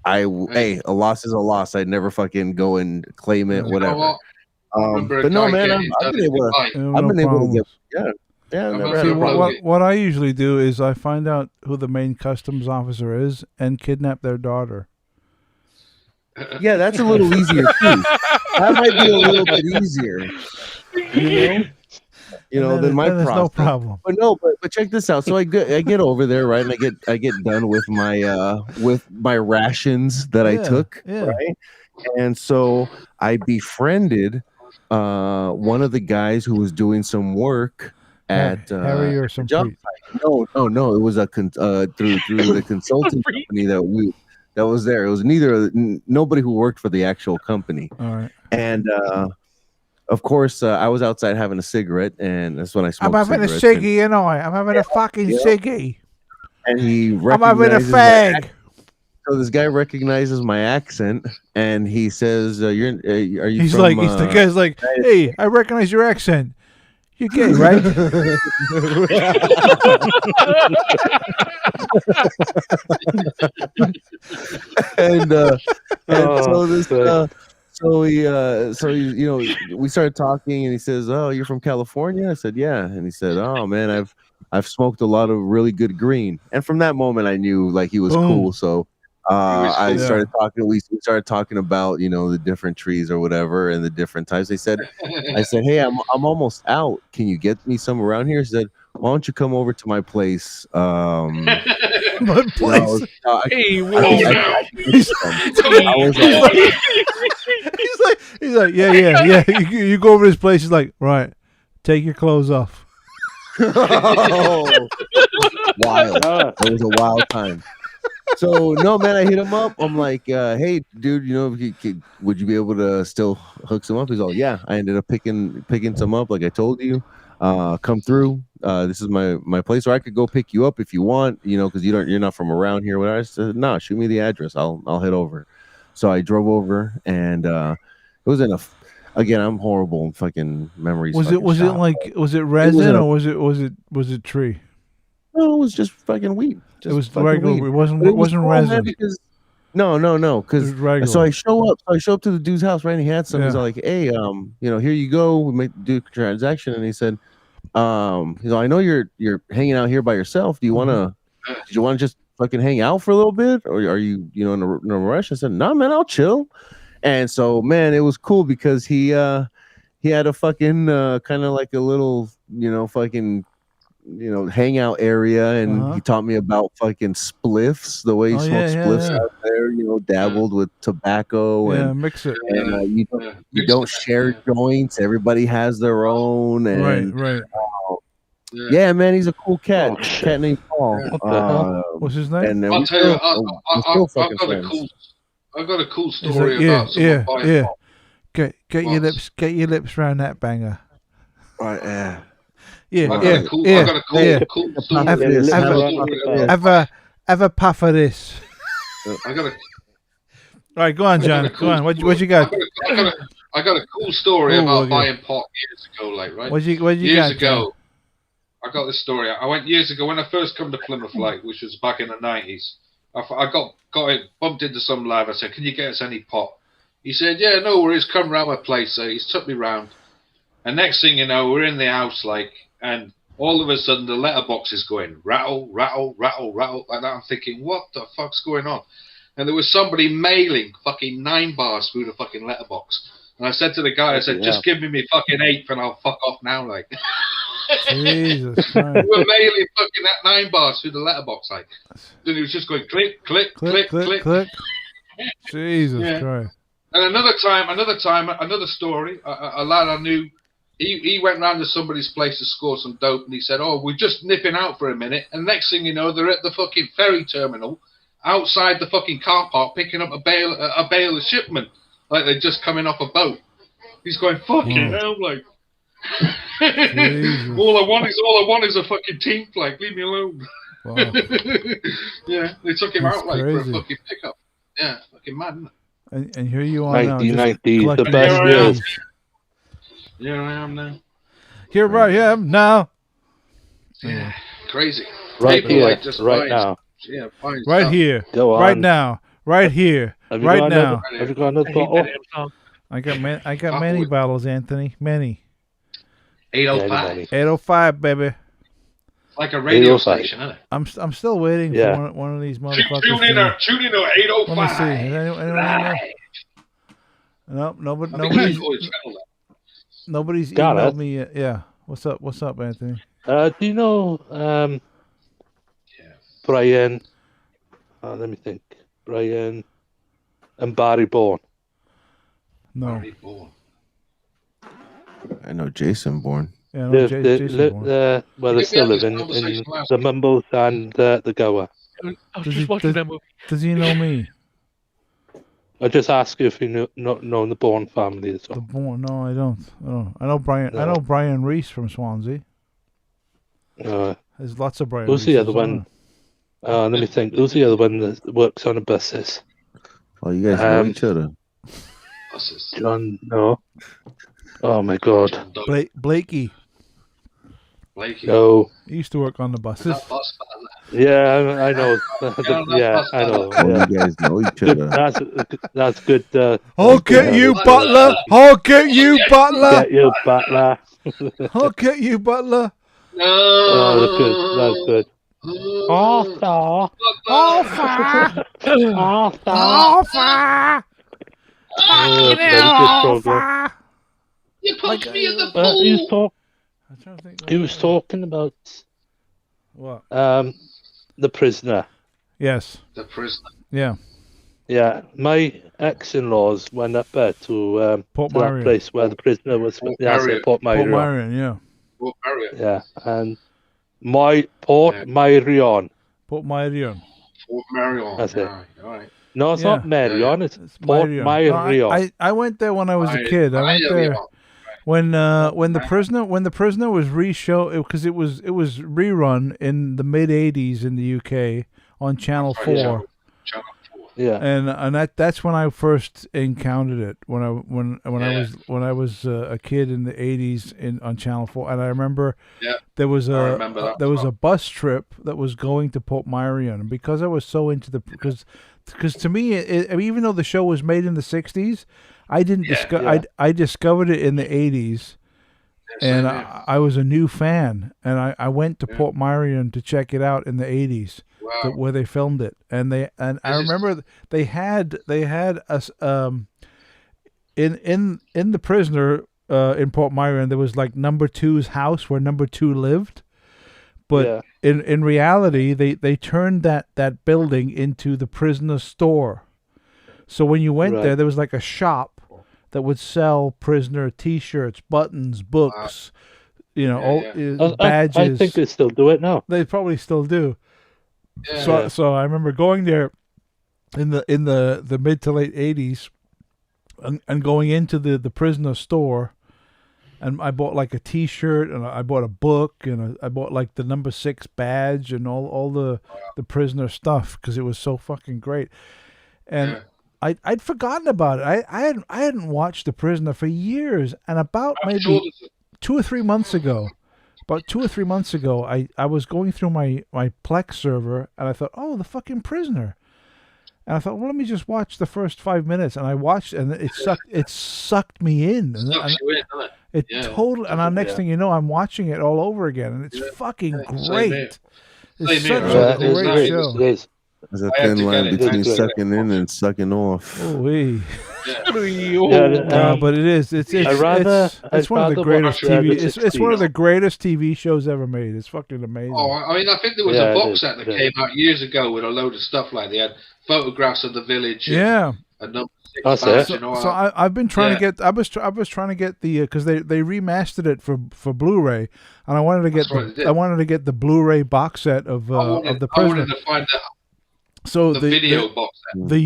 hey, a loss is a loss. I'd never fucking go and claim it, You know whatever. what? Remember a But no, guy man, getting I've done been in able to. Dubai? No I've been able to problems. get, Yeah, I've I'm never a had a free problem. bogey. what I usually do is I find out who the main customs officer is and kidnap their daughter. Yeah, that's a little easier too. That might be a little bit easier. Than my there's process. no problem. But check this out. So I get over there, right, and I get done with my rations that I took, right, and so I befriended one of the guys who was doing some work at Harry or some job site. No, it was through the consulting company that was there. It was nobody who worked for the actual company. All right. And of course, I was outside having a cigarette, and that's when I smoked. I'm having a ciggy, I'm having a fucking ciggy. And he I'm having a fag. So this guy recognizes my accent, and he says, "Are you?" He's from, like, the guy's like, "Hey, I recognize your accent. You're gay, right?" we started talking, and he says, "Oh, you're from California?" I said, "Yeah," and he said, "Oh man, I've smoked a lot of really good green," and from that moment, I knew like he was cool. So I started talking. We started talking about the different trees or whatever and the different types. I said, "Hey, I'm almost out. Can you get me some around here?" He said, "Why don't you come over to my place?" My place. He's like, yeah. You go over to his place. He's like, right, take your clothes off. Wild. It was a wild time. So no, man, I hit him up. I'm like, hey, dude, would you be able to still hook some up? He's all, yeah. I ended up picking some up, like I told you. Come through. This is my place, or I could go pick you up if you want, because you're not from around here. Whatever. I said, no, shoot me the address. I'll head over. So I drove over, and it was again, I'm horrible in fucking memories. Was it resin or was it tree? No, it was just fucking weed. It was regular. Weed. It wasn't resin. No. Because so I show up to the dude's house, right? And he had some. He's like, hey, here you go. We do a transaction, and he said, I know you're hanging out here by yourself. Did you want to just fucking hang out for a little bit, or are you in a rush? I said, no, man, I'll chill. And so, man, it was cool because he had a fucking kind of like a little fucking hangout area, and he taught me about fucking spliffs, the way you smoke spliffs out there, dabbled with tobacco and mix it. And you don't share joints. Everybody has their own. And right. Yeah, man, he's a cool cat. Cat named Paul. What's his name? And I'll tell you, I've got a cool story about someone buying Paul. Get your lips around that banger. Right, yeah. I've got a cool story. Have a puff of this. I got a. All right, go on, John. Go on. What you got? I got a cool story about buying pot years ago, right? What you got? Years ago, I got this story. I went years ago when I first come to Plymouth, which was back in the 90s. I got bumped into some lad. I said, "Can you get us any pot?" He said, "Yeah, no worries. Come round my place." So he's took me round, and next thing you know, we're in the house, and all of a sudden the letterbox is going rattle, rattle, rattle, rattle, like that. I'm thinking, what the fuck's going on? And there was somebody mailing fucking 9 bars through the fucking letterbox. And I said to the guy, I said, just give me fucking 8 and I'll fuck off now, like. Jesus Christ. We were mailing fucking 9 bars through the letterbox, like. Then he was just going click, click, click, click, click. Jesus Christ. And another story, a lad I knew, he went round to somebody's place to score some dope, and he said, "Oh, we're just nipping out for a minute." And next thing you know, they're at the fucking ferry terminal, outside the fucking car park, picking up a bale of shipment, like they're just coming off a boat. He's going, "Fucking hell!" Like, all I want is a fucking team flag. Leave me alone. Wow. Yeah, they took him out for a fucking pickup. Yeah, fucking mad, isn't it? And here you are 1990, now. The best years. Here I am now. Here I am now. Yeah, crazy. Right People here, right now. Yeah, right stuff. here. Go on. Right now. Right here. Right now. Have you got another bottle? I got many bottles, Anthony. Many. 805. 805, baby. Like a radio station, isn't it? I'm still waiting for one of these motherfuckers. Tune in at 8:05. Let me see. Anyone nope, nobody's emailed me yet. Yeah. What's up, Anthony? Do you know Brian? Let me think. Brian and Barry Bourne. No. Barry Bourne. I know Jason Bourne. Yeah, no, Jason Bourne. Well, they're still living in the Mumbles and the Gower. I was just watching that movie. Does he know me? I just asked you if you know the Bourne family as well. The Bourne? No, I don't. I know Brian. I know Brian Reese from Swansea. There's lots of Brian. Who's the other one? Let me think. Who's the other one that works on the buses? Oh, you guys know each other. John, no. Oh my God. Blakey. No. He used to work on the buses. Yeah, I know. Yeah, I know. Oh, you guys know each other. That's good. I'll get you, Butler. I'll get you, Butler. Get you, Butler. I'll get you, Butler. Oh, that's good. Arthur. Fucking hell, Arthur. You punched me in the pool. He was talking about what? The Prisoner. Yes. The Prisoner. Yeah. Yeah, my ex-in-laws went up there to that place where the Prisoner was. Port Marion, yeah. Port Marion. Yeah, and Port Marion. Port Marion. That's it. All right. No, it's not Marion. It's Port Marion. No, I went there when I was a kid. I went there when the prisoner was because it was rerun in the mid '80s in the UK on Channel 4. Yeah, and that's when I first encountered it when I was a kid in the '80s on Channel 4, and I remember there was a bus trip that was going to Port Marion, and because I was so into because to me even though the show was made in the '60s, I didn't I discovered it in the '80s, and I was a new fan, and I went to Port Marion to check it out in the '80s. Wow. Where they filmed it, and I remember they had us in the Prisoner in Port Marion. There was like number 2's house where number 2 lived, but in reality they turned that building into the Prisoner store. So when you went there was like a shop that would sell Prisoner T-shirts, buttons, books, badges. I think they still do it now. They probably still do. So I remember going there in the mid to late '80s and going into the Prisoner store, and I bought like a T-shirt, and I bought a book, and I bought like the number 6 badge and all the Prisoner stuff because it was so fucking great. And I'd forgotten about it. I hadn't watched The Prisoner for years, and about maybe 2 or 3 months ago. About 2 or 3 months ago, I was going through my Plex server, and I thought, oh, the fucking Prisoner. And I thought, well, let me just watch the first 5 minutes. And I watched, and it sucked me in. And totally. And the next thing you know, I'm watching it all over again, and it's fucking great. It's such a great show. There's a thin line between sucking in and sucking off. Oh, but it is. It's one of the greatest TV. It's one of the greatest TV shows ever made. It's fucking amazing. Oh, I mean, I think there was a box set that came out years ago with a load of stuff like they had photographs of the village. Yeah. And number 6 So I've been trying to get. I was trying to get the because they remastered it for Blu-ray, and I wanted to get the Blu-ray box set of the Prisoner. I wanted to find that. So the video box set. The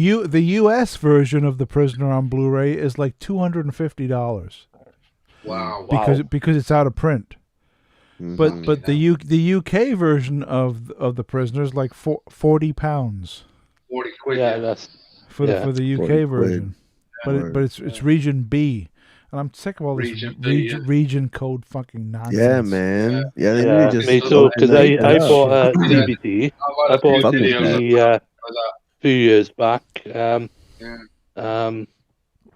US version of The Prisoner on Blu-ray is like $250. Wow. Because it's out of print. Mm-hmm. But the UK version of The Prisoner is like £40. 40 quid. Yeah, that's for the UK version. But it's region B. And I'm sick of all this region code fucking nonsense. Yeah, man. Yeah, me too. Because I bought a DVD. I bought a DVD a few years back,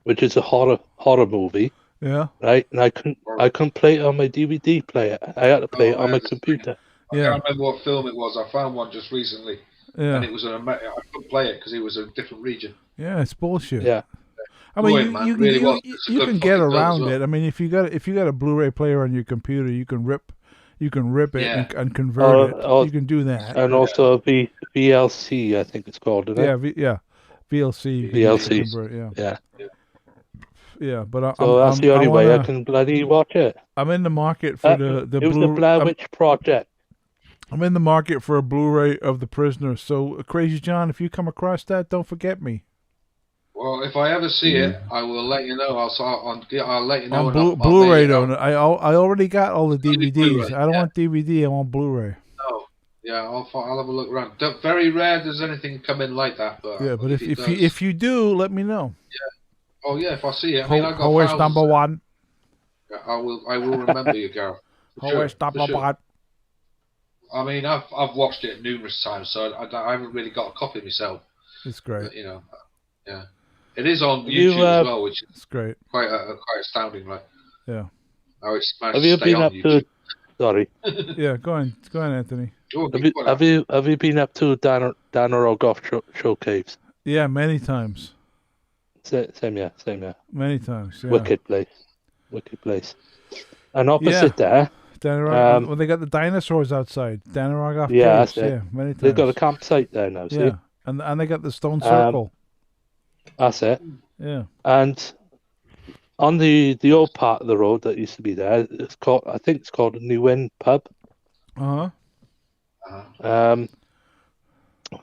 which is a horror movie. Yeah. Right, and I couldn't play it on my DVD player. I had to play it on my computer. I can't remember what film it was. I found one just recently, and it was I couldn't play it because it was a different region. Yeah, it's bullshit. Yeah. I mean, you can get around it. I mean, if you got a Blu-ray player on your computer, you can rip it and convert it. You can do that. And also VLC, I think it's called. Isn't it? VLC. VLC. Yeah, but so that's the only way I can bloody watch it. I'm in the market for the it was the Blair Witch Project. I'm in the market for a Blu-ray of The Prisoner. So, Crazy John, if you come across that, don't forget me. Well, if I ever see it, I will let you know. I'll let you know. On Blu-ray, though. I already got all the DVDs. I don't want DVD. I want Blu-ray. No. Yeah, I'll have a look around. Very rare does anything come in like that. But yeah, but if you do, let me know. Yeah. Oh yeah, if I see it. I mean, I got always number one. Yeah, I will remember you, Gareth. Always number one. I mean, I've watched it numerous times, so I haven't really got a copy myself. It's great. But, yeah. It is on YouTube as well, which is great. Quite astounding, right? Yeah. How it's Have you been up to? Sorry. Yeah, go on, Anthony. Have you been up to Danorogoff show caves? Yeah, many times. Same here. Many times. Yeah. Wicked place. And opposite there. Well, they got the dinosaurs outside. Danorogoff caves. Yeah, many times. They've got a campsite there now. See? And they got the stone circle. That's it. Yeah. And on the old part of the road that used to be there, I think it's called a New Inn pub.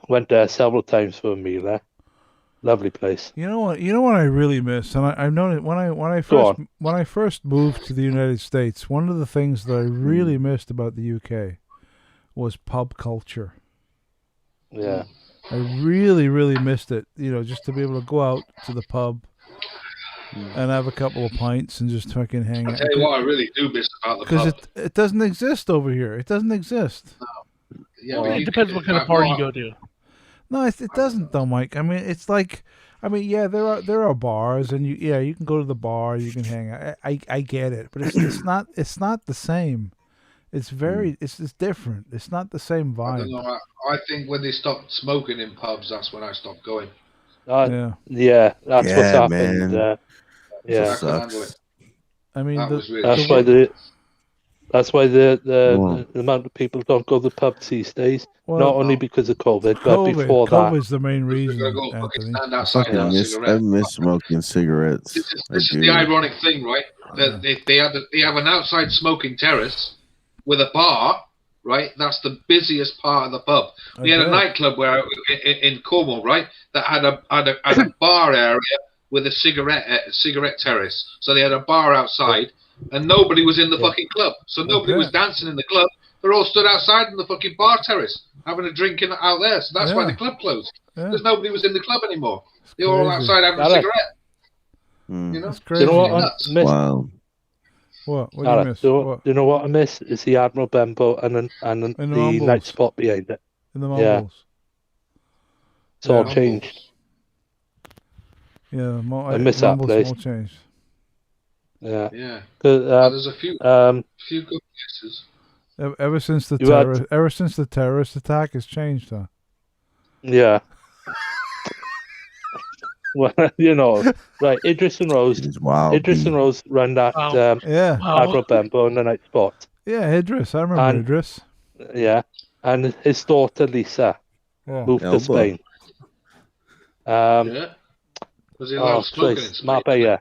Went there several times for a meal there. Lovely place. You know what I really miss, and I've known it when I first moved to the United States. One of the things that I really missed about the UK was pub culture. Yeah. I really, really missed it. Just to be able to go out to the pub and have a couple of pints and just fucking hang out. I'll tell you what I really do miss about the pub. Because it doesn't exist over here. It doesn't exist. No. Yeah, well, it depends what kind of bar you go to. No, it doesn't though, Mike. I mean, it's like, there are bars, and you can go to the bar, you can hang out. I get it, but it's not the same. It's it's different. It's not the same vibe. I don't know. I think when they stopped smoking in pubs, that's when I stopped going. Yeah, that's what's happened. Yeah, sucks. I mean, that's why the amount of people don't go to the pubs these days. Not only because of COVID, but before that. COVID's the main reason. I miss smoking cigarettes. This is the ironic thing, right? That they have an outside smoking terrace with a bar, right? That's the busiest part of the pub. We had a nightclub in Cornwall, right? That had a bar area with a cigarette terrace. So they had a bar outside, and nobody was in the fucking club. So nobody was dancing in the club. They're all stood outside in the fucking bar terrace, having a drink out there. So that's why the club closed. Because nobody was in the club anymore. They were all outside having a cigarette. That's crazy. You know what I miss? Wow. What do you miss? Do you know what I miss? Is the Admiral Benbow and the night spot behind it. In the Mumbles. It's all changed. Yeah, I miss that place. All changed. Yeah. There's a few good places. Ever since the terrorist attack, has changed, huh? Yeah. Well, right. Idris and Rose. Idris and Rose run that. Admiral Benbow and the night spot. Yeah, Idris. I remember Idris. Yeah, and his daughter Lisa moved to Spain. Was he allowed smoking in Spain? Marbella.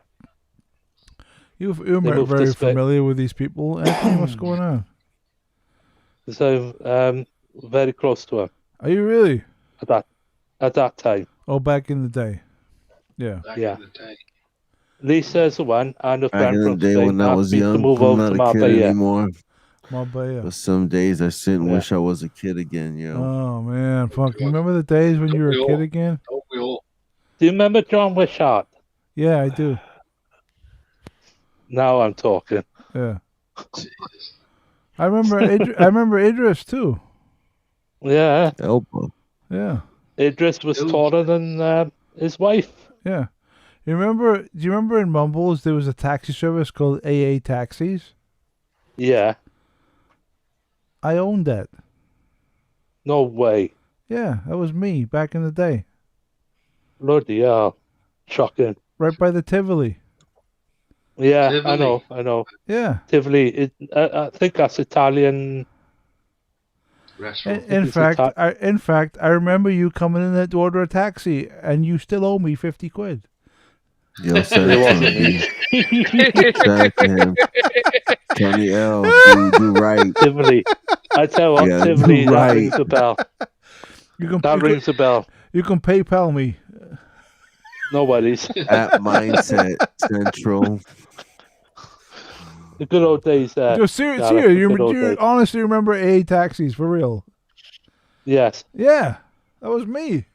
You're very familiar with these people, Anthony. What's going on? So, very close to him. Are you really? At that time. Oh, back in the day. Yeah. Back in the day. Lisa's the one, and a friend from Spain. When I was young, I'm not a kid anymore. Marbella. But some days I sit and wish I was a kid again, Oh man, fuck! Remember the days when you were a kid again? Don't we all? Do you remember John Wishart? Yeah, I do. Now I'm talking. Yeah. I remember Idris too. Yeah. Elbow. Yeah. Idris was taller than his wife. Yeah. Do you remember in Mumbles there was a taxi service called AA Taxis? Yeah. I owned that. No way. Yeah, that was me back in the day. Bloody hell. Shocking. Right by the Tivoli. Yeah, Tivoli. I know. Yeah. Tivoli. I think that's Italian. Restaurant. In fact, I remember you coming in to order a taxi, and you still owe me 50 quid. Yo, send it to him. Tony L, do right. Tivoli. I tell you what, Tivoli, that rings a bell. That rings a bell. You can PayPal me. No worries. At Mindset Central. The good old days there. You honestly remember AA taxis, for real? Yes. Yeah, that was me.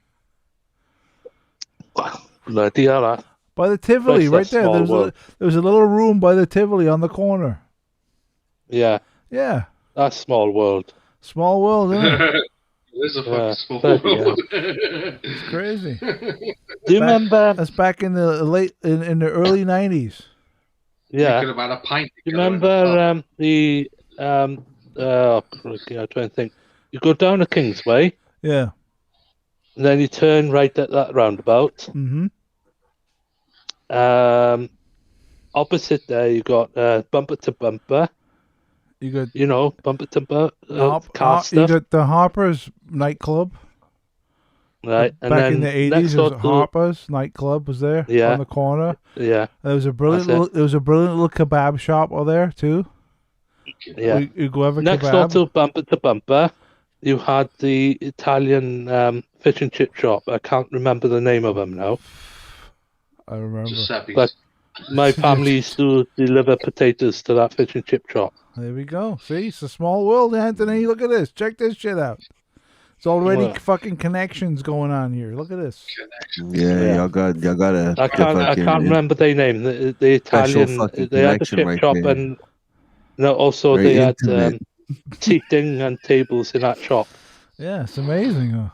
Bloody hell. By the Tivoli, right there. There was a little room by the Tivoli on the corner. Yeah. Yeah. That's small world. Small world, isn't it? It is a fucking small world. It's crazy. Do you remember? That's back in the in the early 90s. Yeah. You could have had a pint. Do you remember I'm trying to think. You go down the Kingsway. Yeah. And then you turn right at that roundabout. Mm-hmm. Opposite there, you got bumper to bumper. You got, bumper to bumper car stuff. You got the Harper's nightclub. Right, and back then in the 80s, there was Harper's nightclub was there on the corner. Yeah, there was a brilliant little kebab shop over there too. Yeah, you go have a next kebab. door to bumper, you had the Italian fish and chip shop. I can't remember the name of them now. I remember, but my family used to deliver potatoes to that fish and chip shop. There we go. See, it's a small world, Anthony. Look at this. Check this shit out. It's already fucking connections going on here. Look at this. Yeah, y'all got a. I can't remember their name. The Italian. They had the chip right shop, there. and also Very they had intimate. seating and tables in that shop. Yeah, it's amazing. Huh?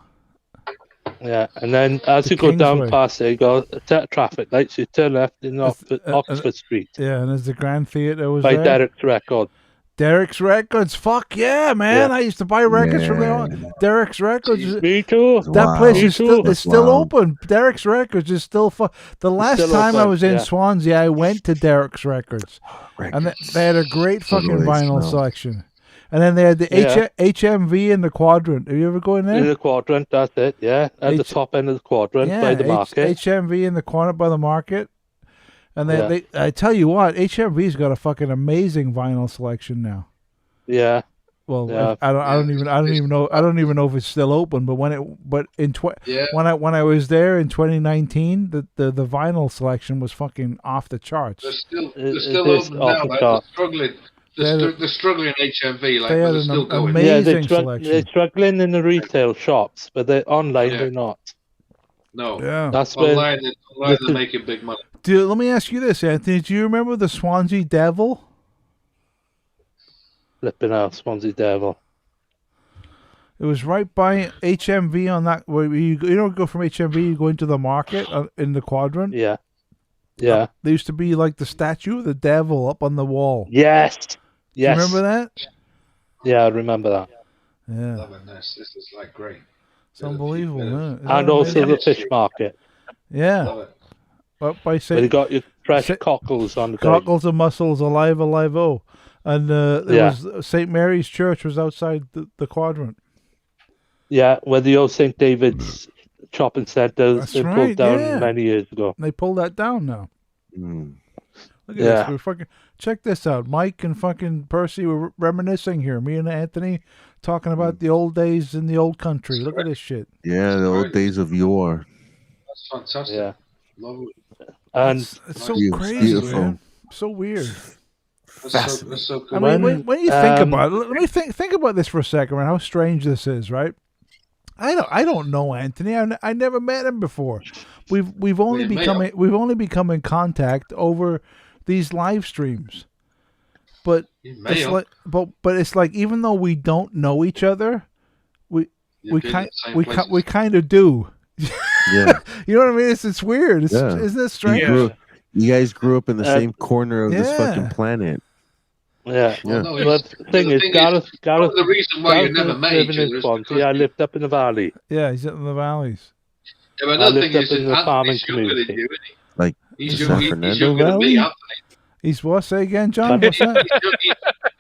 Yeah, and then as The you go down Kingsway. past there, you got a set of traffic lights. You turn left in Oxford Street Yeah, and there's the Grand Theatre was by there. Derek's Record. Derek's Records. Fuck yeah, man. Yeah. I used to buy records from there. Derek's Records. Me too. That place Me is too. still open. Derek's Records is still The last still time I open, was in yeah. Swansea, I went to Derek's Records. And they had a great fucking Totally vinyl smell. selection. And then they had the Yeah. HMV in the Quadrant. Have you ever go in there? In the Quadrant, that's it. Yeah, at the top end of the Quadrant by the market. HMV in the corner by the market. And then I tell you what, HMV's got a fucking amazing vinyl selection now. Yeah. Well, Yeah. I don't even know if it's still open. But when I was there in 2019, the vinyl selection was fucking off the charts. They're still open now. They're struggling. They're struggling in HMV. Like, they had they're an still going. amazing selection. They're struggling in the retail shops, but they're online. They're not. No. Yeah. That's when Online they're making big money. Dude, let me ask you this, Anthony. Do you remember the Swansea Devil? Flipping out, Swansea Devil. It was right by HMV on that. Where you go from HMV, you go into the market in the Quadrant. Yeah. Yeah. There used to be like the statue of the devil up on the wall. Yes. Yes. You remember that? Yeah, I remember that. Yeah. Loving this. This is like great. It's unbelievable, isn't it? And also the fish market. Yeah. Love it. Up by Where you got your fresh cockles on the day. Cockles and mussels, alive, oh. And there was St. Mary's Church was outside the Quadrant. Yeah, where the old St. David's shopping centre That's they right, pulled down yeah. many years ago. They pulled that down now. Mm. Look at this. We're fucking check this out. Mike and fucking Percy were reminiscing here. Me and Anthony talking about the old days in the old country. Look at this shit. Yeah, the old days of yore. That's fantastic. Yeah. Love it. And it's so Beautiful. crazy, Beautiful. man. So weird. That's so cool. I mean, when you think about it, let me think about this for a second, man. How strange this is, right? I don't know Anthony. I never met him before. We've only become in contact over these live streams. But it's like even though we don't know each other, we kind of do. Yeah. You know what I mean? It's weird. Isn't it strange? You guys grew up in the same corner of this fucking planet. Yeah. Well, no, But the thing is, Gareth, the reason why you never was met living each in other is Swansea. I lived up in the valley. Yeah, he's up in the valleys. Yeah, but I another lived thing up is in the farming Anthony's younger than community. you, isn't he? Like He's the younger, San he's Fernando younger than me, Valley? Anthony. He's what? Say again, John? What's that?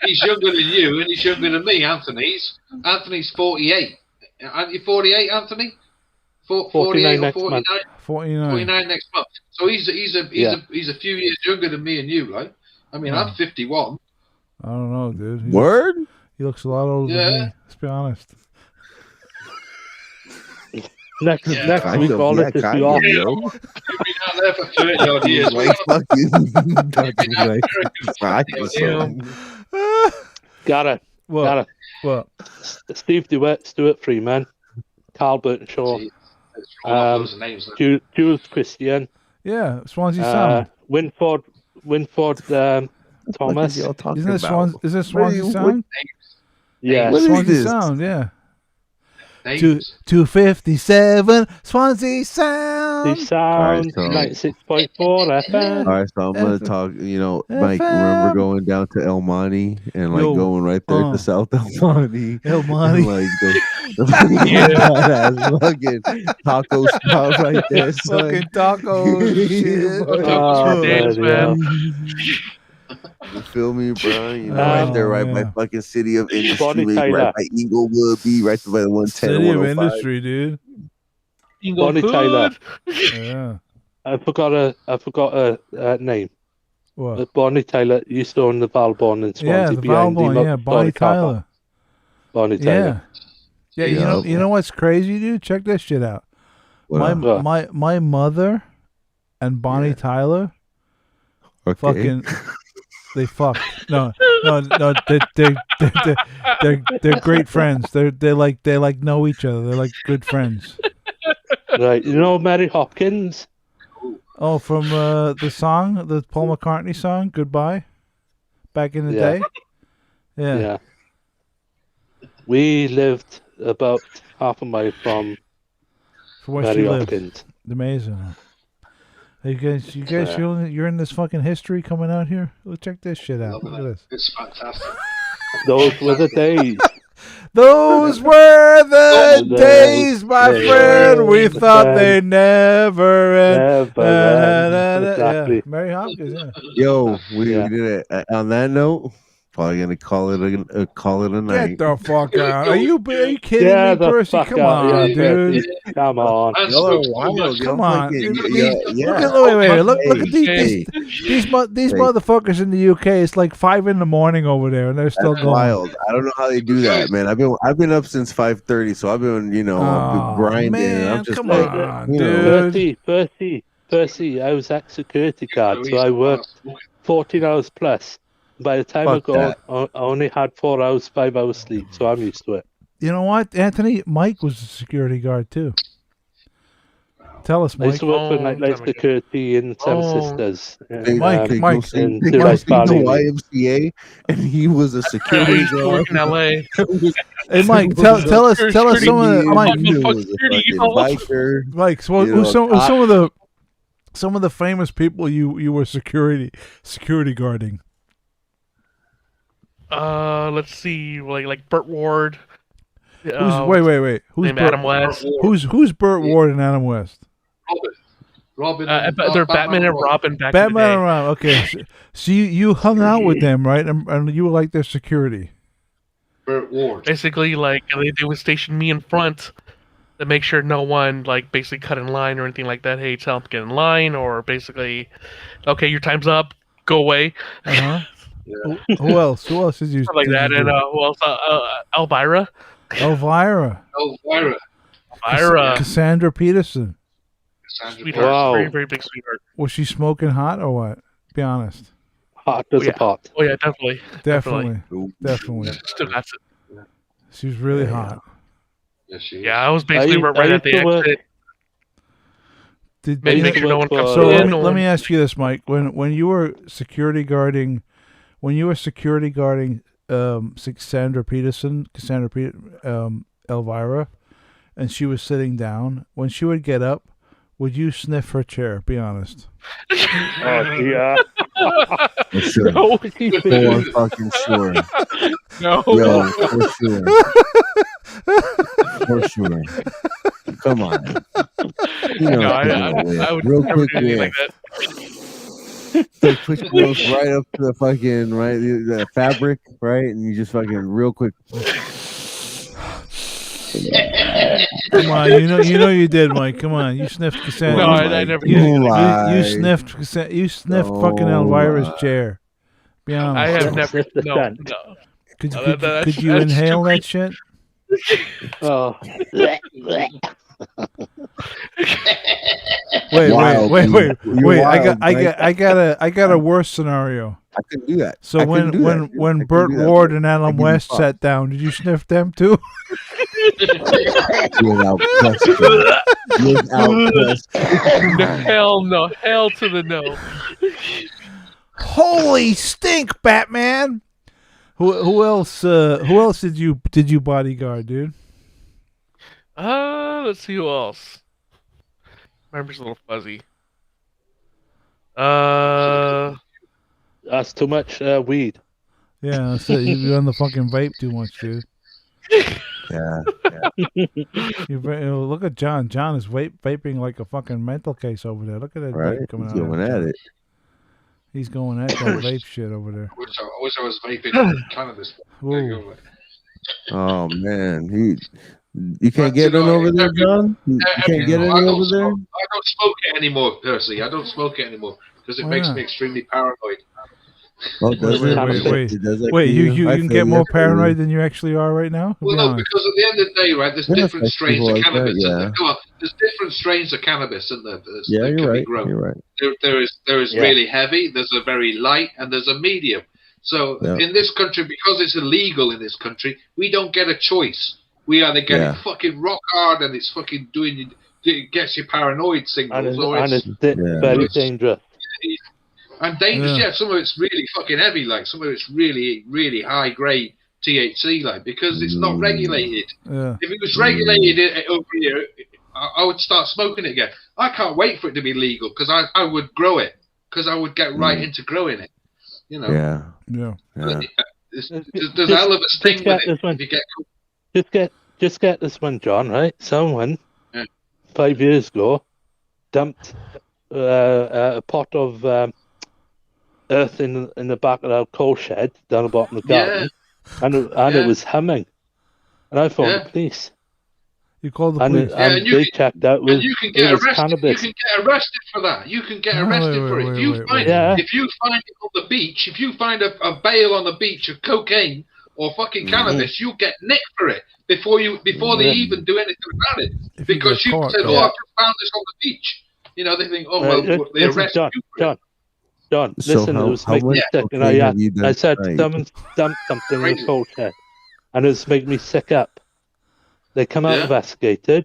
He's younger than you, and he's younger than me, Anthony's 48. Aren't you 48, Anthony? 48 or next 49? month. 49. 49 next month. So he's a few years younger than me and you, like. I mean, I'm 51. I don't know, dude. He looks a lot older than me. Let's be honest. Next week, all this is the off. You've been out there for 30 odd years. Gareth. What? Steve Stuart Freeman, Carl Burtonshaw, Jules Christian. Yeah, Swansea Sound. Winford Thomas. Isn't this Swansea Sound? Yeah. Swansea Sound, yeah. 257 Swansea Sound. 96.4 FM. All right, so I'm gonna talk. Mike, remember going down to El Monte and going right there to South El Monte. El Monte, like that fucking taco spot right there. Fucking tacos, shit. You feel me, bro? Right there, right by fucking City of Industry, right by Inglewood, right by the 110. City of Industry, dude. Bonnie Tyler. Yeah. I forgot a name. What? Bonnie Tyler used to own the Valborn in Swansea. Yeah, the Valborn. Yeah, Bonnie Tyler. Bonnie Tyler. Yeah. You know what's crazy, dude? Check this shit out. My mother and Bonnie Tyler. Okay. Fucking, they fuck. No. They're great friends. They like know each other. They're like good friends. Right. You know Mary Hopkins? Oh, from the song, the Paul McCartney song, "Goodbye," back in the day. Yeah. We lived about half a mile from where Mary she Hopkins. lived. Amazing. You guys, you're in this fucking history coming out here. Look, check this shit out. Look at this. It's fantastic. Those were the days. Those were the days, my friend. We thought they never end. Exactly. Yeah. Mary Hopkins. Yeah. Yo, we did it. On that note, probably gonna call it a night. Get the fuck out! Are you kidding me, Percy? Come on, dude. Come on. Come on. Look at these motherfuckers in the UK. It's like 5 a.m. over there, and they're still going. Wild. I don't know how they do that, man. I've been up since 5:30, so I've been I've been grinding. Man, I'm just come on, dude. Percy, I was at security guard, so I worked 14 hours plus. By the time I only had 4 hours, 5 hours sleep, so I'm used to it. You know what, Anthony? Mike was a security guard too. Tell us, Mike. I used to work for Nightlife Security in Seven Sisters. Mike, in the YMCA, and he was a security guard in LA. Hey, Mike, tell us some of the Mike. So who's some of the famous people you were security guarding? Let's see, like Burt Ward. Wait. Who's Adam West? Who's Burt Ward and Adam West? Robin. They're Batman and Robin back Batman in the day. and Robin. Okay, so you hung out with them, right? And you were like their security. Burt Ward. Basically, like they would station me in front to make sure no one basically cut in line or anything like that. Hey, tell them to get in line, or basically, okay, your time's up, go away. Yeah. Who else is you? Like that, and who else? Elvira. Cassandra Peterson. Sweetheart. Wow. Very, very big sweetheart. Was she smoking hot or what? Be honest. Hot as a pot. Oh yeah, definitely. Definitely. Still got it. She was really hot. Yes, she. Yeah, I was basically right at the exit. Let me ask you this, Mike. When you were security guarding, Cassandra Peterson, Elvira, and she was sitting down, when she would get up, would you sniff her chair? Be honest. Oh dear. For sure. No. For fucking sure. No. Yo, for sure. For sure. Come on. You know, No, I would real never quick do anything whiff. like that. Like push close right up to the fucking the fabric, right? And you just fucking real quick. Come on, you know you did, Mike. Come on, you sniffed Cassandra. No, I never did. You sniffed fucking Elvira's chair. Be honest. I have never. No. Could That's you inhale too that shit? Oh. Wait. Wild, I wild, got a worse scenario. I couldn't do that. So when Burt Ward and Alan West sat down, did you sniff them too? Without question. Without question. Hell no. Hell to the no. Holy stink, Batman! Who else did you bodyguard, dude? Let's see who else. Memory's a little fuzzy. That's too much weed. Yeah, that's it. You're on the fucking vape too much, dude. Yeah. Look at John. John is vaping like a fucking mental case over there. Look at that Right. vape coming He's out. going at it. He's going at that vape shit over there. I wish I was vaping cannabis. There you go. Oh man, you can't get it over there, John. You can't get it over there. I don't smoke it anymore, Percy. I don't smoke it anymore because it Why makes not? me extremely paranoid. Oh, does it? Wait. It does that Wait, to you I can feel get more you. paranoid than you actually are right now? Well, Be no, honest. because at the end of the day, right, there's Yeah, different that's strains people of like that, cannabis. yeah. Come on, there's different strains of cannabis, and that Yeah, can you're be right. grown. You're right. There is Yeah. really heavy, there's a very light, and there's a medium. So Yeah. in this country, because it's illegal in this country, we don't get a choice. We either get Yeah. it fucking rock hard, and it's fucking it gets you paranoid signals, or And it's it's very It's- dangerous. and dangerous. Yeah. Yeah, some of it's really fucking heavy, like some of it's really, really high grade THC, like because it's not regulated. Yeah. If it was regulated over here, I would start smoking it again. I can't wait for it to be legal because I would grow it because I would get right into growing it. You know, Yeah. Yeah. Yeah. there's a hell of a sting with it. If you get Just get this one, John. Right? Someone Yeah. 5 years ago dumped a pot of earth in the back of our coal shed down the bottom of the garden, and it was humming. And I phoned the police. You called the And, police. and they checked out with and you can it get was arrested. cannabis. You can get arrested for that. You can get No, arrested wait, for it. wait, If you wait, find wait. Yeah. if you find it on the beach, if you find a bale on the beach of cocaine or fucking cannabis, you'll get nicked for it before they even do anything about it. If you Because get you caught, said, though. "Oh, I've just found this on the beach." You know, they think, "Oh well, they Listen, arrest John, you for it." John, So listen, how- it was how making me much sick, and cocaine have you done I said, tonight? someone dumped something in the coal shed, and it was making me sick up. They come out, Yeah. investigated,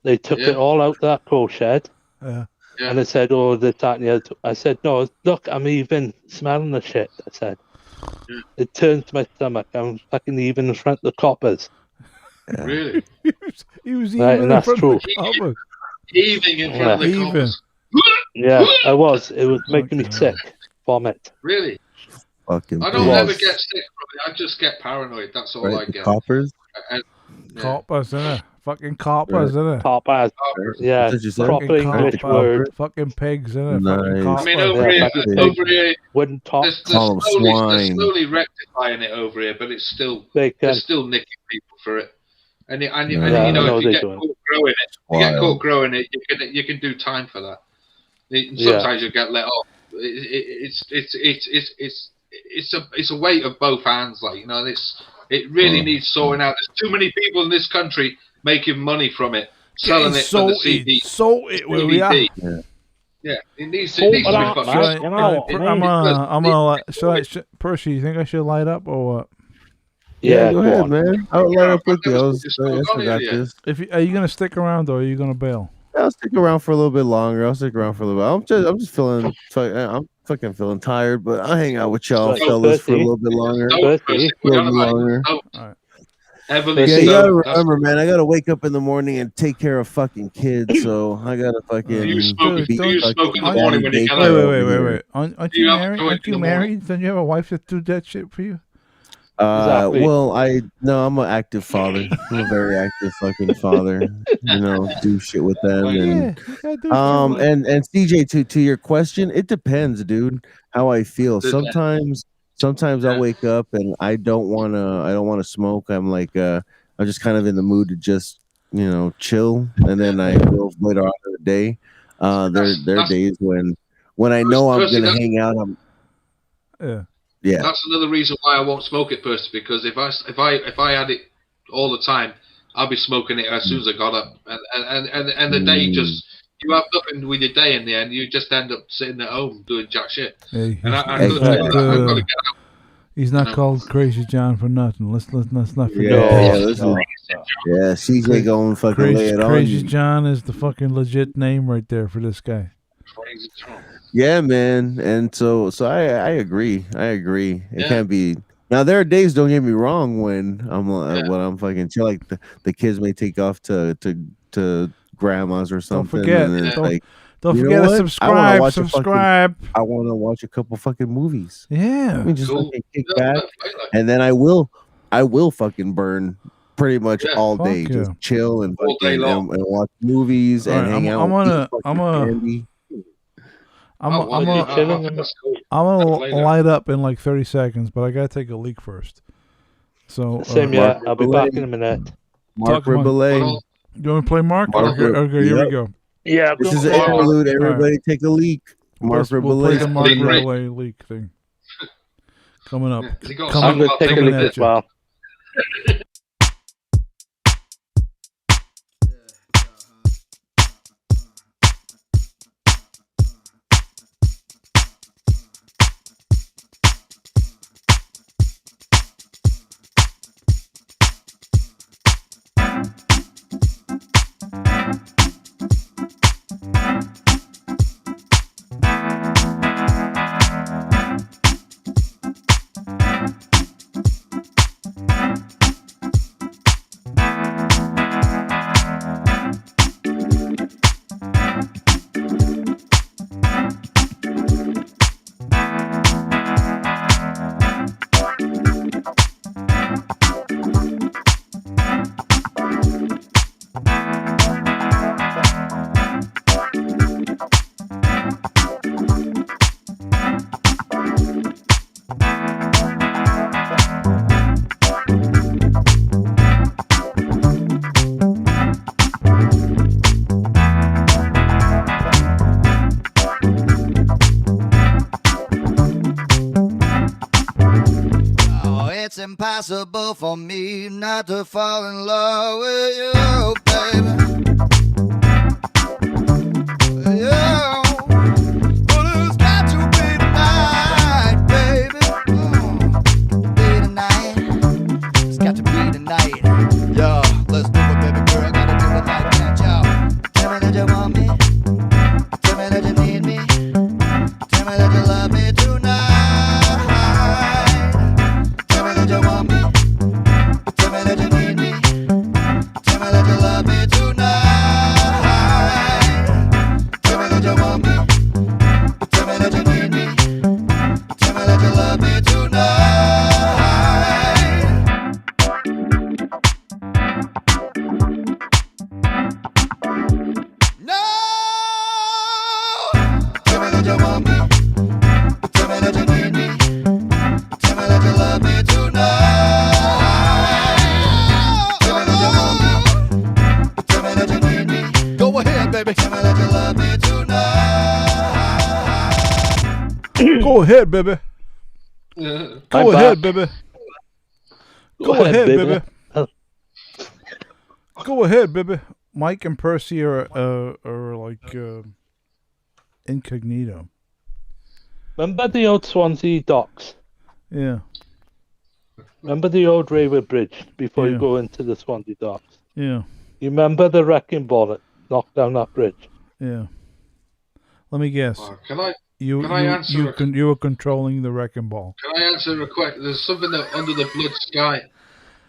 they took Yeah. it all out that coal shed, Yeah. Yeah. and they said, "Oh, this, that, and the other." I said, "No, look, I'm even smelling the shit." I said, Yeah. "It turns my stomach. I'm fucking even in front of the coppers." Really, He was Right, even and that's in front true. of the cover. heaving in front of the Even. cops. Yeah, I was. It was making me sick. Vomit. Really, Fucking I don't was. ever get sick from it. I just get paranoid. That's all I right? The get. coppers. And- yeah. Coppers, innit? Fucking coppers, innit? Coppers. Yeah, That's what you said? proper Fucking English copper. word. Fucking pigs, innit? Nice. Fucking I coppers. mean, Yeah, over fucking here, Wooden top. they're Call 'em swine. slowly rectifying it over here, but it's still Bacon. they're still nicking people for it. And Yeah, you I know, know if you they get do. caught growing it, Wild. you can do time for that. And Yeah. sometimes you get let off. It's a weight of both hands, like you know. And it really needs sorting out. There's too many people in this country making money from it, selling it for the CD. DVD. Yeah, it needs to be fucking. Percy, you think I should light up or what? Yeah, go go ahead, on. man. I'll light up with you. Just I go got on, yeah. this. Are you gonna stick around or are you gonna bail? I'll stick around for a little bit longer. I'll stick around for a little bit. I'm just feeling. I'm fucking feeling tired, but I'll hang out with y'all Right. fellas for a Percy. little bit longer. No, Percy. Percy, A little we're bit longer. no, Heavily Yeah, you so. gotta remember, man. I gotta wake up in the morning and take care of fucking kids, so I gotta fucking. You smoke, be you fucking smoke in the daddy morning when you daycare get Wait, up. wait, over wait, wait, here. wait. Aren't You you have to married? do it Aren't in you the morning. married? Don't you have a wife that do that shit for you? Exactly. Well, I'm an active father. I'm a very active fucking father. You know, do shit with them Yeah, and you gotta do what you want. and CJ, to your question, it depends, dude. How I feel. Does that- Sometimes I Yeah. wake up and I don't wanna smoke. I'm like I'm just kind of in the mood to just chill, and then I will later on in the day. There are That's- days when I know I'm Percy, gonna hang out. Yeah. That's another reason why I won't smoke it, Percy, because if I had it all the time, I'll be smoking it as soon as I got up, and the day just you have nothing with your day in the end. You just end up sitting at home doing jack shit. Hey, And he's I've got to get out. he's not called Crazy John for nothing. Let's not forget. Yeah, that. listen. Yeah, CJ going fucking lay it on Crazy you. John is the fucking legit name right there for this guy. Crazy John. Yeah, man. And so I agree. It Yeah. can't be. Now there are days, don't get me wrong, when I'm fucking chill, like the kids may take off to grandma's or something. forget. And then it's Don't- like, Don't you know forget to what? subscribe. I Subscribe. want to watch a couple fucking movies. Yeah. Let me just Cool. fucking kick Yeah, back, like- and then I will fucking burn pretty much Yeah. all Fuck day, yeah. just chill and All day fucking long. and watch movies All and right, hang out. I'm gonna That's cool. light up in like 30 seconds, but I gotta take a leak first. So Same, yeah. I'll be back in a minute. Mark Talk about- Ribler. You want to play Mark? Mark, Okay, here we yep. go. Yeah, This is an interlude. Everybody take a leak. Mark We'll play the Ribler. Mark Leak, right? Ribler leak thing. Coming up. Has he got Coming- I'm going to take a coming leak at as you. well. Oh, it's impossible for me not to fall in love with you, baby. Yeah. Well, it's got to be tonight, baby. Be tonight. It's got to be tonight. Yo, let's do it, baby girl. Gotta do it like that, yo. Tell me that you want me. Tell me that you need me. Tell me that you love me tonight. Tell me that you want me. Tell me that you need me. Tell me that you love me tonight. Tell me that you want me. Tell me that you need me. Tell me that you love me tonight. No. Tell me that you want me. Tell me that you need me. Tell me that you love me tonight. Tell me that you want me. Tell me that you need me. Go ahead, baby. Tell me that you love me tonight. Go ahead, baby. Yeah. Go I'm ahead, back. baby. Go ahead, baby. Go ahead, baby. Mike and Percy are like incognito. Remember the old Swansea docks? Yeah, Remember the old railway bridge before Yeah. you go into the Swansea docks? yeah, You remember the wrecking ball that knocked down that bridge? yeah. Let me guess. Can I You can I answer you were controlling the wrecking ball. answer a question? There's something that under the blood sky.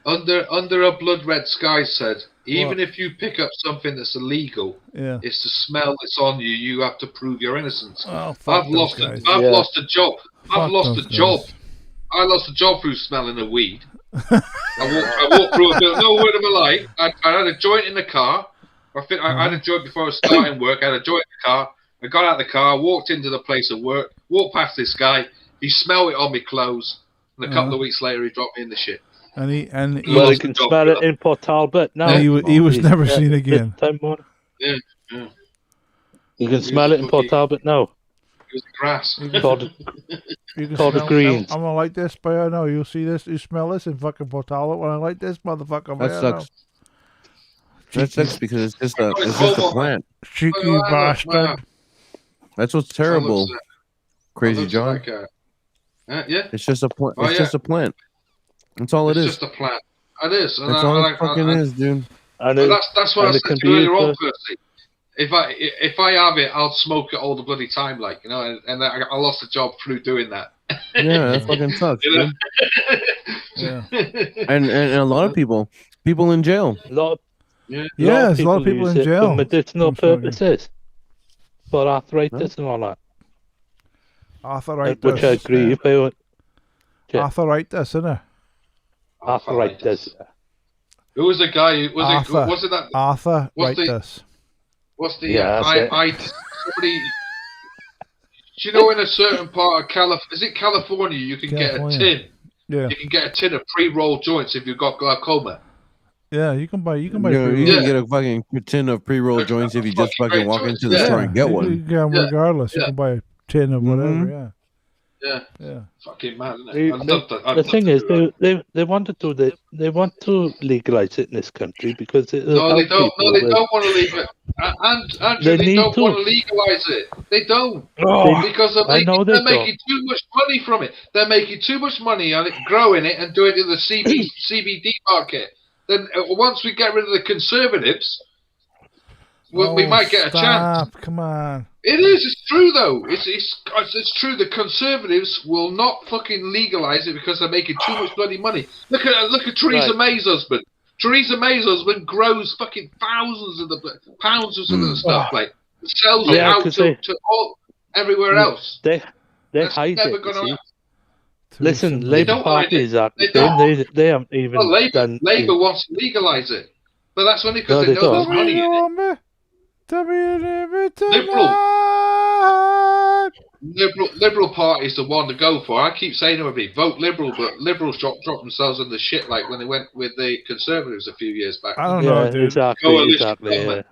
Under a blood red sky said, even if you pick up something that's illegal, it's the smell that's on you. You have to prove your innocence. Oh, I've lost a job. I lost a job through smelling of weed. I walked through a building. No word of a lie. I had a joint in the car. I had a joint before I was starting work. I had a joint in the car. I got out of the car, walked into the place of work, walked past this guy. He smelled it on my clothes, and a couple of weeks later, he dropped me in the shit. Well, he can smell it in Port Talbot now. He was never seen again. Yeah. You can smell it in Port Talbot now. It was grass. Called the greens. I'm gonna like this, but I know you'll see this. You smell this in fucking Port Talbot when I like this motherfucker. That sucks. That sucks because it's just a plant. Cheeky bastard. That's what's terrible. Crazy John. Like yeah. It's just a plant. It's just a plant. That's all it is. It's just a plant. It is. That's all it fucking is, dude. That's what I said to you earlier on, Percy. If I have it, I'll smoke it all the bloody time, like, you know, and I lost a job through doing that. Yeah, that fucking sucks. You know? Yeah. And a lot of people in jail. A lot of people in jail for medicinal purposes, for arthritis and all that. Arthritis, which I agree with. Arthritis, isn't it? Arthritis. Who was the guy? Was it that? Arthritis. What's the somebody? Do you know in a certain part of California, you can get a tin. Yeah. You can get a tin of pre-rolled joints if you've got glaucoma. Yeah, you can buy. You can get a fucking tin of pre-rolled joints if you just fucking walk into the store and get one. You can get them regardless. You can buy a tin of whatever. Yeah. Fucking mad, isn't it? The thing is, they want to legalize it in this country because they don't want to leave it. Andrew, they don't want to legalize it. They don't because they're making too much money from it. They're making too much money on it, growing it, and doing it in the CBD market. Then once we get rid of the conservatives, we might get a chance. Come on. It is. It's true though. It's true. The conservatives will not fucking legalize it because they're making too much bloody money. Look at Theresa May's husband. Theresa May's husband grows fucking thousands of pounds of the stuff, like sells it out to all everywhere else. They hide it. Listen, Labour Party is acting. They haven't even done. Labour wants to legalise it, but that's only because they know there's money in it. Liberal Party is the one to go for. I keep saying to everybody, vote Liberal, but Liberals dropped themselves in the shit like when they went with the Conservatives a few years back. I don't know, dude. Exactly. Yeah.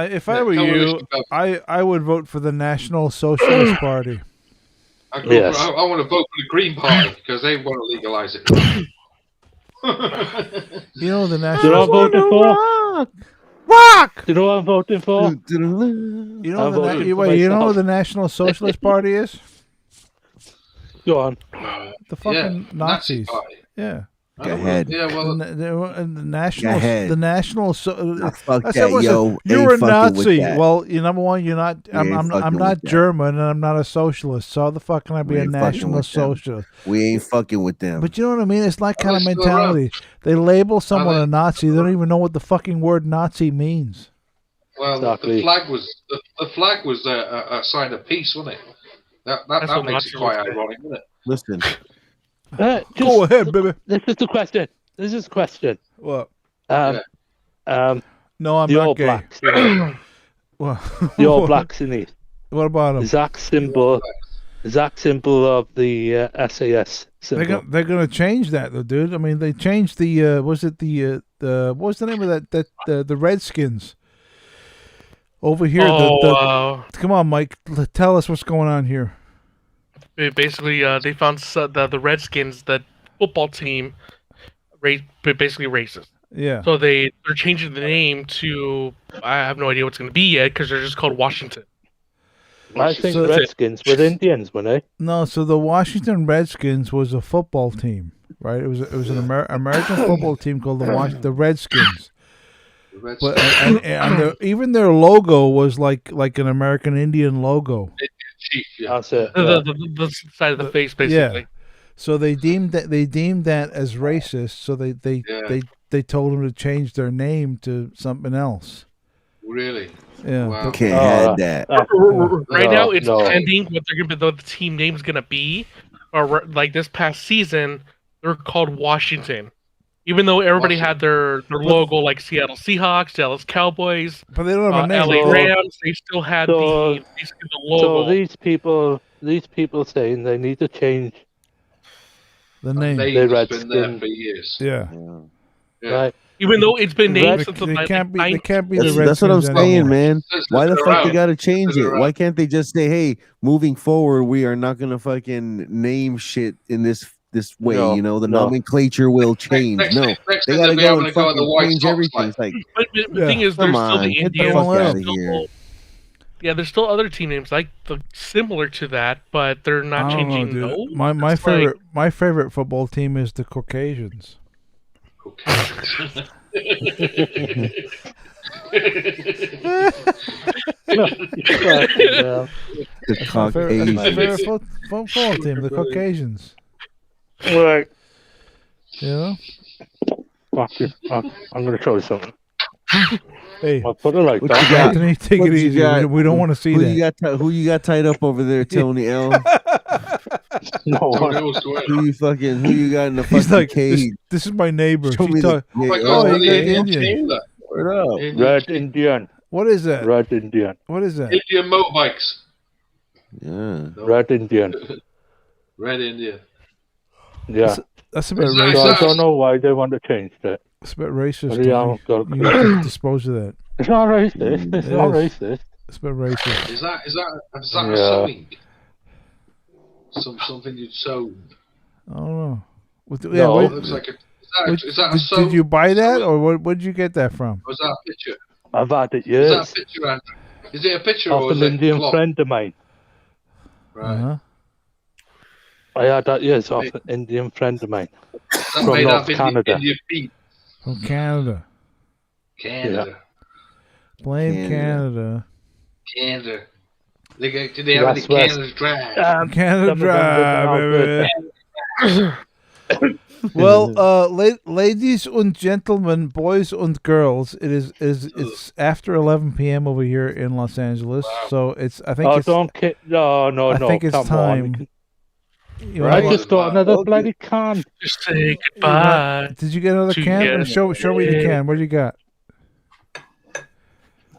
If I were you, I would vote for the National Socialist Party. I want to vote for the Green Party because they want to legalise it. You know the National. You're all voting for? Rock! You know what I'm voting for? You know what the National Socialist Party is? Go on. The fucking Nazis. Yeah. Go ahead. Yeah, well, the national. Yo, you're a Nazi. Well, number one, you're not. I'm not German, and I'm not a socialist. So how the fuck can I be a National Socialist? We ain't fucking with them. But you know what I mean? It's that kind of mentality. They label someone a Nazi. They don't even know what the fucking word Nazi means. Well, the flag was a sign of peace, wasn't it? That makes it quite ironic, doesn't it? Listen. Go ahead, baby. This is the question. What? No, I'm not gay. Blacks, the All Blacks in it. What about them? Exact symbol of the SAS symbol. They're gonna change that though, dude. I mean, they changed the what was the name of that the Redskins over here? Come on, Mike. Tell us what's going on here. Basically, they found the Redskins, that football team, basically racist. Yeah. So they're changing the name to, I have no idea what's going to be yet, because they're just called Washington. I think the Redskins were Indians, weren't they? No, so the Washington Redskins was a football team, right? It was an American football team called the Redskins. But and even their logo was like an American Indian logo. Chief, yeah. That's it. The side of the face, basically. Yeah. So they deemed that as racist. So they told them to change their name to something else. Really? Yeah. Wow. Can't have that. Right now, it's pending what the team name's gonna be. Or like this past season, they're called Washington. Even though everybody had their logo like Seattle Seahawks, Dallas Cowboys, but they don't have a name. LA Rams, they still had the logo. So these people saying they need to change the name. Name's been there for years. Yeah. Right. Even though it's been named since the they can't be the Redskins. That's what I'm saying, anymore. man. Why the fuck they gotta change it? Why can't they just say, hey, moving forward, we are not gonna fucking name shit in this way, the nomenclature will change. Next they gotta go and fucking change everything. It's like, but the thing is, there's still the Indians. Yeah, there's still other team names similar to that, but they're not changing those. My favorite football team is the Caucasians. The Caucasians. My favorite football team, the Caucasians. Right. Yeah. Fuck you. I'm gonna show you something. Hey, I'll put it like what that. Anthony, take it easy. We don't want to see that. Who you got tied up over there, Tony L? No. Who you got in the fucking cage? This is my neighbor. Show me you got Indian. Word up. Red Indian. What is that? Red Indian. What is that? Indian motorbikes. Yeah. Red Indian. Red Indian. Yeah. That's a bit So racist. I don't know why they want to change that. It's a bit racist. But yeah, You have to dispose of that. It's not racist. It's not racist. It's a bit racist. Is that a sewing? Something you'd sewn? I don't know. No. It looks like is that a sew? Did you buy that, or where did you get that from? Was that a picture? I've had it, Is yes. that a picture, Andrew? Is it a picture Of or is an it Indian cloth? friend of mine. Right. I had that, yes, off an Indian friend of mine. That From made North up Canada. Indian feet. From Canada. Canada. Blame Canada. Canada. Did they have any Canada Dry? Canada Dry, baby. Well, ladies and gentlemen, boys and girls, it's after 11 p.m. over here in Los Angeles. So I think it's time. I just got another bloody can. Just say goodbye. Did you get another can? Show me the can. What do you got?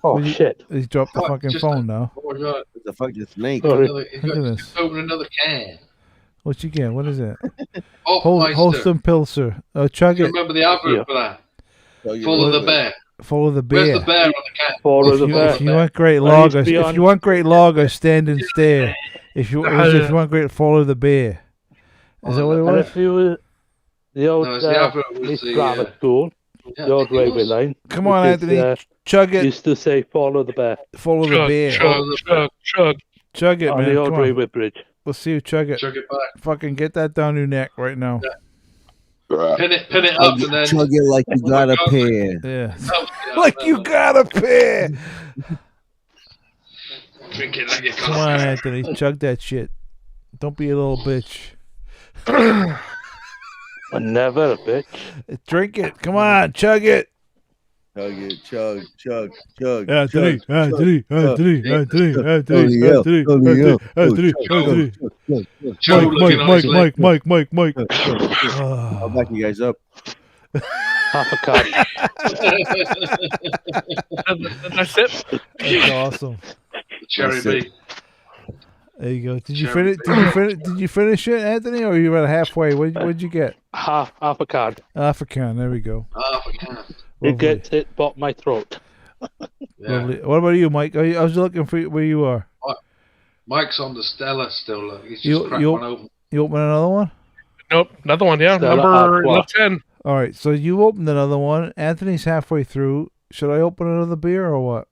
Oh, shit. He dropped the fucking phone now. Oh, my God. It's a fucking snake. Look at this. Open another can. What you get? What is it? Hofmeister. Holston Pilser. Chug Do you it. remember the advert for that? Follow the bear. Follow the bear. Where's the bear on the can? Follow the bear. If you want great lager, stand and stare. If you want great, follow the bear. Is that what it was? If you were the old was grammar school, the old railway line. Come on, Anthony. Chug it. Used to say follow the bear. Follow the bear. Chug it, on man. the old railway bridge. Let's see you chug it. Chug it back. Fucking get that down your neck right now. Yeah. Pin it up and then chug it like you got a pair. Yeah. Like you got a pair. Drink it like you got Come on, Anthony. Chug that shit. Don't be a little bitch. I'm never a bitch. Drink it. Come on, chug it. Chug it, chug. Anthony. Mike. I'll back you guys up. Half a cup. That's it. That's awesome. Cherry B. There you go. Did you finish it, Anthony, or you were halfway? What'd you get? Half a can. Half a can. There we go. Half a can. It gets it bought my throat. Lovely. What about you, Mike? I was looking for where you are. Mike's on the Stella still. Look, he's just cracked one open. You open another one? Nope, another one. Yeah, number 10. All right, so you opened another one. Anthony's halfway through. Should I open another beer or what?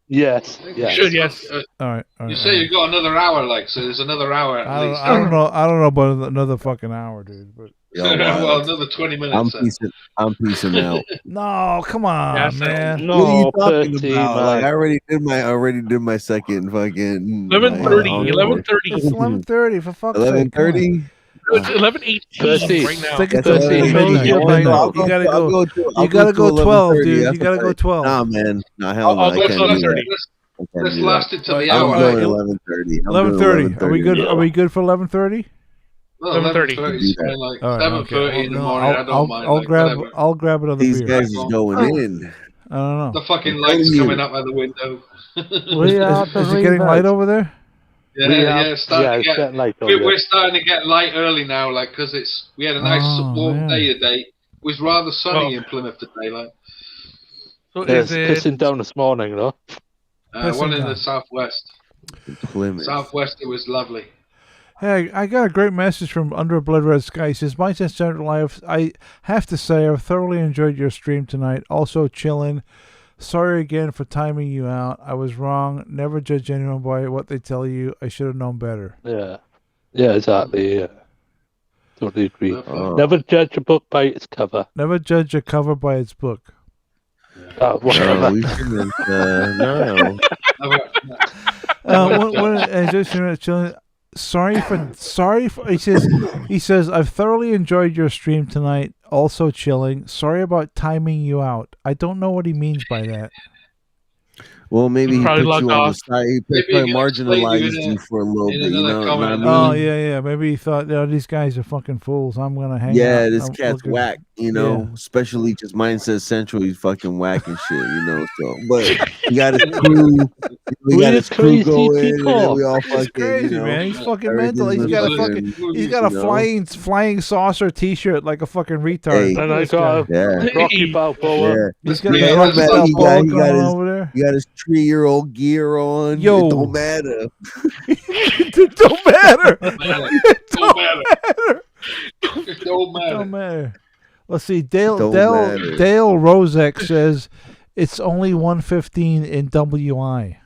Yes. You should, yes. All right. You say you've got another hour, so there's another hour at least. I don't know about another fucking hour, dude. But well, another 20 minutes. I'm piecing out. No, come on, man. No, what are you talking about? Like, I already did my second fucking 11:30. It's 11:30 for fuck's sake. 11:30. It's 11:18 right now. I think it's Percy, midnight. show us Midnight. your You gotta I'll go. to- You I'll gotta go go to 12, 11:30. dude. That's You gotta go okay. 12. Nah, man. Nah, hell no. I'll I go can't till do that. 11:30. I can't Let's do last that. it till the All I'm hour. right. going 11:30. 11:30. Are we good? Yeah. Are we good for 11:30? Well, 11:30. 11:30 is fine. Like All right, 7:30 okay. in the No, morning. I don't mind. Like, whatever. I'll grab another These beer. guys is going in. I don't know. The fucking I'm lights telling you. coming up out the window. We are Is it getting light over there? It's starting to get. getting light We're starting to get light early now, like because we had a nice warm day today. It was rather sunny in Plymouth today, like. So It's is it? pissing down this morning, though. One in down. the southwest. Plymouth. Southwest, it was lovely. Hey, I got a great message from Under a Blood Red Sky. He says, Mindset Central Life, I have to say I've thoroughly enjoyed your stream tonight. Also chilling. Sorry again for timing you out. I was wrong. Never judge anyone by what they tell you. I should have known better. Yeah. Yeah, exactly. Yeah. Totally agree. Oh. Never judge a book by its cover. Never judge a cover by its book. Whatever. No, we shouldn't. No. Chilling. Sorry for he says I've thoroughly enjoyed your stream tonight. Also chilling. Sorry about timing you out. I don't know what he means by that. Well, maybe he Probably put you logged on the off. side. He Maybe probably he explained you marginalized in you for a little in bit. You another know what I comment. mean? Oh yeah. Maybe he thought, these guys are fucking fools. I'm gonna hang out. Yeah, this I'm cat's looking- whack, you know. Yeah. Especially just Mindset Central, he's fucking whack and shit, you know. So, but he got his crew, we got his crew crazy going, and then people. we all He's fucking, crazy, you know, man. He's fucking mental. everything's He's got a been fucking. fucking, He's got a you know. flying saucer T-shirt like a fucking retard. Hey. And I This guy. got Yeah, Rocky Balboa. yeah. He's got Yeah, the man, Rocky he Balboa got going his- over there. He got his 3-year-old gear on. Yo. It don't matter. It don't matter. Don't matter. It don't matter. Don't matter. Let's see. Dale Don't Dale matter. Dale Rozek says it's only 1:15 in WI.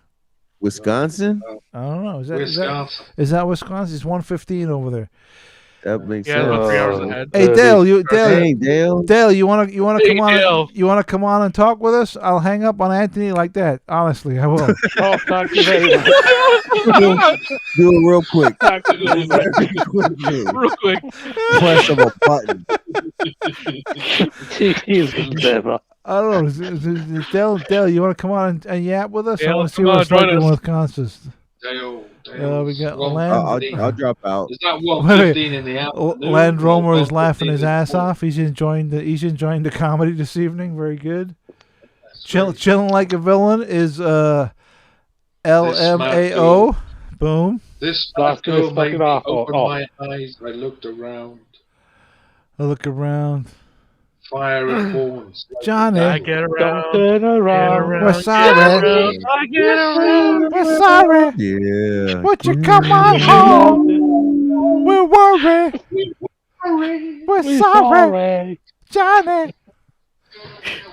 Wisconsin? I don't know. Wisconsin. Is that Wisconsin? It's 1:15 over there. That makes Yeah, sense. about 3 hours ahead. Hey Dale, Hey, Dale. Dale, you wanna Hey, come on? Dale. You wanna come on and talk with us? I'll hang up on Anthony like that. Honestly, I will. Oh, thank you very much. Do it real quick. Real quick. Press of a button. He's never. I don't know. Dale, you want to come on and yap with us? I Dale, want to see come what on, it's like join in us. Wisconsin. We got I'll drop out. Is that 1:15 in the afternoon? Land Romer or is laughing his 1:15 in the ass morning? off. He's enjoying the comedy this evening. Very good. Chilling like a villain is LMAO. Boom. This Last girl minute made me fucking open off. my eyes. I looked around. I look around. Fire and thorns. Johnny. I get around. Don't turn around. We're sorry. I get around. We're sorry. Yeah. Would you come on home? We're worried. We're sorry. Johnny.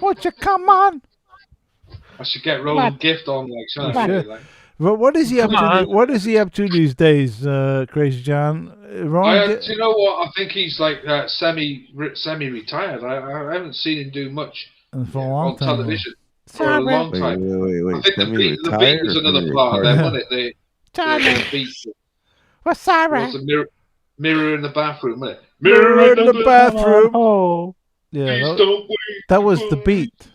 Would you come on? I should get Roland Gift on, like, shouldn't I? Shit. Like, But what is he up Come to? on. What is he up to these days, Crazy John? do you know what? I think he's like semi-retired. I haven't seen him do much For a long on time. television for a long time. Wait. I think the beat was another part of them, wasn't it? The beat We're sorry. was a mirror in the bathroom, wasn't it? Mirror in the bathroom. Oh. Yeah, Please don't wait that was the for beat.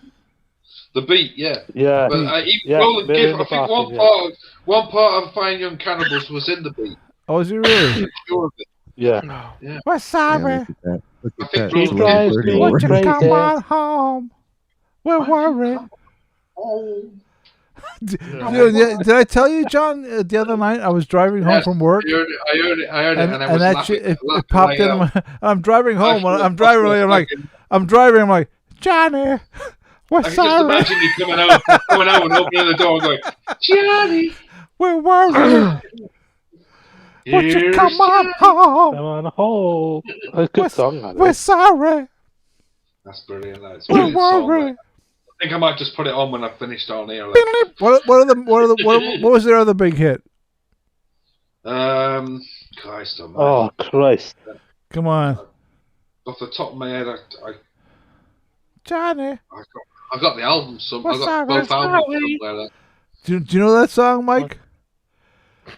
The beat, yeah. Yeah. But even Yeah, Roland mirror Gift, in I the think bathroom, one part of Fine Young Cannibals was in the beat. Oh, is he really? I'm sure of it. Yeah. Yeah. We're sorry. Look I at think that. Roland It's drives 11:30 me already. Would you crazy. come on home? We're worried. Did I tell you, John, the other night I was driving home Yes, from work? I heard it, and I was that laughing. shit, it laughing popped right in. out. I'm driving home. I'm driving. I'm like, Johnny, we're I can just sorry. imagine you coming out and opening the door and going, Johnny, We're worried. Would you here's come on Johnny." home? I'm on a hole. A good song, that We're is. sorry. That's brilliant. That's We're brilliant song, worried. like. I think I might just put it on when I finished on here. Like. What was their other big hit? Christ almighty. Oh, Christ. Come on, Off the top of my head, Johnny. I got the album. I What's got up, both what's albums up? somewhere. Like. Do you know that song, Mike?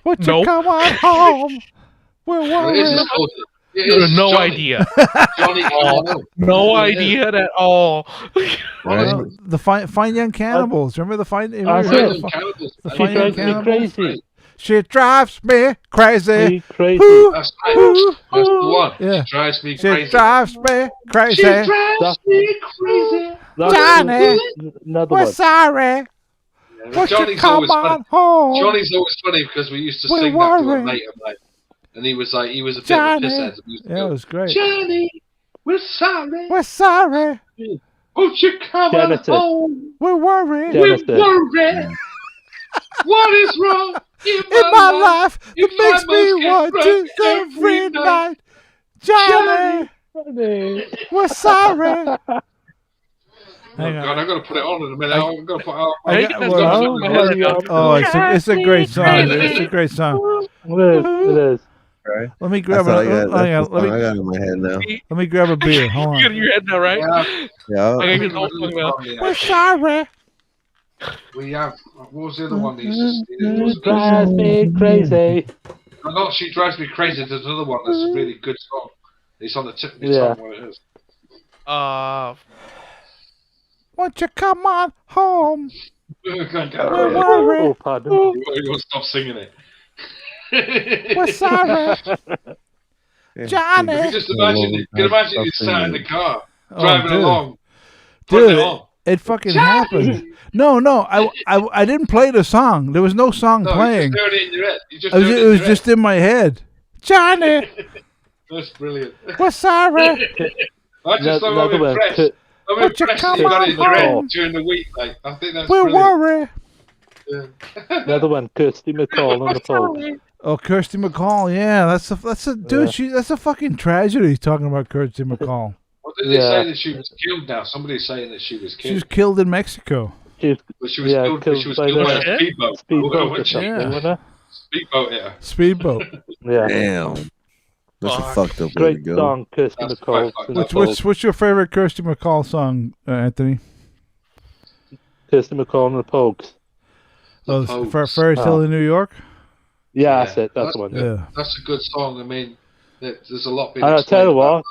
Would you Nope. come on home? We're Well, it is worried. nostalgic. No idea. Johnny, no idea at all. Right. The Fine Young Cannibals. Remember the Fine Young Cannibals? The Fine Young Cannibals. Crazy. She drives me crazy. Crazy. That's the one. Yeah. She drives me She crazy. drives me crazy. She drives me crazy. Johnny, we're sorry. Yeah, Won't you Johnny's come always on funny. home? Johnny's always funny because we used to We're sing that to him worried. later, like, and he was a bit Johnny. of a pisshead. We used to Yeah, go, it was great. Johnny, we're sorry. We're sorry. Won't you come on Genesis. home? We're worried. Genesis. We're worried. What is wrong In my life, it makes me want drunk to every night. Johnny, we're sorry. Hang on. God, I'm gonna put it on in a minute. I'm gonna put it on. It's a great song. It's a great song. It is. Right. Let me grab That's all a. I got. Hang on, let I got it in my head now. me grab a beer. Hold You got it on. in your head now, right? Yeah. I Yeah. can get the whole song now. We're sorry. We have. What was the other one? That used to, You drive me crazy. not She Drives Me Crazy. There's another one that's a really good song. It's on the tip of my Yeah. tongue. What it is. Won't you come on home? We're You worried. Oh, pardon. want to stop singing it. We're sorry. Johnny. You just imagine. You can imagine you sat in the car Oh, driving dude. along. putting Dude, it on. it fucking happened. No, I didn't play the song. There was no song No, playing. you just heard it in your head. You just It was, heard it in was your just in my head. Johnny, That's brilliant. we're sorry. I just thought I'm impressed. I'm Won't you impressed come you got it in your on? head during the week. Like, I think that's We're brilliant. worried. Yeah. Another one, Kirsty McCall on the phone. Oh, Kirsty McCall. Yeah, that's a dude. That's a fucking tragedy. Talking about Kirsty McCall. What did they say that she was killed now? Somebody's saying that she was She killed. was killed in Mexico. But she was killed by a speedboat. Speedboat or Wasn't she? something, wasn't it? Speedboat, yeah. Speedboat. Yeah. Damn. That's a fucked up way to Great go. song, Kirsty McCall. What's your favorite Kirsty McCall song, Anthony? Kirsty McCall and the Pogues. Fairy Tale in New York? Yeah, that's it. That's the one. Yeah. That's a good song. I mean, there's a lot being And I'll tell you explained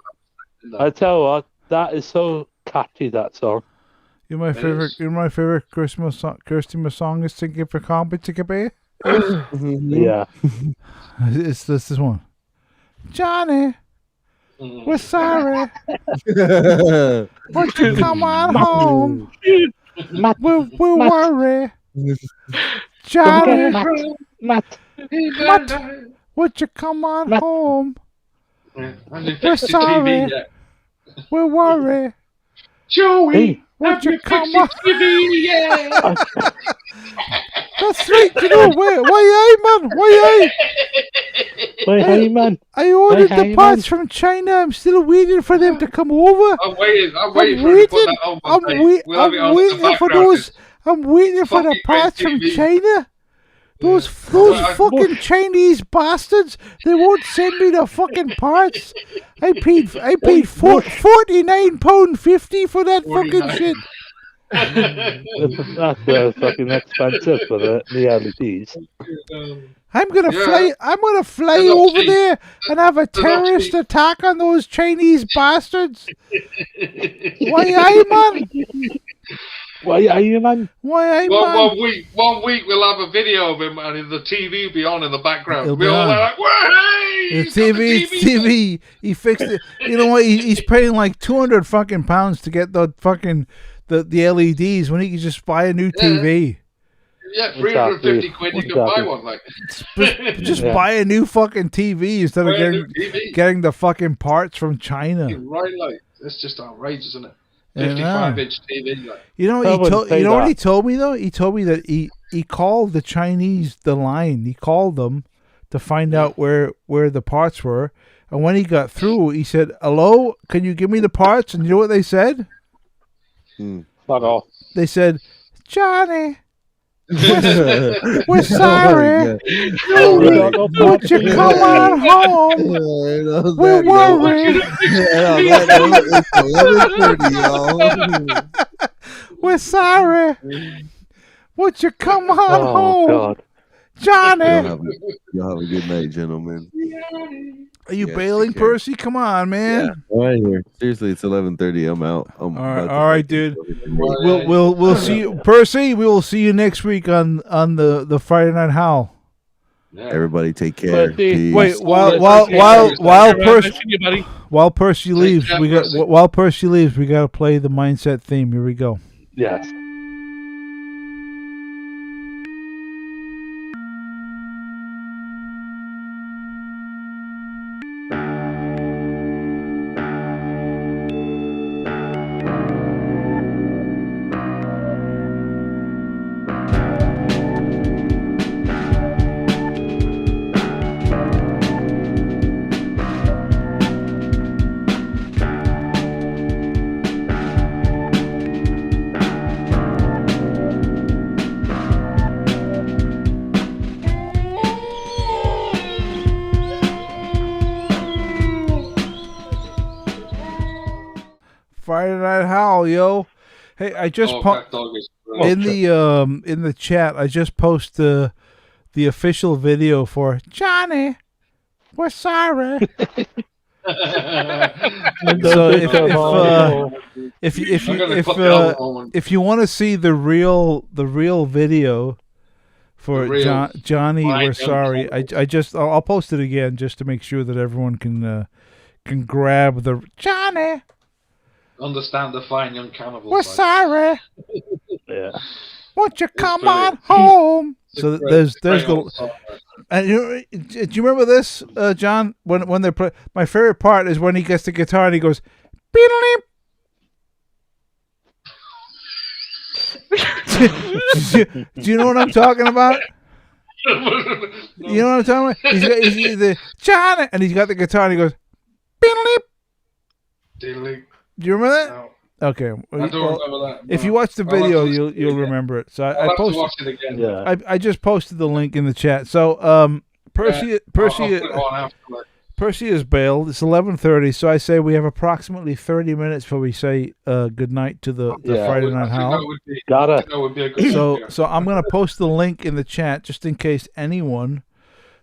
what, that is so catchy, that song. You're my favorite. You're my favorite Christmas song. Kirsty song is "Thinking for Combat to Bay." Yeah. It's this one. Johnny, we're sorry. Won't you come on home? We're worried. Johnny, Matt, won't you come on home? We're sorry. We're worried. Joey, won't you come on? TV, yeah. That's right. You know why man? Why hey man? I ordered the parts from China. I'm still waiting for them to come over. I'm waiting for you to put that on. I'm waiting for those. I'm waiting for the parts from China. Those fucking Chinese bastards. They won't send me the fucking parts. I paid £49.50 for that fucking shit. That's fucking expensive for the LEDs. I'm gonna fly over there and have a terrorist attack on those Chinese bastards. Why, man? Why are you, man? Why, man? One week we'll have a video of him and the TV will be on in the background. It'll We're be all on. like, "Way!" The TV. He fixed it. You know what? He's paying like 200 fucking pounds to get the fucking the LEDs when he can just buy a new TV. Yeah, 350 quid. You can buy one. Like, just buy a new fucking TV instead of getting the fucking parts from China. Right, like it's just outrageous, isn't it? Yeah, 55-inch TV. Like. You know what he told me though? He told me that he called the Chinese the line. He called them to find out where the parts were, and when he got through, he said, "Hello, can you give me the parts?" And you know what they said? Fuck off. They said, "Johnny, we're sorry. Won't you come on home? We're worried. We're sorry. Won't you come on home? God. Johnny." Y'all have a good night, gentlemen. Are you Yes, bailing, take care. Percy? Come on, man. Yeah, right here. Seriously, it's 11:30. I'm out. All right, dude. Well, We'll see you, Percy. We will see you next week on the Friday Night Howl. Yeah. Everybody, take care. Peace. Wait, while Percy leaves, we got to play the mindset theme. Here we go. Yes. Friday Night Howl, yo. Hey, I just in the chat. I just posted the official video for Johnny. We're sorry. So if you want to see the real video for Johnny, we're sorry. I'll post it again just to make sure that everyone can grab the Johnny. Understand the fine young cannibal. We're sorry. Yeah. Won't you come on home? So there's the. And do you remember this, John? When they play, my favorite part is when he gets the guitar and he goes, "Beep." Do you know what I'm talking about? You know what I'm talking about? He's the Johnny, and he's got the guitar and he goes, "Beep." Do you remember that? No. Okay. I don't remember that. No. If you watch the video, you'll remember it. So I posted. Watch it again. Yeah. I just posted the link in the chat. So Percy is bailed. It's 11:30, so I say we have approximately 30 minutes before we say good night to the Friday Night Howl. So I'm gonna post the link in the chat just in case anyone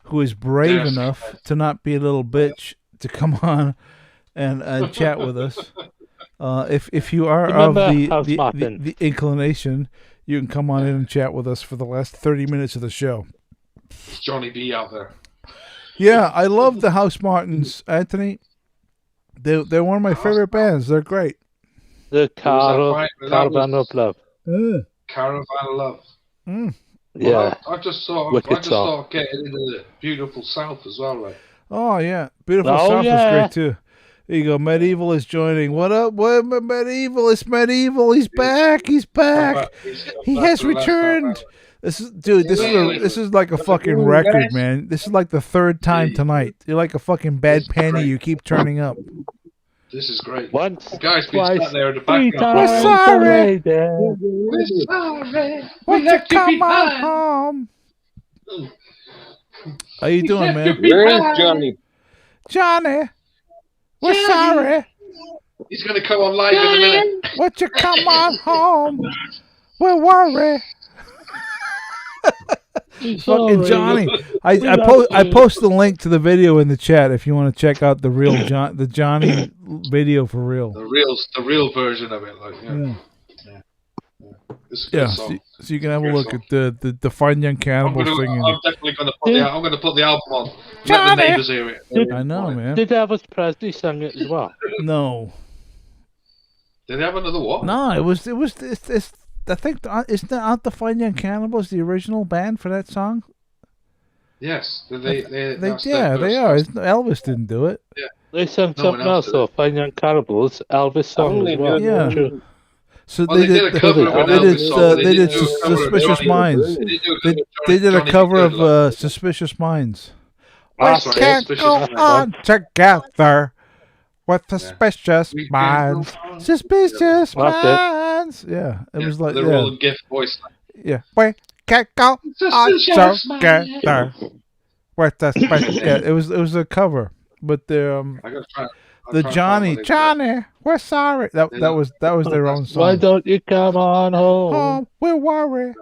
who is brave enough to not be a little bitch to come on and chat with us. If you are of the inclination, you can come on in and chat with us for the last 30 minutes of the show. It's Johnny B out there. Yeah, I love the House Martins, Anthony. They're one of my favorite bands. They're great. The Caravan of Love. Caravan of Love. Mm. Yeah. Well, I just started getting into the Beautiful South as well, right? Oh yeah, Beautiful South is great too. There you go. Medieval is joining. What up? What Medieval? It's Medieval. He's back. He's back. He has returned. This is like a fucking record, man. This is like the third time tonight. You're like a fucking bad penny. You keep turning up. This is great. Once, guys, twice, sat there in the three background. times. We're sorry. Won't you come on home? How you doing, man? Where's Johnny? Johnny, we're sorry. He's going to come on live in a minute. Won't you come on home? We're worried. Fucking Johnny. I post the link to the video in the chat if you want to check out the real the Johnny video for real. The real version of it, like yeah. So you can have a look at the Fine Young Cannibal singing. I'm definitely going to put the album on. Let the neighbors hear it. I know, man. Did Elvis Presley sing it as well? No. Did they have another what? No, it's I think isn't that the Fine Young Cannibals the original band for that song? Yes, they are. Elvis didn't do it. Yeah, they sang something else though. Fine Young Cannibals, Elvis song as well. Yeah. So they did a cover of they did Suspicious Minds. They did a cover of Suspicious Minds. We can't go on together with suspicious minds. Suspicious minds. Yeah, it was like the Roland Gift voice. Yeah, we can't go on together with suspicious. Yeah, it was a cover, but the Johnny, we're sorry. That was their own song. Why don't you come on home? We're worried.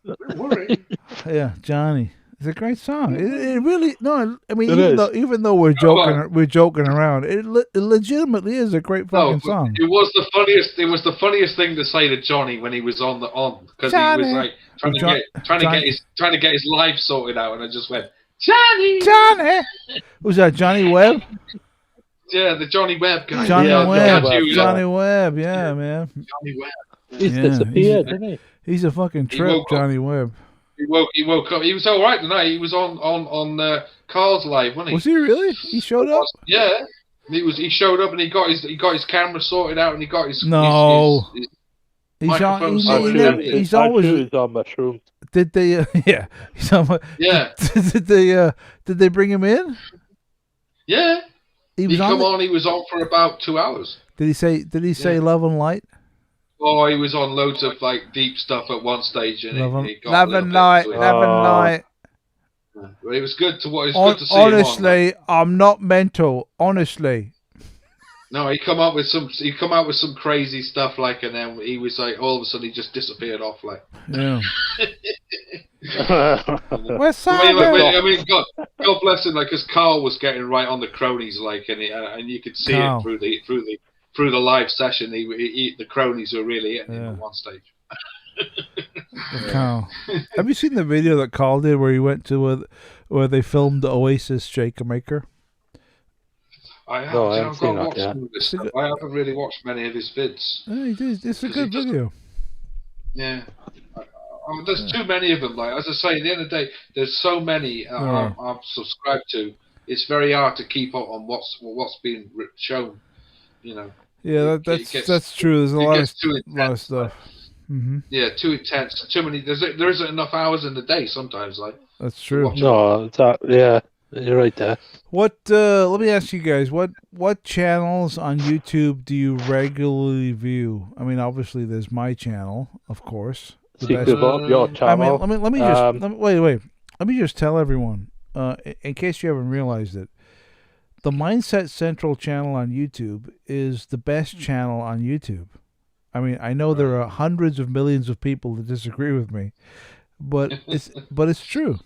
We're worried. Yeah, Johnny. It's a great song. It really no. I mean, It even though we're joking around, it legitimately is a great fucking song. It was the funniest. It was the funniest thing to say to Johnny when he was on because he was like trying to get his life sorted out, and I just went Johnny. Who's that? Johnny Webb? Yeah, the Johnny Webb guy. Johnny Webb. Yeah, man. Johnny Webb. He's disappeared, didn't he? He's a fucking trip, Johnny Webb. He woke up. He was all right tonight. He was on Carl's live, wasn't he? Was he really? He showed up. Yeah, he showed up and he got his camera sorted out and he got his microphone sorted. He's always on mushrooms. Did they? Yeah. Yeah. Did they bring him in? Yeah. He was on. He was on for about 2 hours. Did he say love and light? Oh, he was on loads of like deep stuff at one stage, and it got love and light. But it was good to watch. Honestly, I'm not mental. Honestly. No, he come out with some crazy stuff like, and then he was like, all of a sudden he just disappeared off like. Yeah. I mean, God bless him, like, because Carl was getting right on the cronies, like, and you could see it through the live session. The cronies were really hitting him at one stage. Carl, have you seen the video that Carl did where he went to where they filmed the Oasis Shaker Maker? I haven't really watched many of his vids. It's a good video. Yeah. There's too many of them. Like, as I say, at the end of the day, there's so many I'm subscribed to. It's very hard to keep up on what's being shown. You know. Yeah, that's true. There's a lot of stuff. Mm-hmm. Yeah, too intense. Too many. There isn't enough hours in the day sometimes. Like, that's true. No, yeah, you're right there. What? Let me ask you guys. What channels on YouTube do you regularly view? I mean, obviously, there's my channel, of course. Your channel. I mean, let me just wait. Let me just tell everyone, in case you haven't realized it, the Mindset Central channel on YouTube is the best channel on YouTube. I mean, I know there are hundreds of millions of people that disagree with me, but it's true.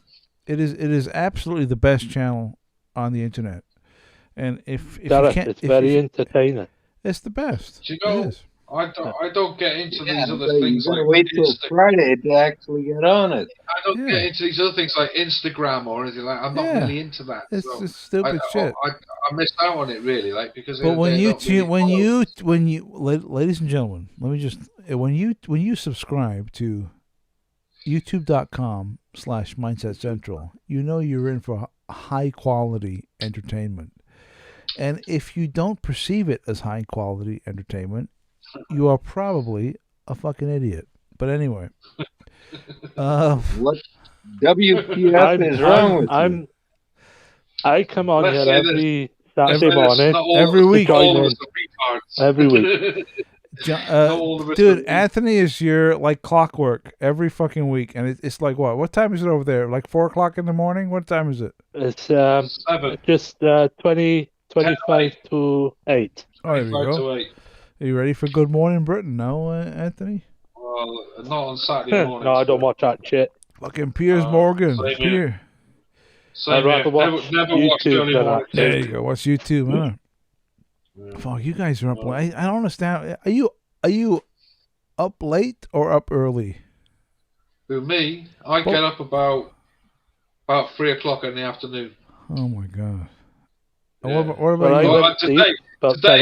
It is absolutely the best channel on the internet. And if you can't, it's very entertaining. It's the best. Do you know, I don't get into these other things. Like wait till Friday to actually get on it. I don't get into these other things like Instagram or anything like. I'm not really into that. It's stupid shit. I missed out on it really, like, because. But when you, ladies and gentlemen, let me just when you subscribe to YouTube.com/Mindset Central, you know you're in for high quality entertainment, and if you don't perceive it as high quality entertainment, you are probably a fucking idiot. But anyway, what WTF is wrong with you? I come on here every Saturday morning, every week. Every week. Dude, Anthony is your like clockwork every fucking week, and it's like what? What time is it over there? Like 4 o'clock in the morning? What time is it? It's just 25 to 8. Oh, there we go. Are you ready for Good Morning Britain now, Anthony? Well, not on Saturday morning. No, I don't watch that shit. Fucking Piers Morgan. I'd rather watch YouTube. There you go. Watch YouTube, huh? Yeah. Fuck, you guys are up late. I don't understand. Are you up late or up early? For me, I get up about 3 o'clock in the afternoon. Oh my god. Yeah. What about you? Today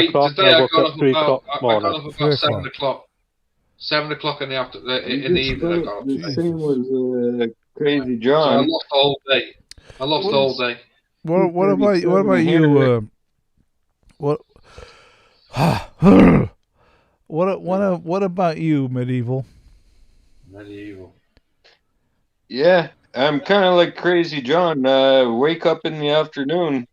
I got up about 7 o'clock. 7 o'clock in the evening. I got up. The thing was Crazy John. So I lost the whole day. What about you? What about you, Medieval? Yeah, I'm kind of like Crazy John. Wake up in the afternoon.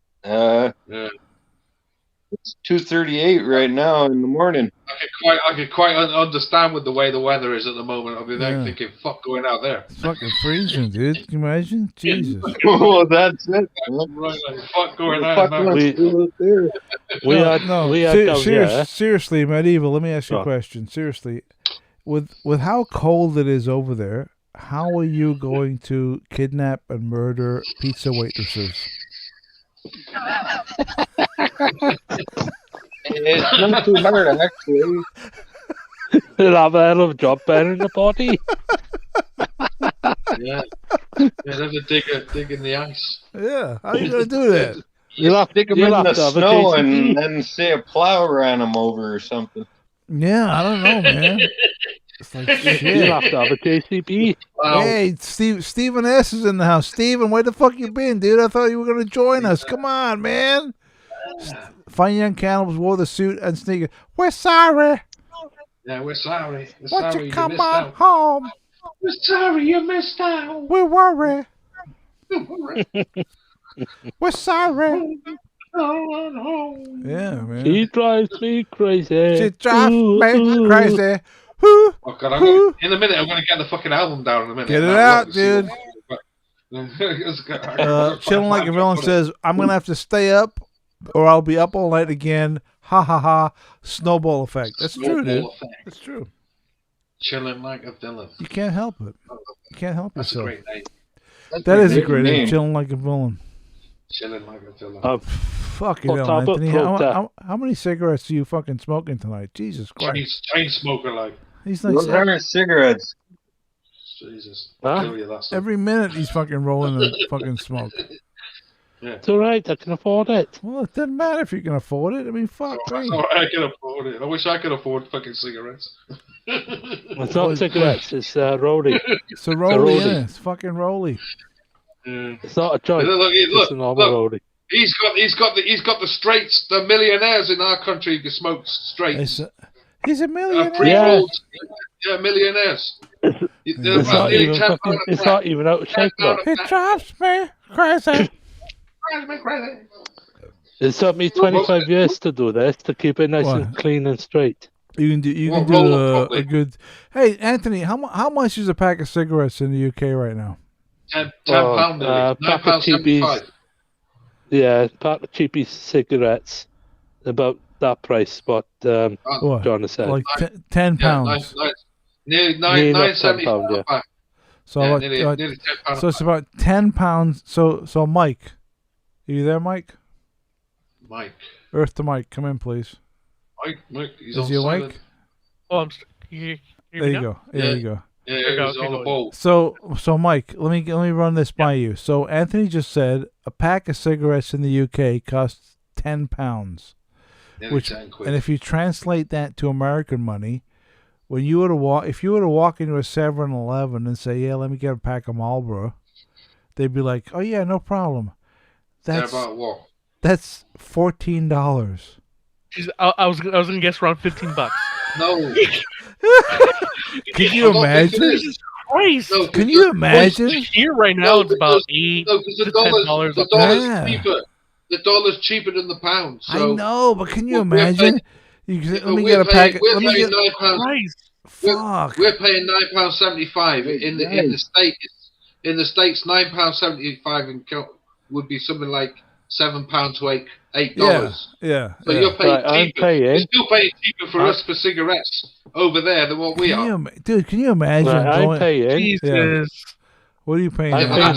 It's 2:38 right now in the morning. I could quite understand with the way the weather is at the moment. I'll be there thinking, "Fuck, going out there." It's fucking freezing, dude. Can you imagine? Jesus. Oh, that's it. Right, like, fuck going out there. Seriously, Medieval. Let me ask you a question. Seriously, with how cold it is over there, how are you going to kidnap and murder pizza waitresses? It's not too hard, actually. They'll have a hell of a job burning the body. Yeah. They'll have to dig in the ice. Yeah, how are you going to do that? You stick them in the snow and then say a plow ran them over or something. Yeah, I don't know, man. It's like shit. You'll have to have a JCB. Hey, Stephen S. is in the house. Steven, where the fuck you been, dude? I thought you were going to join us. Come on, man. Fine Young Cannibals wore the suit and sneaker. We're sorry. Yeah, we're sorry. We're Won't sorry you come missed on out. home? We're sorry you missed out. We worry. We're sorry. Yeah, man. She drives me crazy. She drives me crazy. Oh, God, in a minute, I'm going to get the fucking album down in a minute. Get it out, dude. Chilling Like a Villain says, I'm going to have to stay up or I'll be up all night again. Ha ha ha. Snowball effect. That's true, dude. That's true. Chilling Like a Villain. You can't help it. You can't help That's yourself. a great name. That is a great name. Chilling Like a Villain. Chilling Like a Villain. Fucking hell, Anthony. How many cigarettes are you fucking smoking tonight? Jesus Christ. Chain smoker, like. He's like, Those aren't cigarettes. Jesus. Huh? Every minute he's fucking rolling a fucking smoke. Yeah. It's alright, I can afford it. Well, it doesn't matter if you can afford it. I mean, fuck me. I can afford it. I wish I could afford fucking cigarettes. It's not cigarettes, it's rolly. It's a rolly, isn't it? It's fucking rolly. Yeah. It's not a joint. It's a normal rolly. He's got the straights, the millionaires in our country who smoke straights. He's a millionaire. Pre-rolled, yeah, millionaires. It's not even out of shape, though. It drives me crazy. It took me 25 years to do this, to keep it nice and clean and straight. You can do a good. Hey, Anthony, how much is a pack of cigarettes in the UK right now? £10, £9.75. Yeah, pack of cheapy cigarettes, about that price. What John has said, like £10. Nearly £9.75. Yeah. So nearly £10. So it's about £10. So Mike, are you there, Mike? Mike. Earth to Mike, come in, please. Mike, he's Is on he awake? silent. Oh, there you go. There you go. Yeah, he's on the ball. So Mike, let me run this by you. So Anthony just said a pack of cigarettes in the UK costs £10, which, and if you translate that to American money, when you were to if you were to walk into a 7-Eleven and say, "Yeah, let me get a pack of Marlboro," they'd be like, "Oh yeah, no problem." That's about what? That's $14. I was gonna guess around $15. No. Can you imagine? Jesus Christ! No, Can you imagine? Here right now it's about $8 to $10. The dollar's cheaper. The dollar's cheaper than the pound. So I know, but can you imagine? Let me get a packet. We're Let me paying get. £9. Fuck. We're paying £9.75 in the States. In the States, £9.75 would be something like £7 to $8. Yeah. So you're paying cheaper. You're still paying cheaper for us for cigarettes over there than what we are. Dude, can you imagine? I'm paying. Jesus. Yeah. What are you paying? I'm paying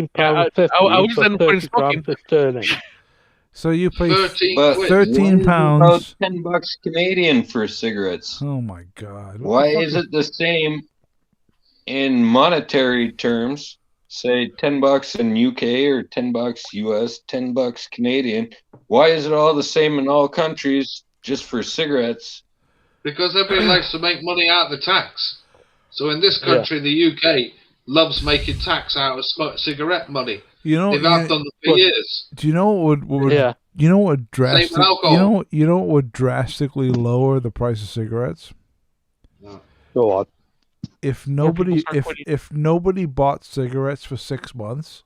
£13.50 I was then for 30 grams of sterling. So you pay £13. About $10 Canadian for cigarettes. Oh my God! Why is it the same in monetary terms? Say $10 in UK or $10 US, $10 Canadian. Why is it all the same in all countries just for cigarettes? Because everybody likes to make money out of the tax. So in this country, the UK loves making tax out of cigarette money. You know, they've done them for years. Do you know what would you know what drastic? You know what would drastically lower the price of cigarettes? No. Go on. If nobody bought cigarettes for 6 months,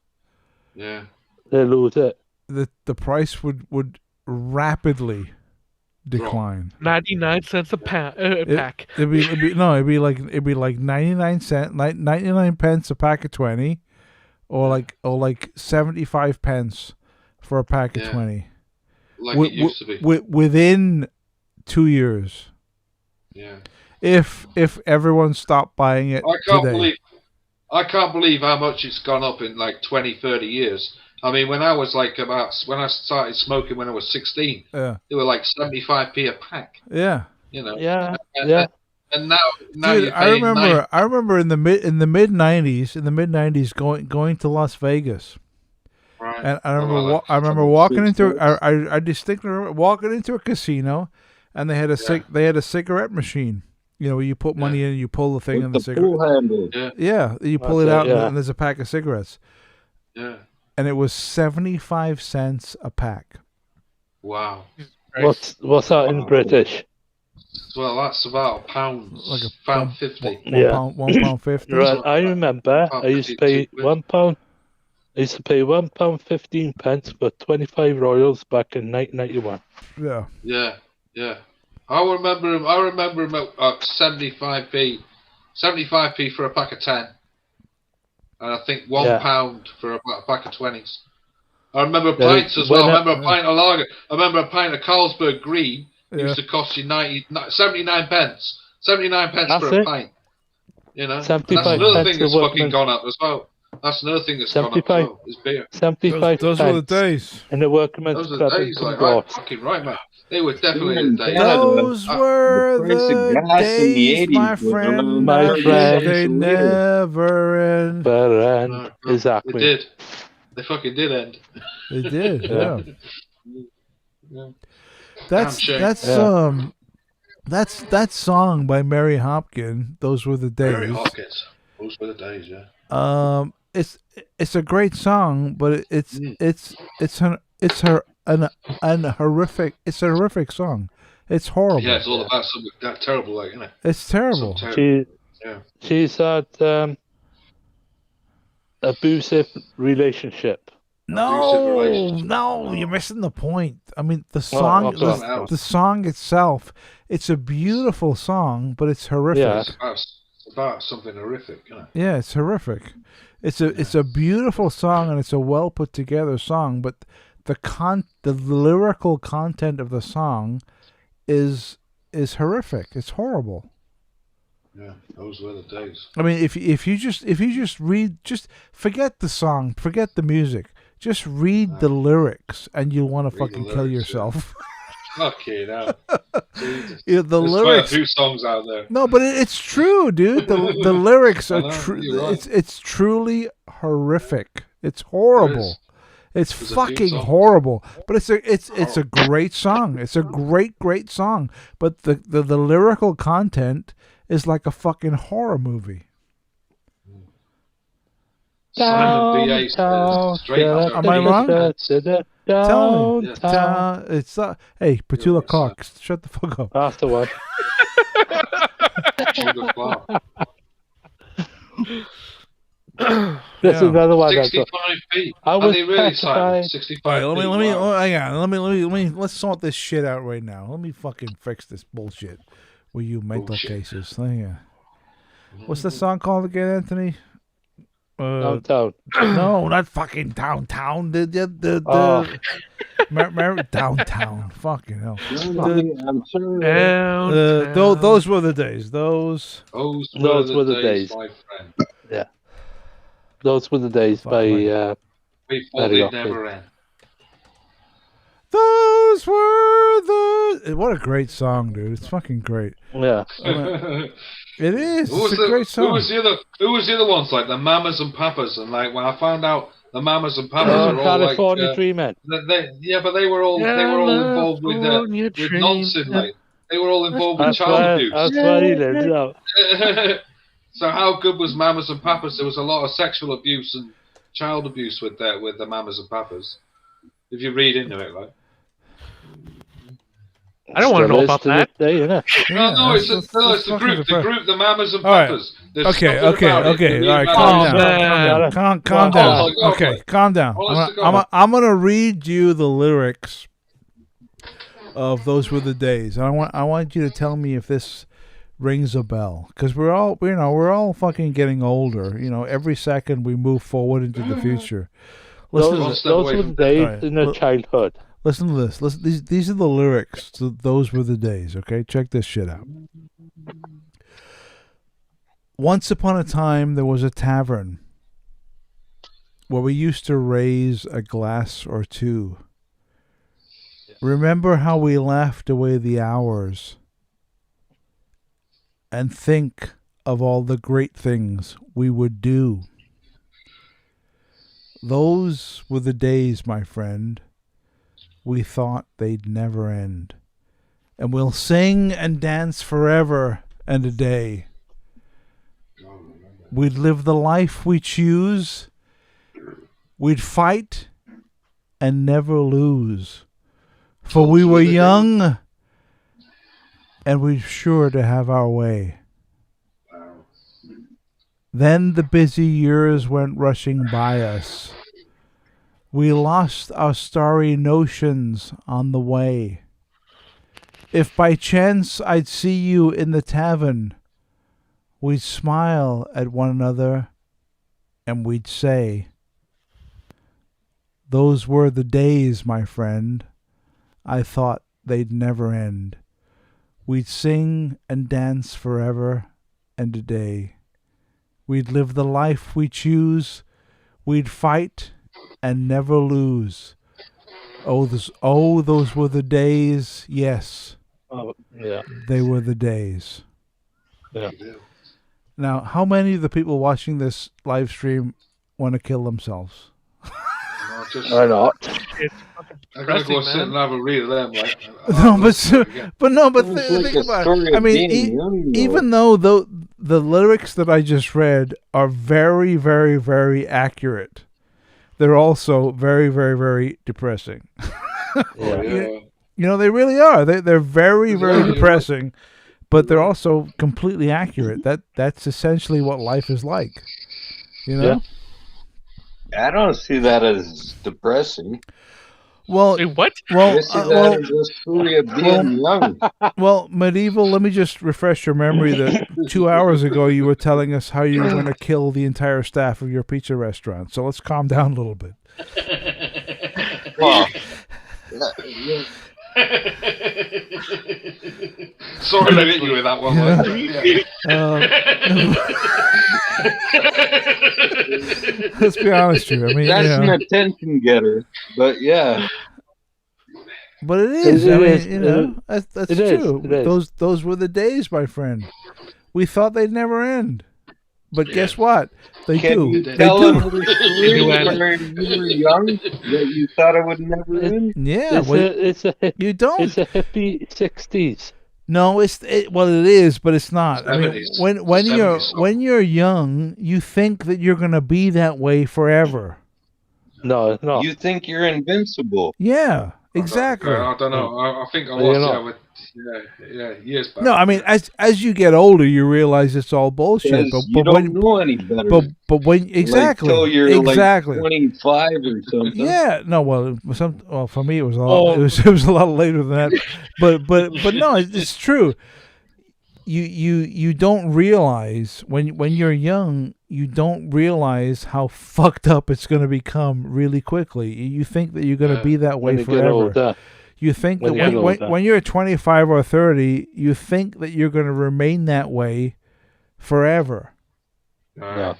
yeah, they lose it. The price would rapidly decline. 99 cents a pack. It'd be like 99 pence a pack of 20, or like 75 pence for a pack of 20. Like it used to be. Within 2 years. Yeah. If everyone stopped buying it I can't today. believe I can't believe how much it's gone up in like 20, 30 years. I mean, when I was like when I started smoking when I was 16, Yeah. they were like 75p a pack. Yeah. You know. Yeah. And now Dude, you're paying I remember in the mid 90s going to Las Vegas. Right. And I remember walking into I distinctly remember walking into a casino, and they had a cigarette machine. You know, where you put money in, you pull the thing in the cigarette. Yeah, you pull it out, and there's a pack of cigarettes. Yeah. And it was 75 cents a pack. Wow. What's that in British? Well, that's about £1, like £1.50. £1.50. Right, I remember. I used to pay £1. I used to pay £1.15 for 25 Royals back in 1991. Yeah. Yeah, yeah. I remember him at 75p for a pack of 10, and I think £1 for a pack of 20s. I remember pints as well. I remember a pint of lager. I remember a pint of Carlsberg Green used to cost you 79 pence. 79 pence for a pint. You know, and that's another thing that's fucking gone up as well. That's another thing that's gone up as well, is beer. 75 those were the days. And the workman's Those were club the in days, like, Cumbernauld. right, fucking right, man. They were definitely the days. Those were the days, my friend. My friend. They never end. No, exactly. They did. They fucking did end. They did, yeah. Yeah. That's that song by Mary Hopkin. Those were the days. Mary Hopkins. Those were the days, yeah. It's a great song, but it's a horrific song. It's horrible. Yeah, it's all about something that terrible, like, isn't it? It's terrible. She's had abusive relationship. No, you're missing the point. I mean, the song, the song itself, it's a beautiful song, but it's horrific. Yeah. It's about something horrific, isn't it? Yeah, it's horrific. It's a beautiful song, and it's a well put together song, but the lyrical content of the song is horrific. It's horrible. Yeah, those were the days. I mean, if you just read, just forget the song, forget the music, just read the lyrics, and you'll want to fucking kill yourself. Okay, now. The There's lyrics. quite a few songs out there. No, but it's true, dude. The lyrics are true. Right. It's truly horrific. It's horrible. It's There's fucking horrible. But it's a great song. It's a great song. But the lyrical content is like a fucking horror movie. Simon B.A. straight up. Am I wrong? Tell me. Downtown. It's hey, Petula Clark, shut the fuck up. That's the one. This is another one. 65p. I was Are they really petrified. 65p? All right, hang on. Let's sort this shit out right now. Let me fucking fix this bullshit with you mental cases. Hang on. What's the song called again, Anthony? Downtown. No, not fucking downtown. Downtown. Fucking hell. I'm sorry. Those were the days. Those were the days. My friend. Yeah. Those were the days by We thought Mary they'd never Hopkins. end. Those were the. What a great song, dude! It's fucking great. Yeah. It is. It's a great song. Who was the other ones, like the Mamas and Papas? And like when I found out the Mamas and Papas are all California like, Dreamen. but they were all involved with nonsense. Like they were all involved with child abuse. That's where he lives now. So how good was Mamas and Papas? There was a lot of sexual abuse and child abuse with the Mamas and Papas. If you read into it, like. I don't want to know about that. It's the group, the Mamas and Papas. Okay. All right, calm down. Okay, calm down. I'm gonna read you the lyrics of "Those Were the Days." I want you to tell me if this rings a bell, because we're all fucking getting older. You know, every second we move forward into the future. Those were the days in our childhood. Listen to this. These are the lyrics to "Those Were the Days." Okay, check this shit out. Once upon a time, there was a tavern where we used to raise a glass or two. Remember how we laughed away the hours and think of all the great things we would do. Those were the days, my friend. We thought they'd never end. And we'll sing and dance forever and a day. We'd live the life we choose. We'd fight and never lose. For we were young and we're sure to have our way. Then the busy years went rushing by us. We lost our starry notions on the way. If by chance I'd see you in the tavern, we'd smile at one another and we'd say, those were the days, my friend. I thought they'd never end. We'd sing and dance forever and a day. We'd live the life we choose. We'd fight and never lose. Those were the days. Yes. Oh, yeah. They were the days. Yeah. Now, how many of the people watching this live stream want to kill themselves? Why not? I gotta go sit and have a read of them. Like, think about it. I mean, even though the lyrics that I just read are very, very, very accurate, they're also very, very, very depressing. You know, they really are. They're very, very depressing, but they're also completely accurate. That's essentially what life is like. You know. Yeah. I don't see that as depressing. Well, wait, what? Well, I see that as a story of being young. Well, Medieval, let me just refresh your memory that 2 hours ago you were telling us how you were going to kill the entire staff of your pizza restaurant. So let's calm down a little bit. Well, sorry to hit you with that one. Let's be honest here. I mean, that's an attention getter, but yeah. But it is. It I mean, is. you know, that's It true. is. Those were the days, my friend. We thought they'd never end, but guess what? They do. You They tell do. another story where you were young that you thought it would never end? Yeah, you don't. It's a hippie 60s. No, it is, but it's not. I mean, 70s. when you're young, you think that you're going to be that way forever. No, it's not. You think you're invincible. Yeah, exactly. I don't know. I think I watched it years back. No, I mean, as you get older, you realize it's all bullshit. But You don't know any better. But when exactly, Like, till you're exactly. like 25 or something. Yeah, no, well, for me it was a lot. It was a lot later than that. But no, it's true. You don't realize when you're young, you don't realize how fucked up it's going to become really quickly. You think that you're going to be that way forever. You think that when you're 25 or 30, you think that you're going to remain that way forever. Yeah.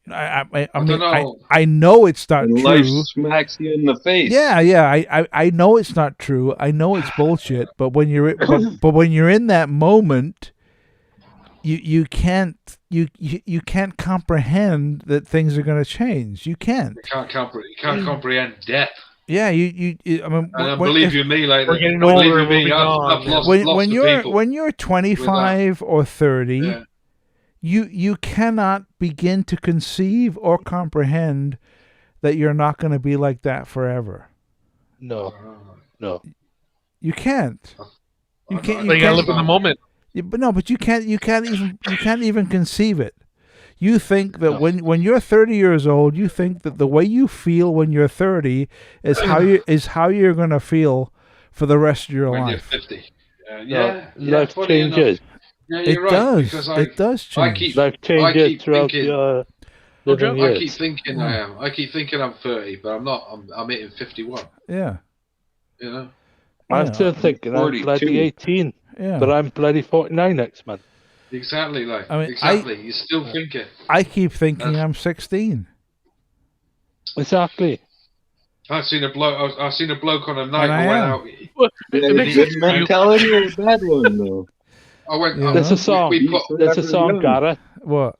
I don't know. I know it's not And true. life smacks you in the face. Yeah. I know it's not true. I know it's bullshit. But when you're but when you're in that moment, you can't comprehend that things are going to change. You can't. You can't comprehend death. Yeah, I mean, And believe you me, like we're getting believe older, you me, moving on. I've lost lots of people. when you're 25 or 30, you cannot begin to conceive or comprehend that you're not going to be like that forever. No. You can't. You can't. You gotta live in the moment. But you can't even conceive it. You think that when you're 30 years old, you think that the way you feel when you're 30 is how you're going to feel for the rest of your when life. You're 50. Life changes. Yeah, it you're right, does. because It does change. Life changes throughout your living I years. keep thinking I am. I keep thinking I'm 30, but I'm not. I'm hitting 51. Yeah. You know. I'm still thinking I'm bloody 18. Yeah. But I'm bloody 49 next month. Exactly, like. I mean, exactly. You still think it. I keep thinking I'm 16. Exactly. I seen a bloke on a night. And I I went am. out. Well, Yeah, it makes good sense. mentality or a bad one, though? I went. Yeah. There's a song. We put, There's a song, Gareth. What?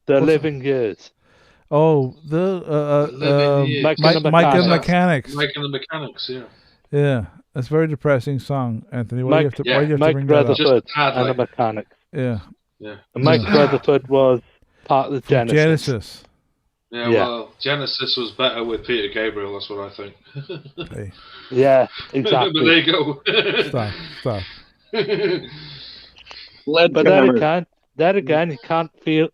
The What's Living Years. Oh, the Mike and the Mike and the Mechanics. Mechanics. Mike and the Mechanics. Yeah. Yeah, that's a very depressing song, Anthony. Why do you have to Mike bring that up? Rutherford Just add, and the like- Mechanics. Yeah. Yeah. And Mike Rutherford was part of the Genesis. Yeah, Yeah. well, Genesis was better with Peter Gabriel. That's what I think. Hey, Yeah, But there exactly. you go. stop. Lead But then again, you can't beat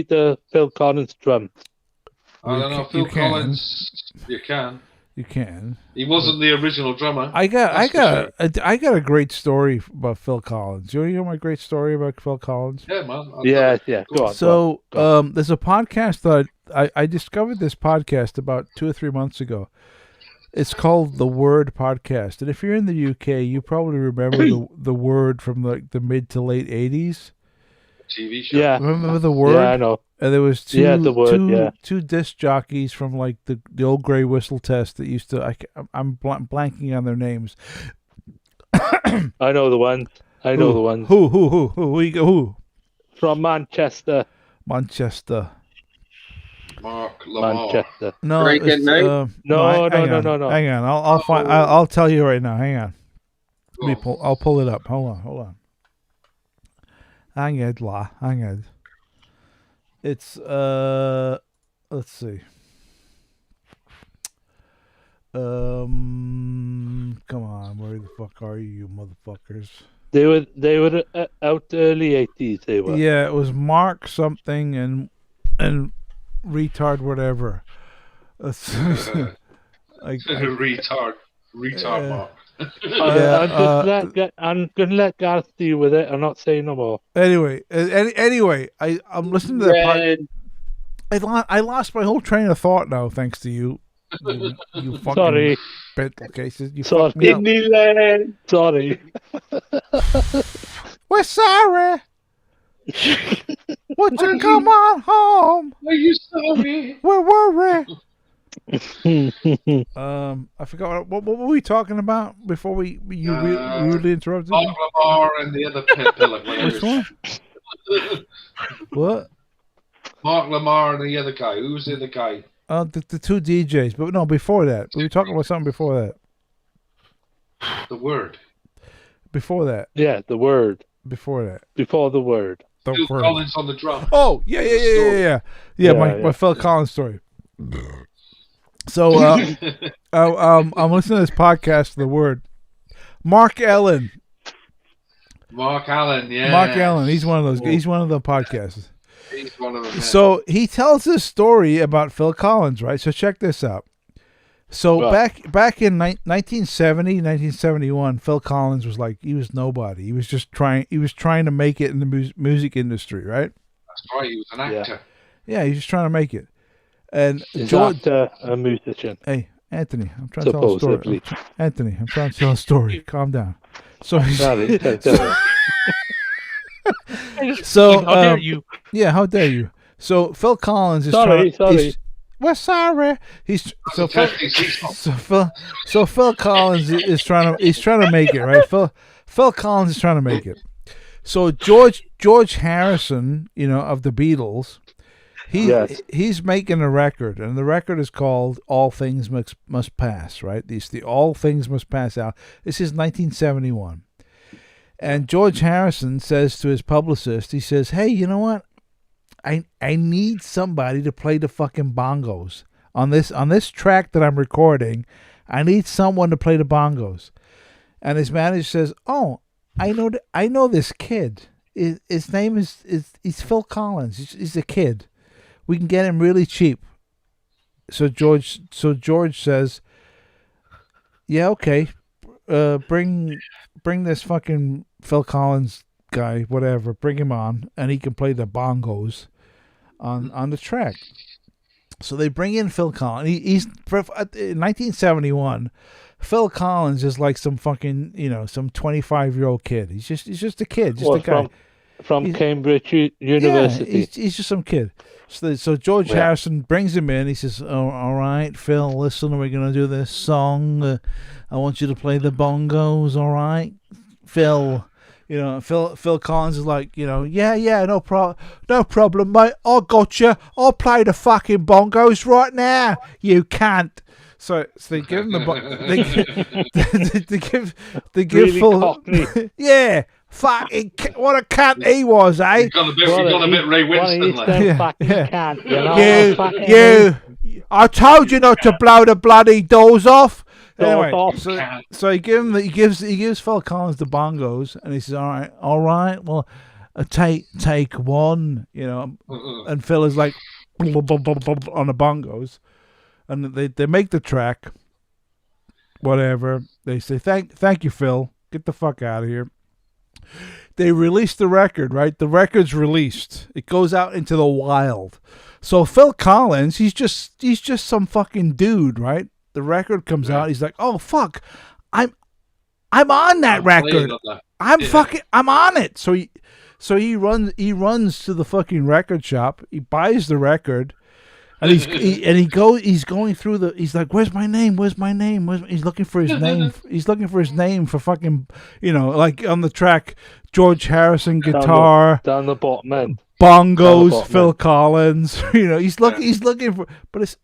the Phil Collins drum. I don't know. Phil You can. Collins, you can. You can. He wasn't the original drummer. I got That's for a great story about Phil Collins. You want to hear my great story about Phil Collins? Yeah, man. Yeah. Go on. So, there's a podcast that I discovered this podcast about 2 or 3 months ago. It's called The Word Podcast, and if you're in the UK, you probably remember the Word from the mid to late 80s. TV show. Yeah. Remember The Word? Yeah, I know. And there was two, Yeah, The Word, two disc jockeys from like the old Grey Whistle Test that used to. I'm blanking on their names. I know the one. The one. Who? From Manchester. Manchester. Mark Lamar. Manchester. No, Drake at night? No. Hang on, I'll find. I'll tell you right now. Hang on. I'll pull it up. Hold on. Hang on. It's let's see. Come on, where the fuck are you motherfuckers? They were out early 80s. They were. Yeah, it was Mark something and retard whatever. Retard Mark. I'm gonna let Gareth deal with it. I'm not saying no more. Anyway, I'm listening to that podcast. I lost my whole train of thought now, thanks to you. You fucking Sorry. mental cases. You Sorry. fucked me up. Disneyland. Sorry. We're sorry. Would you come on home? Are you sorry? We're worried. I forgot what were we talking about before you rudely interrupted me? Mark Lamar and the other pillar. Which one? What? Mark Lamar and the other guy. Who's the other guy? The two DJs, but no, before that. We were talking about something before that. The Word. Before that. Yeah, The Word. Before that. Before The Word. Phil Collins on the drum. Oh, yeah. My Phil Collins story. So, I'm listening to this podcast, The Word. Mark Allen. Yeah. Mark Allen. He's one of those. He's one of the podcasters. He's one of them. So he tells this story about Phil Collins, right? So check this out. So back in 1970, 1971, Phil Collins was he was nobody. He was trying to make it in the music industry, right? That's right. He was an actor. Yeah, he was just trying to make it. And George, a musician. Hey, Anthony, I'm trying to tell a story. Anthony, I'm trying to tell a story. Calm down. So So how dare you? Yeah, how dare you? So Phil Collins is sorry. We're sorry. Phil Collins is trying to make it, right? Phil Collins is trying to make it. So George Harrison, of the Beatles, he's making a record, and the record is called All Things Must Pass, right? The All Things Must Pass out. This is 1971. And George Harrison says to his publicist, he says, "Hey, you know what? I need somebody to play the fucking bongos on this track that I'm recording. I need someone to play the bongos." And his manager says, "Oh, I know this kid. His name is Phil Collins. He's a kid. We can get him really cheap." So George says, "Yeah, okay. Bring this fucking Phil Collins guy, whatever, bring him on, and he can play the bongos on the track." So they bring in Phil Collins. He's in 1971. Phil Collins is like some fucking some 25-year-old kid. He's just a kid, just a guy. from Cambridge University. Yeah, he's just some kid. So George Harrison brings him in. He says, "Oh, all right, Phil, listen, we're gonna do this song. I want you to play the bongos, all right, Phil." Phil Collins is like, yeah, no problem, mate. I got you. I'll play the fucking bongos right now. You can't. So they give him they give Really Phil, cockney. yeah. Fucking what a cunt he was, eh? He's gone a bit Ray Winston like. You. I told you not to blow the bloody doors off. Anyway, so he gives Phil Collins the bongos, and he says, all right, well, take one, and Phil is like on the bongos, and they make the track, whatever. They say thank you, Phil, get the fuck out of here. They release the record, right? The record's released. It goes out into the wild. So Phil Collins, he's just some fucking dude, right? The record comes out. He's like, "Oh fuck, I'm on that record. I'm on it." So he runs to the fucking record shop. He buys the record, and he's going through he's like, "Where's my name? Where's my name?" He's looking for his name. He's looking for his name for fucking, like on the track, George Harrison guitar, down the bottom end, bongos, Phil Collins. He's looking for, but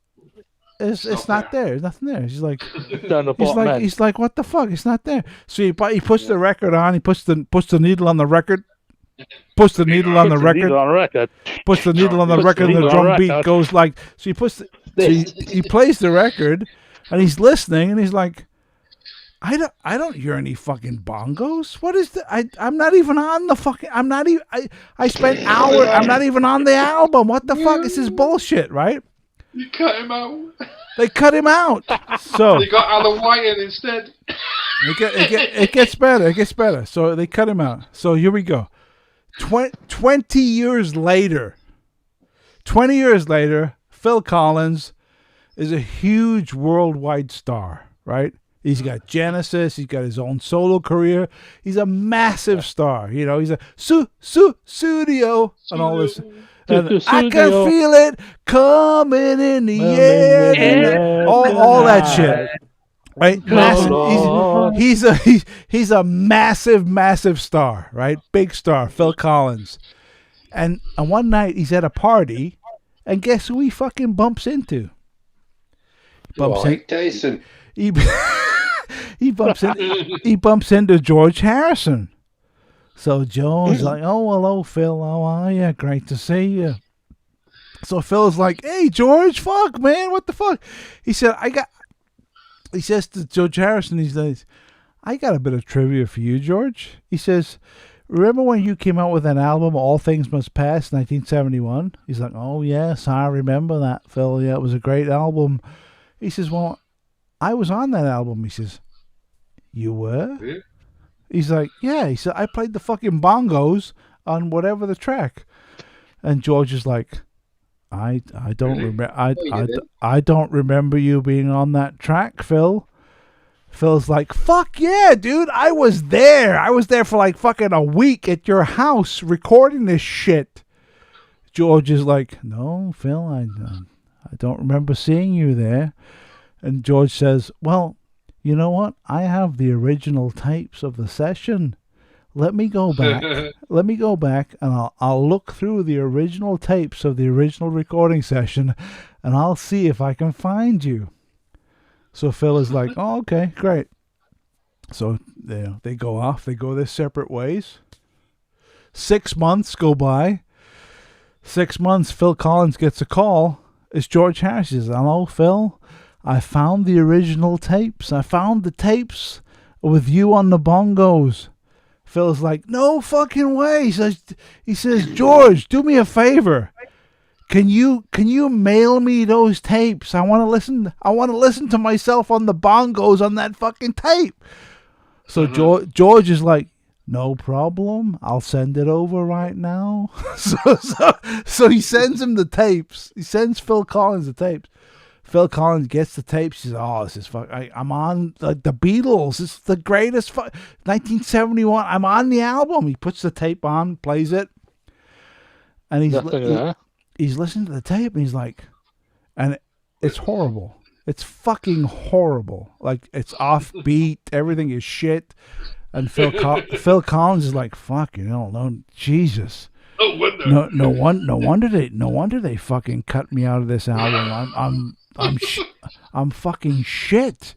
it's not there. There's nothing there. He's like, down the bottom end. He's like, what the fuck? It's not there. So he puts the record on. He puts the needle on the record. Puts the needle on the record. Puts the needle on the record, and the drum beat goes like. So he plays the record, and he's listening, and he's like, I don't hear any fucking bongos. What is the? I'm not even on the fucking. I'm not even. I spent hours. I'm not even on the album. What the fuck is this bullshit? Right? You cut him out. They cut him out. So they got Alan White in instead. It gets better. It gets better. So they cut him out. So here we go. 20 years later, Phil Collins is a huge worldwide star, right? He's got Genesis. He's got his own solo career. He's a massive star. He's a studio and all this. And I can feel it coming in the air. And all that shit. Right? Massive. He's a massive star, right? Big star, Phil Collins. And one night he's at a party, and guess who he fucking bumps into? Tyson. He bumps into George Harrison. So Joe's like, "Oh, hello, Phil. How are you? Great to see you." So Phil's like, "Hey, George, fuck, man, what the fuck?" He said, He says to George Harrison these days, "I got a bit of trivia for you, George." He says, "Remember when you came out with an album, All Things Must Pass, 1971? He's like, "Oh, yes, I remember that, Phil. Yeah, it was a great album." He says, "Well, I was on that album." He says, "You were?" Yeah. He's like, "Yeah." He said, "I played the fucking bongos on whatever the track." And George is like, I don't remember. I don't remember you being on that track, Phil." Phil's like, "Fuck yeah, dude! I was there. I was there for like fucking a week at your house recording this shit." George is like, "No, Phil, I don't remember seeing you there." And George says, "Well, you know what? I have the original tapes of the session. Let me go back. And I'll look through the original tapes of the original recording session, and I'll see if I can find you." So Phil is like, "Oh, okay, great." So they go off. They go their separate ways. 6 months go by. 6 months, Phil Collins gets a call. It's George Harrison. He says, "Hello, Phil. I found the original tapes. I found the tapes with you on the bongos." Phil's like, "No fucking way." He says, "George, do me a favor. Can you mail me those tapes? I want to listen to myself on the bongos on that fucking tape." So George is like, "No problem. I'll send it over right now." So he sends him the tapes. He sends Phil Collins the tapes. Phil Collins gets the tape. She says, "Oh, this is fuck. I'm on the Beatles. This is the greatest 1971. I'm on the album." He puts the tape on, plays it, and he's listening to the tape, and he's like, and it's horrible. It's fucking horrible. Like, it's offbeat. Everything is shit. And Phil Collins is like, "Fuck, no, Jesus." No wonder they fucking cut me out of this album. I'm fucking shit.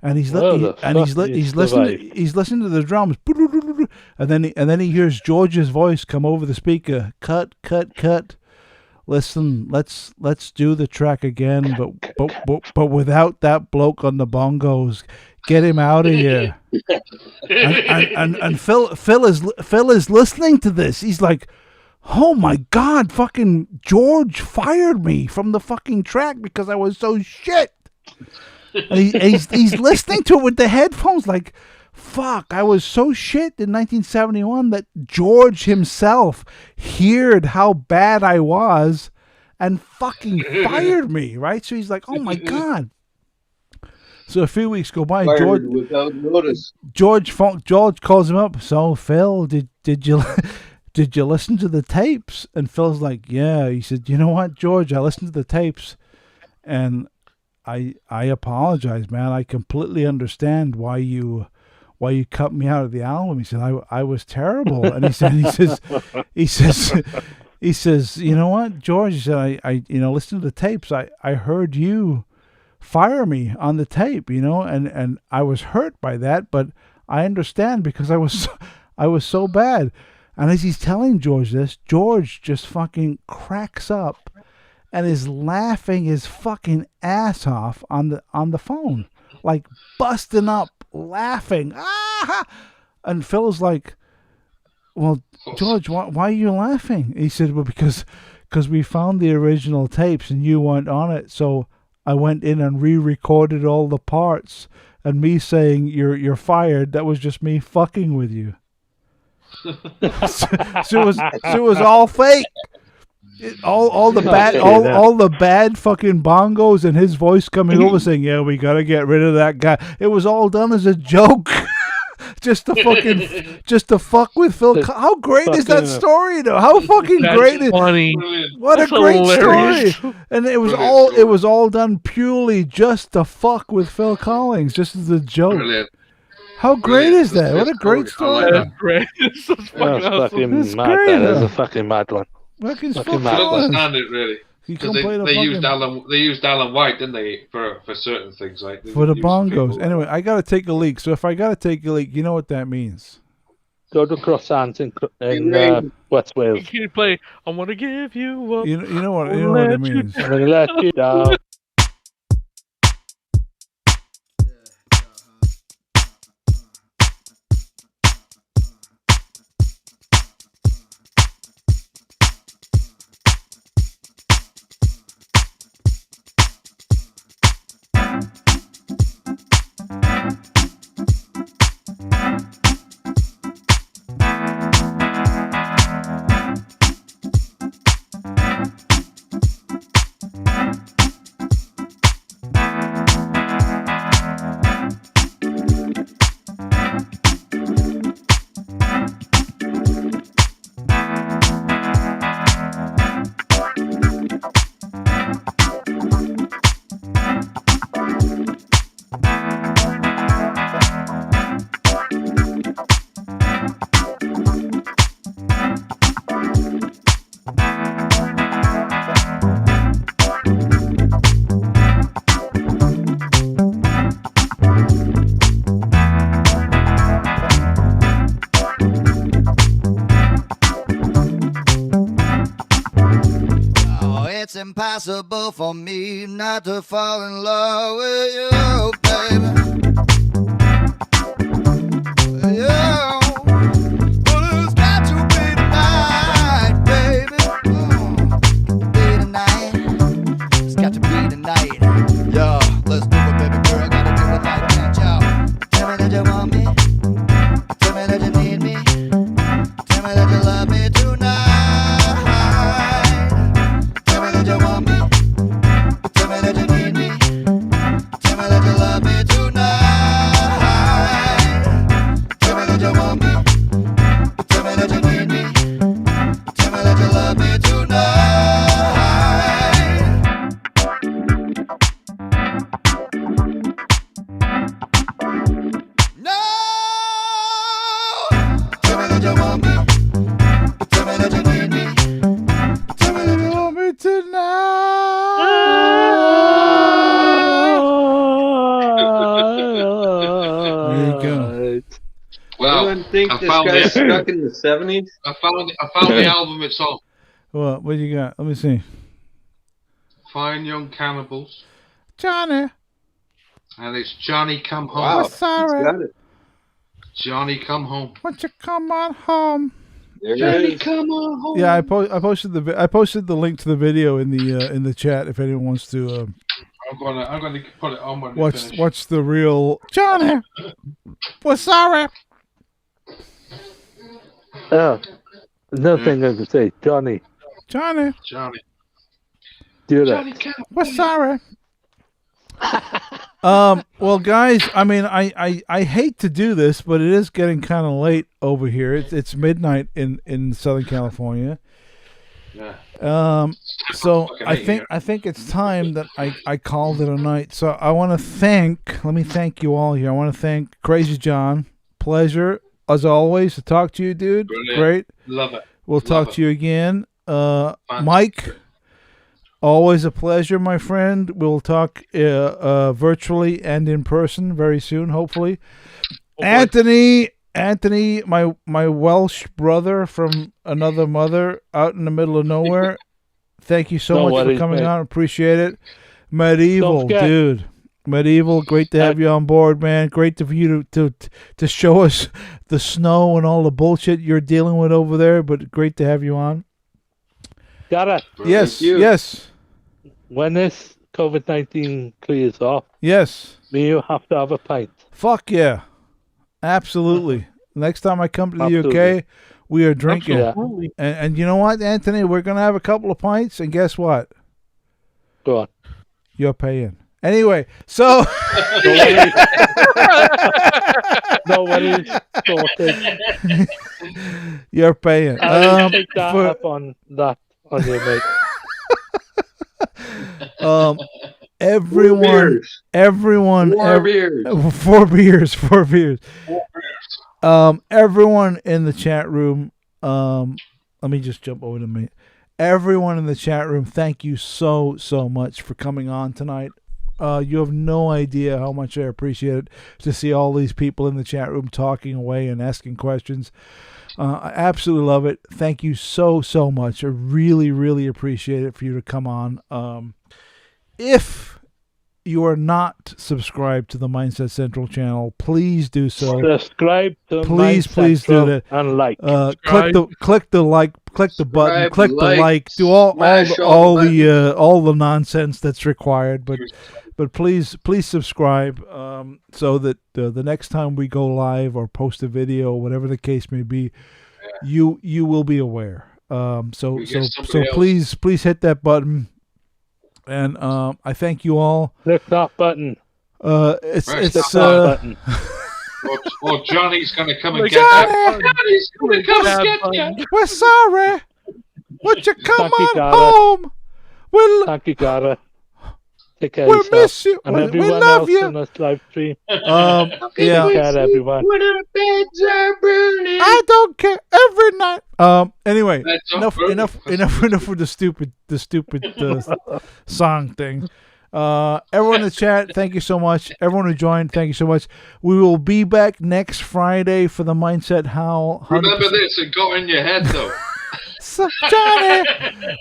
And he's listening to the drums, and then he hears George's voice come over the speaker. Cut. Listen, let's do the track again, but without that bloke on the bongos. Get him out of here. and Phil is listening to this. He's like, "Oh my God, fucking George fired me from the fucking track because I was so shit." And he's listening to it with the headphones like, "Fuck, I was so shit in 1971 that George himself heard how bad I was and fucking fired me," right? So he's like, "Oh my God." So a few weeks go by, Fired without notice. George calls him up. "So Phil, did you listen to the tapes?" And Phil's like, "Yeah." He said, "You know what, George? I listened to the tapes, and I apologize, man. I completely understand why you cut me out of the album." He said, I was terrible." And he says, "You know what, George?" He said, I listened to the tapes. I heard you fire me on the tape, and I was hurt by that, but I understand because I was so bad." And as he's telling George this, George just fucking cracks up and is laughing his fucking ass off on the phone, like busting up laughing. Ah! And Phil's like, "Well, George, why are you laughing?" He said, "Well, because we found the original tapes and you weren't on it, so I went in and re-recorded all the parts, and me saying you're fired, that was just me fucking with you." so it was all fake. All the bad fucking bongos and his voice coming over saying, "Yeah, we gotta get rid of that guy." It was all done as a joke. just to fuck with Phil. How great is that story, though? How fucking great is funny. What That's a great hilarious. story! And it was all done purely just to fuck with Phil Collins, just as a joke. Brilliant. How great is that? What a great story! That's great. It's so fucking That's awesome. fucking That's mad. great, That is though. a fucking mad one. Fucking Fucking I mad don't one. understand it really. You Because can play the they fucking used Alan White, didn't they, for certain things like for the used bongos. people. Anyway, I gotta take a leak. So if I gotta take a leak, you know what that means. Go to Croissants in West Wales. Can you play "I Want to Give You Up"? You know what it means. I'm gonna let you down. It's impossible for me not to fall in love with you, baby. Yeah. Well, it's got to be tonight, baby. Be tonight. It's got to be tonight. Yo, let's do it, baby girl. Gotta do it like that, yo. Tell me that you want me. Tell me that you need me. Tell me that you love me tonight. Tell me that you want me. Tell me that you need love me tonight. No, tell me that you want me. Tell me that you need me. Tell me that you Want me tonight. There you go. Well, Anyone think I this found guy's it. stuck in the 70s? I found the album it's on. What do you got? Let me see. Fine Young Cannibals. Johnny. And it's Johnny Come Home. Wow, sorry. he's got it. Johnny Come Home. Won't you come on home? There Johnny it is. Come on Home. Yeah, I posted the link to the video in the chat if anyone wants to I'm gonna put it on when we finish. watch the real Johnny. We're sorry. Another thing I could say, Johnny, Johnny. do Johnny that. Come We're sorry. Well, guys, I mean, I hate to do this, but it is getting kind of late over here. It's midnight in Southern California. Yeah. So I think it's time that I called it a night. So let me thank you all here. I want to thank Crazy John. Pleasure as always to talk to you, dude. Brilliant. Great. Love it. We'll talk to you again. Mike, always a pleasure, my friend. We'll talk virtually and in person very soon, hopefully. Anthony, my Welsh brother from another mother out in the middle of nowhere. Thank you so much for coming on. Appreciate it. Medieval, dude. Medieval, great to have you on board, man. Great for you to show us the snow and all the bullshit you're dealing with over there, but great to have you on. Got it. Yes. When this COVID-19 clears off, yes, me you have to have a pint. Fuck yeah. Absolutely. Next time I come to the UK, we are drinking. Yeah. And you know what, Anthony? We're going to have a couple of pints, and guess what? Go on. You're paying. Anyway, so... No worries. You're paying. I'll take that up on your mate. Everyone. 4 beers. Everyone in the chat room. Let me just jump over to me. Everyone in the chat room, thank you so much for coming on tonight. You have no idea how much I appreciate it to see all these people in the chat room talking away and asking questions. I absolutely love it. Thank you so much. I really appreciate it for you to come on. If you are not subscribed to the Mindset Central channel, please do so. Subscribe to please do that and like. Click the like, click the button, click the like, do all the nonsense that's required. But please subscribe so that the next time we go live or post a video, whatever the case may be, you will be aware. So please hit that button. And I thank you all. Click that button. It's button. Or Johnny's going to come and get Johnny! Johnny's going to come and get you. We're sorry. Would you come on home? Thank you, Gara. Take care. We'll miss you. And we everyone love else you. in this live stream. Yeah. Take care, everyone. When our beds are burning. I don't care. Every night. Anyway, enough with the stupid song thing. Everyone in the chat, thank you so much. Everyone who joined, thank you so much. We will be back next Friday for the Mindset Howl. Remember this, it got in your head though. Johnny,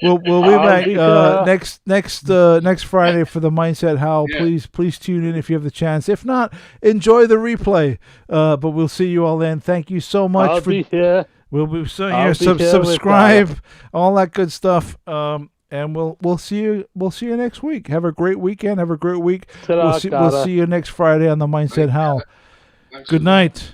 we'll be back next Friday for the Mindset Howl. Yeah. Please tune in if you have the chance. If not, enjoy the replay. But we'll see you all then. Thank you so much be here. We'll be here. Subscribe, all that good stuff. And we'll see you next week. Have a great weekend. Have a great week. We'll see you next Friday on the Mindset Howl. Good night.